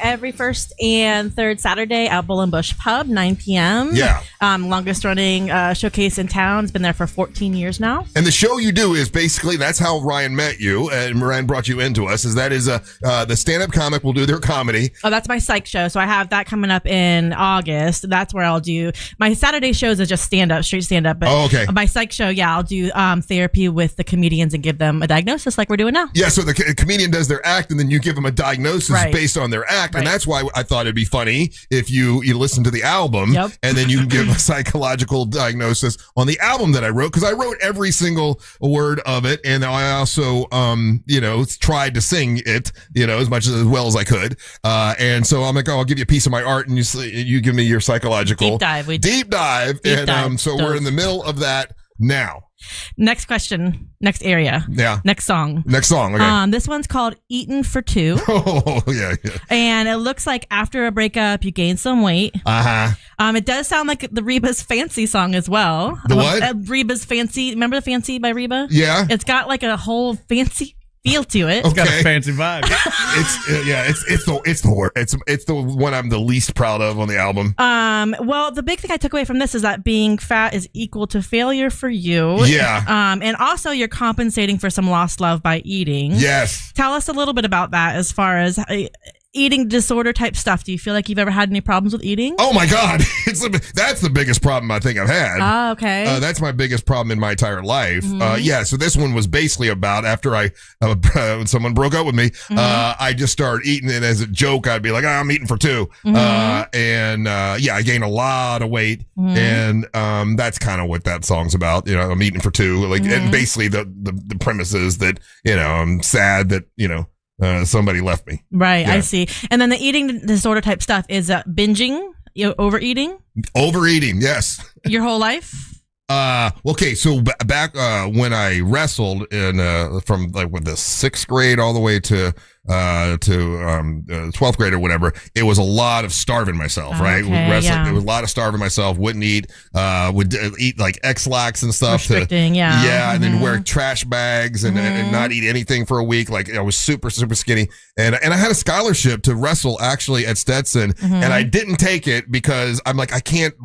Speaker 6: Every first and third Saturday at Bull and Bush Pub, 9 p.m.
Speaker 1: Yeah.
Speaker 6: Longest running showcase in town. It's been there for 14 years now.
Speaker 1: And the show you do is basically, that's how Ryan met you, and Ryan brought you into us, is that is the stand-up comic will do their comedy.
Speaker 6: Oh, that's my psych show. So I have that coming up in August. That's where I'll do my Saturday shows is just stand-up, straight stand-up. But
Speaker 1: okay.
Speaker 6: My psych show, I'll do therapy with the comedians and give them a diagnosis like we're doing now.
Speaker 1: Yeah, so the comedian does their act, and then you give them a diagnosis based on their act. And that's why I thought it'd be funny if you listen to the album, and then you can give a psychological diagnosis on the album that I wrote, because I wrote every single word of it, and I also, tried to sing it, as much as well as I could. And so I'm like, I'll give you a piece of my art, and you give me your psychological deep dive. So we're in the middle of that now.
Speaker 6: Next question. Next area.
Speaker 1: Yeah.
Speaker 6: Next song.
Speaker 1: Okay.
Speaker 6: This one's called Eatin' for Two.
Speaker 1: Oh, yeah.
Speaker 6: And it looks like after a breakup, you gain some weight.
Speaker 1: Uh-huh.
Speaker 6: It does sound like the Reba's Fancy song as well.
Speaker 1: The what?
Speaker 6: Reba's Fancy. Remember the Fancy by Reba?
Speaker 1: Yeah.
Speaker 6: It's got like a whole fancy feel to it.
Speaker 2: It's got a fancy vibe.
Speaker 1: It's the word. It's the one I'm the least proud of on the album.
Speaker 6: Well, the big thing I took away from this is that being fat is equal to failure for you.
Speaker 1: Yeah.
Speaker 6: And also you're compensating for some lost love by eating.
Speaker 1: Yes.
Speaker 6: Tell us a little bit about that as far as eating disorder type stuff. Do you feel like you've ever had any problems with eating?
Speaker 1: Oh my God. That's the biggest problem I think I've had.
Speaker 6: Oh, okay.
Speaker 1: That's my biggest problem in my entire life.
Speaker 6: Mhm.
Speaker 1: So this one was basically about after when someone broke up with me, I just started eating it as a joke. I'd be like, I'm eating for two. I gained a lot of weight. And that's kind of what that song's about. I'm eating for two. And basically the premise is that, I'm sad that, somebody left me.
Speaker 6: Right,
Speaker 1: Yeah.
Speaker 6: I see. And then the eating disorder type stuff is overeating.
Speaker 1: Overeating, yes.
Speaker 6: Your whole life?
Speaker 1: Okay, so back when I wrestled from the 6th grade all the way to 12th grade or whatever, it was a lot of starving myself, right?
Speaker 6: Okay,
Speaker 1: Wrestling,
Speaker 6: yeah.
Speaker 1: it was a lot of starving myself. Wouldn't eat, would eat like X-Lax and stuff.
Speaker 6: Restricting, yeah.
Speaker 1: and then wear trash bags and not eat anything for a week. Like I was super, super skinny, and I had a scholarship to wrestle actually at Stetson, and I didn't take it because I'm like I can't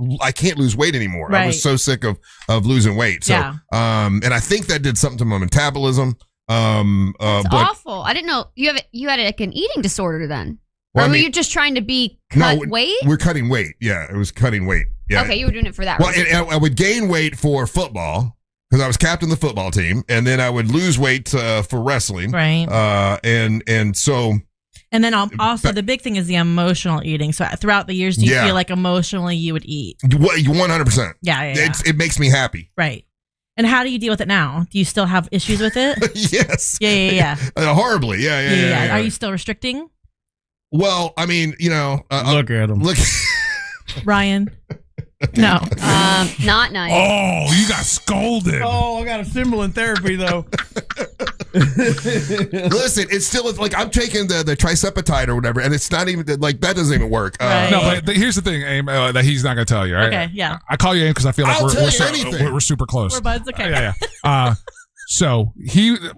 Speaker 1: lose weight anymore. I was so sick of losing weight. So, and I think that did something to my metabolism.
Speaker 4: That's
Speaker 1: but
Speaker 4: awful. I didn't know you had like an eating disorder then.
Speaker 1: Well,
Speaker 4: or
Speaker 1: I
Speaker 4: were
Speaker 1: mean-
Speaker 4: you just trying to cut weight?
Speaker 1: We're cutting weight. Yeah, it was cutting weight. Yeah.
Speaker 4: Okay, you were doing it for that
Speaker 1: Well,
Speaker 4: reason.
Speaker 1: and I would gain weight for football because I was captain of the football team, and then I would lose weight for wrestling.
Speaker 6: Right.
Speaker 1: And so.
Speaker 6: And then also the big thing is the emotional eating. So throughout the years, do you feel like emotionally you would eat?
Speaker 1: 100%.
Speaker 6: Yeah.
Speaker 1: It makes me happy.
Speaker 6: Right. And how do you deal with it now? Do you still have issues with it?
Speaker 1: Yes.
Speaker 6: Yeah.
Speaker 1: Horribly. Yeah.
Speaker 6: Are you still restricting?
Speaker 1: Well, I mean,
Speaker 2: look at him.
Speaker 1: Look,
Speaker 6: Ryan. No.
Speaker 4: Not nice.
Speaker 3: Oh, you got scolded.
Speaker 2: Oh, I got a symbol in therapy though.
Speaker 1: Listen, it's still like I'm taking the tricepatide or whatever, and it's not even like that doesn't even work.
Speaker 3: No, but here's the thing, Aim, that he's not going to tell you. Right?
Speaker 6: Okay, yeah.
Speaker 3: I call you Aim because I feel like
Speaker 1: I'll tell you anything.
Speaker 3: we're super close.
Speaker 6: We're buds. Okay.
Speaker 3: Yeah. So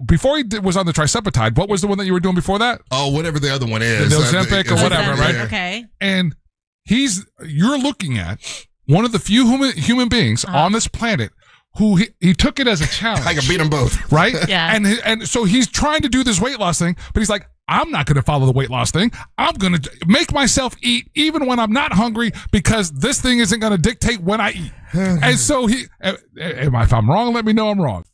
Speaker 3: before he was on the tricepatide, what was the one that you were doing before that?
Speaker 1: Oh, whatever the other one is,
Speaker 3: The Ozempic or whatever, right?
Speaker 6: Okay.
Speaker 3: And you're looking at one of the few human beings on this planet who he took it as a challenge.
Speaker 1: I can beat them both.
Speaker 3: Right?
Speaker 6: Yeah.
Speaker 3: And so he's trying to do this weight loss thing, but he's like, I'm not going to follow the weight loss thing. I'm going to make myself eat even when I'm not hungry because this thing isn't going to dictate when I eat. And so if I'm wrong, let me know I'm wrong.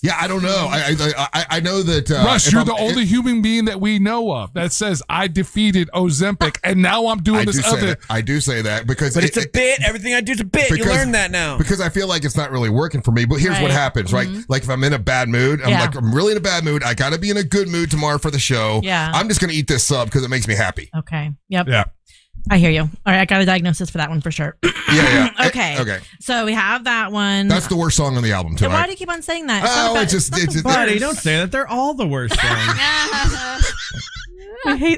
Speaker 1: Yeah, I don't know. I know that
Speaker 3: Russ, you're the only human being that we know of that says I defeated Ozempic, and now I'm doing this other.
Speaker 1: I do say that because,
Speaker 2: But it's a bit. Everything I do is a bit. You learn that now.
Speaker 1: Because I feel like it's not really working for me. But here's what happens, right? Like if I'm in a bad mood, I'm really in a bad mood. I got to be in a good mood tomorrow for the show.
Speaker 6: Yeah.
Speaker 1: I'm just gonna eat this sub because it makes me happy.
Speaker 6: Okay. Yep.
Speaker 3: Yeah.
Speaker 6: I hear you. All right, I got a diagnosis for that one for sure.
Speaker 1: Yeah.
Speaker 6: Okay.
Speaker 1: Okay.
Speaker 6: So we have that one.
Speaker 1: That's the worst song on the album too.
Speaker 6: And why do you keep on saying that?
Speaker 1: It's
Speaker 2: Buddy, don't say that. They're all the worst songs.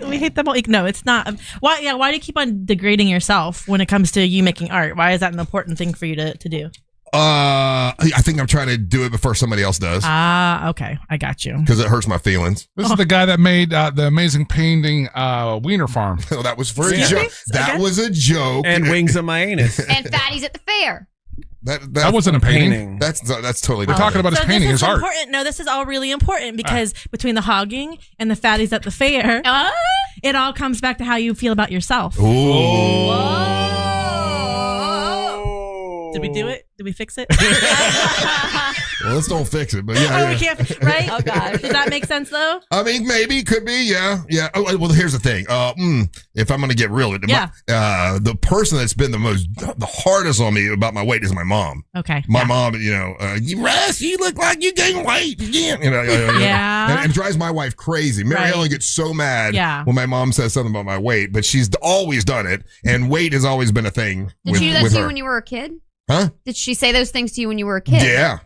Speaker 6: we hate them all. No, it's not. Why do you keep on degrading yourself when it comes to you making art? Why is that an important thing for you to do?
Speaker 1: I think I'm trying to do it before somebody else does.
Speaker 6: Okay. I got you.
Speaker 1: Because it hurts my feelings.
Speaker 3: This is the guy that made the amazing painting Wiener Farm.
Speaker 1: Oh, that was for a joke. That was a joke.
Speaker 2: And Wings of My Anus.
Speaker 4: And Fatties at the Fair.
Speaker 3: That wasn't a painting.
Speaker 1: That's totally different.
Speaker 3: We're talking about his painting, his art.
Speaker 6: Important. No, this is all really important because between the hogging and the fatties at the fair, it all comes back to how you feel about yourself. Did we do it? Did we fix it?
Speaker 1: Well, let's don't fix it, but yeah.
Speaker 6: We can't, right?
Speaker 4: Oh, gosh.
Speaker 6: Does that make sense, though?
Speaker 1: I mean, maybe, could be, yeah. Oh, well, here's the thing. If I'm going to get real, the person that's been the hardest on me about my weight is my mom.
Speaker 6: Okay.
Speaker 1: My mom, Russ, you look like you gained weight again.
Speaker 6: Yeah.
Speaker 1: And it drives my wife crazy. Mary Ellen gets so mad when my mom says something about my weight, but she's always done it, and weight has always been a thing.
Speaker 4: Did she do that to you when you were a kid?
Speaker 1: Huh?
Speaker 4: Did she say those things to you when you were a kid?
Speaker 1: Yeah.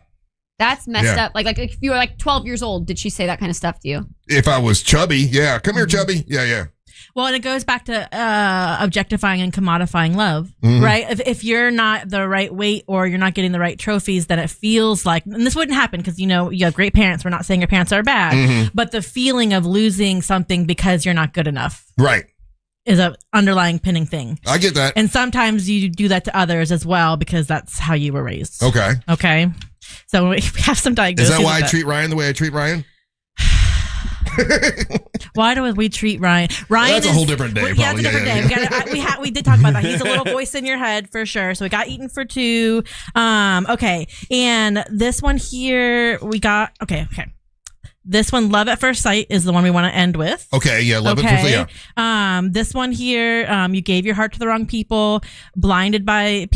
Speaker 4: That's messed up. Like if you were like 12 years old, did she say that kind of stuff to you?
Speaker 1: If I was chubby, yeah. Come here, chubby. Yeah.
Speaker 6: Well, and it goes back to objectifying and commodifying love, right? If you're not the right weight or you're not getting the right trophies, then it feels like, and this wouldn't happen because, you have great parents. We're not saying your parents are bad, but the feeling of losing something because you're not good enough.
Speaker 1: Right.
Speaker 6: Is an underlying pinning thing.
Speaker 1: I get that.
Speaker 6: And sometimes you do that to others as well because that's how you were raised. Okay. So we have some diagnoses.
Speaker 1: Is that why I treat Ryan the way I treat Ryan?
Speaker 6: Why do we treat Ryan?
Speaker 1: That's a whole different day.
Speaker 6: Yeah, it's a different day. We did talk about that. He's a little voice in your head for sure. So we got eaten for two. Okay. And this one here, we got, okay. This one, Love at First Sight, is the one we want to end with.
Speaker 1: Okay, yeah, Love at First Sight,
Speaker 6: yeah. This one here, you gave your heart to the wrong people, blinded by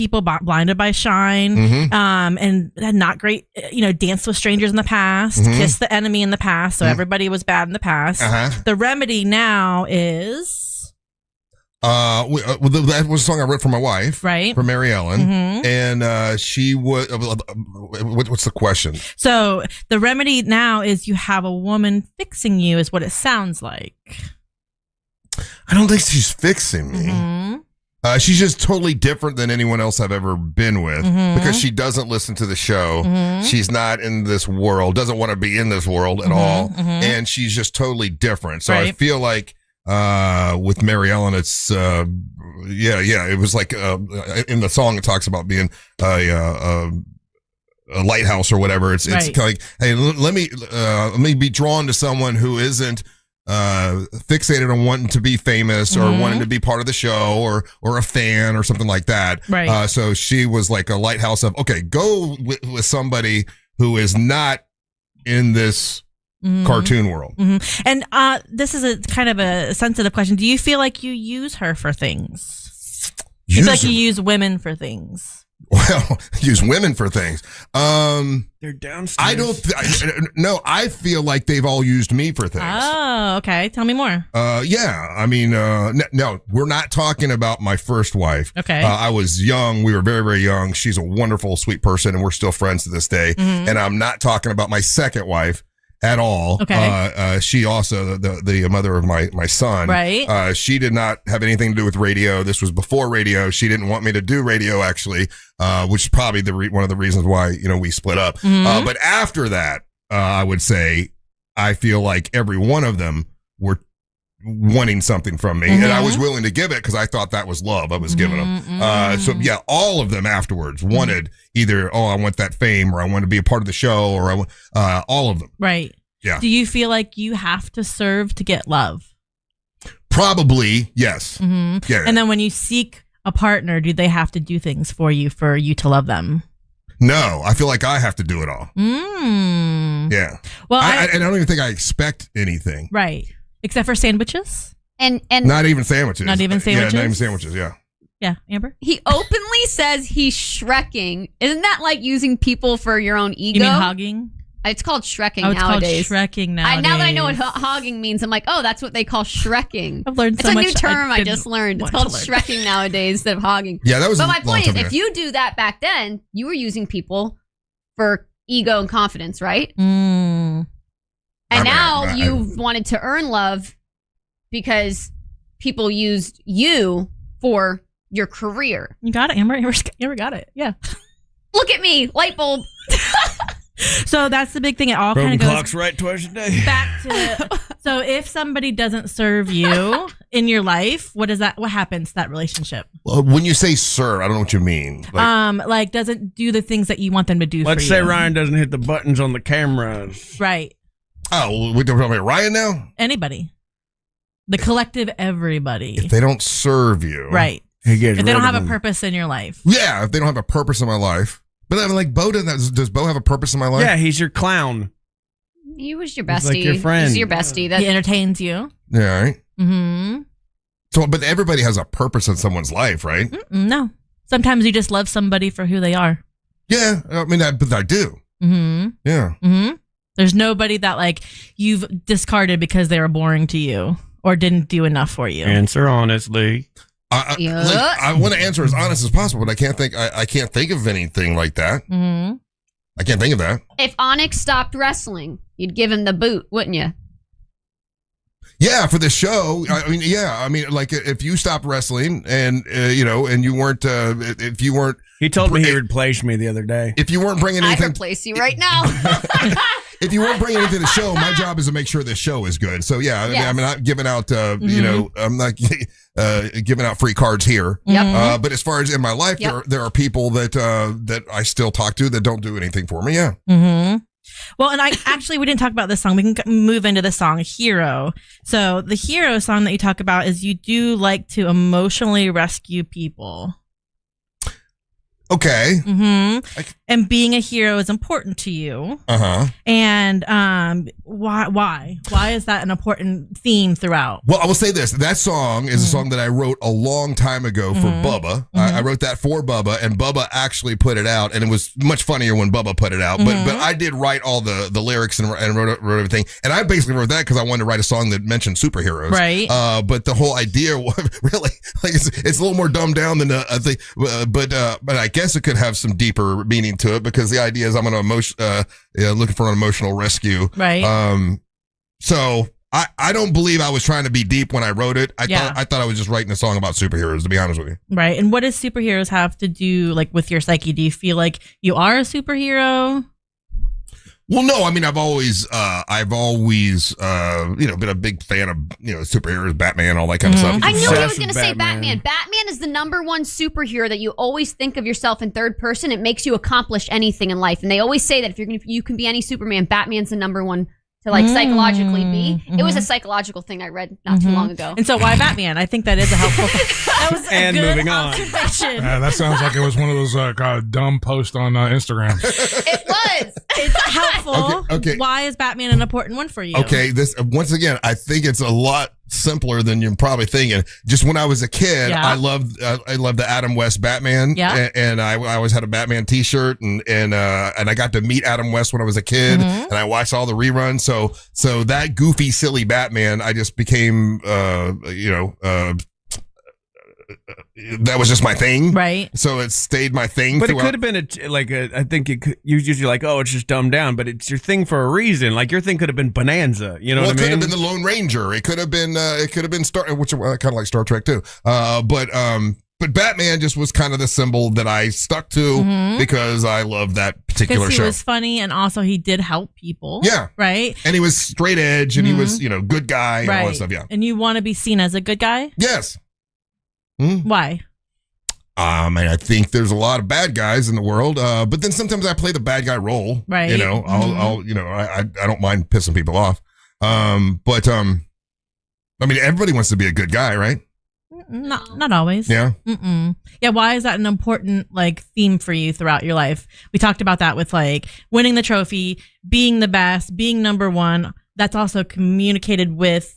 Speaker 6: shine, and had not great, danced with strangers in the past, kissed the enemy in the past, so everybody was bad in the past. The remedy now is...
Speaker 1: that was a song I wrote for my wife,
Speaker 6: right?
Speaker 1: For Mary Ellen, and she was. What's the question?
Speaker 6: So the remedy now is you have a woman fixing you, is what it sounds like.
Speaker 1: I don't think she's fixing me. She's just totally different than anyone else I've ever been with because she doesn't listen to the show. She's not in this world, doesn't want to be in this world at all, and she's just totally different. So I feel like. With Mary Ellen, it's it was like in the song it talks about being a lighthouse or whatever. It's kind of like, hey, let me be drawn to someone who isn't fixated on wanting to be famous or wanting to be part of the show or a fan or something like that.
Speaker 6: Right.
Speaker 1: So she was like a lighthouse of, okay, go with somebody who is not in this cartoon world.
Speaker 6: And this is a kind of a sensitive question. Do you feel like you use her for things? Do you feel like you use women for things?
Speaker 1: Well, use women for things.
Speaker 2: They're downstairs.
Speaker 1: I feel like they've all used me for things.
Speaker 6: Oh, okay. Tell me more.
Speaker 1: Yeah. I mean, no, we're not talking about my first wife.
Speaker 6: Okay.
Speaker 1: I was young. We were very, very young. She's a wonderful, sweet person, and we're still friends to this day. And I'm not talking about my second wife at all.
Speaker 6: Okay.
Speaker 1: She also the mother of my son.
Speaker 6: Right.
Speaker 1: She did not have anything to do with radio. This was before radio. She didn't want me to do radio actually, which is probably one of the reasons why we split up. But after that, I would say I feel like every one of them were wanting something from me, and I was willing to give it because I thought that was love I was giving them. So yeah, all of them afterwards wanted either, I want that fame, or I want to be a part of the show, or I want all of them.
Speaker 6: Right.
Speaker 1: Yeah.
Speaker 6: Do you feel like you have to serve to get love?
Speaker 1: Probably, yes. Yeah.
Speaker 6: And then when you seek a partner, do they have to do things for you to love them?
Speaker 1: No, I feel like I have to do it all. Yeah.
Speaker 6: Well,
Speaker 1: I don't even think I expect anything.
Speaker 6: Right. Except for sandwiches?
Speaker 4: And
Speaker 1: not even sandwiches.
Speaker 6: Not even sandwiches?
Speaker 1: Yeah, not even sandwiches, yeah.
Speaker 6: Yeah, Amber?
Speaker 4: He openly says he's Shrekking. Isn't that like using people for your own ego?
Speaker 6: You mean hogging?
Speaker 4: It's called Shrekking
Speaker 6: It's
Speaker 4: nowadays.
Speaker 6: called Shrekking nowadays.
Speaker 4: Now that I know what hogging means, I'm like, oh, that's what they call Shrekking.
Speaker 6: I've learned so
Speaker 4: it's
Speaker 6: much.
Speaker 4: It's a new term I just learned. It's called Shrekking nowadays instead of hogging.
Speaker 1: Yeah, that was.
Speaker 4: But my point is,
Speaker 1: ago.
Speaker 4: if you do that back then, you were using people for ego and confidence, right?
Speaker 6: Mm.
Speaker 4: And now you've wanted to earn love because people used you for your career.
Speaker 6: You got it, Amber. Amber got it. Yeah.
Speaker 4: Look at me, light bulb.
Speaker 6: So that's the big thing. It all
Speaker 7: Broken
Speaker 6: kind of goes
Speaker 7: clock's right twice a day.
Speaker 6: back to. So if somebody doesn't serve you in your life, what happens to that relationship?
Speaker 1: Well, when you say serve, I don't know what you mean.
Speaker 6: Like doesn't do the things that you want them to do.
Speaker 7: Let's
Speaker 6: for
Speaker 7: say
Speaker 6: you.
Speaker 7: Ryan doesn't hit the buttons on the cameras.
Speaker 6: Right.
Speaker 1: Oh, we're talking about Ryan now?
Speaker 6: Anybody. The collective everybody.
Speaker 1: If they don't serve you.
Speaker 6: Right.
Speaker 7: He gets
Speaker 6: if they don't
Speaker 7: rid
Speaker 6: have
Speaker 7: of
Speaker 6: a
Speaker 7: him.
Speaker 6: purpose in your life.
Speaker 1: Yeah, if they don't have a purpose in my life. But I mean, like, Bo does Bo have a purpose in my life?
Speaker 7: Yeah, he's your clown.
Speaker 4: He was your
Speaker 7: He's
Speaker 4: bestie.
Speaker 7: like your friend.
Speaker 4: He's your bestie.
Speaker 6: He entertains you.
Speaker 1: Yeah, all right.
Speaker 6: Mm-hmm.
Speaker 1: So, but everybody has a purpose in someone's life, right?
Speaker 6: No. Sometimes you just love somebody for who they are.
Speaker 1: Yeah, I mean, but I do.
Speaker 6: Mm-hmm.
Speaker 1: Yeah.
Speaker 6: Mm-hmm. There's nobody that like you've discarded because they were boring to you or didn't do enough for you.
Speaker 7: Answer honestly.
Speaker 1: I want to answer as honest as possible, but I can't think of anything like that.
Speaker 6: Mm-hmm.
Speaker 1: I can't think of that.
Speaker 4: If Onyx stopped wrestling, you'd give him the boot, wouldn't you?
Speaker 1: Yeah, for the show. I mean, yeah. I mean, like if you stopped wrestling and and you weren't, if you weren't.
Speaker 7: He told me he replaced me the other day.
Speaker 1: If you weren't bringing
Speaker 4: I'd
Speaker 1: anything,
Speaker 4: replace you right now.
Speaker 1: if you weren't bringing anything to the show, my job is to make sure this show is good. So yeah,
Speaker 4: Yes.
Speaker 1: I'm not giving out, I'm not giving out free cards here.
Speaker 4: Yep.
Speaker 1: But as far as in my life, there are people that I still talk to that don't do anything for me. Yeah.
Speaker 6: Mm-hmm. Well, and we didn't talk about this song. We can move into the song Hero. So the Hero song that you talk about is you do like to emotionally rescue people.
Speaker 1: Okay.
Speaker 6: Mm-hmm. And being a hero is important to you.
Speaker 1: Uh-huh.
Speaker 6: And why? Why is that an important theme throughout?
Speaker 1: Well, I will say this. That song is a song that I wrote a long time ago for Bubba. I wrote that for Bubba, and Bubba actually put it out, and it was much funnier when Bubba put it out. But I did write all the lyrics and wrote everything. And I basically wrote that because I wanted to write a song that mentioned superheroes.
Speaker 6: Right.
Speaker 1: But the whole idea was really, like, it's a little more dumbed down than I think. But I guess it could have some deeper meaning to it, because the idea is I'm looking for an emotional rescue.
Speaker 6: Right.
Speaker 1: So I don't believe I was trying to be deep when I wrote it. I thought I was just writing a song about superheroes, to be honest with you.
Speaker 6: Right. And what does superheroes have to do like with your psyche? Do you feel like you are a superhero?
Speaker 1: Well, no, I mean, I've always been a big fan of, superheroes, Batman, all that kind of stuff.
Speaker 4: I knew he was going to say Batman. Batman is the number one superhero that you always think of yourself in third person. It makes you accomplish anything in life. And they always say that if you can be any Superman, Batman's the number one to psychologically be. It was a psychological thing I read not too long ago.
Speaker 6: And so why Batman? I think that is a helpful that was a
Speaker 7: And
Speaker 6: good
Speaker 7: moving on.
Speaker 6: observation.
Speaker 3: That sounds like it was one of those dumb posts on Instagram.
Speaker 4: It was.
Speaker 6: It's helpful.
Speaker 1: Okay.
Speaker 6: Why is Batman an important one for you?
Speaker 1: Okay, this once again, I think it's a lot simpler than you're probably thinking. Just when I was a kid, I loved the Adam West Batman.
Speaker 6: Yeah.
Speaker 1: And I always had a Batman T-shirt, and I got to meet Adam West when I was a kid, and I watched all the reruns. So that goofy, silly Batman, I just became that was just my thing,
Speaker 6: right?
Speaker 1: So it stayed my thing.
Speaker 7: But
Speaker 1: throughout.
Speaker 7: it could have been I think it could, you're usually like, oh, it's just dumbed down, but it's your thing for a reason. Like your thing could have been Bonanza, you know what I mean?
Speaker 1: It could have been the Lone Ranger. It could have been Star, which I kind of like Star Trek too. But Batman just was kind of the symbol that I stuck to because I love that particular
Speaker 6: because he
Speaker 1: show.
Speaker 6: was funny, and also he did help people.
Speaker 1: Yeah,
Speaker 6: right.
Speaker 1: And he was straight edge, and he was good guy, and all that stuff. Yeah,
Speaker 6: and you want to be seen as a good guy.
Speaker 1: Yes.
Speaker 6: Why?
Speaker 1: I think there's a lot of bad guys in the world, but then sometimes I play the bad guy role.
Speaker 6: Right.
Speaker 1: I'll I don't mind pissing people off. But everybody wants to be a good guy, right?
Speaker 6: Not always.
Speaker 1: Yeah.
Speaker 6: Yeah. Why is that an important theme for you throughout your life? We talked about that with winning the trophy, being the best, being number one. That's also communicated with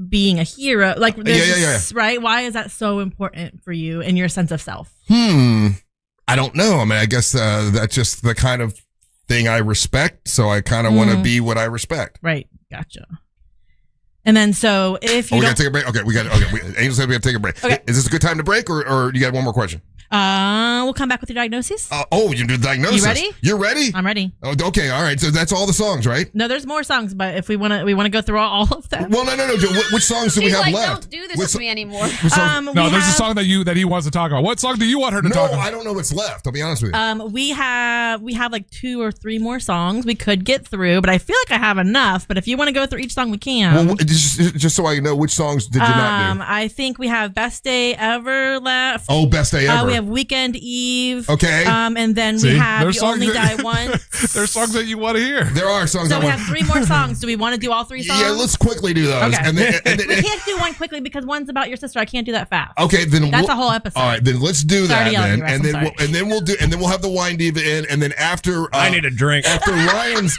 Speaker 6: being a hero. Right? Why is that so important for you and your sense of self?
Speaker 1: I don't know. I guess that's just the kind of thing I respect. So I kind of want to be what I respect.
Speaker 6: Right. Gotcha. And then so if you
Speaker 1: we got to take a break. Okay, Angel said we got to take a break.
Speaker 6: Okay.
Speaker 1: Is this a good time to break, or you got one more question?
Speaker 6: We'll come back with your diagnoses.
Speaker 1: You do the diagnosis.
Speaker 6: You ready?
Speaker 1: You're ready?
Speaker 6: I'm ready.
Speaker 1: Oh, okay, all right. So that's all the songs, right?
Speaker 6: No, there's more songs, but if we want to go through all of them.
Speaker 1: Well, no. Which songs do we have left?
Speaker 4: Don't do this with me anymore.
Speaker 3: There's a song that he wants to talk about. What song do you want her to talk about?
Speaker 1: No, I don't know what's left. I'll be honest with you.
Speaker 6: We have like 2 or 3 more songs we could get through, but I feel like I have enough. But if you want to go through each song, we can.
Speaker 1: Well, just so I know, which songs did you not do?
Speaker 6: I think we have Best Day Ever left.
Speaker 1: Oh, Best Day Ever.
Speaker 6: We have Weekend Eve.
Speaker 1: Okay.
Speaker 6: And then we have You Only Die Once.
Speaker 3: There's songs that you want to hear.
Speaker 1: There are songs.
Speaker 6: So we have 3 more songs. Do we want to do all 3 songs?
Speaker 1: Yeah, let's quickly do those.
Speaker 6: Okay.
Speaker 1: And then
Speaker 6: we can't do one quickly because one's about your sister. I can't do that fast.
Speaker 1: Okay, then
Speaker 6: that's a whole episode.
Speaker 1: All right, then let's do that.
Speaker 6: Then.
Speaker 1: And then we'll have the wine diva in, and then after
Speaker 7: I need a drink.
Speaker 1: After Ryan's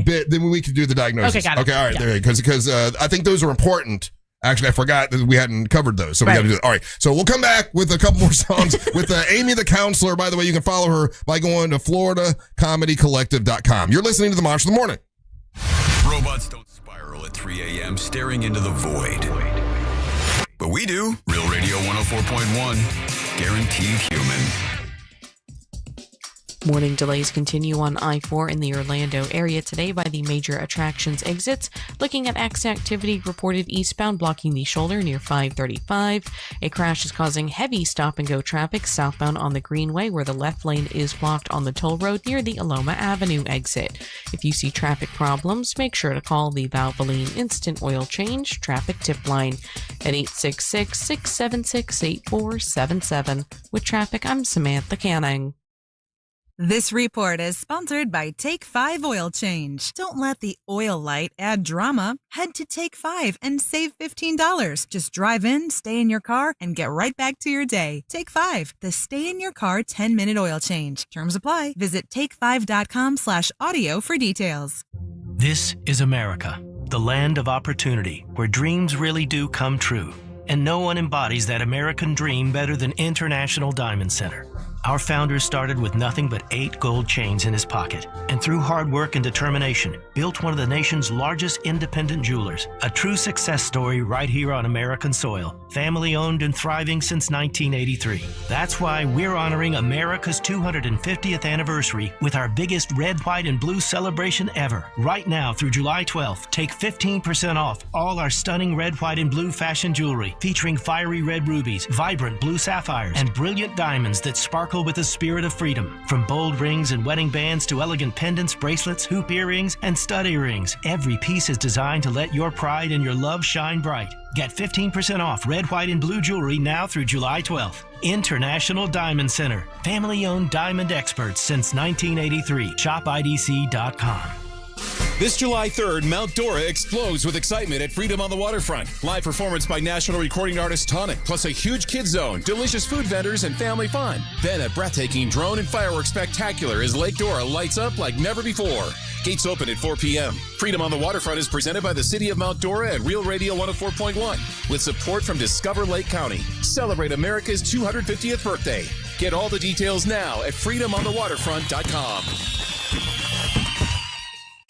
Speaker 1: bit, then we can do the diagnosis.
Speaker 6: Okay, got it.
Speaker 1: Okay, all right, there you go. Because I think those are important. Actually, I forgot that we hadn't covered those, so we got to do it. All right, so we'll come back with a couple more songs with Aimee the Councilor. By the way, you can follow her by going to FloridaComedyCollective.com. You're listening to the Monster of the Morning.
Speaker 5: Robots don't spiral at 3 a.m. staring into the void. But we do. Real Radio 104.1. Guaranteed human.
Speaker 8: Morning delays continue on I-4 in the Orlando area today by the major attractions exits. Looking at activity reported eastbound blocking the shoulder near 535. A crash is causing heavy stop-and-go traffic southbound on the Greenway where the left lane is blocked on the toll road near the Aloma Avenue exit. If you see traffic problems, make sure to call the Valvoline Instant Oil Change traffic tip line at 866-676-8477. With traffic, I'm Samantha Canning.
Speaker 9: This report is sponsored by Take 5 Oil Change. Don't let the oil light add drama. Head to Take 5 and save $15. Just drive in, stay in your car, and get right back to your day. Take 5, the stay in your car 10-minute oil change. Terms apply. Visit take5.com/audio for details.
Speaker 19: This is America, the land of opportunity, where dreams really do come true. And no one embodies that American dream better than International Diamond Center. Our founder started with nothing but 8 gold chains in his pocket, and through hard work and determination, built one of the nation's largest independent jewelers. A true success story right here on American soil. Family owned and thriving since 1983. That's why we're honoring America's 250th anniversary with our biggest red, white, and blue celebration ever. Right now through July 12th, take 15% off all our stunning red, white, and blue fashion jewelry, featuring fiery red rubies, vibrant blue sapphires, and brilliant diamonds that sparkle with the spirit of freedom. From bold rings and wedding bands to elegant pendants, bracelets, hoop earrings, and stud earrings, every piece is designed to let your pride and your love shine bright. Get 15% off red, white, and blue jewelry now through July 12th. International Diamond Center. Family-owned diamond experts since 1983. ShopIDC.com.
Speaker 10: This July 3rd, Mount Dora explodes with excitement at Freedom on the Waterfront. Live performance by national recording artist Tonic, plus a huge kids zone, delicious food vendors, and family fun. Then a breathtaking drone and fireworks spectacular as Lake Dora lights up like never before. Gates open at 4 p.m. Freedom on the Waterfront is presented by the City of Mount Dora and Real Radio 104.1 with support from Discover Lake County. Celebrate America's 250th birthday. Get all the details now at freedomonthewaterfront.com.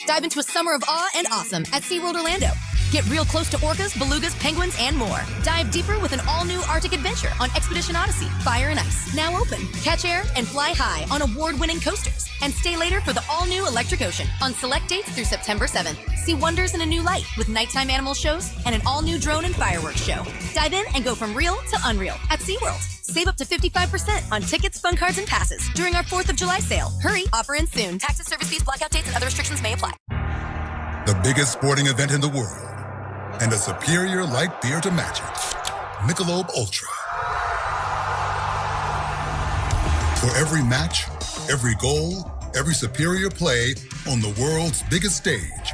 Speaker 11: Dive into a summer of awe and awesome at SeaWorld Orlando. Get real close to orcas, belugas, penguins, and more. Dive deeper with an all-new Arctic adventure on Expedition Odyssey, Fire and Ice. Now open. Catch air and fly high on award-winning coasters. And stay later for the all-new Electric Ocean on select dates through September 7th. See wonders in a new light with nighttime animal shows and an all-new drone and fireworks show. Dive in and go from real to unreal at SeaWorld. Save up to 55% on tickets, fun cards, and passes during our 4th of July sale. Hurry, offer ends soon. Taxes, service fees, blackout dates, and other restrictions may apply.
Speaker 13: The biggest sporting event in the world, and a superior light beer to match it. Michelob Ultra. For every match, every goal, every superior play on the world's biggest stage.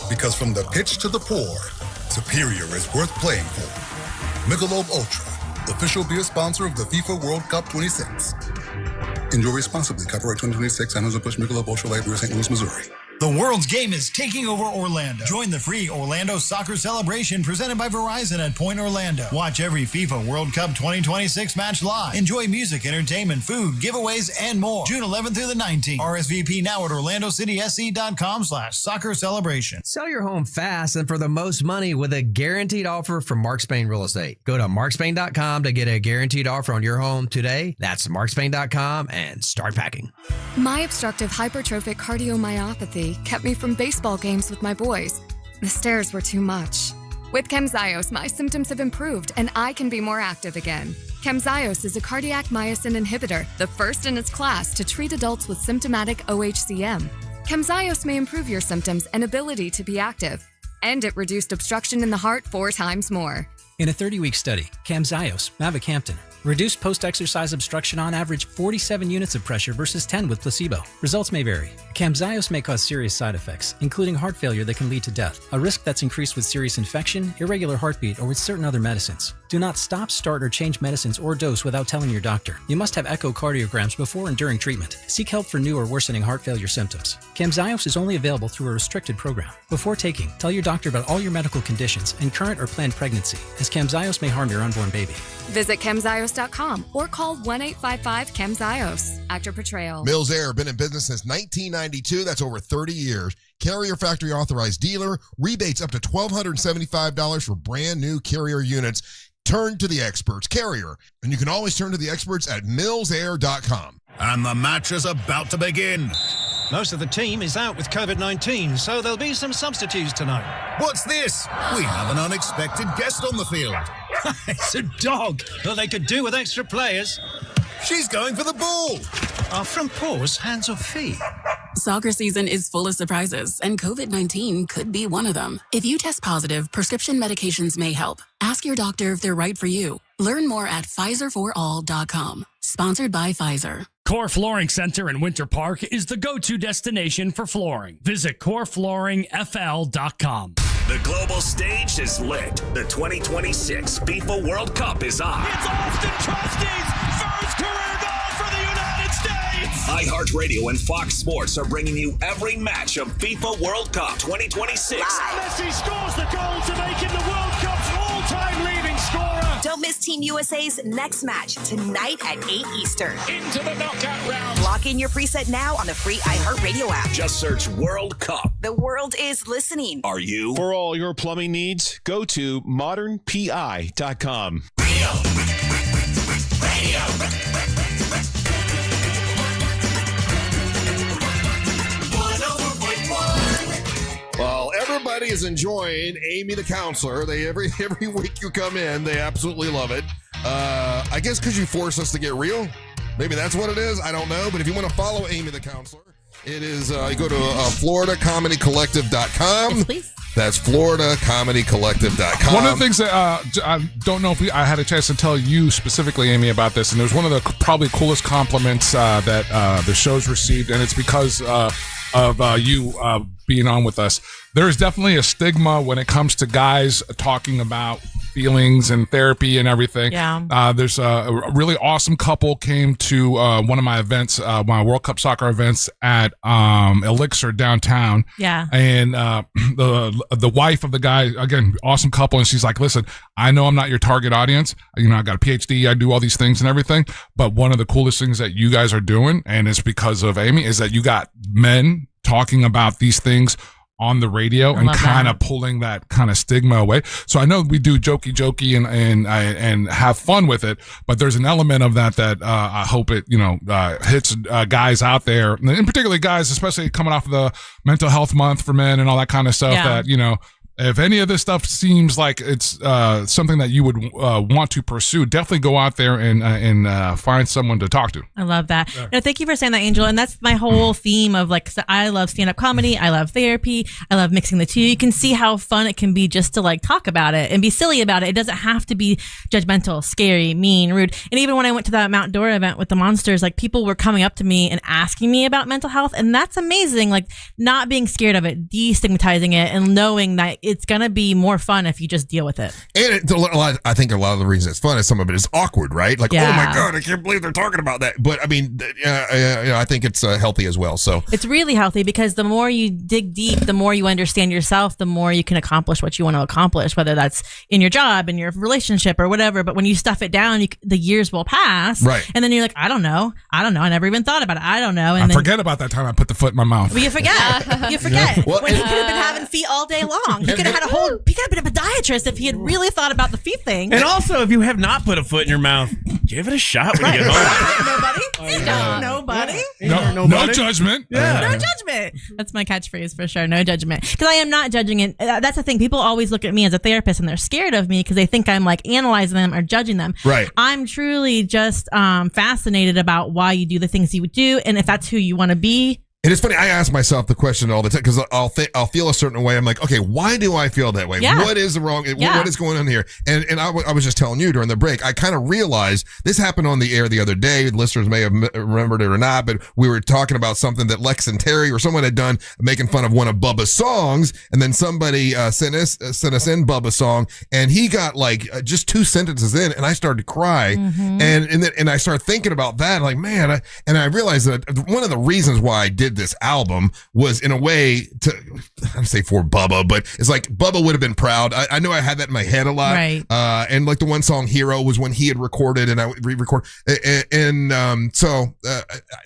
Speaker 13: Because from the pitch to the pour, superior is worth playing for. Michelob Ultra, official beer sponsor of the FIFA World Cup 26. Enjoy responsibly. Copyright 2026, San Jose Busch Michelob Ultra Light Beer, St. Louis, Missouri.
Speaker 12: The world's game is taking over Orlando. Join the free Orlando Soccer Celebration presented by Verizon at Point Orlando. Watch every FIFA World Cup 2026 match live. Enjoy music, entertainment, food, giveaways, and more. June 11th through the 19th. RSVP now at orlandocitysc.com/soccer celebration.
Speaker 14: Sell your home fast and for the most money with a guaranteed offer from Mark Spain Real Estate. Go to markspain.com to get a guaranteed offer on your home today. That's markspain.com and start packing.
Speaker 15: My obstructive hypertrophic cardiomyopathy kept me from baseball games with my boys. The stairs were too much. With Camzyos, my symptoms have improved and I can be more active again. Camzyos is a cardiac myosin inhibitor, the first in its class to treat adults with symptomatic OHCM. Camzyos may improve your symptoms and ability to be active, and it reduced obstruction in the heart 4 times more.
Speaker 16: In a 30-week study, Camzyos, mavacamten, reduced post-exercise obstruction on average 47 units of pressure versus 10 with placebo. Results may vary. Camzyos may cause serious side effects, including heart failure that can lead to death, a risk that's increased with serious infection, irregular heartbeat, or with certain other medicines. Do not stop, start, or change medicines or dose without telling your doctor. You must have echocardiograms before and during treatment. Seek help for new or worsening heart failure symptoms. Camzyos is only available through a restricted program. Before taking, tell your doctor about all your medical conditions and current or planned pregnancy, as Camzyos may harm your unborn baby.
Speaker 15: Visit Camzyos.com or call 1-855-CAMZYOS. Actor portrayal.
Speaker 1: Mills Air, been in business since 1992. That's over 30 years. Carrier factory authorized dealer. Rebates up to $1,275 for brand new Carrier units. Turn to the experts. Carrier. And you can always turn to the experts at millsair.com.
Speaker 17: And the match is about to begin.
Speaker 28: Most of the team is out with COVID-19, so there'll be some substitutes tonight.
Speaker 17: What's this? We have an unexpected guest on the field.
Speaker 28: It's a dog. Well, they could do with extra players.
Speaker 17: She's going for the ball.
Speaker 28: Are front paws hands or feet?
Speaker 18: Soccer season is full of surprises, and COVID-19 could be one of them. If you test positive, prescription medications may help. Ask your doctor if they're right for you. Learn more at PfizerForAll.com. Sponsored by Pfizer.
Speaker 28: Core Flooring Center in Winter Park is the go-to destination for flooring. Visit coreflooringfl.com.
Speaker 20: The global stage is lit. The 2026 FIFA World Cup is on.
Speaker 28: It's Austin Trusty's first career goal for the United States!
Speaker 20: iHeartRadio and Fox Sports are bringing you every match of FIFA World Cup 2026.
Speaker 28: Messi scores the goal to make him the World Cup's all-time leading scorer.
Speaker 22: Don't miss Team USA's next match tonight at 8 Eastern.
Speaker 20: Into the knockout round.
Speaker 22: Lock in your preset now on the free iHeartRadio app.
Speaker 20: Just search World Cup.
Speaker 22: The world is listening.
Speaker 20: Are you?
Speaker 10: For all your plumbing needs, go to modernpi.com.
Speaker 20: Radio.
Speaker 1: Well, everybody is enjoying Aimee the Councilor. They every week you come in, they absolutely love it. I guess because you force us to get real. Maybe that's what it is. I don't know. But if you want to follow Aimee the Councilor, it is you go to FloridaComedyCollective.com.
Speaker 6: Yes, please.
Speaker 1: That's FloridaComedyCollective.com.
Speaker 3: One of the things that I don't know if I had a chance to tell you specifically, Aimee, about this, and it was one of the probably coolest compliments that the show's received, and it's because of you being on with us. There is definitely a stigma when it comes to guys talking about feelings and therapy and everything.
Speaker 6: Yeah.
Speaker 3: There's a really awesome couple came to one of my events, my World Cup soccer events at Elixir downtown.
Speaker 6: Yeah.
Speaker 3: And the wife of the guy, again, awesome couple, and she's like, listen, I know I'm not your target audience. You know, I got a PhD, I do all these things and everything, but one of the coolest things that you guys are doing, and it's because of Aimee, is that you got men talking about these things on the radio and kind of pulling that kind of stigma away. So I know we do jokey and have fun with it, but there's an element of that I hope it, hits guys out there, and particularly guys, especially coming off of the mental health month for men and all that kind of stuff, that, if any of this stuff seems like it's something that you would want to pursue, definitely go out there and find someone to talk to.
Speaker 6: I love that. No, thank you for saying that, Angel. And that's my whole theme of I love stand-up comedy. I love therapy. I love mixing the two. You can see how fun it can be just to talk about it and be silly about it. It doesn't have to be judgmental, scary, mean, rude. And even when I went to that Mount Dora event with the monsters, people were coming up to me and asking me about mental health. And that's amazing. Not being scared of it, destigmatizing it, and knowing that it's going to be more fun if you just deal with it.
Speaker 1: And I think a lot of the reason it's fun is some of it is awkward, right? Like, oh my God, I can't believe they're talking about that. But I mean, I think it's healthy as well. So
Speaker 6: it's really healthy because the more you dig deep, the more you understand yourself, the more you can accomplish what you want to accomplish, whether that's in your job, in your relationship or whatever. But when you stuff it down, the years will pass.
Speaker 1: Right.
Speaker 6: And then you're like, I don't know. I never even thought about it. I don't know. And
Speaker 3: I
Speaker 6: then
Speaker 3: forget about that time I put the foot in my mouth.
Speaker 6: Well, you forget. You forget.
Speaker 1: Well,
Speaker 6: when he could have been having feet all day long. He could have had he could have been a podiatrist if he had really thought about the feet thing.
Speaker 7: And also, if you have not put a foot in your mouth, give it a shot when you get home.
Speaker 6: Nobody.
Speaker 3: No judgment.
Speaker 6: Yeah. No judgment. That's my catchphrase for sure. No judgment. Because I am not judging it. That's the thing. People always look at me as a therapist and they're scared of me because they think I'm like analyzing them or judging them.
Speaker 1: Right.
Speaker 6: I'm truly just fascinated about why you do the things you would do and if that's who you want to be.
Speaker 1: And it's funny, I ask myself the question all the time because I'll feel a certain way. I'm like, okay, why do I feel that way?
Speaker 6: Yeah.
Speaker 1: What is the wrong?
Speaker 6: Yeah.
Speaker 1: What is going on here? And I was just telling you during the break, I kind of realized this happened on the air the other day. Listeners may have remembered it or not, but we were talking about something that Lex and Terry or someone had done making fun of one of Bubba's songs. And then somebody sent us in Bubba's song and he got like just 2 sentences in and I started to cry.
Speaker 6: Mm-hmm.
Speaker 1: And I started thinking about that. Like, man, I realized that one of the reasons why I did this album was in a way to, I don't say for Bubba, but it's like Bubba would have been proud. I know I had that in my head a lot.
Speaker 6: Right.
Speaker 1: And like the one song Hero was when he had recorded and I would re-record. So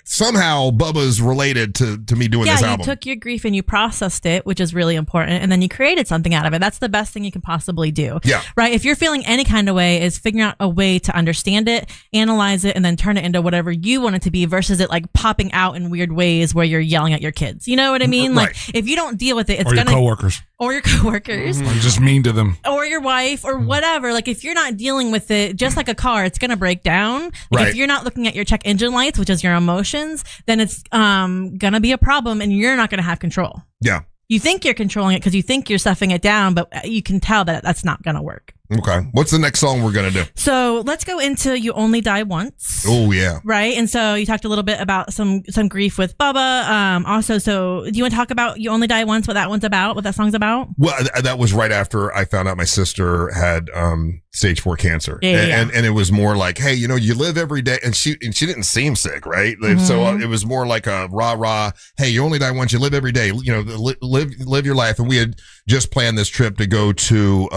Speaker 1: somehow Bubba's related to me doing this album.
Speaker 6: You took your grief and you processed it, which is really important. And then you created something out of it. That's the best thing you can possibly do.
Speaker 1: Yeah.
Speaker 6: Right. If you're feeling any kind of way, is figuring out a way to understand it, analyze it, and then turn it into whatever you want it to be versus it like popping out in weird ways where you're yelling at your kids. You know what I mean?
Speaker 1: Right.
Speaker 6: Like if you don't deal with it, it's
Speaker 3: or your
Speaker 6: gonna
Speaker 3: coworkers.
Speaker 6: Or your coworkers.
Speaker 3: I'm just mean to them.
Speaker 6: Or your wife or whatever. Like if you're not dealing with it, just like a car, it's gonna break down. Like
Speaker 1: Right.
Speaker 6: if you're not looking at your check engine lights, which is your emotions, then it's gonna be a problem and you're not gonna have control.
Speaker 1: Yeah.
Speaker 6: You think you're controlling it because you think you're stuffing it down, but you can tell that that's not gonna work.
Speaker 1: Okay. What's the next song we're going to do?
Speaker 6: So let's go into You Only Die Once.
Speaker 1: Oh, yeah.
Speaker 6: Right. And so you talked a little bit about some grief with Bubba. Also, so do you want to talk about You Only Die Once, what that one's about, what that song's about?
Speaker 1: Well, that was right after I found out my sister had stage 4 cancer.
Speaker 6: Yeah.
Speaker 1: And it was more like, hey, you live every day. And she didn't seem sick, right?
Speaker 6: Mm-hmm.
Speaker 1: So it was more like a rah, hey, you only die once, you live every day. Live your life. And we had just planned this trip to go to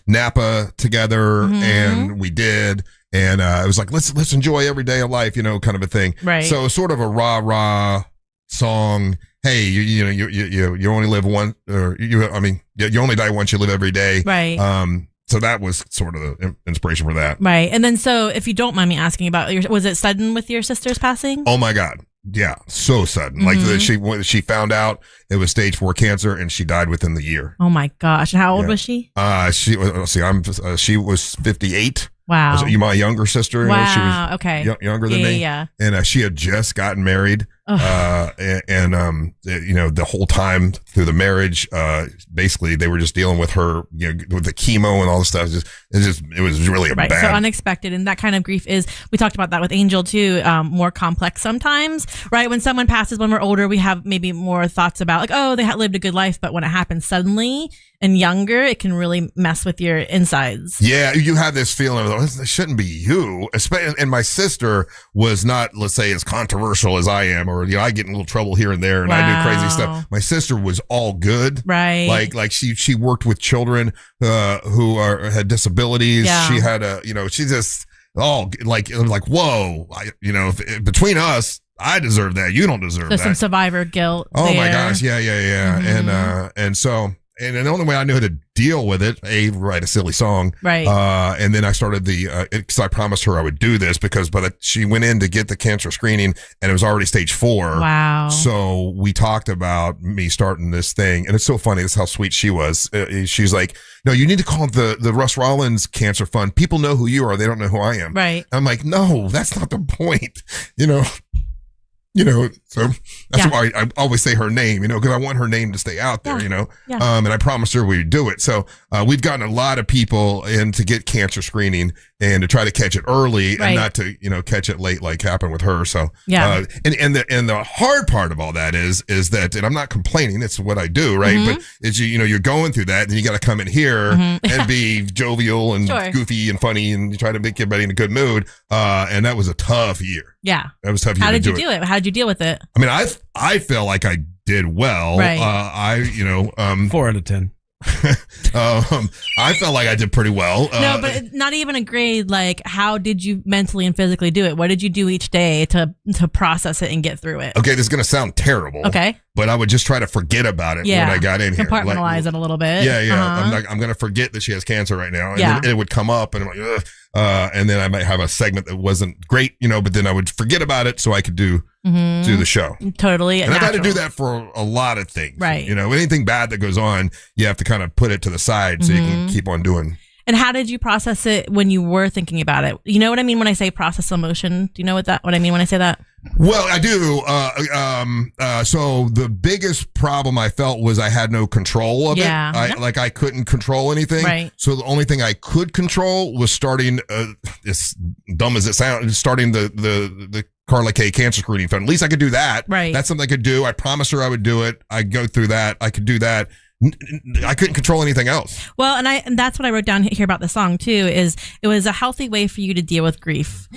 Speaker 1: Napa together, and we did. And it was like, let's enjoy every day of life, kind of a thing.
Speaker 6: Right.
Speaker 1: So sort of a rah song. Hey, you only live one, or you only die once. You live every day.
Speaker 6: Right.
Speaker 1: So that was sort of the inspiration for that.
Speaker 6: Right. And then, so if you don't mind me asking about was it sudden with your sister's passing?
Speaker 1: Oh my God. Yeah. So sudden. Like when she found out it was stage 4 cancer and she died within the year.
Speaker 6: Oh my gosh. And how old was she?
Speaker 1: She was 58.
Speaker 6: Wow.
Speaker 1: You my younger sister.
Speaker 6: Wow.
Speaker 1: She was
Speaker 6: okay.
Speaker 1: Younger than me.
Speaker 6: Yeah.
Speaker 1: And she had just gotten married. The whole time through the marriage, basically they were just dealing with her, with the chemo and all this stuff. It was really a
Speaker 6: right.
Speaker 1: bad.
Speaker 6: So unexpected. And that kind of grief we talked about that with Angel too, more complex sometimes, right? When someone passes when we're older, we have maybe more thoughts about like, oh, they lived a good life. But when it happens suddenly and younger, it can really mess with your insides.
Speaker 1: Yeah. You have this feeling of, this shouldn't be you. And my sister was not, let's say, as controversial as I am, or, I get in a little trouble here and there and I do crazy stuff. My sister was all good.
Speaker 6: Right.
Speaker 1: Like she worked with children, who had disabilities.
Speaker 6: Yeah.
Speaker 1: She had she just, like, whoa, between us, I deserve that. You don't deserve that.
Speaker 6: Some survivor guilt.
Speaker 1: Oh
Speaker 6: there.
Speaker 1: my gosh. Yeah.
Speaker 6: Mm-hmm.
Speaker 1: And the only way I knew how to deal with it, write a silly song.
Speaker 6: Right.
Speaker 1: And then I started because I promised her I would do this because she went in to get the cancer screening and it was already stage 4.
Speaker 6: Wow.
Speaker 1: So we talked about me starting this thing. And it's so funny. That's how sweet she was. She's like, no, you need to call it the Russ Rollins Cancer Fund. People know who you are. They don't know who I am.
Speaker 6: Right.
Speaker 1: I'm like, no, that's not the point. So that's why I always say her name, because I want her name to stay out there, and I promised her we'd do it. So we've gotten a lot of people in to get cancer screening and to try to catch it early and not to, catch it late like happened with her. So, and the hard part of all that is that, and I'm not complaining, it's what I do, right?
Speaker 6: Mm-hmm.
Speaker 1: But it's, you're going through that and you got to come in here and be jovial and goofy and funny and you try to make everybody in a good mood. And that was a tough year.
Speaker 6: Yeah.
Speaker 1: That was a tough year.
Speaker 6: How did you do it? How did you deal with it?
Speaker 1: I mean, I feel like I did well.
Speaker 6: Right.
Speaker 7: 4 out of 10.
Speaker 1: I felt like I did pretty well.
Speaker 6: No, but not even a grade. Like, how did you mentally and physically do it? What did you do each day to process it and get through it?
Speaker 1: Okay, this is going to sound terrible.
Speaker 6: Okay.
Speaker 1: But I would just try to forget about it when I got in here.
Speaker 6: Compartmentalize it a little bit.
Speaker 1: Yeah.
Speaker 6: Uh-huh.
Speaker 1: I'm going to forget that she has cancer right now. And then it would come up and I'm like, ugh. And then I might have a segment that wasn't great, but then I would forget about it so I could do the show.
Speaker 6: Totally.
Speaker 1: And I've had to do that for a lot of things.
Speaker 6: Right.
Speaker 1: Anything bad that goes on, you have to kind of put it to the side so you can keep on doing.
Speaker 6: And how did you process it when you were thinking about it? You know what I mean when I say process emotion? Do you know what I mean when I say that?
Speaker 1: Well, I do. So the biggest problem I felt was I had no control of it. I couldn't control anything.
Speaker 6: Right.
Speaker 1: So the only thing I could control was starting, as dumb as it sounds, starting the Carla K Cancer Screening Fund. At least I could do that.
Speaker 6: Right.
Speaker 1: That's something I could do. I promised her I would do it. I go through that. I could do that. I couldn't control anything else.
Speaker 6: Well, and that's what I wrote down here about the song too, is it was a healthy way for you to deal with grief.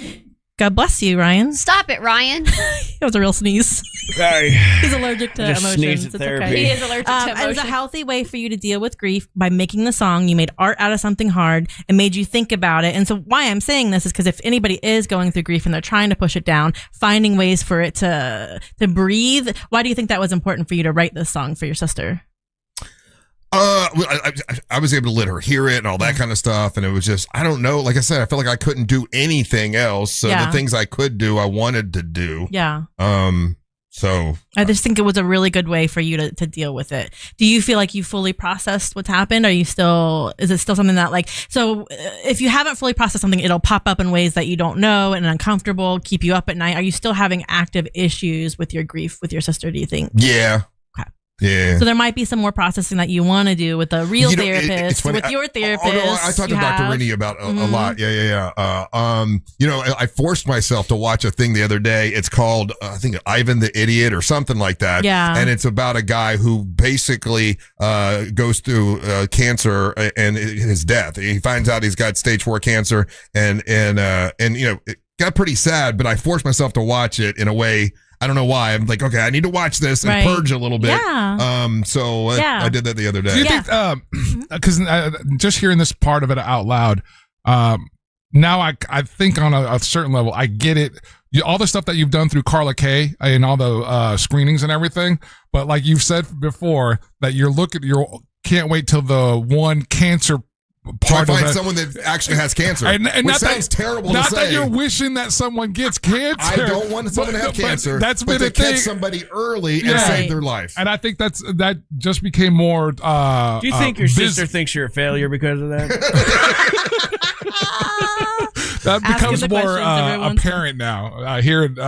Speaker 6: God bless you, Ryan.
Speaker 2: Stop it, Ryan.
Speaker 6: It was a real sneeze.
Speaker 7: Sorry.
Speaker 6: He's allergic to emotions. It's okay.
Speaker 2: He is allergic to emotion.
Speaker 6: It was a healthy way for you to deal with grief by making the song. You made art out of something hard and made you think about it. And so why I'm saying this is because if anybody is going through grief and they're trying to push it down, finding ways for it to breathe, why do you think that was important for you to write this song for your sister?
Speaker 1: I was able to let her hear it and all that kind of stuff. And it was just, I don't know. Like I said, I felt like I couldn't do anything else. So the things I could do, I wanted to do.
Speaker 6: Yeah.
Speaker 1: So
Speaker 6: I just think it was a really good way for you to deal with it. Do you feel like you fully processed what's happened? Is it still something that if you haven't fully processed something, it'll pop up in ways that you don't know and uncomfortable, keep you up at night. Are you still having active issues with your grief with your sister, do you think?
Speaker 1: Yeah. Yeah.
Speaker 6: So there might be some more processing that you want to do with a real therapist, with your therapist.
Speaker 1: I talked to Dr. Rennie about a lot. Yeah. I forced myself to watch a thing the other day. It's called, I think, Ivan the Idiot or something like that.
Speaker 6: Yeah.
Speaker 1: And it's about a guy who basically goes through cancer and his death. He finds out he's got stage 4 cancer and it got pretty sad, but I forced myself to watch it in a way. I don't know why. I'm like, okay, I need to watch this and purge a little bit. Yeah. I did that the other day.
Speaker 3: Do you think, because just hearing this part of it out loud, now I think on a certain level, I get it. All the stuff that you've done through Carla K and all the screenings and everything, but like you've said before, that you can't wait till the one cancer part
Speaker 1: find
Speaker 3: of it.
Speaker 1: Someone that actually has cancer,
Speaker 3: and
Speaker 1: which sounds terrible to say.
Speaker 3: Not that you're wishing that someone gets cancer.
Speaker 1: I don't want someone to have cancer.
Speaker 3: That's been a
Speaker 1: catch
Speaker 3: thing.
Speaker 1: somebody early and save their life.
Speaker 3: And I think that just became more.
Speaker 7: Do you think your sister thinks you're a failure because of that?
Speaker 3: That becomes more apparent now. Hearing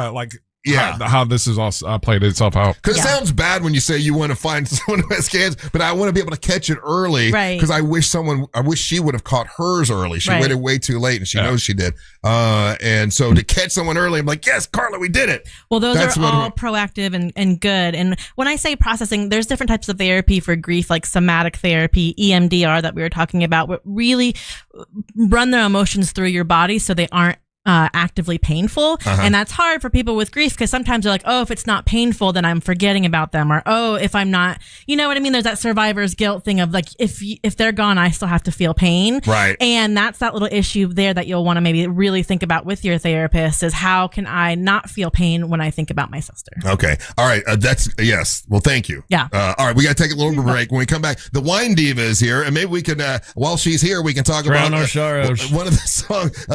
Speaker 3: how this is all played itself out.
Speaker 1: Because it sounds bad when you say you want to find someone who has cancer, but I want to be able to catch it early.
Speaker 6: Right.
Speaker 1: Because I wish she would have caught hers early. She waited way too late, and she knows she did. And so to catch someone early, I'm like, yes, Carla, we did it.
Speaker 6: Well, those are all proactive and good. And when I say processing, there's different types of therapy for grief, like somatic therapy, EMDR that we were talking about, but really run their emotions through your body so they aren't actively painful. And that's hard for people with grief because sometimes they're like, oh, if it's not painful, then I'm forgetting about them. Or, oh, if I'm not, you know what I mean? There's that survivor's guilt thing of like, if they're gone, I still have to feel pain.
Speaker 1: Right.
Speaker 6: And that's that little issue there that you'll want to maybe really think about with your therapist is how can I not feel pain when I think about my sister?
Speaker 1: Okay. All right. Yes. Well, thank you.
Speaker 6: Yeah.
Speaker 1: All right. We got to take a little break. When we come back, the Wine Diva is here. And maybe we can, while she's here, we can talk about
Speaker 7: our sorrows.
Speaker 1: One of the songs,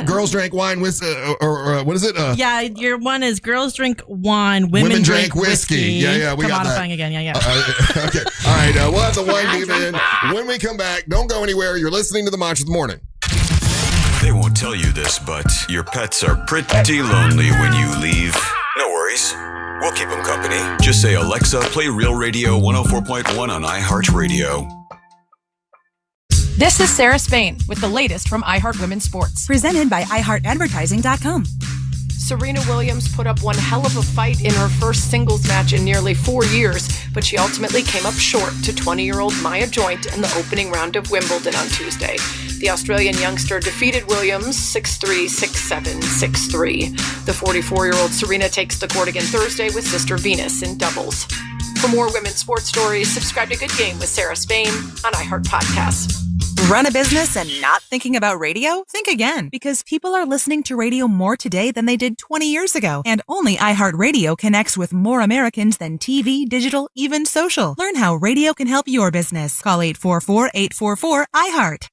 Speaker 1: Girls Drink Wine with, or what is it?
Speaker 6: Yeah, your one is Girls Drink Wine, Women Drink Whiskey.
Speaker 1: Yeah, we got that.
Speaker 6: Again. Yeah.
Speaker 1: Okay. All right, we'll have the Wine Diva in. When we come back, don't go anywhere. You're listening to the Monster of the Morning.
Speaker 5: They won't tell you this, but your pets are pretty lonely when you leave. No worries. We'll keep them company. Just say, Alexa, play Real Radio 104.1 on iHeartRadio.
Speaker 2: This is Sarah Spain with the latest from iHeart Women's Sports.
Speaker 9: Presented by iHeartAdvertising.com.
Speaker 2: Serena Williams put up one hell of a fight in her first singles match in nearly 4 years, but she ultimately came up short to 20-year-old Maya Joint in the opening round of Wimbledon on Tuesday. The Australian youngster defeated Williams 6-3, 6-7, 6-3. The 44-year-old Serena takes the court again Thursday with sister Venus in doubles. For more women's sports stories, subscribe to Good Game with Sarah Spain on iHeart Podcasts.
Speaker 9: Run a business and not thinking about radio? Think again, because people are listening to radio more today than they did 20 years ago. And only iHeartRadio connects with more Americans than TV, digital, even social. Learn how radio can help your business. Call 844-844-iHeart.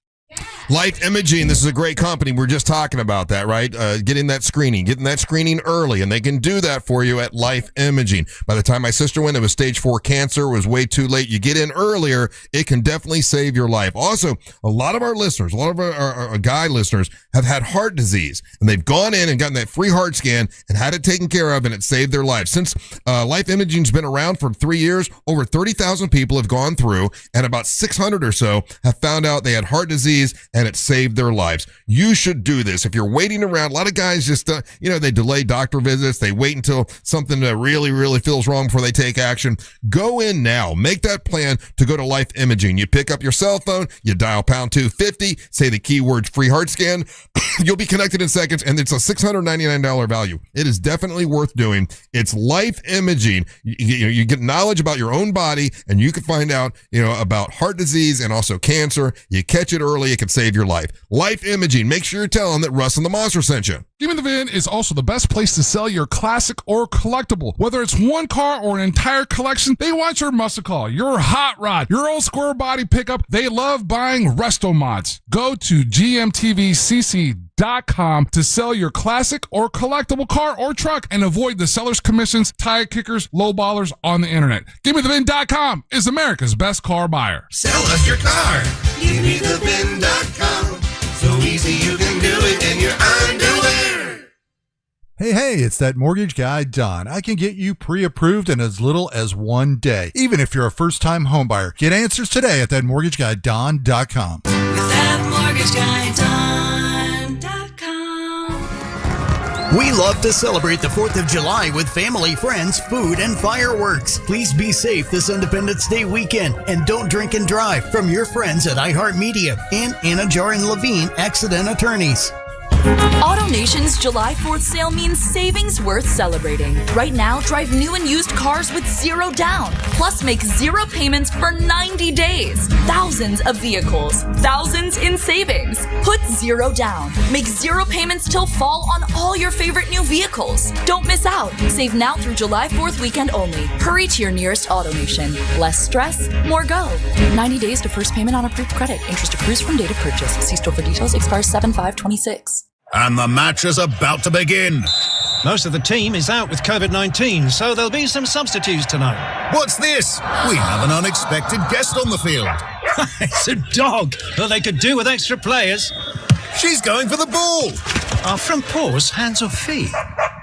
Speaker 1: Life Imaging, this is a great company. We're just talking about that, right? Getting that screening early, and they can do that for you at Life Imaging. By the time my sister went, it was stage 4 cancer. It was way too late. You get in earlier, it can definitely save your life. Also, a lot of our listeners, a lot of our guy listeners have had heart disease, and they've gone in and gotten that free heart scan and had it taken care of, and it saved their life. Since Life Imaging's been around for 3 years, over 30,000 people have gone through, and about 600 or so have found out they had heart disease, and it saved their lives. You should do this. If you're waiting around, a lot of guys just, they delay doctor visits. They wait until something really, really feels wrong before they take action. Go in now. Make that plan to go to Life Imaging. You pick up your cell phone, you dial pound 250, say the keyword free heart scan. You'll be connected in seconds, and it's a $699 value. It is definitely worth doing. It's Life Imaging. You get knowledge about your own body, and you can find out, about heart disease and also cancer. You catch it early, it can save your life. Life Imaging. Make sure you tell them that Russ and the Monster sent you.
Speaker 3: Give Me the VIN is also the best place to sell your classic or collectible. Whether it's one car or an entire collection, they want your muscle car, your hot rod, your old square body pickup. They love buying resto mods. Go to gmtvcc.com to sell your classic or collectible car or truck and avoid the seller's commissions, tire kickers, lowballers on the internet. GiveMeTheVin.com is America's best car buyer.
Speaker 4: Sell us your car. GiveMeTheVin.com. So easy you can do it in your underwear.
Speaker 21: Hey, it's that mortgage guy, Don. I can get you pre-approved in as little as 1 day, even if you're a first-time homebuyer. Get answers today at thatmortgageguyDon.com.
Speaker 4: With thatmortgageguyDon.com.
Speaker 19: We love to celebrate the 4th of July with family, friends, food, and fireworks. Please be safe this Independence Day weekend and don't drink and drive. From your friends at iHeartMedia and Anna Jar and Levine Accident Attorneys.
Speaker 23: AutoNation's July 4th sale means savings worth celebrating. Right now, drive new and used cars with zero down. Plus, make zero payments for 90 days. Thousands of vehicles, thousands in savings. Put zero down. Make zero payments till fall on all your favorite new vehicles. Don't miss out. Save now through July 4th weekend only. Hurry to your nearest AutoNation. Less stress, more go. 90 days to first payment on approved credit. Interest accrues from date of purchase. See store for details. Expires 7/5/26.
Speaker 17: And the match is about to begin.
Speaker 24: Most of the team is out with COVID-19, so there'll be some substitutes tonight.
Speaker 17: What's this? We have an unexpected guest on the field.
Speaker 24: It's a dog. Well, they could do with extra players.
Speaker 17: She's going for the ball.
Speaker 24: Are front paws hands or feet?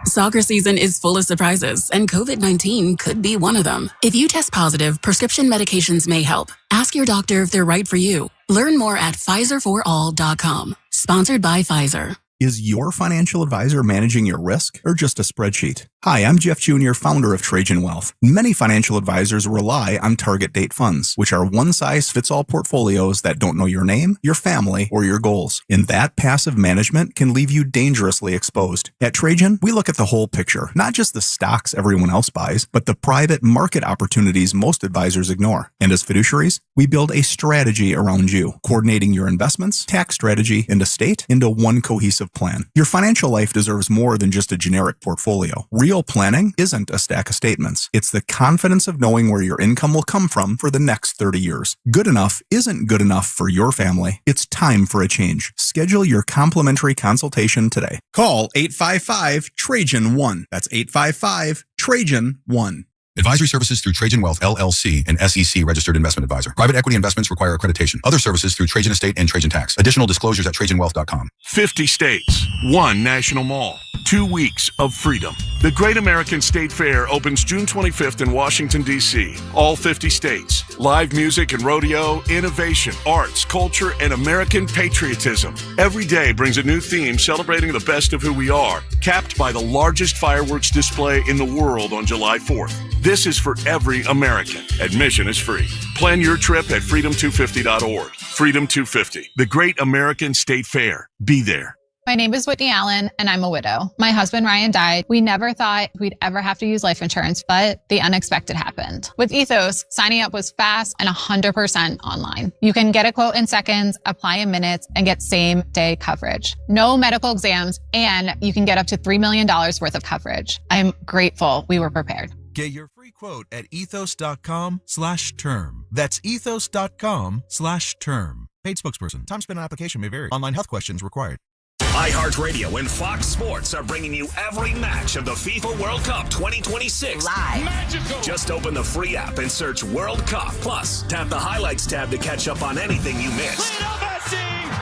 Speaker 18: Soccer season is full of surprises, and COVID-19 could be one of them. If you test positive, prescription medications may help. Ask your doctor if they're right for you. Learn more at PfizerForAll.com. Sponsored by Pfizer.
Speaker 25: Is your financial advisor managing your risk or just a spreadsheet? Hi, I'm Jeff Jr., founder of Trajan Wealth. Many financial advisors rely on target date funds, which are one-size-fits-all portfolios that don't know your name, your family, or your goals. And that passive management can leave you dangerously exposed. At Trajan, we look at the whole picture, not just the stocks everyone else buys, but the private market opportunities most advisors ignore. And as fiduciaries, we build a strategy around you, coordinating your investments, tax strategy, and estate into one cohesive plan. Your financial life deserves more than just a generic portfolio. Real planning isn't a stack of statements. It's the confidence of knowing where your income will come from for the next 30 years. Good enough isn't good enough for your family. It's time for a change. Schedule your complimentary consultation today. Call 855-TRAJAN-1. That's 855-TRAJAN-1.
Speaker 26: Advisory services through Trajan Wealth, LLC, an SEC registered investment advisor. Private equity investments require accreditation. Other services through Trajan Estate and Trajan Tax. Additional disclosures at TrajanWealth.com.
Speaker 27: 50 states, one national mall.
Speaker 8: 2 weeks of freedom. The Great American State Fair opens June 25th in Washington, D.C. All 50 states. Live music and rodeo, innovation, arts, culture, and American patriotism. Every day brings a new theme celebrating the best of who we are, capped by the largest fireworks display in the world on July 4th. This is for every American. Admission is free. Plan your trip at freedom250.org. Freedom 250, the Great American State Fair. Be there.
Speaker 11: My name is Whitney Allen, and I'm a widow. My husband, Ryan, died. We never thought we'd ever have to use life insurance, but the unexpected happened. With Ethos, signing up was fast and 100% online. You can get a quote in seconds, apply in minutes, and get same-day coverage. No medical exams, and you can get up to $3 million worth of coverage. I'm grateful we were prepared.
Speaker 12: Get your free quote at ethos.com/term. That's ethos.com/term. Paid spokesperson. Time spent on application may vary. Online health questions required.
Speaker 20: iHeartRadio and Fox Sports are bringing you every match of the FIFA World Cup 2026 live. Magical. Just open the free app and search World Cup. Plus, tap the highlights tab to catch up on anything you missed.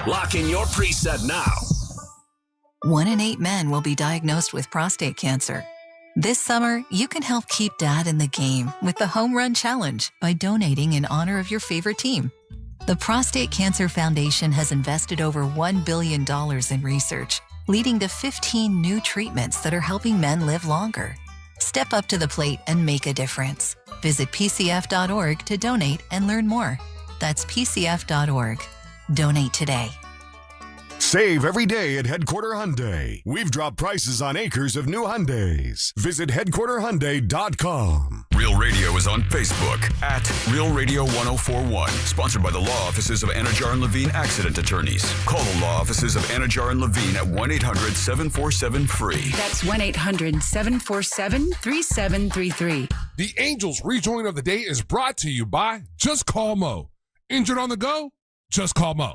Speaker 20: Lock in your preset now.
Speaker 13: 1 in 8 men will be diagnosed with prostate cancer. This summer, you can help keep Dad in the game with the Home Run Challenge by donating in honor of your favorite team. The Prostate Cancer Foundation has invested over $1 billion in research, leading to 15 new treatments that are helping men live longer. Step up to the plate and make a difference. Visit PCF.org to donate and learn more. That's PCF.org. Donate today.
Speaker 14: Save every day at Headquarter Hyundai. We've dropped prices on acres of new Hyundais. Visit headquarterhyundai.com.
Speaker 5: Real Radio is on Facebook at Real Radio 1041. Sponsored by the law offices of Anajar and Levine Accident Attorneys. Call the law offices of Anajar and Levine at 1-800-747-FREE.
Speaker 15: That's 1-800-747-3733.
Speaker 3: The Angels rejoin of the day is brought to you by Just Call Mo. Injured on the go? Just call Mo.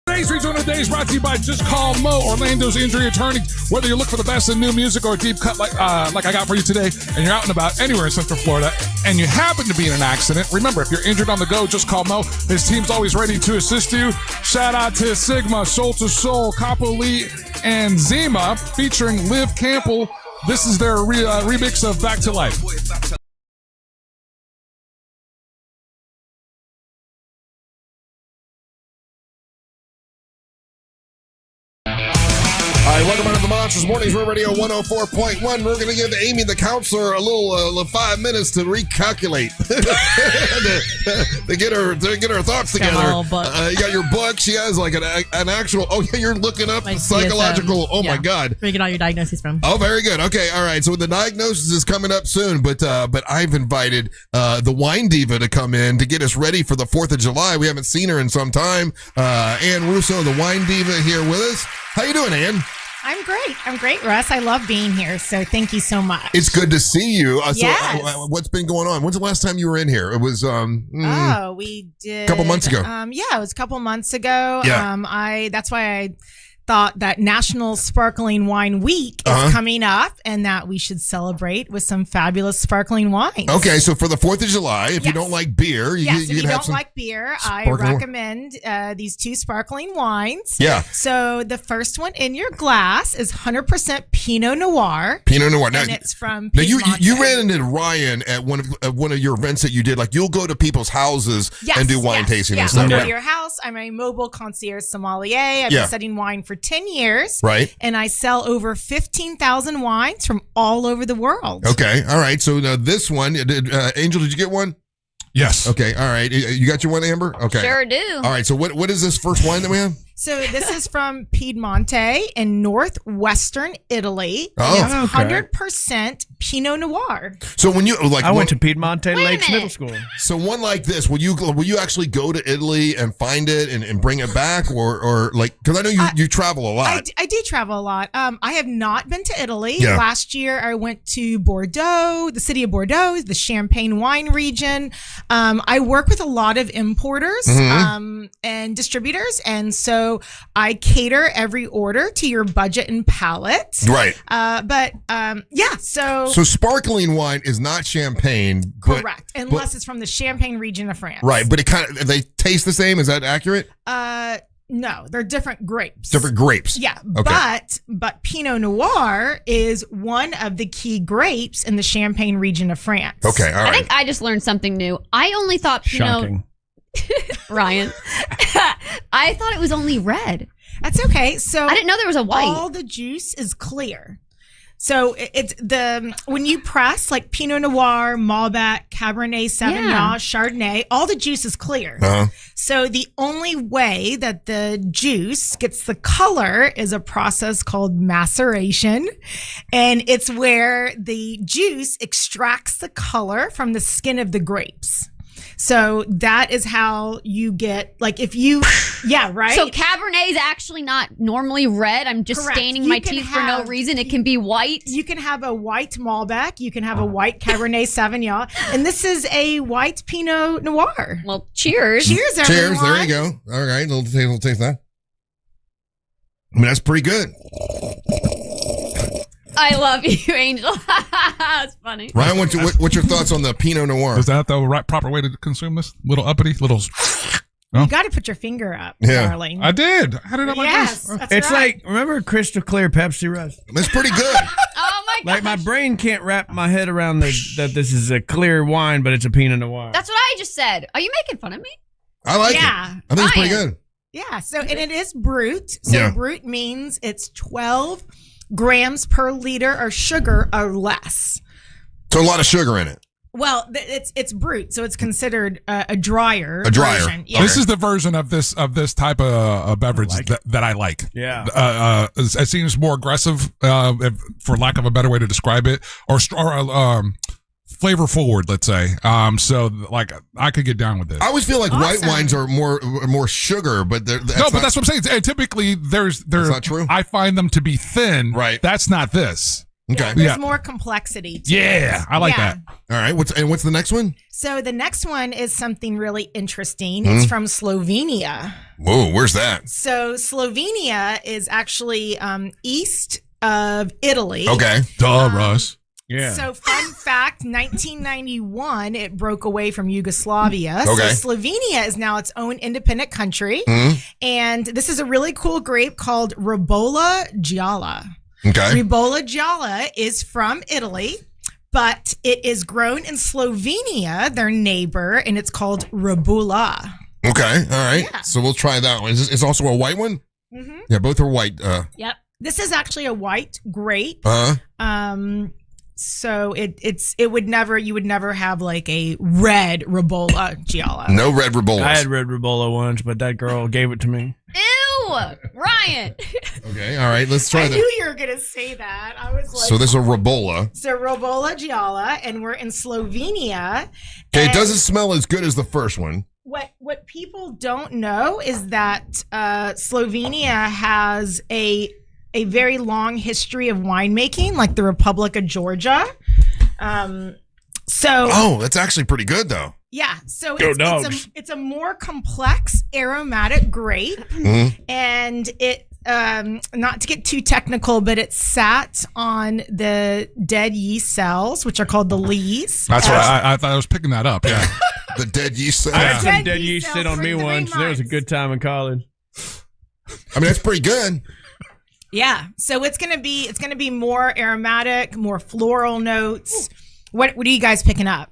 Speaker 3: Today's Rejoin of the Day is brought to you by Just Call Mo, Orlando's injury attorney. Whether you look for the best in new music or a deep cut like I got for you today, and you're out and about anywhere in Central Florida, and you happen to be in an accident, remember, if you're injured on the go, just call Mo. His team's always ready to assist you. Shout out to Sigma, Soul to Soul, Capo Lee, and Zima, featuring Liv Campbell. This is their remix of Back to Life.
Speaker 1: Welcome to the Monsters Mornings Real Radio 104.1. We're going to give Aimee the Councilor a little 5 minutes to recalculate, to get her thoughts together. You got your book. She has like an actual. Oh yeah, you're looking up the psychological. Oh my God,
Speaker 6: where you get all your diagnoses from.
Speaker 1: Oh, very good. Okay, all right. So the diagnosis is coming up soon, but I've invited the wine diva to come in to get us ready for the 4th of July. We haven't seen her in some time. Ann Russo, the wine diva, here with us. How you doing, Ann?
Speaker 16: I'm great, Russ. I love being here, so thank you so much.
Speaker 1: It's good to see you.
Speaker 16: Yes.
Speaker 1: So, what's been going on? When's the last time you were in here? It was
Speaker 16: we did
Speaker 1: a couple months ago.
Speaker 16: Yeah, it was a couple months ago.
Speaker 1: Yeah.
Speaker 16: That's why I thought that National Sparkling Wine Week is coming up and that we should celebrate with some fabulous sparkling wines.
Speaker 1: Okay, so for the 4th of July, if you don't like beer, you
Speaker 16: if you
Speaker 1: can have
Speaker 16: don't
Speaker 1: some
Speaker 16: like beer, I recommend these 2 sparkling wines.
Speaker 1: Yeah.
Speaker 16: So the first one in your glass is 100% Pinot Noir.
Speaker 1: Pinot Noir.
Speaker 16: And it's from
Speaker 1: now
Speaker 16: Piedmont.
Speaker 1: you ran into Ryan at one of your events that you did. Like you'll go to people's houses and do wine tasting and stuff.
Speaker 16: I'll go to your house. I'm a mobile concierge sommelier. I've been studying wine for 10 years.
Speaker 1: Right.
Speaker 16: And I sell over 15,000 wines from all over the world.
Speaker 1: Okay. All right. So this one, Angel, did you get one?
Speaker 3: Yes.
Speaker 1: Okay. All right. You got your one, Amber? Okay.
Speaker 27: Sure do.
Speaker 1: All right. So what is this first wine that we have?
Speaker 16: So this is from Piedmonte in northwestern Italy.
Speaker 1: Oh,
Speaker 16: it's 100% Pinot Noir.
Speaker 1: So when you
Speaker 2: I went to Piedmonte Lakes Middle School.
Speaker 1: So one like this, will you actually go to Italy and find it and bring it back, or like, because I know you travel a lot.
Speaker 16: I do travel a lot. I have not been to Italy.
Speaker 1: Yeah.
Speaker 16: Last year I went to Bordeaux, the city of Bordeaux, the Champagne wine region. I work with a lot of importers and distributors, and so I cater every order to your budget and palate.
Speaker 1: Right.
Speaker 16: So
Speaker 1: sparkling wine is not champagne.
Speaker 16: correct, unless it's from the Champagne region of France.
Speaker 1: Right, but they taste the same. Is that accurate?
Speaker 16: No, they're different grapes.
Speaker 1: Different grapes.
Speaker 16: Yeah,
Speaker 1: Okay.
Speaker 16: but Pinot Noir is one of the key grapes in the Champagne region of France.
Speaker 1: Okay, all right.
Speaker 7: I think I just learned something new. I only thought Pinot.
Speaker 2: Shocking.
Speaker 7: Ryan, I thought it was only red.
Speaker 16: That's okay. So
Speaker 7: I didn't know there was a white.
Speaker 16: All the juice is clear. So it's when you press like Pinot Noir, Malbec, Cabernet Sauvignon, Chardonnay, all the juice is clear. So the only way that the juice gets the color is a process called maceration. And it's where the juice extracts the color from the skin of the grapes. So that is how you get, like, if you, right?
Speaker 7: So Cabernet is actually not normally red. I'm just
Speaker 16: Correct.
Speaker 7: staining
Speaker 16: You
Speaker 7: my
Speaker 16: can
Speaker 7: teeth for no
Speaker 16: have-
Speaker 7: reason. It can be white.
Speaker 16: You can have a white Malbec. You can have a white Cabernet Sauvignon. And this is a white Pinot Noir.
Speaker 7: Well, cheers.
Speaker 16: Cheers, everyone.
Speaker 1: Cheers. There you go. All right. We'll taste that. I mean, that's pretty good.
Speaker 7: I love you, Angel. It's funny.
Speaker 1: Ryan, what's your thoughts on the Pinot Noir?
Speaker 3: Is that the right proper way to consume this? Little uppity, little. No?
Speaker 16: You got to put your finger up,
Speaker 1: Yeah.
Speaker 16: darling.
Speaker 3: I did. I had it up my
Speaker 16: Yes,
Speaker 3: nose.
Speaker 16: that's
Speaker 2: It's
Speaker 16: right.
Speaker 2: like, remember crystal clear Pepsi, Russ?
Speaker 1: That's pretty good.
Speaker 7: Oh my god.
Speaker 2: Like my brain can't wrap my head around that this is a clear wine, but it's a Pinot Noir.
Speaker 7: That's what I just said. Are you making fun of me?
Speaker 1: I like it.
Speaker 16: Yeah.
Speaker 1: I think it's pretty
Speaker 7: Ryan.
Speaker 1: good.
Speaker 16: Yeah. So, and it is brut. So
Speaker 1: Yeah.
Speaker 16: brut means it's 12 grams per liter of sugar or less.
Speaker 1: So a lot of sugar in it.
Speaker 16: Well, it's brut, so it's considered a drier.
Speaker 1: A drier.
Speaker 16: version. Yeah.
Speaker 3: This is the version of this type of beverage that I like.
Speaker 2: Yeah.
Speaker 3: It seems more aggressive, for lack of a better way to describe it, or flavor forward, let's say. So like I could get down with this.
Speaker 1: I always feel like white wines are more sugar, but that's
Speaker 3: but that's what I'm saying. And typically, there's
Speaker 1: not true.
Speaker 3: I find them to be thin.
Speaker 1: Right.
Speaker 3: That's not this.
Speaker 1: Okay.
Speaker 16: There's more complexity to
Speaker 3: Yeah,
Speaker 16: it.
Speaker 3: I like
Speaker 16: Yeah.
Speaker 3: that.
Speaker 1: All right. What's the next one?
Speaker 16: So the next one is something really interesting.
Speaker 1: Hmm?
Speaker 16: It's from Slovenia.
Speaker 1: Whoa, where's that?
Speaker 16: So Slovenia is actually east of Italy.
Speaker 1: Okay.
Speaker 3: Duh, Russ.
Speaker 2: Yeah.
Speaker 16: So fun fact, 1991, it broke away from Yugoslavia.
Speaker 1: Okay.
Speaker 16: So Slovenia is now its own independent country.
Speaker 1: Mhm.
Speaker 16: And this is a really cool grape called Ribolla Gialla.
Speaker 1: Okay.
Speaker 16: Ribolla Gialla is from Italy, but it is grown in Slovenia, their neighbor, and it's called Ribula.
Speaker 1: Okay. All right. So we'll try that one. It's also a white one?
Speaker 16: Mhm.
Speaker 1: Yeah, both are white.
Speaker 16: Yep. This is actually a white grape. So you would never have like a red Ribolla Gialla.
Speaker 1: No red Ribollas.
Speaker 2: I had red Ribolla once, but that girl gave it to me.
Speaker 7: Ew, Ryan.
Speaker 1: Okay. All right. Let's try
Speaker 16: I
Speaker 1: that.
Speaker 16: knew you were gonna say that. I was like,
Speaker 1: So this is a Ribolla.
Speaker 16: So Ribolla Gialla, and we're in Slovenia.
Speaker 1: Okay. It
Speaker 16: And
Speaker 1: doesn't smell as good as the first one.
Speaker 16: What people don't know is that Slovenia has a very long history of winemaking, like the Republic of Georgia.
Speaker 1: Oh, that's actually pretty good though.
Speaker 16: Yeah, so
Speaker 1: Go
Speaker 16: it's
Speaker 1: dogs.
Speaker 16: a more complex aromatic grape,
Speaker 1: Mhm.
Speaker 16: and it not to get too technical, but it sat on the dead yeast cells, which are called the lees.
Speaker 3: That's what I thought I was picking that up. Yeah.
Speaker 1: The dead yeast cells.
Speaker 2: I had some
Speaker 16: Dead
Speaker 2: dead
Speaker 16: yeast
Speaker 2: yeast sit
Speaker 16: cells
Speaker 2: on
Speaker 16: for
Speaker 2: me
Speaker 16: 3
Speaker 2: once. There was a
Speaker 16: months.
Speaker 2: good time in college.
Speaker 1: I mean, that's pretty good.
Speaker 16: Yeah, so it's gonna be more aromatic, more floral notes. What are you guys picking up?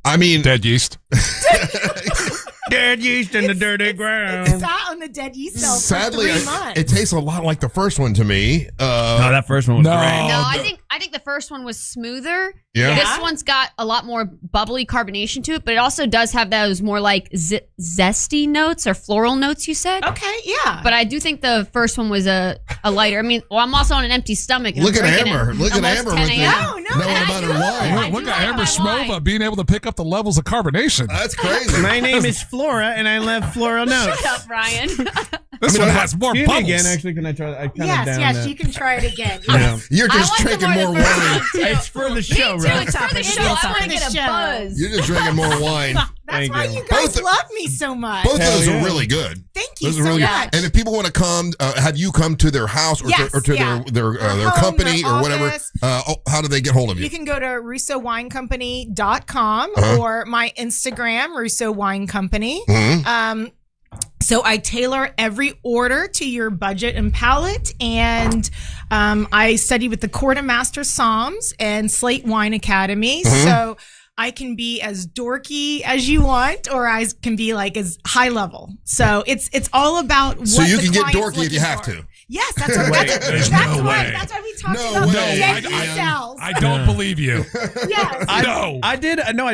Speaker 1: I mean,
Speaker 3: dead yeast.
Speaker 2: Dead yeast in the dirty ground.
Speaker 16: It sat on the dead yeast cells
Speaker 1: Sadly,
Speaker 16: for 3 months.
Speaker 1: it tastes a lot like the first one to me.
Speaker 2: No, that first one was great.
Speaker 7: No, I think I think the first one was smoother.
Speaker 1: Yeah.
Speaker 7: This one's got a lot more bubbly carbonation to it, but it also does have those more like zesty notes or floral notes, you said?
Speaker 16: Okay, yeah.
Speaker 7: But I do think the first one was a lighter. I mean, I'm also on an empty stomach. And
Speaker 1: Look
Speaker 7: I'm
Speaker 1: at
Speaker 7: drinking
Speaker 1: Amber.
Speaker 7: it
Speaker 1: Look at
Speaker 7: almost
Speaker 1: Amber
Speaker 7: 10
Speaker 1: with
Speaker 7: a.m.
Speaker 1: knowing about her wine.
Speaker 3: Look at Amber Schmova being able to pick up the levels of carbonation.
Speaker 1: That's crazy.
Speaker 2: My name is Flora, and I love floral notes.
Speaker 7: Shut up, Ryan.
Speaker 3: This one has more
Speaker 2: Excuse me
Speaker 3: bubbles.
Speaker 2: again, actually, can I try that? I kinda
Speaker 16: Yes,
Speaker 2: down
Speaker 16: yes,
Speaker 2: that.
Speaker 16: you can try it again.
Speaker 2: Yeah.
Speaker 1: You're just drinking more wine.
Speaker 2: It's for the show, right?
Speaker 7: It's for the show. I'm going to get a buzz.
Speaker 1: You're just drinking more wine.
Speaker 16: That's
Speaker 2: Thank
Speaker 16: why
Speaker 2: you.
Speaker 16: you guys love me so much.
Speaker 1: Both of
Speaker 2: Hell
Speaker 1: those
Speaker 2: yeah.
Speaker 1: are really good.
Speaker 16: Thank you
Speaker 1: Those are
Speaker 16: so
Speaker 1: really
Speaker 16: much.
Speaker 1: good. And if people want to come, have you come to their house or
Speaker 16: Yes,
Speaker 1: to
Speaker 16: yeah.
Speaker 1: their
Speaker 16: home,
Speaker 1: company
Speaker 16: their
Speaker 1: or whatever?
Speaker 16: office.
Speaker 1: How do they get hold of you?
Speaker 16: You can go to RussoWineCompany.com or my Instagram, Russo Wine Company. So I tailor every order to your budget and palate, and I study with the Quartermaster Psalms and Slate Wine Academy. So I can be as dorky as you want, or I can be like as high level. So it's all about what
Speaker 1: So you
Speaker 16: the
Speaker 1: can get
Speaker 16: client's
Speaker 1: dorky if you
Speaker 16: looking
Speaker 1: have
Speaker 16: for.
Speaker 1: to.
Speaker 16: Yes, that's what
Speaker 3: There's no way.
Speaker 16: That's why we talked
Speaker 1: No
Speaker 16: about
Speaker 1: way.
Speaker 16: the dead
Speaker 3: I
Speaker 16: cells.
Speaker 3: don't believe you.
Speaker 16: Yes.
Speaker 2: I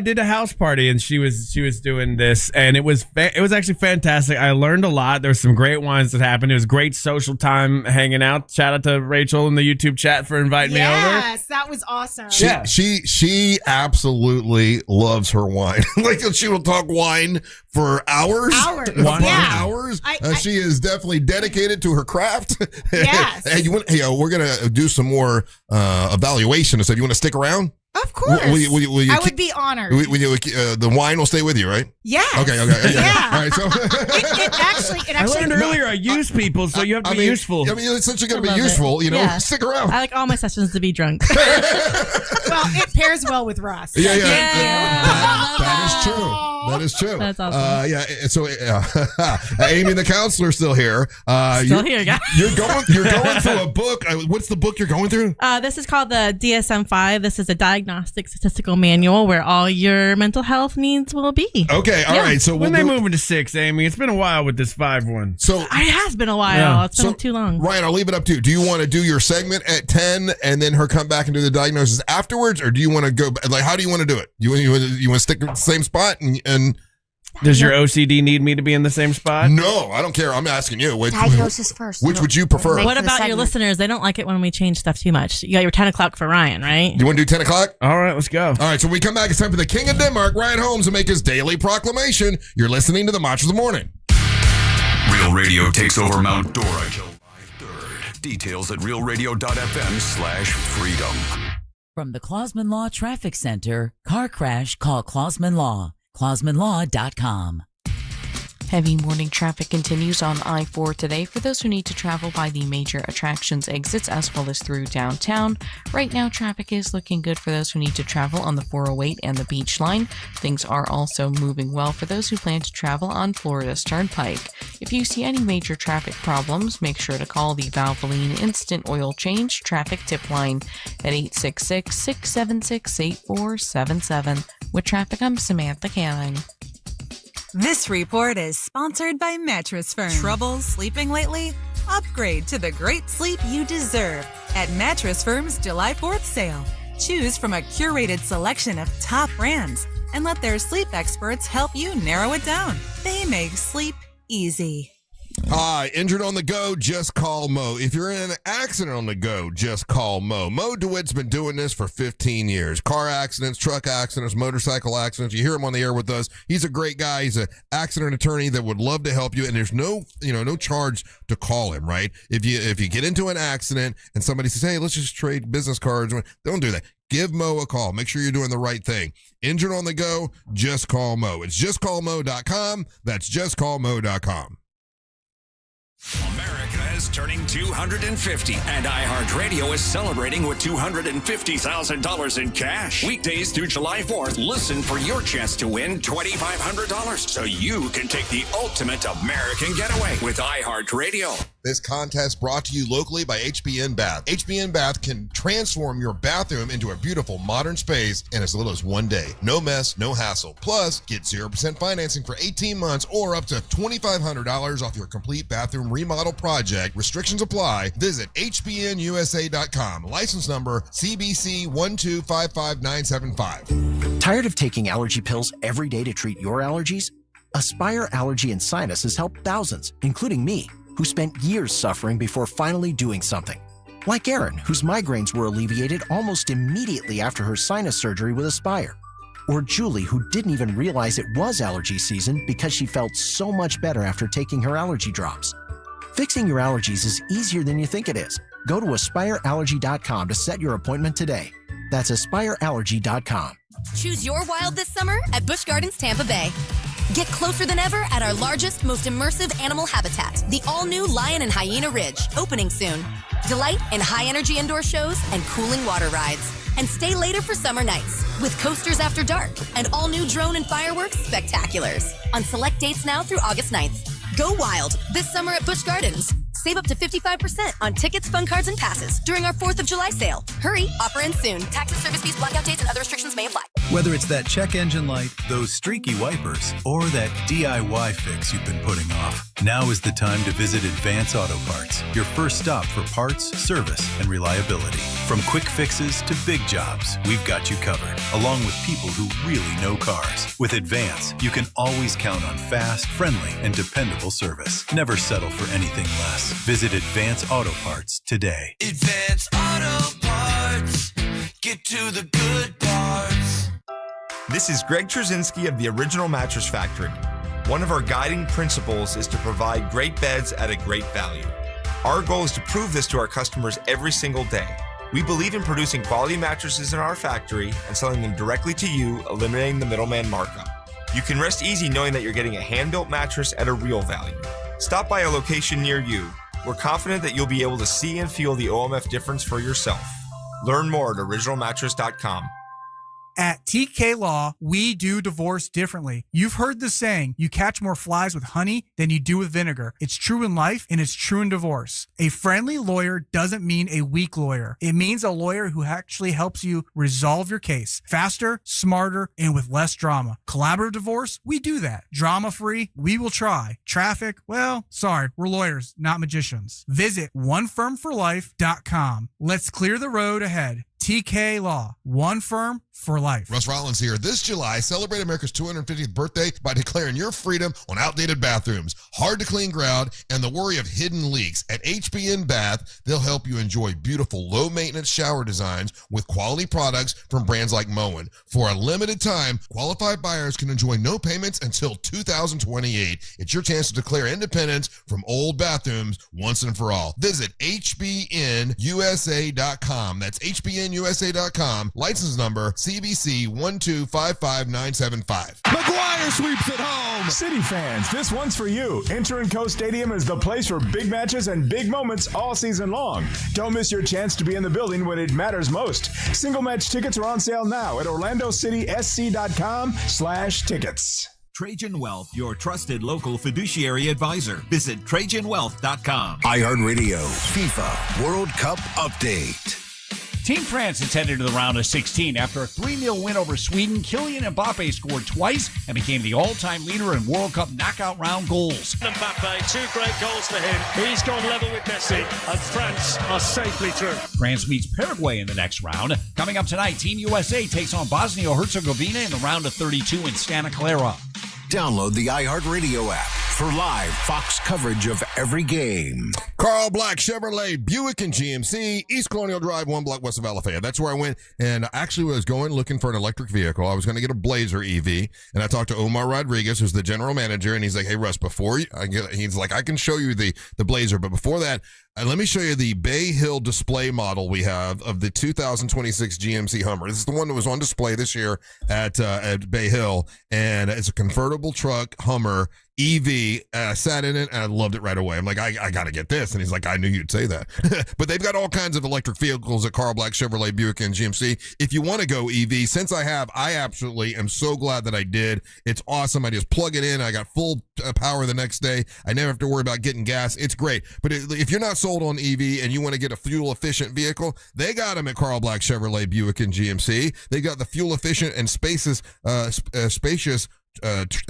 Speaker 2: did a house party, and she was doing this, and it was actually fantastic. I learned a lot. There were some great wines that happened. It was great social time hanging out. Shout out to Rachel in the YouTube chat for inviting me over.
Speaker 16: Yes, that was awesome.
Speaker 1: She absolutely loves her wine. Like she will talk wine for hours.
Speaker 16: Hours.
Speaker 1: Hours. She is definitely dedicated to her craft.
Speaker 16: Yes.
Speaker 1: Hey, we're gonna do some more evaluation and stuff. You want to stick around?
Speaker 16: Of course.
Speaker 1: Will you
Speaker 16: I would be honored.
Speaker 1: The wine will stay with you, right?
Speaker 16: Yeah.
Speaker 1: Okay.
Speaker 16: Yeah.
Speaker 1: All right. So
Speaker 16: It actually.
Speaker 2: I learned earlier I use people, so you have to be useful.
Speaker 1: I mean, since you're going to be
Speaker 6: love
Speaker 1: useful,
Speaker 6: it. Yeah.
Speaker 1: stick around.
Speaker 6: I like all my sessions to be drunk.
Speaker 16: Well, it pairs well with Russ.
Speaker 1: Yeah. That is true. That is true.
Speaker 6: That's awesome.
Speaker 1: So Aimee the Councilor still here.
Speaker 6: Still here, guys.
Speaker 1: You're going through a book. What's the book you're going through?
Speaker 6: This is called the DSM-5. This is a diagnostic statistical manual where all your mental health needs will be.
Speaker 1: Okay, all right. So
Speaker 2: when they moving to 6, Aimee? It's been a while with this 5 one.
Speaker 1: So
Speaker 6: It has been a while.
Speaker 2: Yeah.
Speaker 6: It's been too long.
Speaker 1: Ryan, I'll leave it up to you. Do you want to do your segment at 10 and then her come back and do the diagnosis afterwards, or do you want to go like how do you want to do it? You want to stick to the same spot and
Speaker 2: Does your OCD need me to be in the same spot?
Speaker 1: No, I don't care. I'm asking you.
Speaker 7: Diagnosis first.
Speaker 1: Which would you prefer?
Speaker 6: What about your listeners? They don't like it when we change stuff too much. You got your 10 o'clock for Ryan, right?
Speaker 1: You want to do 10 o'clock?
Speaker 2: All right, let's go.
Speaker 1: All right, so when we come back, it's time for the King of Denmark, Ryan Holmes, to make his daily proclamation. You're listening to the Match of the Morning.
Speaker 5: Real Radio takes over Mount Dora July 3rd. Details at realradio.fm/freedom.
Speaker 4: From the Clausman Law Traffic Center, car crash, call Clausman Law. ClausmanLaw.com.
Speaker 9: Heavy morning traffic continues on I-4 today for those who need to travel by the major attractions exits as well as through downtown. Right now, traffic is looking good for those who need to travel on the 408 and the Beach Line. Things are also moving well for those who plan to travel on Florida's Turnpike. If you see any major traffic problems, make sure to call the Valvoline Instant Oil Change Traffic Tip Line at 866-676-8477. With traffic, I'm Samantha Canning.
Speaker 10: This report is sponsored by Mattress Firm. Trouble sleeping lately? Upgrade to the great sleep you deserve at Mattress Firm's July 4th sale. Choose from a curated selection of top brands and let their sleep experts help you narrow it down. They make sleep easy.
Speaker 1: Hi, injured on the go, just call Mo. If you're in an accident on the go, just call Mo. Mo DeWitt's been doing this for 15 years. Car accidents, truck accidents, motorcycle accidents. You hear him on the air with us. He's a great guy. He's an accident attorney that would love to help you, and there's no charge to call him, right? If you get into an accident and somebody says, hey, let's just trade business cards, don't do that. Give Mo a call. Make sure you're doing the right thing. Injured on the go, just call Mo. It's justcallmo.com. That's justcallmo.com.
Speaker 20: America is turning 250, and iHeartRadio is celebrating with $250,000 in cash. Weekdays through July 4th, listen for your chance to win $2,500 so you can take the ultimate American getaway with iHeartRadio.
Speaker 1: This contest brought to you locally by HBN Bath. HBN Bath can transform your bathroom into a beautiful modern space in as little as 1 day. No mess, no hassle. Plus, get 0% financing for 18 months or up to $2,500 off your complete bathroom remodel project. Restrictions apply. Visit hbnusa.com. License number CBC 1255975.
Speaker 15: Tired of taking allergy pills every day to treat your allergies? Aspire Allergy and Sinus has helped thousands, including me, who spent years suffering before finally doing something. Like Erin, whose migraines were alleviated almost immediately after her sinus surgery with Aspire. Or Julie, who didn't even realize it was allergy season because she felt so much better after taking her allergy drops. Fixing your allergies is easier than you think it is. Go to aspireallergy.com to set your appointment today. That's aspireallergy.com.
Speaker 17: Choose your wild this summer at Busch Gardens Tampa Bay. Get closer than ever at our largest, most immersive animal habitat, the all-new Lion and Hyena Ridge, opening soon. Delight in high-energy indoor shows and cooling water rides. And stay later for summer nights with coasters after dark and all-new drone and fireworks spectaculars on select dates now through August 9th. Go wild this summer at Busch Gardens. Save up to 55% on tickets, fun cards, and passes during our 4th of July sale. Hurry, offer ends soon. Tax and service fees, blackout dates, and other restrictions may apply.
Speaker 19: Whether it's that check engine light, those streaky wipers, or that DIY fix you've been putting off, now is the time to visit Advance Auto Parts, your first stop for parts, service, and reliability. From quick fixes to big jobs, we've got you covered, along with people who really know cars. With Advance, you can always count on fast, friendly, and dependable service. Never settle for anything less. Visit Advance Auto Parts today.
Speaker 21: Advance Auto Parts. Get to the good parts.
Speaker 22: This is Greg Trzynski of the Original Mattress Factory. One of our guiding principles is to provide great beds at a great value. Our goal is to prove this to our customers every single day. We believe in producing quality mattresses in our factory and selling them directly to you, eliminating the middleman markup. You can rest easy knowing that you're getting a hand-built mattress at a real value. Stop by a location near you. We're confident that you'll be able to see and feel the OMF difference for yourself. Learn more at originalmattress.com.
Speaker 23: At TK Law, we do divorce differently. You've heard the saying, you catch more flies with honey than you do with vinegar. It's true in life and it's true in divorce. A friendly lawyer doesn't mean a weak lawyer. It means a lawyer who actually helps you resolve your case faster, smarter, and with less drama. Collaborative divorce, we do that. Drama-free, we will try. Traffic, well, sorry, we're lawyers, not magicians. Visit onefirmforlife.com. Let's clear the road ahead. TK Law, one firm for life.
Speaker 1: Russ Rollins here. This July, celebrate America's 250th birthday by declaring your freedom on outdated bathrooms, hard to clean ground, and the worry of hidden leaks. At HBN Bath, they'll help you enjoy beautiful, low-maintenance shower designs with quality products from brands like Moen. For a limited time, qualified buyers can enjoy no payments until 2028. It's your chance to declare independence from old bathrooms once and for all. Visit hbnusa.com. That's hbnusa.com. License number CBC 1255975.
Speaker 27: McGuire sweeps it home. City fans, this one's for you. Enter & Co Stadium is the place for big matches and big moments all season long. Don't miss your chance to be in the building when it matters most. Single match tickets are on sale now at orlandocitysc.com/tickets.
Speaker 28: Trajan Wealth, your trusted local fiduciary advisor. Visit TrajanWealth.com.
Speaker 14: iHeartRadio FIFA World Cup Update.
Speaker 29: Team France is headed to the round of 16 after a 3-0 win over Sweden. Kylian Mbappe scored twice and became the all-time leader in World Cup knockout round goals.
Speaker 30: Mbappe, 2 great goals for him. He's gone level with Messi, and France are safely through.
Speaker 29: France meets Paraguay in the next round. Coming up tonight, Team USA takes on Bosnia-Herzegovina in the round of 32 in Santa Clara.
Speaker 14: Download the iHeartRadio app for live Fox coverage of every game.
Speaker 1: Carl Black, Chevrolet, Buick, and GMC, East Colonial Drive, 1 block west of Alafaya. That's where I went, and actually was going looking for an electric vehicle. I was going to get a Blazer EV, and I talked to Omar Rodriguez, who's the general manager, and he's like, hey, Russ, before you, he's like, I can show you the Blazer, but before that, let me show you the Bay Hill display model we have of the 2026 GMC Hummer. This is the one that was on display this year at Bay Hill, and it's a convertible truck Hummer EV, sat in it, and I loved it right away. I'm like, I got to get this. And he's like, I knew you'd say that. But they've got all kinds of electric vehicles at Carl Black, Chevrolet, Buick, and GMC. If you want to go EV, since I absolutely am so glad that I did. It's awesome. I just plug it in. I got full power the next day. I never have to worry about getting gas. It's great. But if you're not sold on EV and you want to get a fuel-efficient vehicle, they got them at Carl Black, Chevrolet, Buick, and GMC. They got the fuel-efficient and spacious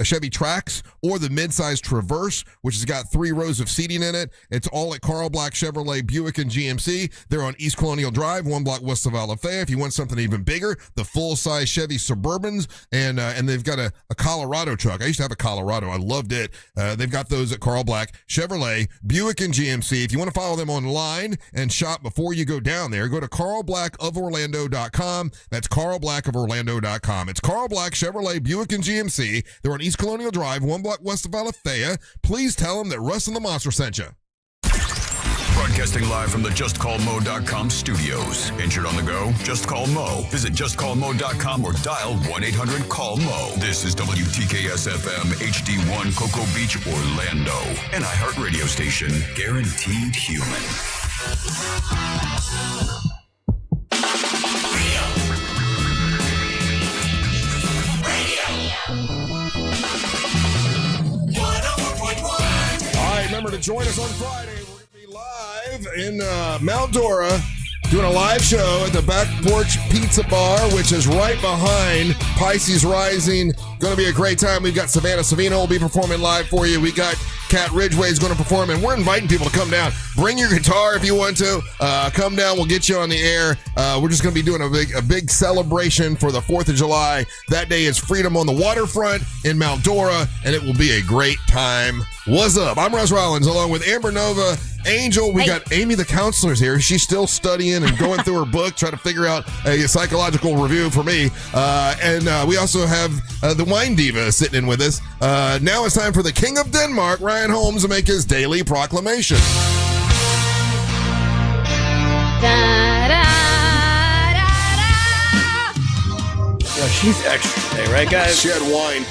Speaker 1: Chevy Trax or the midsize Traverse, which has got 3 rows of seating in it. It's all at Carl Black, Chevrolet, Buick, and GMC. They're on East Colonial Drive, 1 block west of Alafaya. If you want something even bigger, the full-size Chevy Suburbans, and they've got a Colorado truck. I used to have a Colorado. I loved it. They've got those at Carl Black, Chevrolet, Buick, and GMC. If you want to follow them online and shop before you go down there, go to carlblackoforlando.com. That's carlblackoforlando.com. It's Carl Black, Chevrolet, Buick, and GMC. They're on East Colonial Drive, 1 block west of Alafaya. Please tell them that Russ and the Monster sent you.
Speaker 5: Broadcasting live from the JustCallMo.com studios. Injured on the go? Just call Mo. Visit JustCallMo.com or dial 1-800-CALL-MO. This is WTKS-FM HD1 Cocoa Beach, Orlando. An iHeartRadio station. Guaranteed human.
Speaker 1: Remember to join us on Friday. We're going to be live in Mount Dora doing a live show at the Back Porch Pizza Bar, which is right behind Pisces Rising. Going to be a great time. We've got Savannah Savino will be performing live for you. We got Kat Ridgway is going to perform, and we're inviting people to come down. Bring your guitar if you want to. Come down. We'll get you on the air. We're just going to be doing a big celebration for the 4th of July. That day is Freedom on the Waterfront in Mount Dora, and it will be a great time. What's up? I'm Russ Rollins, along with Amber Nova, Angel. We got Aimee the Councilor here. She's still studying and going through her book, trying to figure out a psychological review for me. And we also have the wine diva sitting in with us. Now it's time for the King of Denmark, Ryan Holmes, to make his daily proclamation.
Speaker 2: Yeah, she's extra today, right, guys?
Speaker 1: She had wine.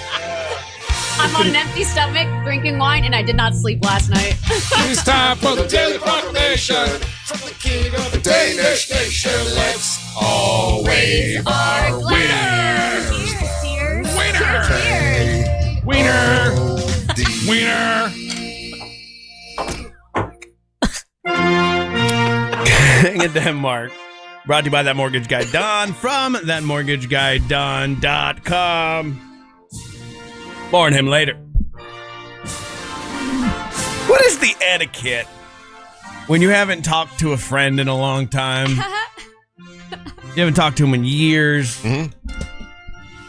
Speaker 7: I'm on an empty stomach drinking wine, and I did not sleep last night.
Speaker 3: It's time for the daily proclamation from the king of the Danish nation. Let's all wave our winners.
Speaker 7: Cheers.
Speaker 3: Winner.
Speaker 7: Cheers.
Speaker 3: Winner. Winner.
Speaker 2: King of Denmark. Brought to you by That Mortgage Guy Don from thatmortgageguyDon.com. More on him later. What is the etiquette when you haven't talked to a friend in a long time? You haven't talked to him in years,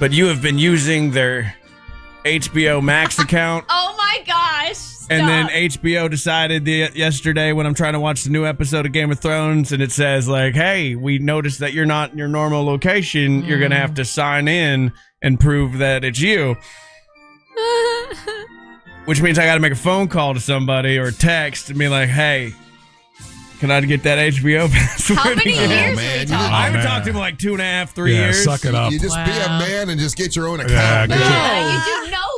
Speaker 2: but you have been using their HBO Max account.
Speaker 7: Oh my gosh. Stop.
Speaker 2: And then HBO decided yesterday when I'm trying to watch the new episode of Game of Thrones, and it says like, hey, we noticed that you're not in your normal location. You're going to have to sign in and prove that it's you. Which means I got to make a phone call to somebody or text and be like, hey, can I get that HBO password?
Speaker 7: How many years
Speaker 1: man,
Speaker 7: are we talking?
Speaker 2: I haven't talked to him in like 2.5, 3 years.
Speaker 3: Suck it up.
Speaker 1: You just be a man and just get your own account.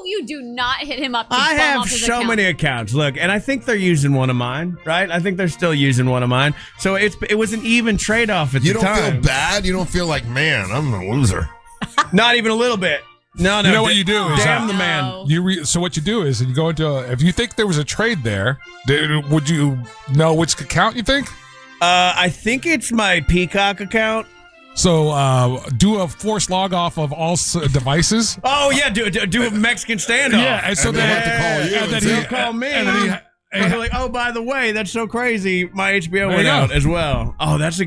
Speaker 7: You do not hit him up. To
Speaker 2: I
Speaker 7: bum
Speaker 2: have
Speaker 7: off his
Speaker 2: so
Speaker 7: account.
Speaker 2: many accounts. Look, and I think they're using one of mine, right? I think they're still using one of mine. So it was an even trade-off at the time.
Speaker 1: You don't feel bad? You don't feel like, man, I'm a loser?
Speaker 2: Not even a little bit. No.
Speaker 3: You know what you do is
Speaker 2: damn the man.
Speaker 3: So what you do is you go into if you think there was a trade there, would you know which account you think?
Speaker 2: I think it's my Peacock account.
Speaker 3: So do a forced log off of all devices.
Speaker 2: Oh yeah, do a Mexican standoff.
Speaker 3: Yeah, and so
Speaker 1: they have to call you.
Speaker 2: And then he'll call me. And then he'll like, oh, by the way, that's so crazy. My HBO went out as well. Oh, that's a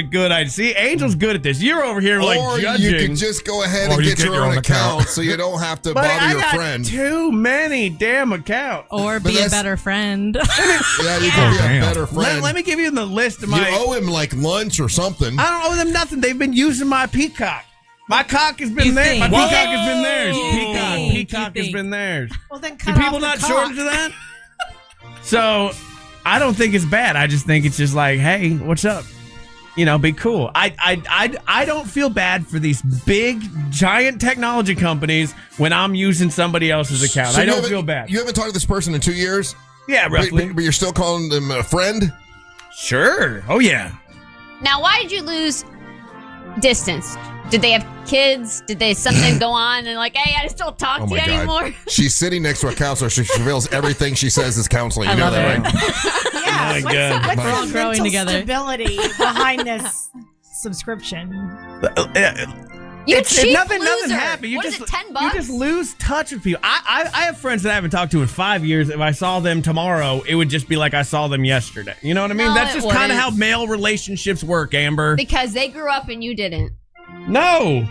Speaker 2: good idea. See, Angel's good at this. You're over here like
Speaker 1: or
Speaker 2: judging.
Speaker 1: you can just go ahead and get your own account so you don't have to bother your friend.
Speaker 2: Too many damn accounts.
Speaker 6: Or be a better friend.
Speaker 1: Yeah, you can be a better friend.
Speaker 2: Let me give you the list of my.
Speaker 1: You owe him like lunch or something.
Speaker 2: I don't owe them nothing. They've been using my Peacock. My cock has been theirs. My Peacock has been theirs. Peacock has been theirs.
Speaker 6: Well, then
Speaker 2: do people not shortage of that? So, I don't think it's bad. I just think it's just like, hey, what's up? be cool. I don't feel bad for these big, giant technology companies when I'm using somebody else's account.
Speaker 1: So
Speaker 2: I don't feel bad.
Speaker 1: You haven't talked to this person in 2 years?
Speaker 2: Yeah, roughly.
Speaker 1: But you're still calling them a friend?
Speaker 2: Sure. Oh, yeah.
Speaker 7: Now, why did you lose distance? Did they have kids? Did they something go on and like, hey, I just don't talk to you anymore?
Speaker 1: She's sitting next to a counselor. She reveals everything she says is counseling. You know that, right?
Speaker 4: Yeah,
Speaker 2: Oh my God.
Speaker 4: what's
Speaker 6: We're all
Speaker 4: the
Speaker 6: growing
Speaker 4: mental
Speaker 6: together.
Speaker 4: stability behind this subscription?
Speaker 7: You
Speaker 2: It's
Speaker 7: cheap
Speaker 2: nothing
Speaker 7: loser.
Speaker 2: happened. You
Speaker 7: What
Speaker 2: just
Speaker 7: is it, $10?
Speaker 2: You just lose touch with people. I have friends that I haven't talked to in 5 years. If I saw them tomorrow, it would just be like I saw them yesterday. You know what I mean?
Speaker 7: No,
Speaker 2: That's
Speaker 7: it
Speaker 2: just kind of
Speaker 7: wouldn't.
Speaker 2: how male relationships work, Amber.
Speaker 7: Because they grew up and you didn't.
Speaker 2: No,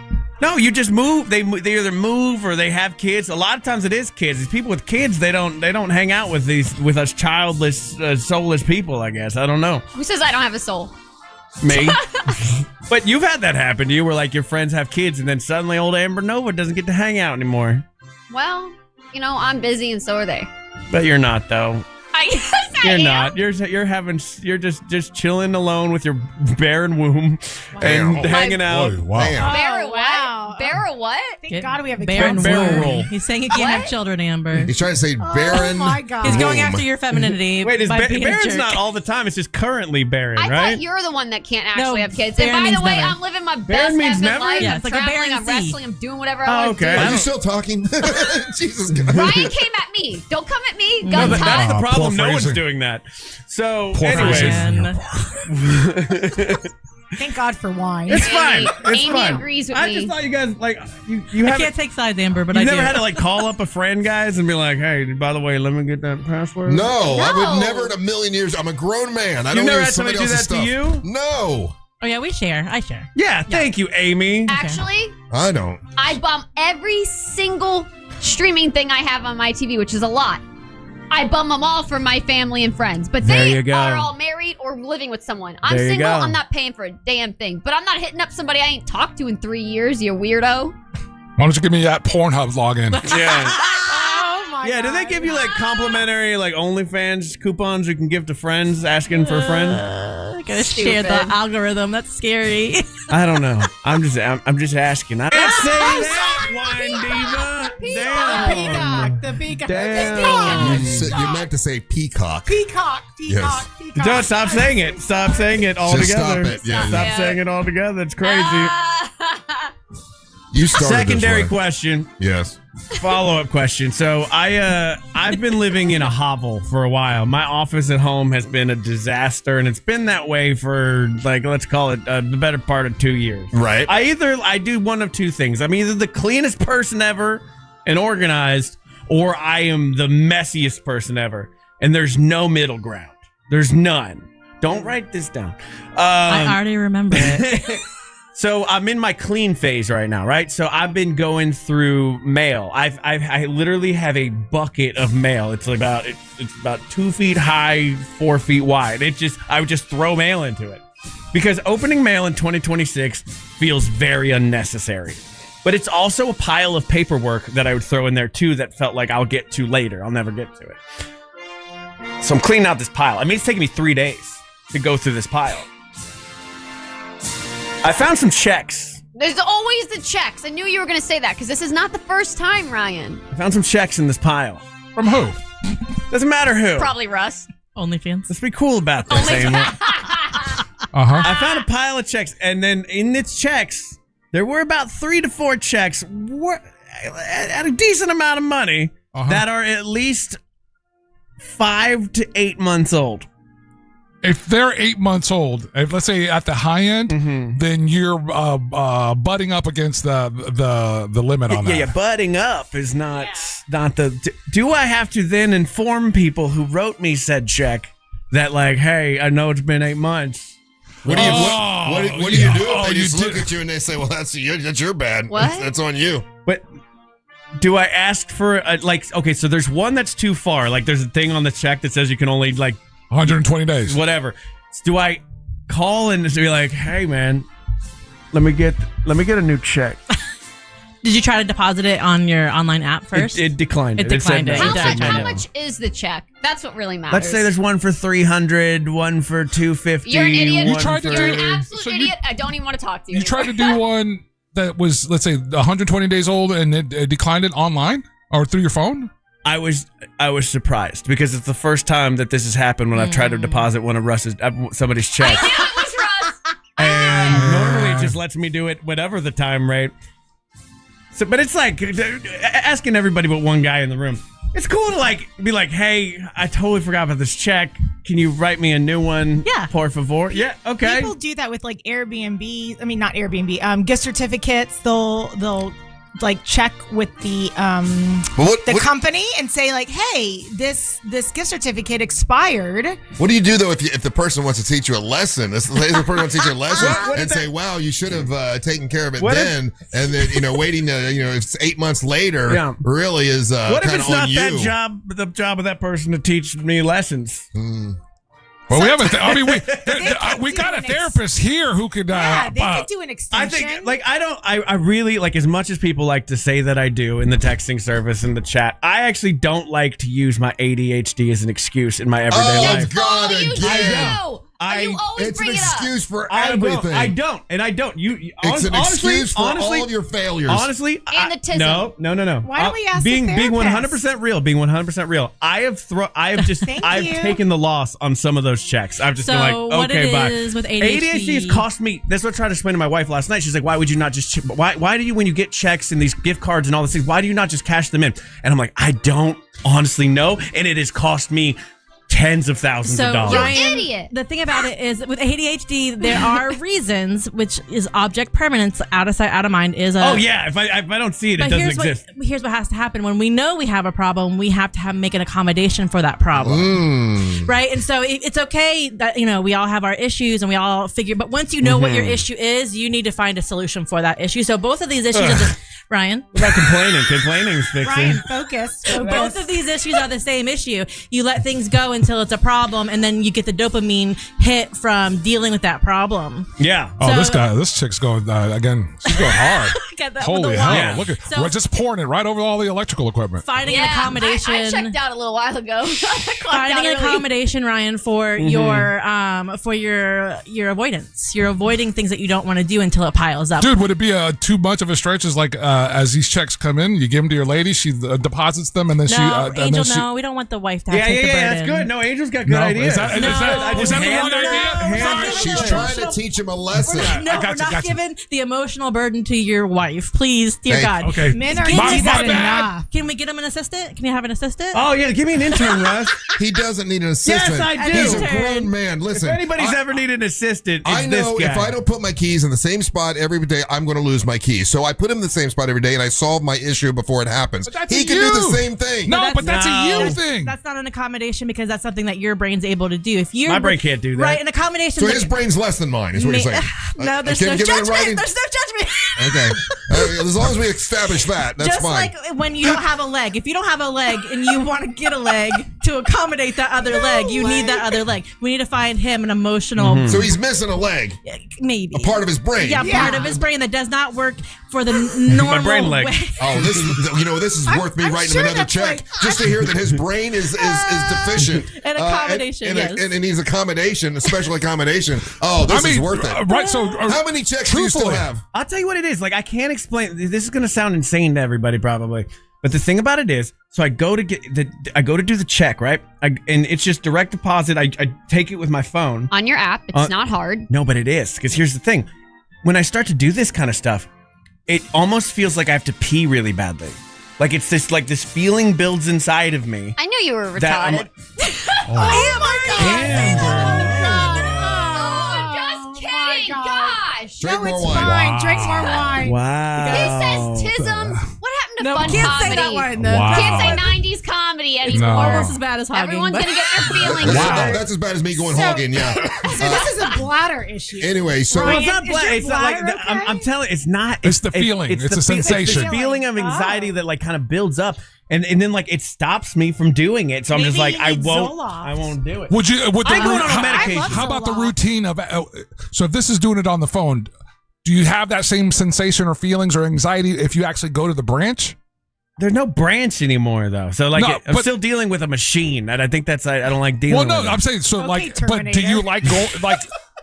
Speaker 2: you just move. They either move or they have kids. A lot of times it is kids. These people with kids, they don't hang out with us childless, soulless people. I guess I don't know.
Speaker 7: Who says I don't have a soul?
Speaker 2: Me. But you've had that happen to you where like your friends have kids and then suddenly old Amber Nova doesn't get to hang out anymore.
Speaker 7: Well, I'm busy and so are they.
Speaker 2: But you're not though. You're
Speaker 7: am.
Speaker 2: not. You're just chilling alone with your barren womb and hanging out.
Speaker 1: Boy, wow.
Speaker 7: Barra
Speaker 4: wow.
Speaker 7: what? Barra what?
Speaker 4: Thank God we have a
Speaker 6: Barren
Speaker 4: counselor.
Speaker 2: barrel roll.
Speaker 6: He's saying you can't have children, Amber.
Speaker 1: He's trying to say barren.
Speaker 4: Oh my God.
Speaker 6: He's going
Speaker 1: womb.
Speaker 6: after your femininity.
Speaker 2: Wait,
Speaker 6: by being a
Speaker 2: barren's
Speaker 6: jerk.
Speaker 2: not all the time. It's just currently barren,
Speaker 7: I
Speaker 2: right?
Speaker 7: thought you're the one that can't
Speaker 6: No,
Speaker 7: actually have kids. And
Speaker 6: barren
Speaker 7: by the
Speaker 6: means
Speaker 7: way,
Speaker 6: never.
Speaker 7: I'm living my
Speaker 2: Barren
Speaker 7: best
Speaker 2: means
Speaker 7: effing
Speaker 2: never?
Speaker 7: life.
Speaker 6: Yeah,
Speaker 7: I'm
Speaker 6: it's like a
Speaker 7: traveling,
Speaker 6: barren
Speaker 7: I'm
Speaker 6: sea.
Speaker 7: wrestling, I'm doing whatever I want to
Speaker 2: okay.
Speaker 7: do.
Speaker 1: Are you still talking? Jesus God.
Speaker 7: Ryan came at me. Don't come at me.
Speaker 2: No,
Speaker 7: Guns
Speaker 2: but that's the
Speaker 7: hot.
Speaker 2: problem.
Speaker 8: poor
Speaker 2: No one's
Speaker 8: phrasing.
Speaker 2: doing that. So,
Speaker 8: Poor
Speaker 2: anyways,
Speaker 6: Ryan.
Speaker 4: Thank God for wine.
Speaker 2: it's fine. It's
Speaker 7: Amy
Speaker 2: fine.
Speaker 7: agrees with
Speaker 2: I
Speaker 7: me.
Speaker 2: just thought you guys you
Speaker 6: I
Speaker 2: haven't.
Speaker 6: can't take sides, Amber, but
Speaker 2: You've
Speaker 6: I
Speaker 2: never
Speaker 6: do.
Speaker 2: had to like call up a friend, guys, and be like, "Hey, by the way, let me get that password."
Speaker 1: No, I
Speaker 7: No.
Speaker 1: would never in a million years. I'm a grown man. I
Speaker 2: You've
Speaker 1: don't
Speaker 2: never
Speaker 1: use
Speaker 2: had somebody
Speaker 1: somebody
Speaker 2: do that
Speaker 1: else's
Speaker 2: to
Speaker 1: stuff.
Speaker 2: you?
Speaker 1: No,
Speaker 6: Oh yeah, we share. I share.
Speaker 2: Yeah, thank you, Amy.
Speaker 7: Actually,
Speaker 1: I don't.
Speaker 7: I bum every single streaming thing I have on my TV, which is a lot. I bum them all for my family and friends, but
Speaker 2: There
Speaker 7: they
Speaker 2: you go.
Speaker 7: are all married or living with someone. I'm
Speaker 2: There you
Speaker 7: single.
Speaker 2: go.
Speaker 7: I'm not paying for a damn thing, but I'm not hitting up somebody I ain't talked to in 3 years. You weirdo.
Speaker 8: Why don't you give me that Pornhub login?
Speaker 2: Yeah.
Speaker 4: Oh my
Speaker 2: Yeah,
Speaker 4: God.
Speaker 2: do they give you like complimentary like OnlyFans coupons you can give to friends asking for a friend?
Speaker 6: I gotta share the algorithm. That's scary.
Speaker 2: I don't know. I'm just asking. I can't say that, Wine Diva. Damn.
Speaker 4: The peacock.
Speaker 2: Damn.
Speaker 1: You meant to say peacock.
Speaker 4: Peacock.
Speaker 1: Yes.
Speaker 4: Peacock.
Speaker 2: Don't stop saying it. Stop saying it all
Speaker 1: Just
Speaker 2: together.
Speaker 1: stop it. Yeah,
Speaker 2: Stop
Speaker 1: yeah.
Speaker 2: saying it all together. It's crazy.
Speaker 1: You started
Speaker 2: Secondary
Speaker 1: this way.
Speaker 2: question.
Speaker 1: Yes.
Speaker 2: Follow-up question. So I've been living in a hovel for a while. My office at home has been a disaster, and it's been that way for like let's call it the better part of 2 years.
Speaker 1: Right.
Speaker 2: I do one of two things. I'm either the cleanest person ever and organized, or I am the messiest person ever, and there's no middle ground. There's none. Don't write this down.
Speaker 6: I already remember it.
Speaker 2: So I'm in my clean phase right now, right? So I've been going through mail. I literally have a bucket of mail. It's about 2 feet high, 4 feet wide. I would just throw mail into it because opening mail in 2026 feels very unnecessary. But it's also a pile of paperwork that I would throw in there too that felt like I'll get to later. I'll never get to it. So I'm cleaning out this pile. I mean, it's taking me 3 days to go through this pile. I found some checks.
Speaker 7: There's always the checks. I knew you were going to say that because this is not the first time, Ryan.
Speaker 2: I found some checks in this pile.
Speaker 8: From who?
Speaker 2: Doesn't matter who.
Speaker 7: Probably Russ.
Speaker 6: OnlyFans.
Speaker 2: Let's be cool about this, Amy. I found a pile of checks, and then in its checks, there were about 3 to 4 checks at a decent amount of money that are at least 5 to 8 months old.
Speaker 8: If they're 8 months old, if let's say at the high end, then you're butting up against the limit on that.
Speaker 2: Yeah, butting up is not the. Do I have to then inform people who wrote me said check that like, hey, I know it's been 8 months.
Speaker 1: What do you do if they just look at you and they say, well, that's your bad.
Speaker 7: What?
Speaker 1: That's on you.
Speaker 2: But do I ask for okay, so there's one that's too far. Like there's a thing on the check that says you can only like
Speaker 8: 120 days.
Speaker 2: Whatever. Do I call and just be like, hey man, let me get a new check?
Speaker 6: Did you try to deposit it on your online app first?
Speaker 2: It declined.
Speaker 6: It declined
Speaker 2: said
Speaker 6: it.
Speaker 2: no.
Speaker 6: It
Speaker 2: said
Speaker 7: How
Speaker 2: no.
Speaker 7: much is the check? That's what really matters.
Speaker 2: Let's say there's one for $300, one for $250.
Speaker 7: You're an idiot.
Speaker 2: one for-
Speaker 7: You're an absolute idiot. I don't even want to talk to you.
Speaker 8: You tried to do one that was, let's say, 120 days old, and it declined it online or through your phone?
Speaker 2: I was surprised because it's the first time that this has happened when I've tried to deposit one of somebody's checks.
Speaker 7: I knew it was Russ.
Speaker 2: And normally it just lets me do it whatever the time rate. So, but it's like asking everybody but one guy in the room. It's cool to be like, hey, I totally forgot about this check. Can you write me a new one?
Speaker 4: Yeah.
Speaker 2: Por favor. Yeah. Okay.
Speaker 4: People do that with like Airbnb. I mean, not Airbnb. Gift certificates. They'll like check with the company and say like, hey, this gift certificate expired.
Speaker 1: What do you do though if the person wants to teach you a lesson? Let's say the person wants to teach you a lesson and say, wow, you should have taken care of it then, and then waiting if it's 8 months later really is
Speaker 2: what if
Speaker 1: kind
Speaker 2: it's
Speaker 1: of on
Speaker 2: not
Speaker 1: you.
Speaker 2: the job of that person to teach me lessons?
Speaker 8: Well, we haven't. We got a therapist here who could.
Speaker 4: They could do an extension.
Speaker 2: I think, I really, as much as people like to say that I do in the texting service and the chat, I actually don't like to use my ADHD as an excuse in my everyday life.
Speaker 1: Oh, God,
Speaker 7: you
Speaker 1: again.
Speaker 7: You always
Speaker 1: It's
Speaker 7: bring
Speaker 1: an
Speaker 7: it up.
Speaker 1: excuse for everything.
Speaker 2: I don't.
Speaker 1: It's an excuse for all of your failures.
Speaker 2: Honestly,
Speaker 7: And the tism.
Speaker 2: No.
Speaker 4: Why don't we ask
Speaker 2: being
Speaker 4: the
Speaker 2: being
Speaker 4: therapist?
Speaker 2: 100% real. I've taken the loss on some of those checks. I've just been like,
Speaker 6: what
Speaker 2: okay,
Speaker 6: it
Speaker 2: bye.
Speaker 6: is with ADHD
Speaker 2: has cost me. That's what I tried to explain to my wife last night. She's like, why would you not just? Why do you, when you get checks and these gift cards and all these things, why do you not just cash them in? And I'm like, I don't honestly know, and it has cost me tens of thousands of dollars.
Speaker 6: Ryan,
Speaker 7: idiot.
Speaker 6: The thing about it is with ADHD, there are reasons, which is object permanence, out of sight, out of mind. If
Speaker 2: I don't see it, it doesn't exist.
Speaker 6: Here's what has to happen. When we know we have a problem, we have to make an accommodation for that problem. Right? And so it's okay that, we all have our issues and we all figure, but once you know what your issue is, you need to find a solution for that issue. So both of these issues are just, Ryan.
Speaker 2: What about complaining? Complaining's fixing.
Speaker 4: Ryan, focus.
Speaker 6: Both of these issues are the same issue. You let things go until it's a problem, and then you get the dopamine hit from dealing with that problem.
Speaker 2: Yeah.
Speaker 8: Oh, this chick's going again. She's going hard. Holy hell!
Speaker 2: Yeah.
Speaker 8: Look at we're just pouring it right over all the electrical equipment.
Speaker 6: Finding an accommodation.
Speaker 7: I checked out a little while ago.
Speaker 6: Finding an accommodation, Ryan, for your avoidance. You're avoiding things that you don't want to do until it piles up.
Speaker 8: Dude, would it be too much of a stretch? As as these checks come in, you give them to your lady, she deposits them, and then
Speaker 6: no, we don't want the wife to have to take the burden.
Speaker 2: That's good. No, Angel's got good ideas.
Speaker 8: Is that the wrong idea?
Speaker 1: She's trying to teach him a lesson.
Speaker 6: We're not giving the emotional burden to your wife. Please, dear God.
Speaker 8: Okay.
Speaker 4: Men are not enough.
Speaker 6: Can we get him an assistant? Can you have an assistant?
Speaker 2: Oh, yeah. Give me an intern, Russ.
Speaker 1: He doesn't need an assistant.
Speaker 2: Yes, I do.
Speaker 1: He's a grown man. Listen.
Speaker 2: If anybody's ever needed an assistant, it's
Speaker 1: I know
Speaker 2: this guy.
Speaker 1: if I don't put my keys in the same spot every day, I'm going to lose my keys. So I put him in the same spot every day, and I solve my issue before it happens. He can do the same thing.
Speaker 8: But that's a you thing.
Speaker 6: That's not an accommodation because that's something that your brain's able to do. If
Speaker 2: my brain can't do that.
Speaker 6: Right, an accommodation.
Speaker 1: So his brain's less than mine, is what you're saying.
Speaker 6: No, there's no judgment. There's no judgment.
Speaker 1: Okay. As long as we establish that, that's
Speaker 6: just
Speaker 1: fine.
Speaker 6: Just like when you don't have a leg. If you don't have a leg and you want to get a leg to accommodate that other leg, you need that other leg. We need to find him an emotional.
Speaker 1: So he's missing a leg.
Speaker 6: Maybe.
Speaker 1: A part of his brain.
Speaker 6: Yeah, part of his brain that does not work for the normal
Speaker 2: My brain leg.
Speaker 6: way.
Speaker 1: Oh, this is worth me writing him another check just to hear that his brain is deficient.
Speaker 6: An accommodation, yes.
Speaker 1: And needs accommodation, a special accommodation. Oh, this is worth it.
Speaker 8: Right, so
Speaker 1: how many checks do you still have?
Speaker 2: I'll tell you what it is. I can't explain. This is going to sound insane to everybody probably. But the thing about it is, so I go to do the check, right? And it's just direct deposit. I take it with my phone.
Speaker 7: On your app. It's not hard.
Speaker 2: No, but it is. Because here's the thing. When I start to do this kind of stuff, it almost feels like I have to pee really badly. Like it's this feeling builds inside of me.
Speaker 7: I knew you were retarded.
Speaker 4: Oh my God.
Speaker 7: Just kidding. Gosh.
Speaker 1: Drink
Speaker 4: No,
Speaker 1: more
Speaker 4: it's
Speaker 1: wine.
Speaker 4: fine. Drink more wine.
Speaker 2: Wow.
Speaker 7: He says tism. What happened to
Speaker 6: No,
Speaker 7: fun
Speaker 6: can't
Speaker 7: comedy?
Speaker 6: say that one.
Speaker 8: Wow.
Speaker 7: Can't say 90s comedy anymore.
Speaker 6: Almost as bad as hogging.
Speaker 7: Everyone's
Speaker 6: but-
Speaker 7: going to get their feelings
Speaker 1: No,
Speaker 7: hurt.
Speaker 1: that's as bad as me going hogging, yeah.
Speaker 4: So this is a bladder issue.
Speaker 1: Anyway, so
Speaker 2: Well, it's not
Speaker 4: Is
Speaker 2: black.
Speaker 4: your
Speaker 2: It's not like
Speaker 4: bladder okay?
Speaker 2: I'm telling. It's not.
Speaker 8: It's the feeling. It's
Speaker 2: the
Speaker 8: a sensation.
Speaker 2: It's the feeling of anxiety that kind of builds up, and then it stops me from doing it. So I'm just
Speaker 4: Maybe
Speaker 2: like,
Speaker 4: you need
Speaker 2: I
Speaker 4: Zoloft.
Speaker 2: won't do it.
Speaker 8: Would you?
Speaker 2: I'm going on a medication.
Speaker 8: How about the routine of? So if this is doing it on the phone, do you have that same sensation or feelings or anxiety if you actually go to the branch?
Speaker 2: There's no branch anymore, though. So, like,
Speaker 8: No,
Speaker 2: I'm still dealing with a machine, and I think I don't like dealing with it.
Speaker 8: I'm saying, so,
Speaker 4: Okay,
Speaker 8: like, but
Speaker 4: Terminator.
Speaker 8: do you like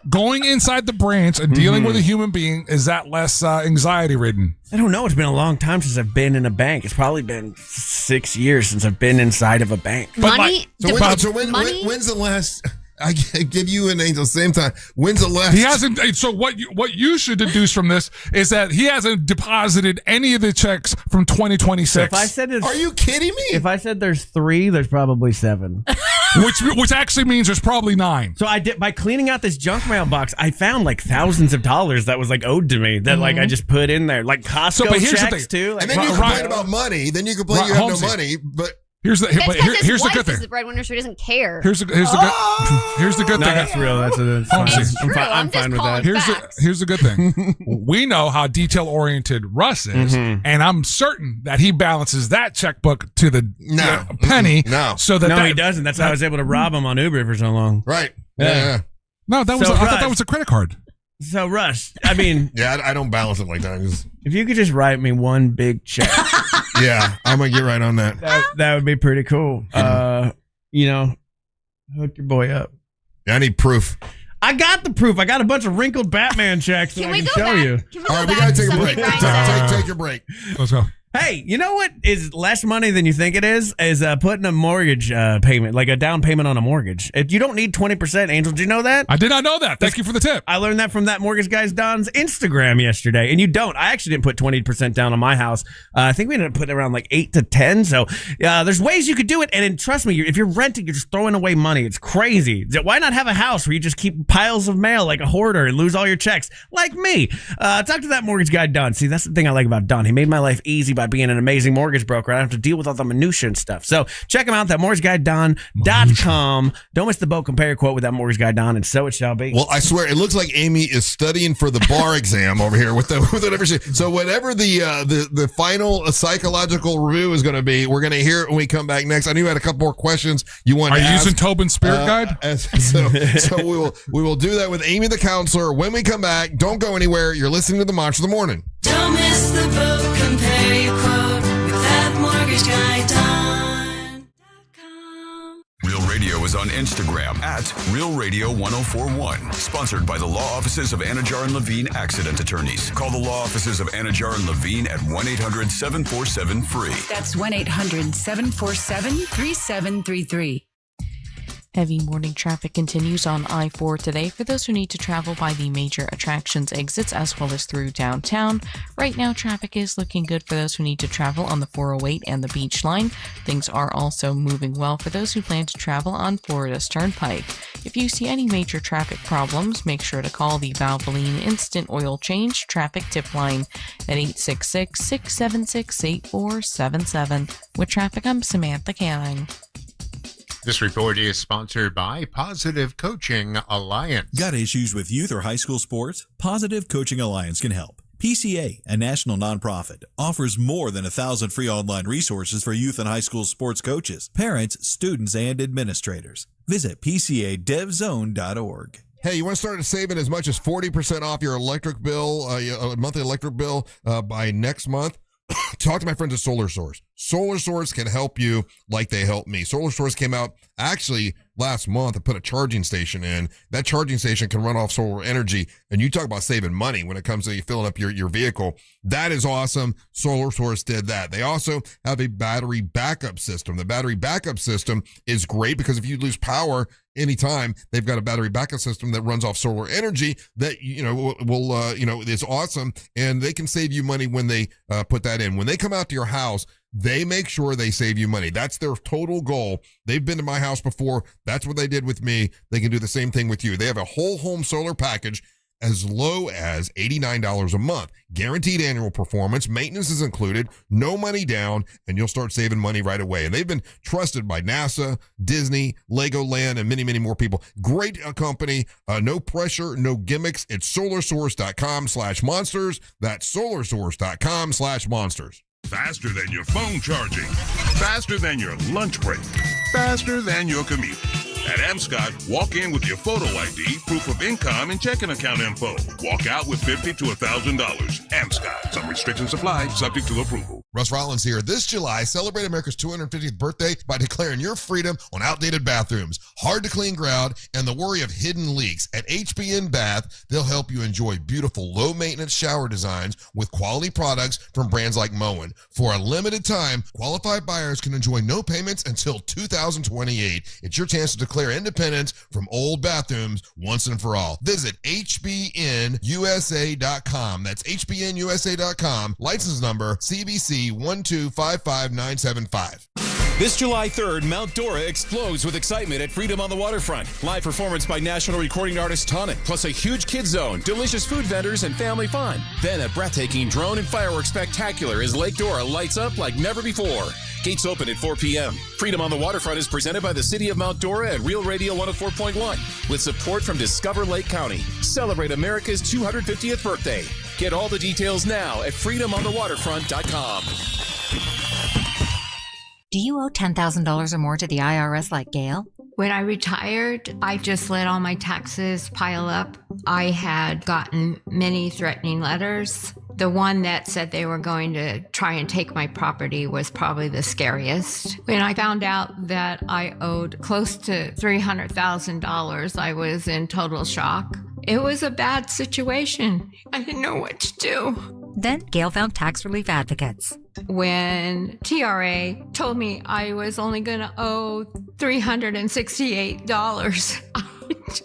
Speaker 8: going inside the branch and dealing with a human being, is that less anxiety-ridden?
Speaker 2: I don't know. It's been a long time since I've been in a bank. It's probably been 6 years since I've been inside of a bank.
Speaker 7: Money?
Speaker 1: When's the last... I give you and Angel same time. When's the last?
Speaker 8: He hasn't. So what you should deduce from this is that he hasn't deposited any of the checks from 2026.
Speaker 2: So if I said
Speaker 1: Are you kidding me?
Speaker 2: If I said there's 3, there's probably 7.
Speaker 8: which actually means there's probably 9.
Speaker 2: So I did, by cleaning out this junk mail box, I found like thousands of dollars that was like owed to me that like I just put in there, like Costco
Speaker 8: but here's the
Speaker 2: checks
Speaker 8: thing.
Speaker 2: too. Like,
Speaker 1: And then you complain about money. Then you complain you have no money. But
Speaker 8: here's the
Speaker 7: That's
Speaker 8: but
Speaker 7: because his
Speaker 8: here's the
Speaker 7: wife
Speaker 8: good
Speaker 7: is
Speaker 8: thing.
Speaker 7: the breadwinner, so he doesn't care.
Speaker 8: Here's the good
Speaker 2: No,
Speaker 8: thing.
Speaker 2: that's real. That's fine.
Speaker 8: It's
Speaker 7: true.
Speaker 2: I'm
Speaker 7: I'm
Speaker 2: fine
Speaker 7: just
Speaker 2: with that.
Speaker 7: calling
Speaker 8: Here's the good thing. We know how detail oriented Russ is, and I'm certain that he balances that checkbook to the penny.
Speaker 1: No.
Speaker 8: So that
Speaker 2: No, he doesn't. That's how I was able to rob him on Uber for so long.
Speaker 1: right.
Speaker 2: Yeah.
Speaker 8: No, that was
Speaker 2: So,
Speaker 8: I thought
Speaker 2: Russ-
Speaker 8: that was a credit card.
Speaker 2: So Russ, I mean,
Speaker 1: Yeah, I don't balance it like that.
Speaker 2: if you could just write me one big check,
Speaker 1: Yeah, I'm gonna get right on that.
Speaker 2: that would be pretty cool. Hook your boy up.
Speaker 1: I need proof.
Speaker 2: I got the proof. I got a bunch of wrinkled Batman checks that
Speaker 7: Can
Speaker 2: I
Speaker 7: we
Speaker 2: can
Speaker 7: go
Speaker 2: show
Speaker 7: back?
Speaker 2: you.
Speaker 7: Can we
Speaker 1: All
Speaker 7: go
Speaker 1: right, we
Speaker 7: back
Speaker 1: gotta
Speaker 7: to
Speaker 1: take a
Speaker 7: something
Speaker 1: break.
Speaker 7: Ryan said?
Speaker 1: Take your break.
Speaker 8: Let's go.
Speaker 2: Hey, you know what is less money than you think it is putting a mortgage payment, like a down payment on a mortgage. You don't need 20%, Angel. Did you know that?
Speaker 8: I did not know that. Thank you for the tip.
Speaker 2: I learned that from that Mortgage Guys Don's Instagram yesterday. And you don't. I actually didn't put 20% down on my house. I think we ended up putting around like 8 to 10. So there's ways you could do it. And then, trust me, if you're renting, you're just throwing away money. It's crazy. Why not have a house where you just keep piles of mail like a hoarder and lose all your checks like me? Talk to that mortgage guy, Don. See, that's the thing I like about Don. He made my life easy by being an amazing mortgage broker. I don't have to deal with all the minutia and stuff. So check him out, that mortgageguyDon.com. Don't miss the boat. Compare your quote with that mortgage guy Don, and so it shall be.
Speaker 1: Well, I swear, it looks like Aimee is studying for the bar exam over here with whatever she. So whatever the final psychological review is going to be, we're going to hear it when we come back next. I knew you had a couple more questions you wanted to ask.
Speaker 8: Are you using Tobin's Spirit Guide?
Speaker 1: So we will do that with Aimee the Councilor when we come back. Don't go anywhere. You're listening to the Monster of the Morning.
Speaker 21: Don't miss the boat. Compare your quote with that mortgage guy, Don.
Speaker 5: Real Radio is on Instagram at Real Radio 1041. Sponsored by the law offices of Anajar and Levine Accident Attorneys. Call the law offices of Anajar and Levine at 1-800-747-FREE.
Speaker 9: That's 1-800-747-3733.
Speaker 10: Heavy morning traffic continues on I-4 today for those who need to travel by the major attractions exits as well as through downtown. Right now, traffic is looking good for those who need to travel on the 408 and the Beach Line. Things are also moving well for those who plan to travel on Florida's Turnpike. If you see any major traffic problems, make sure to call the Valvoline Instant Oil Change Traffic Tip Line at 866-676-8477. With traffic, I'm Samantha Canning.
Speaker 11: This report is sponsored by Positive Coaching Alliance.
Speaker 12: Got issues with youth or high school sports? Positive Coaching Alliance can help. PCA, a national nonprofit, offers more than 1,000 free online resources for youth and high school sports coaches, parents, students, and administrators. Visit PCADevZone.org.
Speaker 1: Hey, you want to start saving as much as 40% off your electric bill, your monthly electric bill by next month? Talk to my friends at Solar Source. Solar Source can help you like they helped me. Solar Source came out actually last month and put a charging station in. That charging station can run off solar energy. And you talk about saving money when it comes to filling up your vehicle. That is awesome. Solar Source did that. They also have a battery backup system. The battery backup system is great because if you lose power anytime, they've got a battery backup system that runs off solar energy that, will is awesome. And they can save you money when they put that in. When they come out to your house, they make sure they save you money. That's their total goal. They've been to my house before. That's what they did with me. They can do the same thing with you. They have a whole home solar package as low as $89 a month. Guaranteed annual performance, maintenance is included, no money down, and you'll start saving money right away. And they've been trusted by NASA, Disney, Legoland, and many, many more people. Great company, no pressure, no gimmicks. It's solarsource.com/monsters. That's solarsource.com/monsters.
Speaker 13: Faster than your phone charging. Faster than your lunch break. Faster than your commute.
Speaker 9: At Amscott, walk in with your photo ID, proof of income, and checking account info. Walk out with $50 to $1,000. Amscott. Some restrictions apply, subject to approval.
Speaker 1: Russ Rollins here. This July, celebrate America's 250th birthday by declaring your freedom on outdated bathrooms, hard to clean grout, and the worry of hidden leaks. At HBN Bath, they'll help you enjoy beautiful, low-maintenance shower designs with quality products from brands like Moen. For a limited time, qualified buyers can enjoy no payments until 2028. It's your chance to declare independence from old bathrooms once and for all. Visit hbnusa.com. That's hbnusa.com. License number CBC 1255975.
Speaker 13: This July 3rd, Mount Dora explodes with excitement at Freedom on the Waterfront. Live performance by national recording artist Tonic, plus a huge kid zone, delicious food vendors, and family fun. Then a breathtaking drone and fireworks spectacular as Lake Dora lights up like never before. Gates open at 4 p.m. Freedom on the Waterfront is presented by the City of Mount Dora and Real Radio 104.1 with support from Discover Lake County. Celebrate America's 250th birthday. Get all the details now at freedomonthewaterfront.com.
Speaker 15: Do you owe $10,000 or more to the IRS like Gail?
Speaker 16: When I retired, I just let all my taxes pile up. I had gotten many threatening letters. The one that said they were going to try and take my property was probably the scariest. When I found out that I owed close to $300,000, I was in total shock. It was a bad situation. I didn't know what to do.
Speaker 15: Then Gail found tax relief advocates.
Speaker 16: When TRA told me I was only going to owe $368, I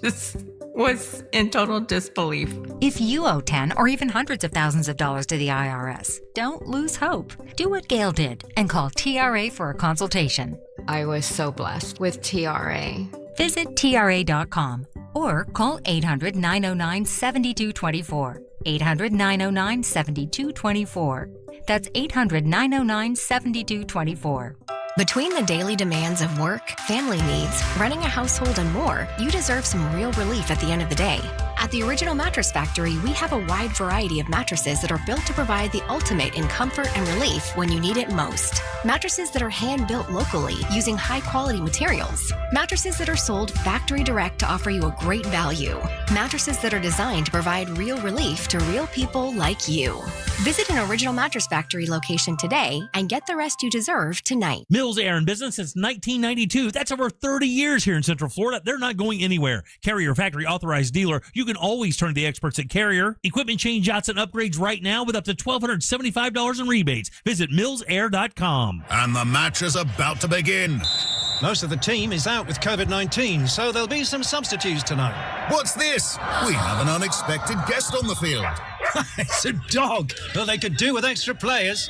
Speaker 16: just was in total disbelief.
Speaker 15: If you owe 10 or even hundreds of thousands of dollars to the IRS, don't lose hope. Do what Gail did and call TRA for a consultation.
Speaker 16: I was so blessed with TRA.
Speaker 15: Visit TRA.com or call 800-909-7224. 800-909-7224. That's 800-909-7224.
Speaker 17: Between the daily demands of work, family needs, running a household, and more, you deserve some real relief at the end of the day. At the Original Mattress Factory, we have a wide variety of mattresses that are built to provide the ultimate in comfort and relief when you need it most. Mattresses that are hand-built locally using high-quality materials. Mattresses that are sold factory direct to offer you a great value. Mattresses that are designed to provide real relief to real people like you. Visit an Original Mattress Factory location today and get the rest you deserve tonight.
Speaker 18: Mills Air in business since 1992. That's over 30 years here in Central Florida. They're not going anywhere. Carrier factory authorized dealer. You can always turn to the experts at Carrier. Equipment change-outs and upgrades right now with up to $1,275 in rebates. Visit millsair.com.
Speaker 20: And the match is about to begin.
Speaker 24: Most of the team is out with COVID-19, so there'll be some substitutes tonight.
Speaker 20: What's this? We have an unexpected guest on the field.
Speaker 24: It's a dog. Well, they could do with extra players.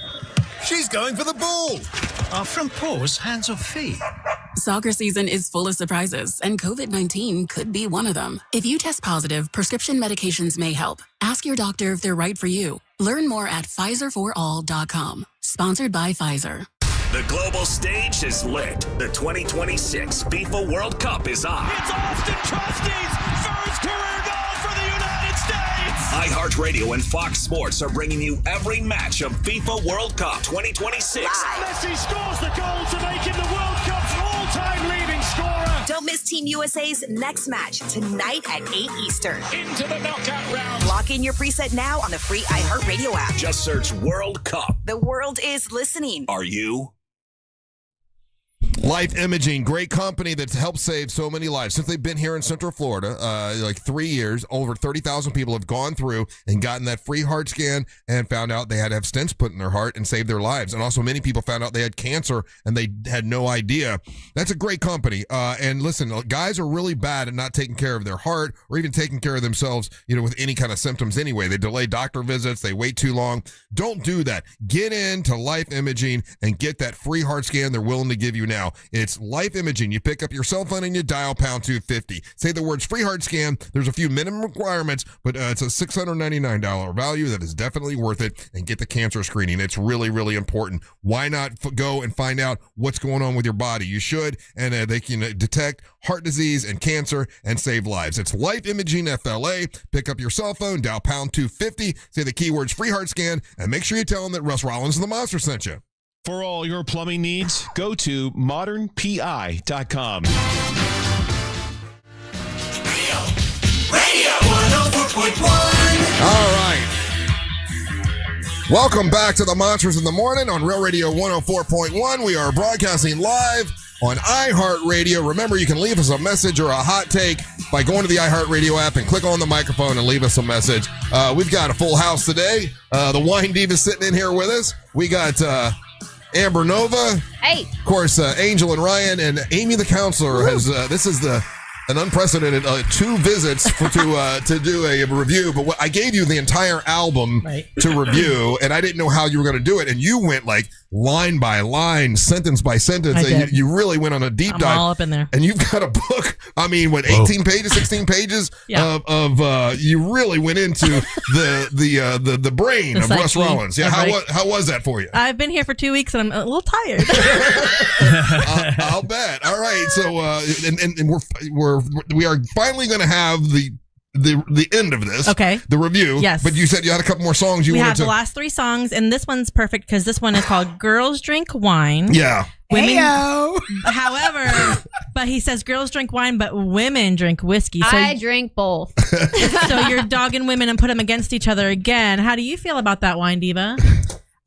Speaker 20: She's going for the ball.
Speaker 24: Are front paws hands or feet?
Speaker 25: Soccer season is full of surprises, and COVID-19 could be one of them. If you test positive, prescription medications may help. Ask your doctor if they're right for you. Learn more at PfizerForAll.com. Sponsored by Pfizer.
Speaker 26: The global stage is lit. The 2026 FIFA World Cup is on.
Speaker 30: It's Austin Trusty's first career goal for the United States.
Speaker 26: iHeartRadio and Fox Sports are bringing you every match of FIFA World Cup 2026.
Speaker 30: Messi scores the goal to make him the World Cup's all-time leading scorer.
Speaker 31: Don't miss Team USA's next match tonight at 8 Eastern.
Speaker 30: Into the knockout round.
Speaker 31: Lock in your preset now on the free iHeartRadio app.
Speaker 26: Just search World Cup.
Speaker 31: The world is listening.
Speaker 26: Are you?
Speaker 1: Life Imaging, great company that's helped save so many lives. Since they've been here in Central Florida, like 3 years, over 30,000 people have gone through and gotten that free heart scan and found out they had to have stents put in their heart and saved their lives. And also many people found out they had cancer and they had no idea. That's a great company. And listen, guys are really bad at not taking care of their heart or even taking care of themselves, with any kind of symptoms anyway. They delay doctor visits. They wait too long. Don't do that. Get into Life Imaging and get that free heart scan they're willing to give you now. It's Life Imaging. You pick up your cell phone and you dial pound 250. Say the words free heart scan. There's a few minimum requirements, but it's a $699 value that is definitely worth it. And get the cancer screening. It's really, really important. Why not go and find out what's going on with your body? You should, and they can detect heart disease and cancer and save lives. It's Life Imaging FLA. Pick up your cell phone, dial pound 250, say the keywords free heart scan, and make sure you tell them that Russ Rollins and the Monster sent you.
Speaker 32: For all your plumbing needs, go to modernpi.com.
Speaker 1: All right. Welcome back to the Monsters in the Morning on Real Radio 104.1. We are broadcasting live on iHeartRadio. Remember, you can leave us a message or a hot take by going to the iHeartRadio app and click on the microphone and leave us a message. We've got a full house today. The Wine Diva sitting in here with us. We got Amber Nova.
Speaker 3: Hey.
Speaker 1: Of course, Angel and Ryan, and Aimee the Councilor has. This is an unprecedented 2 visits to do a review. But I gave you the entire album to review, and I didn't know how you were going to do it. And you went like line by line, sentence by sentence. And you really went on a deep dive.
Speaker 3: all up in there.
Speaker 1: And you've got a book. I mean, 18 pages, 16 pages of you really went into the brain of Russ Rollins. Yeah, how was that for you?
Speaker 3: I've been here for 2 weeks and I'm a little tired.
Speaker 1: I'll bet. All right, so and we are finally going to have the end of this.
Speaker 3: Okay.
Speaker 1: The review.
Speaker 3: Yes.
Speaker 1: But you said you had a couple more songs
Speaker 3: We have the last 3 songs, and this one's perfect because this one is called Girls Drink Wine.
Speaker 1: Yeah.
Speaker 3: Women, however, but he says girls drink wine, but women drink whiskey. So
Speaker 4: I drink both.
Speaker 3: So you're dogging women and put them against each other again. How do you feel about that, Wine Diva?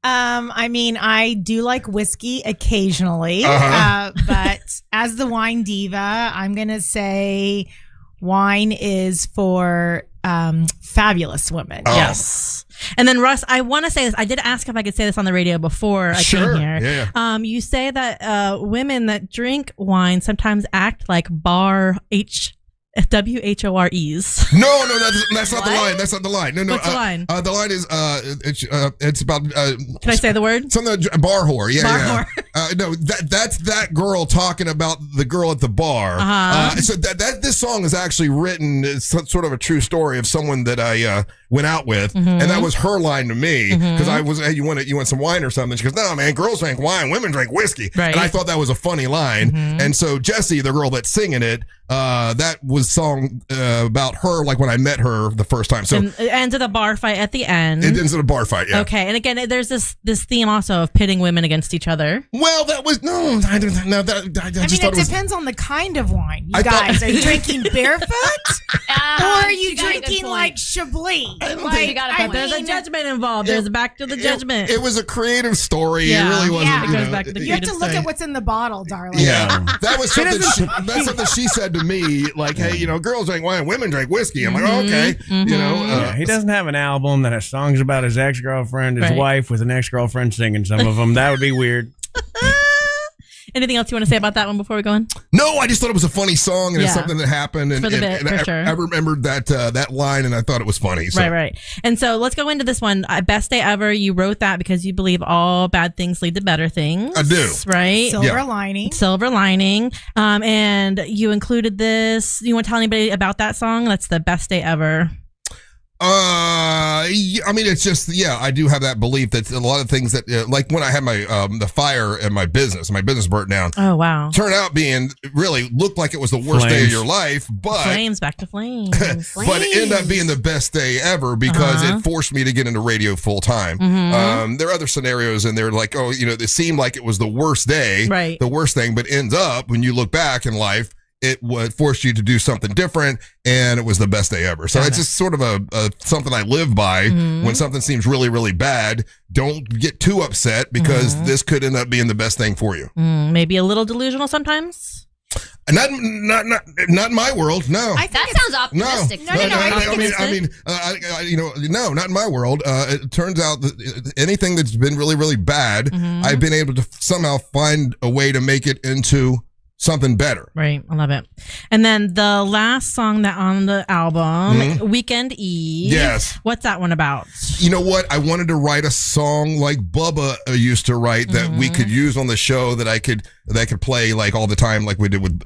Speaker 6: I mean, I do like whiskey occasionally, but as the Wine Diva, I'm going to say wine is for fabulous women.
Speaker 1: Oh.
Speaker 3: Yes. And then Russ, I want to say this. I did ask if I could say this on the radio before I came here.
Speaker 1: Yeah.
Speaker 3: You say that women that drink wine sometimes act like WHOREs.
Speaker 1: No, that's not the line. That's not the line. No.
Speaker 3: What's the line?
Speaker 1: The line is it's about.
Speaker 3: Can I say the word?
Speaker 1: Something bar whore. Yeah,
Speaker 3: bar
Speaker 1: whore. No, that's that girl talking about the girl at the bar. So this song is actually written. It's sort of a true story of someone that I went out with, and that was her line to me because I was, hey, you want some wine or something? She goes, no, man, girls drink wine, women drink whiskey.
Speaker 3: Right.
Speaker 1: And I thought that was a funny line, and so Jessie, the girl that's singing it, that was song about her, like when I met her the first time. So
Speaker 3: and it ends with a bar fight at the end.
Speaker 1: It ends in a bar fight, yeah.
Speaker 3: Okay, and again, there's this theme also of pitting women against each other.
Speaker 1: Well, that was I
Speaker 6: it depends on the kind of wine. You guys, are you drinking barefoot? Or are you drinking like Chablis?
Speaker 3: There's a judgment involved. There's back to the judgment.
Speaker 1: It was a creative story. It really wasn't.
Speaker 3: Yeah. It goes back to the
Speaker 6: You have to
Speaker 3: creative
Speaker 6: look
Speaker 3: story.
Speaker 6: at what's in the bottle, darling.
Speaker 1: Yeah, that was something. That's something she said to me. Like, hey, girls drink wine, women drink whiskey. I'm like, oh, okay.
Speaker 2: He doesn't have an album that has songs about his ex-girlfriend, his wife with an ex-girlfriend singing some of them. That would be weird.
Speaker 3: Anything else you want to say about that one before we go on?
Speaker 1: No, I just thought it was a funny song and it's something that happened. And,
Speaker 3: for the bit,
Speaker 1: and
Speaker 3: for
Speaker 1: I,
Speaker 3: sure.
Speaker 1: I remembered that line and I thought it was funny. So.
Speaker 3: Right. And so let's go into this one. Best Day Ever. You wrote that because you believe all bad things lead to better things.
Speaker 1: I do.
Speaker 3: Right?
Speaker 6: Silver lining.
Speaker 3: Silver lining. And you included this. You want to tell anybody about that song? That's the Best Day Ever.
Speaker 1: I mean, it's just, I do have that belief that a lot of things that, like when I had my, the fire in my business burnt down.
Speaker 3: Oh, wow.
Speaker 1: Turned out really looked like it was the worst day of your life, but.
Speaker 3: Flames, back to flames.
Speaker 1: But it ended up being the best day ever because it forced me to get into radio full time. There are other scenarios and they're like, it seemed like it was the worst day, the worst thing, but ends up when you look back in life, it would force you to do something different, and it was the best day ever. So it's just sort of a something I live by. When something seems really, really bad, don't get too upset because this could end up being the best thing for you.
Speaker 3: Maybe a little delusional sometimes.
Speaker 1: Not in my world. No,
Speaker 4: that sounds optimistic.
Speaker 1: No. No, not in my world. It turns out that anything that's been really, really bad, I've been able to somehow find a way to make it into something better.
Speaker 3: Right. I love it. And then the last song that on the album, Weekend Eve.
Speaker 1: Yes.
Speaker 3: What's that one about?
Speaker 1: You know what? I wanted to write a song like Bubba used to write that we could use on the show that I could play like all the time, like we did with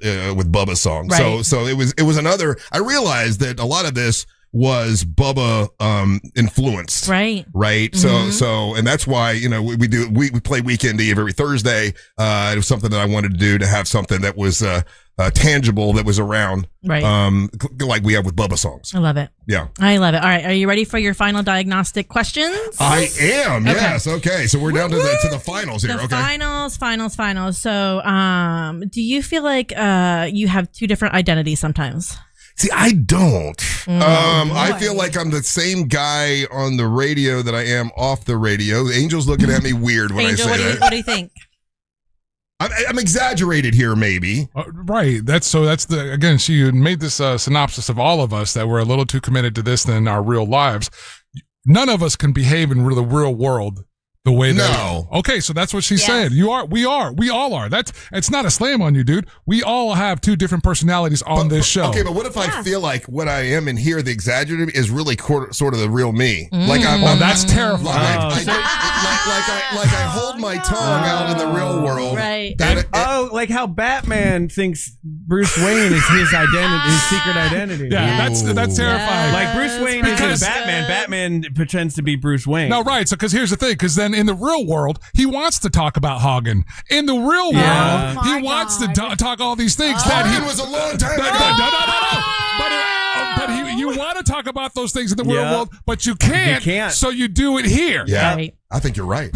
Speaker 1: Bubba's songs.
Speaker 3: Right.
Speaker 1: So it was another. I realized that a lot of this was Bubba influenced.
Speaker 3: Right.
Speaker 1: So and that's why, we play Weekend Eve every Thursday. It was something that I wanted to do, to have something that was tangible, that was around.
Speaker 3: Right.
Speaker 1: Like we have with Bubba songs.
Speaker 3: I love it.
Speaker 1: Yeah.
Speaker 3: I love it. All right. Are you ready for your final diagnostic questions?
Speaker 1: I am. Okay. Yes. Okay. So we're down to the finals here.
Speaker 3: The
Speaker 1: Okay.
Speaker 3: finals. So, do you feel like you have two different identities sometimes?
Speaker 1: See, I don't. I feel like I'm the same guy on the radio that I am off the radio. Angel's looking at me weird when
Speaker 3: Angel,
Speaker 1: I say that.
Speaker 3: what do you think?
Speaker 1: I'm exaggerated here, maybe.
Speaker 5: Right. That's the again. She made this synopsis of all of us that we're a little too committed to this than our real lives. None of us can behave in the real world the way that. Okay, so that's what she said. We all are. It's not a slam on you, dude. We all have two different personalities on this show.
Speaker 1: Okay, but what if I feel like what I am in here, the exaggerated, is really sort of the real me? Like
Speaker 5: that's terrifying.
Speaker 1: Like I hold my tongue out in the real world.
Speaker 3: Right.
Speaker 2: Like how Batman thinks Bruce Wayne is his identity, his secret identity.
Speaker 5: Yeah, that's terrifying.
Speaker 2: Like Bruce Wayne isn't Batman. Batman pretends to be Bruce Wayne.
Speaker 5: No, right. So, because here's the thing. Because then in the real world, he wants to talk about Hagen. In the real world, he wants to talk all these things.
Speaker 1: Hagen was a long time ago.
Speaker 5: But you want to talk about those things in the real world, but you can't. So you do it here.
Speaker 1: Yeah, I think you're right.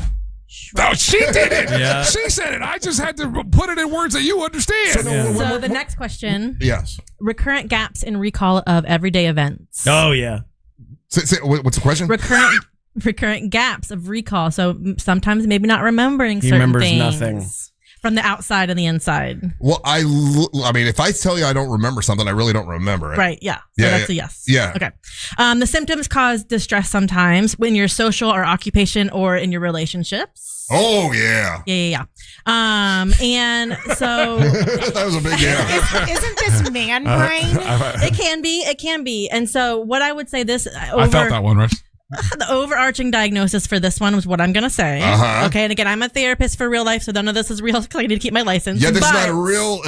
Speaker 5: Oh, she did it.
Speaker 2: Yeah.
Speaker 5: She said it. I just had to put it in words that you understand.
Speaker 3: So the next question.
Speaker 1: Yes.
Speaker 3: Recurrent gaps in recall of everyday events.
Speaker 2: Oh, yeah.
Speaker 1: What's the question?
Speaker 3: Recurrent gaps of recall. So sometimes maybe not remembering certain
Speaker 2: remembers
Speaker 3: things.
Speaker 2: nothing.
Speaker 3: From the outside and the inside.
Speaker 1: Well, I mean, if I tell you I don't remember something, I really don't remember it.
Speaker 3: Right, yeah. So that's a yes.
Speaker 1: Yeah.
Speaker 3: Okay. The symptoms cause distress sometimes when your social or occupation or in your relationships.
Speaker 1: Oh, yeah.
Speaker 3: Yeah. And so...
Speaker 1: that was a big yeah.
Speaker 6: Isn't this man brain?
Speaker 3: It can be. And so what I would say this...
Speaker 5: I felt that one, Russ.
Speaker 3: The overarching diagnosis for this one was what I'm going to say. Okay, and again, I'm a therapist for real life, so none of this is real. I need to keep my license.
Speaker 1: Yeah, this is not a real,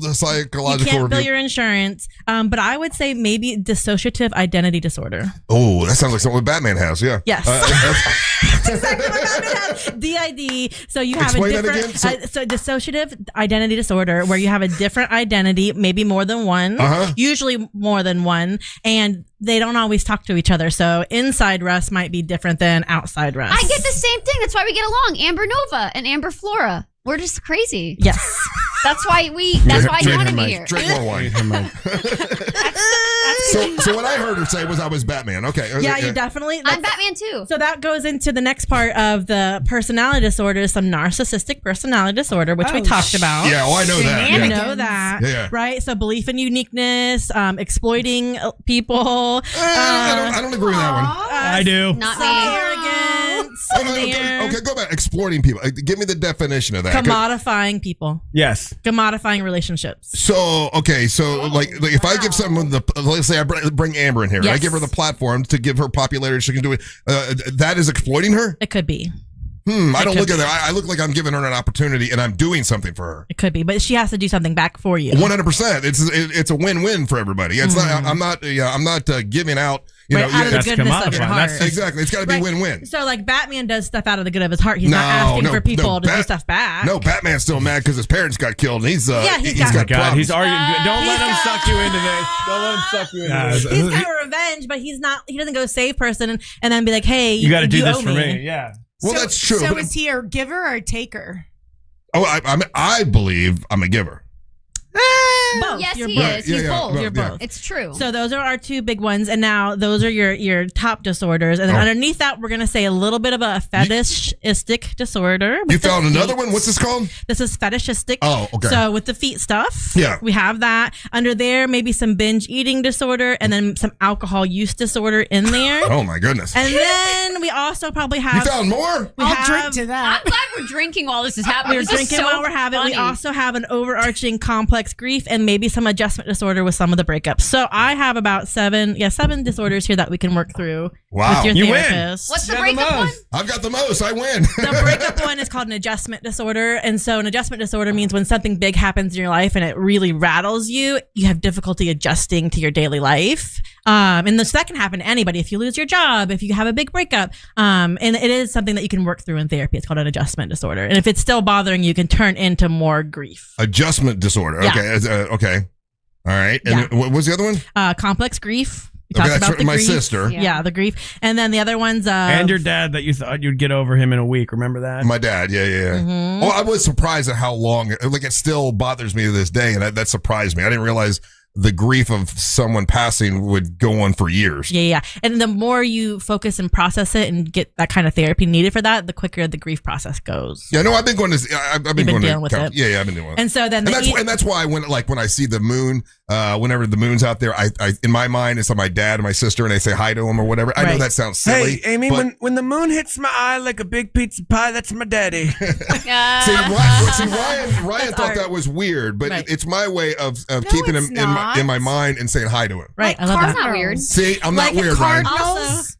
Speaker 1: psychological
Speaker 3: You can't bill
Speaker 1: review.
Speaker 3: your insurance, but I would say maybe dissociative identity disorder.
Speaker 1: Oh, that sounds like something Batman has. Yeah.
Speaker 3: Yes. That's exactly what Batman has. DID. So you have
Speaker 1: Explain
Speaker 3: a
Speaker 1: that
Speaker 3: different.
Speaker 1: again?
Speaker 3: So dissociative identity disorder, where you have a different identity, maybe more than one, usually more than one, and they don't always talk to each other. So inside Russ might be different than outside Russ.
Speaker 4: I get the same thing. That's why we get along. Amber Nova and Amber Flora. We're just crazy.
Speaker 3: Yes.
Speaker 4: That's why you wanted me here.
Speaker 1: Drink more wine. So what I heard her say was I was Batman. Okay.
Speaker 3: Yeah, you definitely.
Speaker 4: I'm Batman too.
Speaker 3: So that goes into the next part of the personality disorder, some narcissistic personality disorder, which we talked about.
Speaker 1: Yeah, I know that.
Speaker 3: You know that.
Speaker 1: Yeah.
Speaker 3: Right? So belief in uniqueness, exploiting people.
Speaker 1: I don't agree with that one.
Speaker 2: I do.
Speaker 4: Not
Speaker 3: me. Arrogance.
Speaker 1: Okay, go back. Exploiting people. Give me the definition of that.
Speaker 3: Commodifying people.
Speaker 2: Yes.
Speaker 3: Commodifying relationships.
Speaker 1: So, okay, like if I give someone let's say I bring Amber in here,
Speaker 3: Yes.
Speaker 1: I give her the platform to give her popularity, she can do it. That is exploiting her?
Speaker 3: It could be.
Speaker 1: I don't look at that. I look like I'm giving her an opportunity and I'm doing something for her.
Speaker 3: It could be, but she has to do something back for you.
Speaker 1: 100%. It's a win-win for everybody. It's not. I'm not giving out.
Speaker 3: Out of the goodness of your heart.
Speaker 1: Exactly. It's got to be win-win.
Speaker 3: So, like, Batman does stuff out of the good of his heart. He's not asking for people to do stuff back.
Speaker 1: No, Batman's still mad because his parents got killed, and he's got problems.
Speaker 2: He's arguing. Don't let him suck you into this. Don't let him suck you into this.
Speaker 3: He's got revenge, but he doesn't go save person and then be like, hey,
Speaker 2: you got to do this
Speaker 3: owe
Speaker 2: for me. Yeah.
Speaker 1: Well, that's true.
Speaker 6: So is he a giver or a taker?
Speaker 1: Oh, I believe I'm a giver.
Speaker 3: Both.
Speaker 4: Yes,
Speaker 3: You're
Speaker 4: he
Speaker 3: both.
Speaker 4: is. He's both.
Speaker 3: You're both.
Speaker 4: It's true.
Speaker 3: So those are our two big ones, and now those are your top disorders, and then underneath that, we're gonna say a little bit of a fetishistic disorder.
Speaker 1: You found another one? What's this called?
Speaker 3: This is fetishistic.
Speaker 1: Oh, okay.
Speaker 3: So with the feet stuff,
Speaker 1: we
Speaker 3: have that under there. Maybe some binge eating disorder, and then some alcohol use disorder in there.
Speaker 1: Oh my goodness!
Speaker 3: And then we also probably have.
Speaker 1: You found more?
Speaker 6: I'll drink to that.
Speaker 4: I'm glad we're drinking while this is happening.
Speaker 3: We're drinking while we're having. We also have an overarching complex grief and maybe some adjustment disorder with some of the breakups. So I have about seven disorders here that we can work through with your therapist.
Speaker 4: What's the breakup one?
Speaker 1: I've got the most. I win.
Speaker 3: The breakup one is called an adjustment disorder. And so an adjustment disorder means when something big happens in your life and it really rattles you, you have difficulty adjusting to your daily life. And this that can happen to anybody. If you lose your job, if you have a big breakup, and it is something that you can work through in therapy. It's called an adjustment disorder. And if it's still bothering you, it can turn into more grief.
Speaker 1: Adjustment disorder.
Speaker 3: Yeah.
Speaker 1: Okay. Okay. All right. And what was the other one?
Speaker 3: Complex grief. We
Speaker 1: Okay,
Speaker 3: talked
Speaker 1: that's
Speaker 3: about the
Speaker 1: my
Speaker 3: grief.
Speaker 1: sister.
Speaker 3: Yeah, the grief. And then the other one's
Speaker 2: and your dad that you thought you'd get over him in a week. Remember that?
Speaker 1: My dad. Yeah.
Speaker 3: Mhm.
Speaker 1: Oh, I was surprised at how long. Like it still bothers me to this day, and that surprised me. I didn't realize the grief of someone passing would go on for years.
Speaker 3: Yeah. And the more you focus and process it and get that kind of therapy needed for that, the quicker the grief process goes.
Speaker 1: Yeah, no, I've been going to. I've been going
Speaker 3: dealing with it.
Speaker 1: Yeah, I've been doing it.
Speaker 3: And so then,
Speaker 1: and that's why when I see the moon, whenever the moon's out there, I in my mind it's on my dad and my sister, and they say hi to him or whatever. I know that sounds silly.
Speaker 2: Hey, Amy, when the moon hits my eye like a big pizza pie, that's my daddy.
Speaker 1: See, Ryan thought that was weird, but it's my way of keeping him in my mind and saying hi to him.
Speaker 3: Right, I love that.
Speaker 4: Not weird.
Speaker 1: See, I'm not weird, Ryan.
Speaker 6: Cardinals.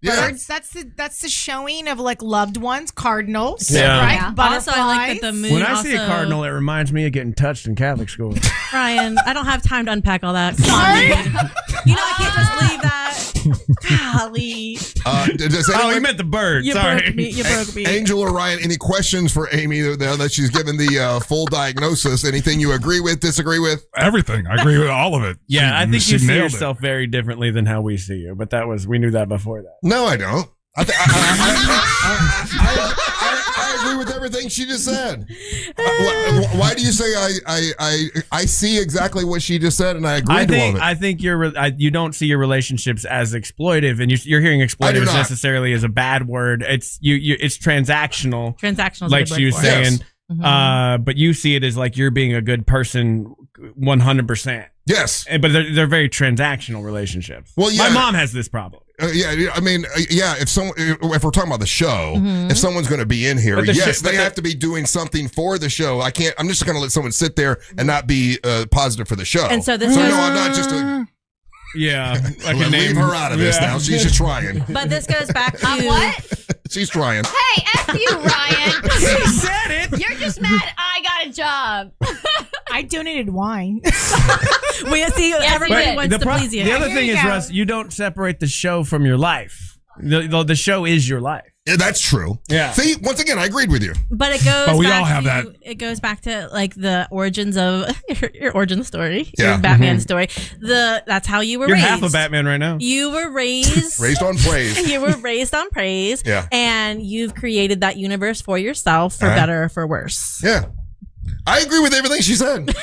Speaker 1: Yeah.
Speaker 6: Birds, that's the showing of like loved ones, cardinals.
Speaker 2: Yeah.
Speaker 6: Right.
Speaker 3: Yeah.
Speaker 6: Butterflies.
Speaker 3: Also, I like that the moon.
Speaker 2: When I see a cardinal, it reminds me of getting touched in Catholic school.
Speaker 3: Ryan, I don't have time to unpack all that. Come on, dude. You know I can't just leave that. Golly.
Speaker 1: Does anyone,
Speaker 2: you meant the bird.
Speaker 3: You
Speaker 2: Sorry.
Speaker 3: broke me. You broke me.
Speaker 1: Angel or Ryan, any questions for Amy now that she's given the full diagnosis? Anything you agree with, disagree with?
Speaker 5: Everything. I agree with all of it.
Speaker 2: Yeah, I think you see
Speaker 5: nailed it.
Speaker 2: yourself very differently than how we see you, but we knew that before that.
Speaker 1: No, I don't. I agree with everything she just said. Why do you say I see exactly what she just said and I agree to all of it?
Speaker 2: I think you don't see your relationships as exploitive, and you're hearing exploitive necessarily as a bad word. It's it's transactional.
Speaker 3: Transactional,
Speaker 2: like she was saying.
Speaker 1: Yes.
Speaker 2: But you see it as like you're being a good person 100%.
Speaker 1: Yes.
Speaker 2: But they're very transactional relationships.
Speaker 1: Well, yeah.
Speaker 2: My mom has this problem.
Speaker 1: I mean, if we're talking about the show, if someone's going to be in here, yes, they have to be doing something for the show. I'm just going to let someone sit there and not be positive for the show.
Speaker 3: And so this
Speaker 1: no, I'm not just
Speaker 2: yeah, I
Speaker 1: can leave her out of this now. She's just trying.
Speaker 3: But this goes back to
Speaker 4: what?
Speaker 1: She's trying.
Speaker 4: Hey, F you, Ryan.
Speaker 2: She said it.
Speaker 4: You're just mad I got a job.
Speaker 6: I donated wine.
Speaker 3: We see everybody wants to please you.
Speaker 2: The other thing is, Russ, you don't separate the show from your life. The show is your life.
Speaker 1: Yeah, that's true.
Speaker 2: Yeah.
Speaker 1: See, once again, I agreed with you.
Speaker 3: But it goes.
Speaker 5: But we
Speaker 3: back
Speaker 5: all have
Speaker 3: to,
Speaker 5: that.
Speaker 3: It goes back to like the origins of your origin story,
Speaker 1: Yeah.
Speaker 3: your Batman story. That's how you were
Speaker 2: You're
Speaker 3: raised.
Speaker 2: half a Batman right now.
Speaker 3: You were raised
Speaker 1: Raised on praise.
Speaker 3: You were raised on praise.
Speaker 1: Yeah.
Speaker 3: And you've created that universe for yourself, for better or for worse.
Speaker 1: Yeah. I agree with everything she said.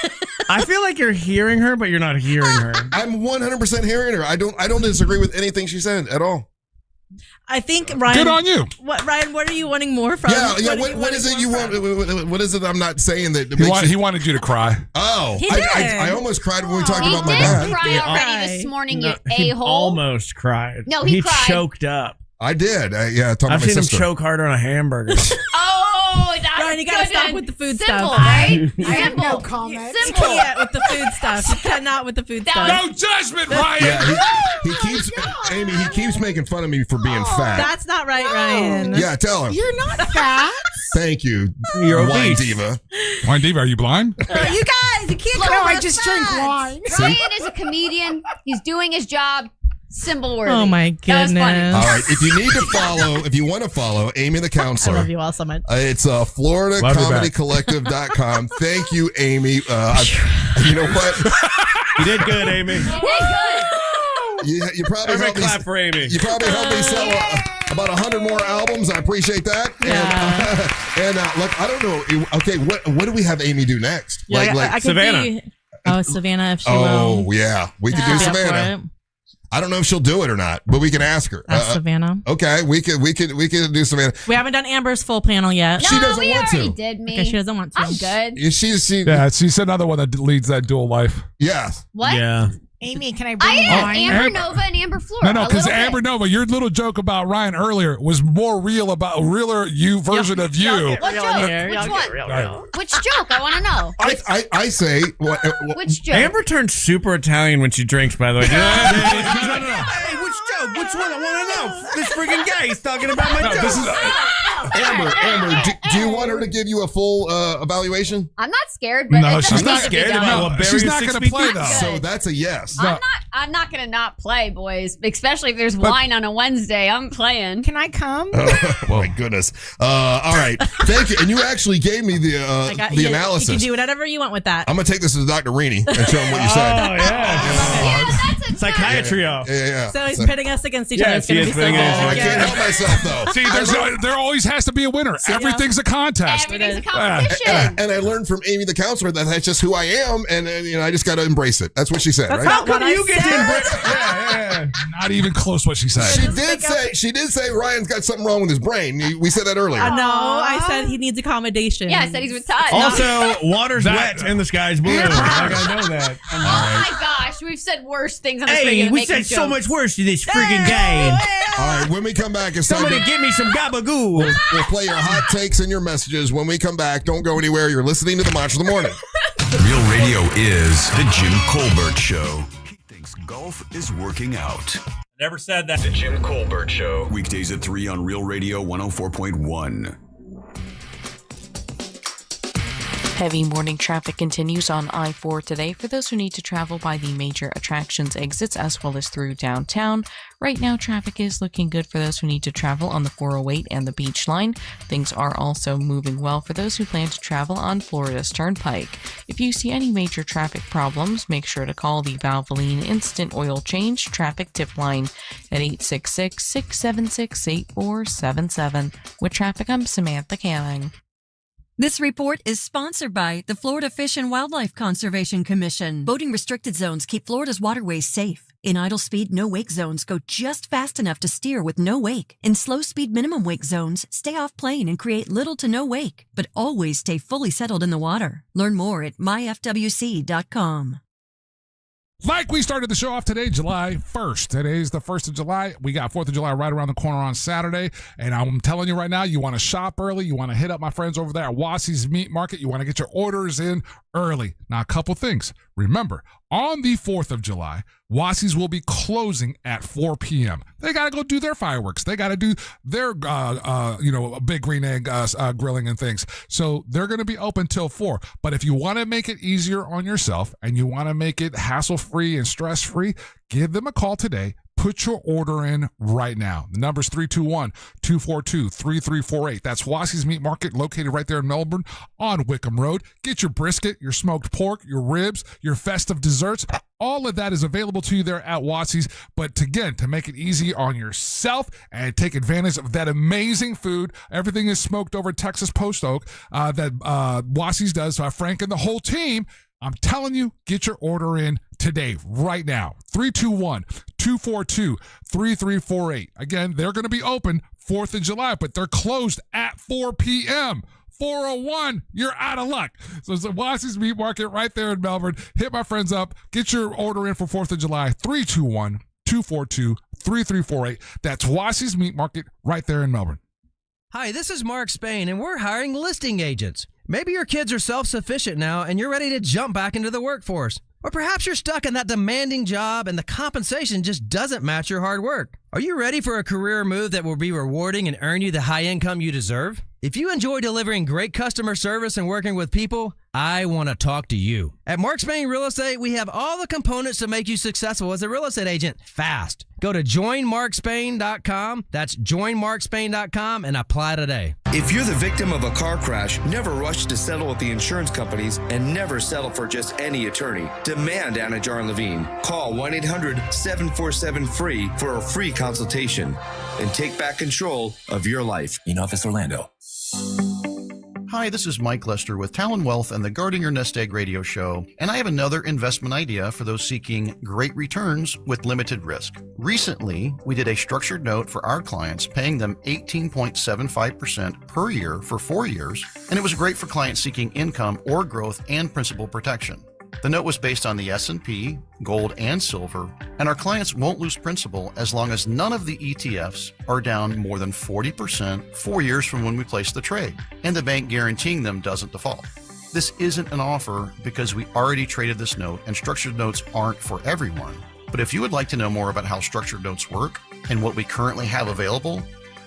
Speaker 2: I feel like you're hearing her, but you're not hearing her.
Speaker 1: I'm 100% hearing her. I don't disagree with anything she said at all.
Speaker 3: I think Ryan.
Speaker 5: Good on you.
Speaker 3: Ryan, what are you wanting more from?
Speaker 1: Yeah. What is it you want? What is it? I'm not saying that.
Speaker 5: He wanted you to cry.
Speaker 1: Oh,
Speaker 3: He did.
Speaker 1: I almost cried when we talked
Speaker 4: He
Speaker 1: about my
Speaker 4: did
Speaker 1: dad.
Speaker 4: cry already this morning, you
Speaker 2: He
Speaker 4: a-hole.
Speaker 2: almost cried.
Speaker 4: No, he cried.
Speaker 2: Choked up.
Speaker 1: I did. Yeah, talking
Speaker 2: I've
Speaker 1: to my
Speaker 2: seen
Speaker 1: sister.
Speaker 2: him choke harder on a hamburger.
Speaker 4: Oh, that's
Speaker 3: Ryan, you gotta
Speaker 4: good
Speaker 3: stop
Speaker 4: and
Speaker 3: with the food
Speaker 4: simple,
Speaker 3: stuff.
Speaker 4: right?
Speaker 6: I have no
Speaker 4: Simple.
Speaker 6: comment.
Speaker 3: You
Speaker 4: Simple.
Speaker 3: can't with the food stuff. You cannot with the food stuff.
Speaker 5: No judgment, Ryan.
Speaker 1: Yeah, he keeps Amy. He keeps making fun of me for being fat.
Speaker 3: That's not right, Ryan.
Speaker 1: Yeah, tell him.
Speaker 6: You're not fat.
Speaker 1: Thank you,
Speaker 2: You're
Speaker 1: Wine
Speaker 2: obese.
Speaker 1: Diva.
Speaker 5: Wine Diva, are you blind?
Speaker 3: You guys, you can't.
Speaker 6: No,
Speaker 3: go
Speaker 6: I
Speaker 3: with
Speaker 6: just
Speaker 3: fat.
Speaker 6: drink wine.
Speaker 4: Ryan is a comedian. He's doing his job. Symbol worthy.
Speaker 3: Oh my
Speaker 4: That was funny.
Speaker 3: goodness.
Speaker 1: All right, if you need to follow, if you want to follow Aimee the
Speaker 3: I
Speaker 1: Counselor,
Speaker 3: love you all so much.
Speaker 1: it's FloridaComedyCollective.com. Thank you, Amy. You know what?
Speaker 2: You did good, Amy.
Speaker 4: He did good.
Speaker 1: You probably
Speaker 2: Everybody
Speaker 1: helped me.
Speaker 2: clap for Amy.
Speaker 1: You probably helped me sell about 100 more albums. I appreciate that. And look, I don't know. Okay, what do we have Amy do next?
Speaker 3: Yeah, I could
Speaker 2: Savannah.
Speaker 3: be- Savannah, if she
Speaker 1: Oh
Speaker 3: will.
Speaker 1: yeah, we could do
Speaker 3: I'll be up for
Speaker 1: Savannah.
Speaker 3: it.
Speaker 1: I don't know if she'll do it or not, but we can ask her.
Speaker 3: That's Savannah.
Speaker 1: Okay, we could do Savannah.
Speaker 3: We haven't done Amber's full panel yet.
Speaker 1: She doesn't
Speaker 4: we
Speaker 1: want
Speaker 4: already
Speaker 1: to.
Speaker 4: did me.
Speaker 3: Okay, she doesn't want to.
Speaker 4: I'm good.
Speaker 1: She
Speaker 5: Yeah, she's another one that leads that dual life.
Speaker 1: yeah.
Speaker 4: What?
Speaker 2: Yeah.
Speaker 6: Amy, can I
Speaker 4: I
Speaker 6: bring
Speaker 4: am
Speaker 6: wine?
Speaker 4: Amber Nova and Amber Flora.
Speaker 5: No,
Speaker 4: a
Speaker 5: because
Speaker 4: little
Speaker 5: Amber
Speaker 4: bit.
Speaker 5: Nova, your little joke about Ryan earlier was more realer you version of you.
Speaker 4: What joke? Which one? Which joke? I want to know.
Speaker 1: I say what?
Speaker 4: Which joke?
Speaker 2: Amber turns super Italian when she drinks, by the way.
Speaker 1: Hey,
Speaker 2: which joke? Which one? I want to know. This freaking guy, he's talking about my joke.
Speaker 5: This is
Speaker 1: Amber, do you want her to give you a full evaluation?
Speaker 4: I'm not scared, but
Speaker 5: No,
Speaker 4: it
Speaker 5: she's
Speaker 4: doesn't
Speaker 5: not
Speaker 4: need to be
Speaker 2: scared
Speaker 4: done.
Speaker 2: about what
Speaker 5: she's
Speaker 2: Barry
Speaker 5: not
Speaker 2: 6
Speaker 5: going to
Speaker 2: feet
Speaker 5: play
Speaker 2: deep.
Speaker 5: though.
Speaker 1: So that's a yes.
Speaker 4: I'm not gonna not play, boys. Especially if there's wine on a Wednesday. I'm playing.
Speaker 6: Can I come?
Speaker 1: Oh my goodness. All right. Thank you. And you actually gave me the analysis.
Speaker 3: You can do whatever you want with that.
Speaker 1: I'm gonna take this to Dr. Rini and show him what you said.
Speaker 2: Oh, yeah.
Speaker 4: Yeah, that's
Speaker 2: Psychiatry.
Speaker 1: Yeah.
Speaker 3: So he's pitting us against each other. It's gonna be so
Speaker 1: I
Speaker 3: good.
Speaker 1: can't help myself though.
Speaker 5: See, there always has to be a winner. Everything's a contest.
Speaker 4: Everything's a competition.
Speaker 1: And I learned from Aimee the Councilor that that's just who I am, and I just got to embrace it. That's what she said, right?
Speaker 2: How come you get to embrace it? Yeah.
Speaker 5: Not even close what she said.
Speaker 1: She did say Ryan's got something wrong with his brain. We said that earlier.
Speaker 3: No, I said he needs accommodation.
Speaker 4: Yeah, I said he's with Todd.
Speaker 2: Also, water's wet and the sky's blue. Like, I know that.
Speaker 4: Oh my gosh, we've said worse things on this radio.
Speaker 2: Hey, we said so much worse to this friggin' game.
Speaker 1: All right, when we come back, it's time
Speaker 2: Somebody
Speaker 1: to
Speaker 2: give me some gabagool.
Speaker 1: We'll play your hot takes and your messages when we come back. Don't go anywhere. You're listening to the Monster of the Morning.
Speaker 7: Real radio is the Jim Colbert Show. He thinks golf is working out.
Speaker 18: Never said that.
Speaker 7: The Jim Colbert Show. Weekdays at 3 on Real Radio 104.1.
Speaker 8: Heavy morning traffic continues on I-4 today for those who need to travel by the major attractions exits as well as through downtown. Right now, traffic is looking good for those who need to travel on the 408 and the Beach Line. Things are also moving well for those who plan to travel on Florida's Turnpike. If you see any major traffic problems, make sure to call the Valvoline Instant Oil Change Traffic Tip Line at 866-676-8477. With traffic, I'm Samantha Canning.
Speaker 10: This report is sponsored by the Florida Fish and Wildlife Conservation Commission. Boating restricted zones keep Florida's waterways safe. In idle speed, no wake zones, go just fast enough to steer with no wake. In slow speed, minimum wake zones, stay off plane and create little to no wake, but always stay fully settled in the water. Learn more at myfwc.com.
Speaker 5: Like we started the show off today, July 1st. Today's the 1st of July. We got 4th of July right around the corner on Saturday. And I'm telling you right now, you want to shop early. You want to hit up my friends over there at Wassie's Meat Market. You want to get your orders in early. Now, a couple things. Remember, on the 4th of July, Wassie's will be closing at 4 p.m. They got to go do their fireworks. They got to do their, big green egg grilling and things. So they're going to be open till 4. But if you want to make it easier on yourself and you want to make it hassle-free and stress-free, give them a call today. Put your order in right now. The number's 321-242-3348. That's Wassie's Meat Market, located right there in Melbourne on Wickham Road. Get your brisket, your smoked pork, your ribs, your festive desserts. All of that is available to you there at Wassie's. But to make it easy on yourself and take advantage of that amazing food, everything is smoked over Texas Post Oak that Wassie's does. Frank and the whole team, I'm telling you, get your order in today, right now. 321-242-3348. Again, they're going to be open 4th of July, but they're closed at 4 p.m. 401, you're out of luck. So it's the Wassie's Meat Market right there in Melbourne. Hit my friends up. Get your order in for 4th of July. 321-242-3348. That's Wassie's Meat Market right there in Melbourne.
Speaker 14: Hi, this is Mark Spain, and we're hiring listing agents. Maybe your kids are self-sufficient now and you're ready to jump back into the workforce. Or perhaps you're stuck in that demanding job and the compensation just doesn't match your hard work. Are you ready for a career move that will be rewarding and earn you the high income you deserve? If you enjoy delivering great customer service and working with people, I want to talk to you. At Mark Spain Real Estate, we have all the components to make you successful as a real estate agent fast. Go to joinmarkspain.com. That's joinmarkspain.com and apply today.
Speaker 19: If you're the victim of a car crash, never rush to settle with the insurance companies and never settle for just any attorney. Demand Anna Jar Levine. Call 1-800-747-FREE for a free consultation and take back control of your life. In Office Orlando.
Speaker 21: Hi, this is Mike Lester with Talon Wealth and the Guarding Your Nest Egg radio show, and I have another investment idea for those seeking great returns with limited risk. Recently, we did a structured note for our clients, paying them 18.75% per year for 4 years, and it was great for clients seeking income or growth and principal protection. The note was based on the S&P, gold, and silver, and our clients won't lose principal as long as none of the ETFs are down more than 40% 4 years from when we place the trade, and the bank guaranteeing them doesn't default. This isn't an offer because we already traded this note, and structured notes aren't for everyone. But if you would like to know more about how structured notes work and what we currently have available,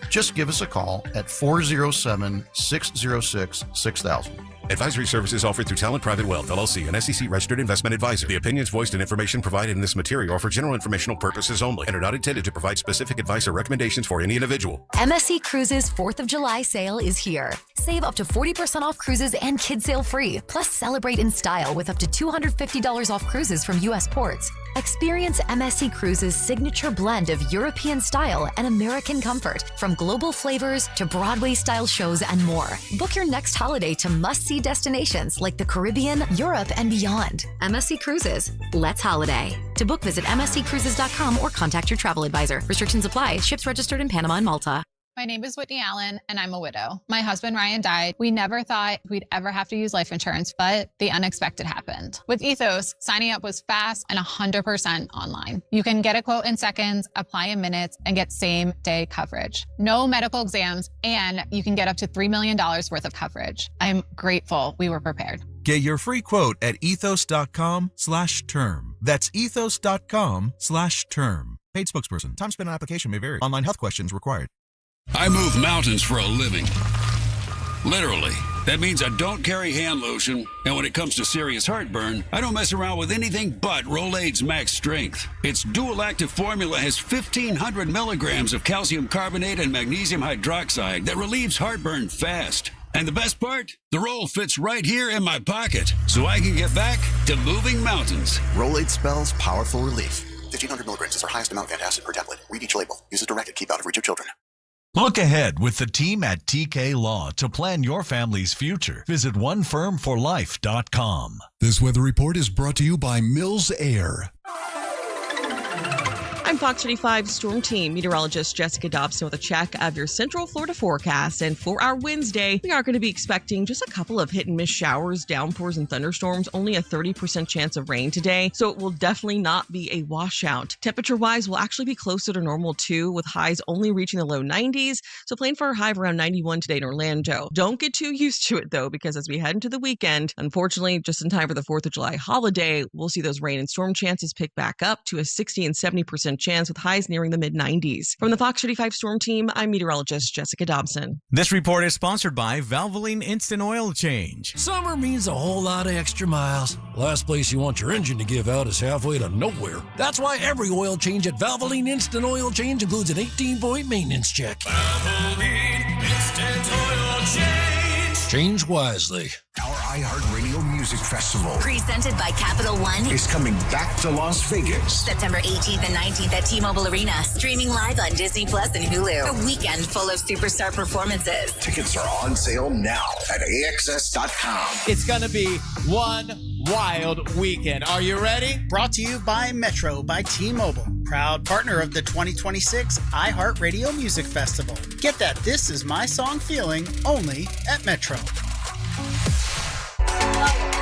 Speaker 21: just give us a call at 407-606-6000.
Speaker 9: Advisory services offered through Talent Private Wealth, LLC, an SEC-registered investment advisor. The opinions voiced and information provided in this material are for general informational purposes only and are not intended to provide specific advice or recommendations for any individual.
Speaker 11: MSC Cruises 4th of July sale is here. Save up to 40% off cruises and kids sail free. Plus, celebrate in style with up to $250 off cruises from U.S. ports. Experience MSC Cruises' signature blend of European style and American comfort, from global flavors to Broadway-style shows and more. Book your next holiday to must-see destinations like the Caribbean, Europe, and beyond. MSC Cruises. Let's holiday. To book, visit msccruises.com or contact your travel advisor. Restrictions apply. Ships registered in Panama and Malta.
Speaker 12: My name is Whitney Allen, and I'm a widow. My husband, Ryan, died. We never thought we'd ever have to use life insurance, but the unexpected happened. With Ethos, signing up was fast and 100% online. You can get a quote in seconds, apply in minutes, and get same-day coverage. No medical exams, and you can get up to $3 million worth of coverage. I'm grateful we were prepared.
Speaker 13: Get your free quote at ethos.com/term. That's ethos.com/term. Paid spokesperson. Time spent on application may vary. Online health questions required.
Speaker 15: I move mountains for a living. Literally. That means I don't carry hand lotion, and when it comes to serious heartburn, I don't mess around with anything but Rolaids Max Strength. Its dual-active formula has 1,500 milligrams of calcium carbonate and magnesium hydroxide that relieves heartburn fast. And the best part? The roll fits right here in my pocket, so I can get back to moving mountains.
Speaker 16: Rolaids spells powerful relief. 1,500 milligrams is our highest amount of antacid per tablet. Read each label. Use as directed. Keep out of reach of children.
Speaker 22: Look ahead with the team at TK Law to plan your family's future. Visit onefirmforlife.com.
Speaker 23: This weather report is brought to you by Mills Air.
Speaker 27: I'm Fox 35 Storm Team meteorologist Jessica Dobson with a check of your Central Florida forecast. And for our Wednesday, we are going to be expecting just a couple of hit and miss showers, downpours, and thunderstorms. Only a 30% chance of rain today, so it will definitely not be a washout. Temperature-wise, we'll actually be closer to normal too, with highs only reaching the low 90s. So plan for a high of around 91 today in Orlando. Don't get too used to it though, because as we head into the weekend, unfortunately, just in time for the 4th of July holiday, we'll see those rain and storm chances pick back up to a 60 and 70% chance with highs nearing the mid-90s. From the Fox 35 Storm Team, I'm meteorologist Jessica Dobson.
Speaker 28: This report is sponsored by Valvoline Instant Oil Change.
Speaker 29: Summer means a whole lot of extra miles. Last place you want your engine to give out is halfway to nowhere. That's why every oil change at Valvoline Instant Oil Change includes an 18-point maintenance check. Valvoline Instant Oil Change. Change wisely.
Speaker 7: Our iHeartRadio Music Festival,
Speaker 31: Presented by Capital One,
Speaker 7: is coming back to Las Vegas.
Speaker 31: September 18th and 19th at T-Mobile Arena. Streaming live on Disney Plus and Hulu. A weekend full of superstar performances.
Speaker 7: Tickets are on sale now at AXS.com.
Speaker 32: It's going to be one wild weekend. Are you ready?
Speaker 33: Brought to you by Metro by T-Mobile, proud partner of the 2026 iHeartRadio Music Festival. Get that This Is My Song feeling only at Metro.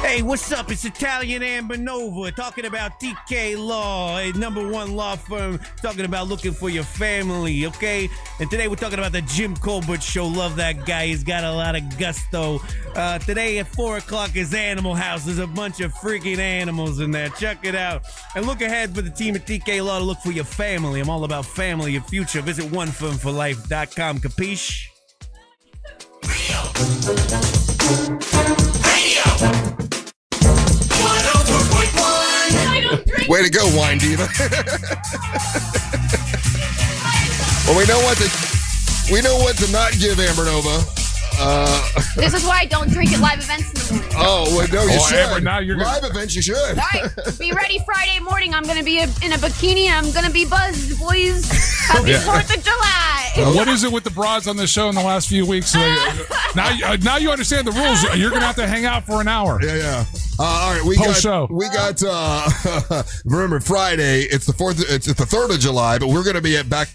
Speaker 2: Hey, what's up? It's Italian Amber Nova talking about TK Law, a #1 law firm talking about looking for your family, okay? And today we're talking about the Jim Colbert Show. Love that guy. He's got a lot of gusto. Today at 4 o'clock is Animal House. There's a bunch of freaking animals in there. Check it out. And look ahead for the team at TK Law to look for your family. I'm all about family, your future. Visit onefirmforlife.com. Capiche?
Speaker 1: Way to go, Wine Diva. Well, we know what to not give Amber Nova.
Speaker 4: This is why I don't drink at live events in the morning.
Speaker 1: Oh, well, no, you should.
Speaker 5: Amber, now you're
Speaker 1: live events, you should.
Speaker 4: All right, be ready Friday morning. I'm going to be in a bikini. I'm going to be buzzed, boys. Happy 4th of July.
Speaker 5: What is it with the bras on the show in the last few weeks? Now you understand the rules. You're going to have to hang out for an hour.
Speaker 1: Yeah. All right, we got remember Friday, it's the 3rd of July, but we're going to be at Back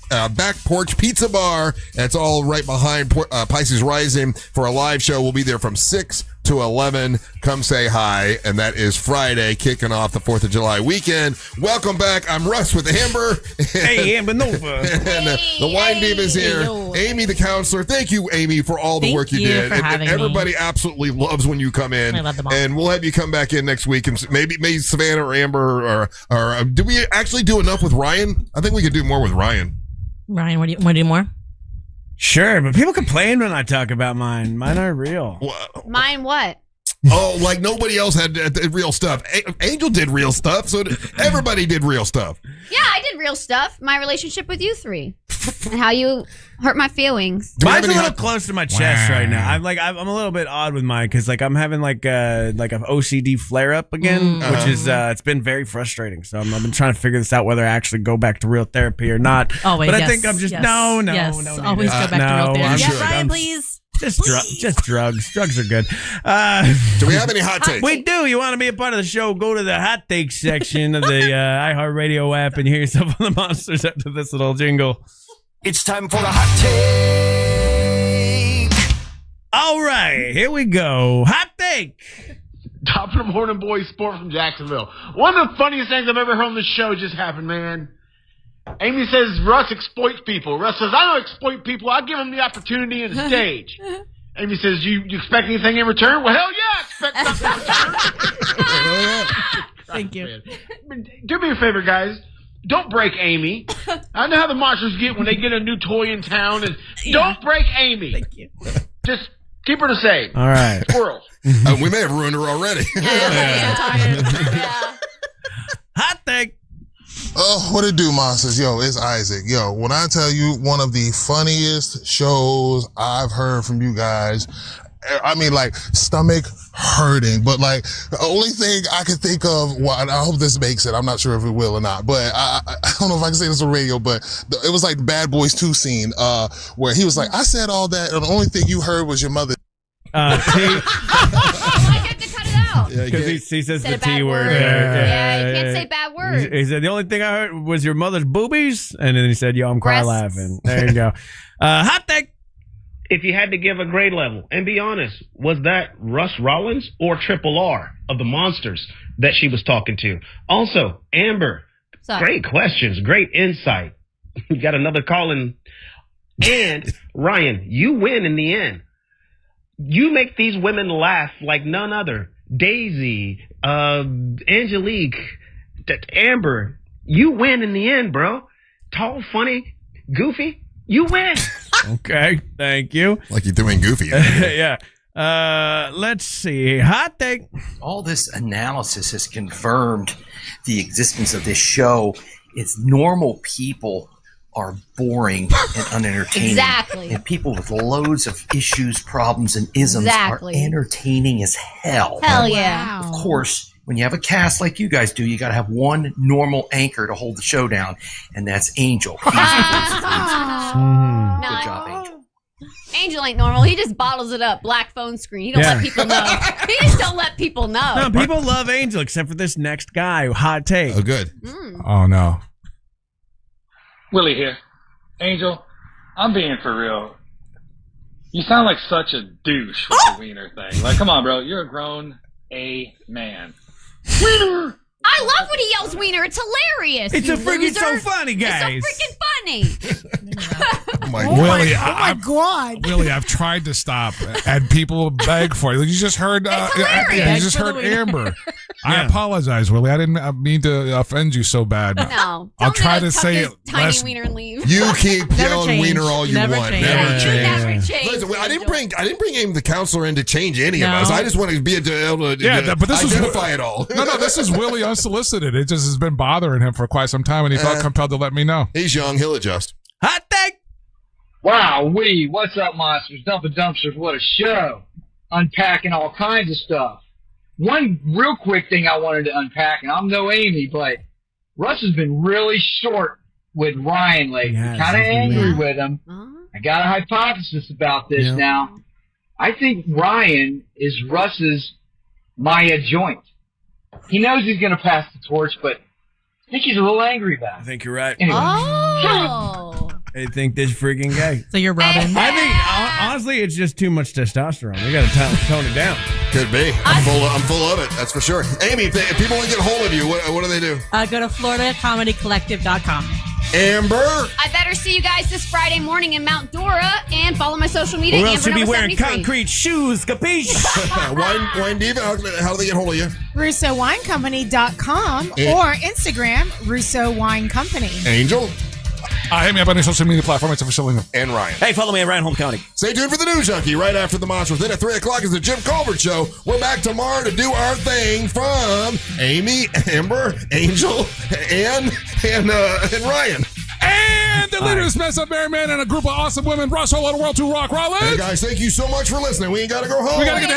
Speaker 1: Porch Pizza Bar. That's all right behind Pisces Rising for a live show. We'll be there from 6 to 11. Come say hi. And that is Friday, kicking off the 4th of July weekend. Welcome back. I'm Russ with Amber.
Speaker 2: Hey, Amber Nova.
Speaker 1: And the Wine Diva's here. Aimee the Councilor. Thank you, Aimee, for all the work you did. And everybody absolutely loves when you come in.
Speaker 3: I love them all.
Speaker 1: And we'll have you come back in next week. And maybe Savannah or Amber or did we actually do enough with Ryan? I think we could do more with Ryan.
Speaker 3: Ryan, want to do more?
Speaker 2: Sure, but people complain when I talk about mine. Mine are real.
Speaker 4: Mine what?
Speaker 1: Oh, like nobody else had real stuff. Angel did real stuff, so everybody did real stuff.
Speaker 4: Yeah, I did real stuff. My relationship with you three. And how you hurt my feelings.
Speaker 2: Mine's a little close to my chest right now. I'm a little bit odd with mine because like I'm having like an OCD flare up again, which is it's been very frustrating. So I've been trying to figure this out whether I actually go back to real therapy or not.
Speaker 3: Always,
Speaker 2: but I think I'm just no.
Speaker 3: Always go back to real therapy.
Speaker 2: Yeah,
Speaker 3: Ryan, please.
Speaker 2: Just drugs. Drugs are good.
Speaker 1: Do we have any hot takes?
Speaker 2: We do. You want to be a part of the show? Go to the hot takes section of the iHeartRadio app and hear yourself on the Monsters after this little jingle.
Speaker 6: It's time for the hot take.
Speaker 2: All right, here we go. Hot take.
Speaker 8: Top of the morning, boys. Sport from Jacksonville. One of the funniest things I've ever heard on the show just happened, man. Aimee says Russ exploits people. Russ says, I don't exploit people. I give them the opportunity and the stage. Aimee says, you expect anything in return? Well, hell yeah, I expect something in return.
Speaker 3: Thank you.
Speaker 8: Man. Do me a favor, guys. Don't break Aimee. I know how the monsters get when they get a new toy in town. And don't break Aimee.
Speaker 3: Thank you.
Speaker 8: Just keep her the same.
Speaker 2: All right.
Speaker 8: Squirrels.
Speaker 1: We may have ruined her already.
Speaker 2: Hot take.
Speaker 10: Oh, what it do, monsters? Yo, it's Isaac. Yo, when I tell you one of the funniest shows I've heard from you guys, I mean, like, stomach hurting, but like, the only thing I can think of, well, and I hope this makes it, I'm not sure if it will or not, but I don't know if I can say this on radio, but it was like the Bad Boys 2 scene, where he was like, I said all that, and the only thing you heard was your mother.
Speaker 4: I get to cut it out.
Speaker 2: Because he says the T word.
Speaker 4: Yeah, you can't say bad words.
Speaker 2: He said, the only thing I heard was your mother's boobies. And then he said, yo, I'm crying laughing. There you go. Hot take.
Speaker 8: If you had to give a grade level, and be honest, was that Russ Rollins or Triple R of the Monsters that she was talking to? Also, Amber, great questions, great insight. You got another call in. And Ryan, you win in the end. You make these women laugh like none other. Daisy, Angelique, Amber, you win in the end, bro. Tall, funny, goofy, you win.
Speaker 2: Okay, thank you.
Speaker 1: Like you're doing Goofy.
Speaker 2: Yeah. Let's see. Hot take.
Speaker 6: All this analysis has confirmed the existence of this show. It's normal people are boring and unentertaining.
Speaker 4: Exactly.
Speaker 6: And people with loads of issues, problems, and isms are entertaining as hell.
Speaker 4: Hell yeah.
Speaker 6: Of course, when you have a cast like you guys do, you got to have one normal anchor to hold the show down, and that's Angel. He's the voice of reason. Good job, Angel.
Speaker 4: Angel ain't normal. He just bottles it up. Black phone screen. He don't let people know. He just don't let people know.
Speaker 2: No, people love Angel except for this next guy. Hot take.
Speaker 1: Oh, good.
Speaker 5: Oh, no.
Speaker 14: Willie here. Angel, I'm being for real. You sound like such a douche with the wiener thing. Like, come on, bro. You're a grown man.
Speaker 4: Wiener! I love when he yells wiener. It's hilarious.
Speaker 2: It's a freaking
Speaker 4: loser.
Speaker 2: so funny, guys.
Speaker 4: It's so freaking funny.
Speaker 5: Oh my God. Willie, I've tried to stop, and people beg for it. You just heard, you just heard Amber. I apologize, Willie. I didn't mean to offend you so bad.
Speaker 4: No.
Speaker 5: I'll try to say it
Speaker 4: tiny
Speaker 5: less.
Speaker 4: wiener and leave.
Speaker 1: You keep yelling wiener all you
Speaker 3: Never
Speaker 1: want.
Speaker 3: change.
Speaker 1: Never change.
Speaker 4: Never change.
Speaker 1: Listen, I didn't bring Aimee the Councilor in to change any of us. I just want to be able to
Speaker 5: but this
Speaker 1: identify it all.
Speaker 5: No, this is Willie unsolicited. It just has been bothering him for quite some time, and he felt compelled to let me know.
Speaker 1: He's young. He'll adjust.
Speaker 2: Hot take.
Speaker 14: Wow, what's up, monsters? Dumping dumpsters, what a show. Unpacking all kinds of stuff. One real quick thing I wanted to unpack, and I'm no Aimee, but Russ has been really short with Ryan lately. Kind of angry with him. I got a hypothesis about this now. I think Ryan is Russ's Maya joint. He knows he's going to pass the torch, but I think he's a little angry about it.
Speaker 2: I think you're right.
Speaker 14: Anyway.
Speaker 2: I think this freaking guy.
Speaker 3: So you're Robin.
Speaker 2: I think honestly, it's just too much testosterone. We got to tone it down.
Speaker 1: Could be. I'm full of it. That's for sure. Aimee, if people want to get a hold of you, what do they do?
Speaker 3: Go to FloridaComedyCollective.com.
Speaker 1: Amber.
Speaker 4: I better see you guys this Friday morning in Mount Dora and follow my social media.
Speaker 2: Or else you'll be wearing
Speaker 4: 73.
Speaker 2: concrete shoes, capiche?
Speaker 1: Wine Diva, how do they get hold of you?
Speaker 17: RussoWineCompany.com or Instagram, Russo Wine Company.
Speaker 1: Angel.
Speaker 5: Hit me up on any social media platform. It's official.
Speaker 1: And Ryan.
Speaker 9: Hey, follow me at Ryan Holm County.
Speaker 1: Stay tuned for the News Junkie right after the Monster Within at 3 o'clock is the Jim Colbert Show. We're back tomorrow to do our thing from Aimee, Amber, Angel, and Ryan.
Speaker 5: And the leaders, Mess Up Merriman, and a group of awesome women, Russ, Whole Lot of World to Rock Rollins.
Speaker 1: Hey, guys, thank you so much for listening. We ain't got to go home.
Speaker 5: We got to get the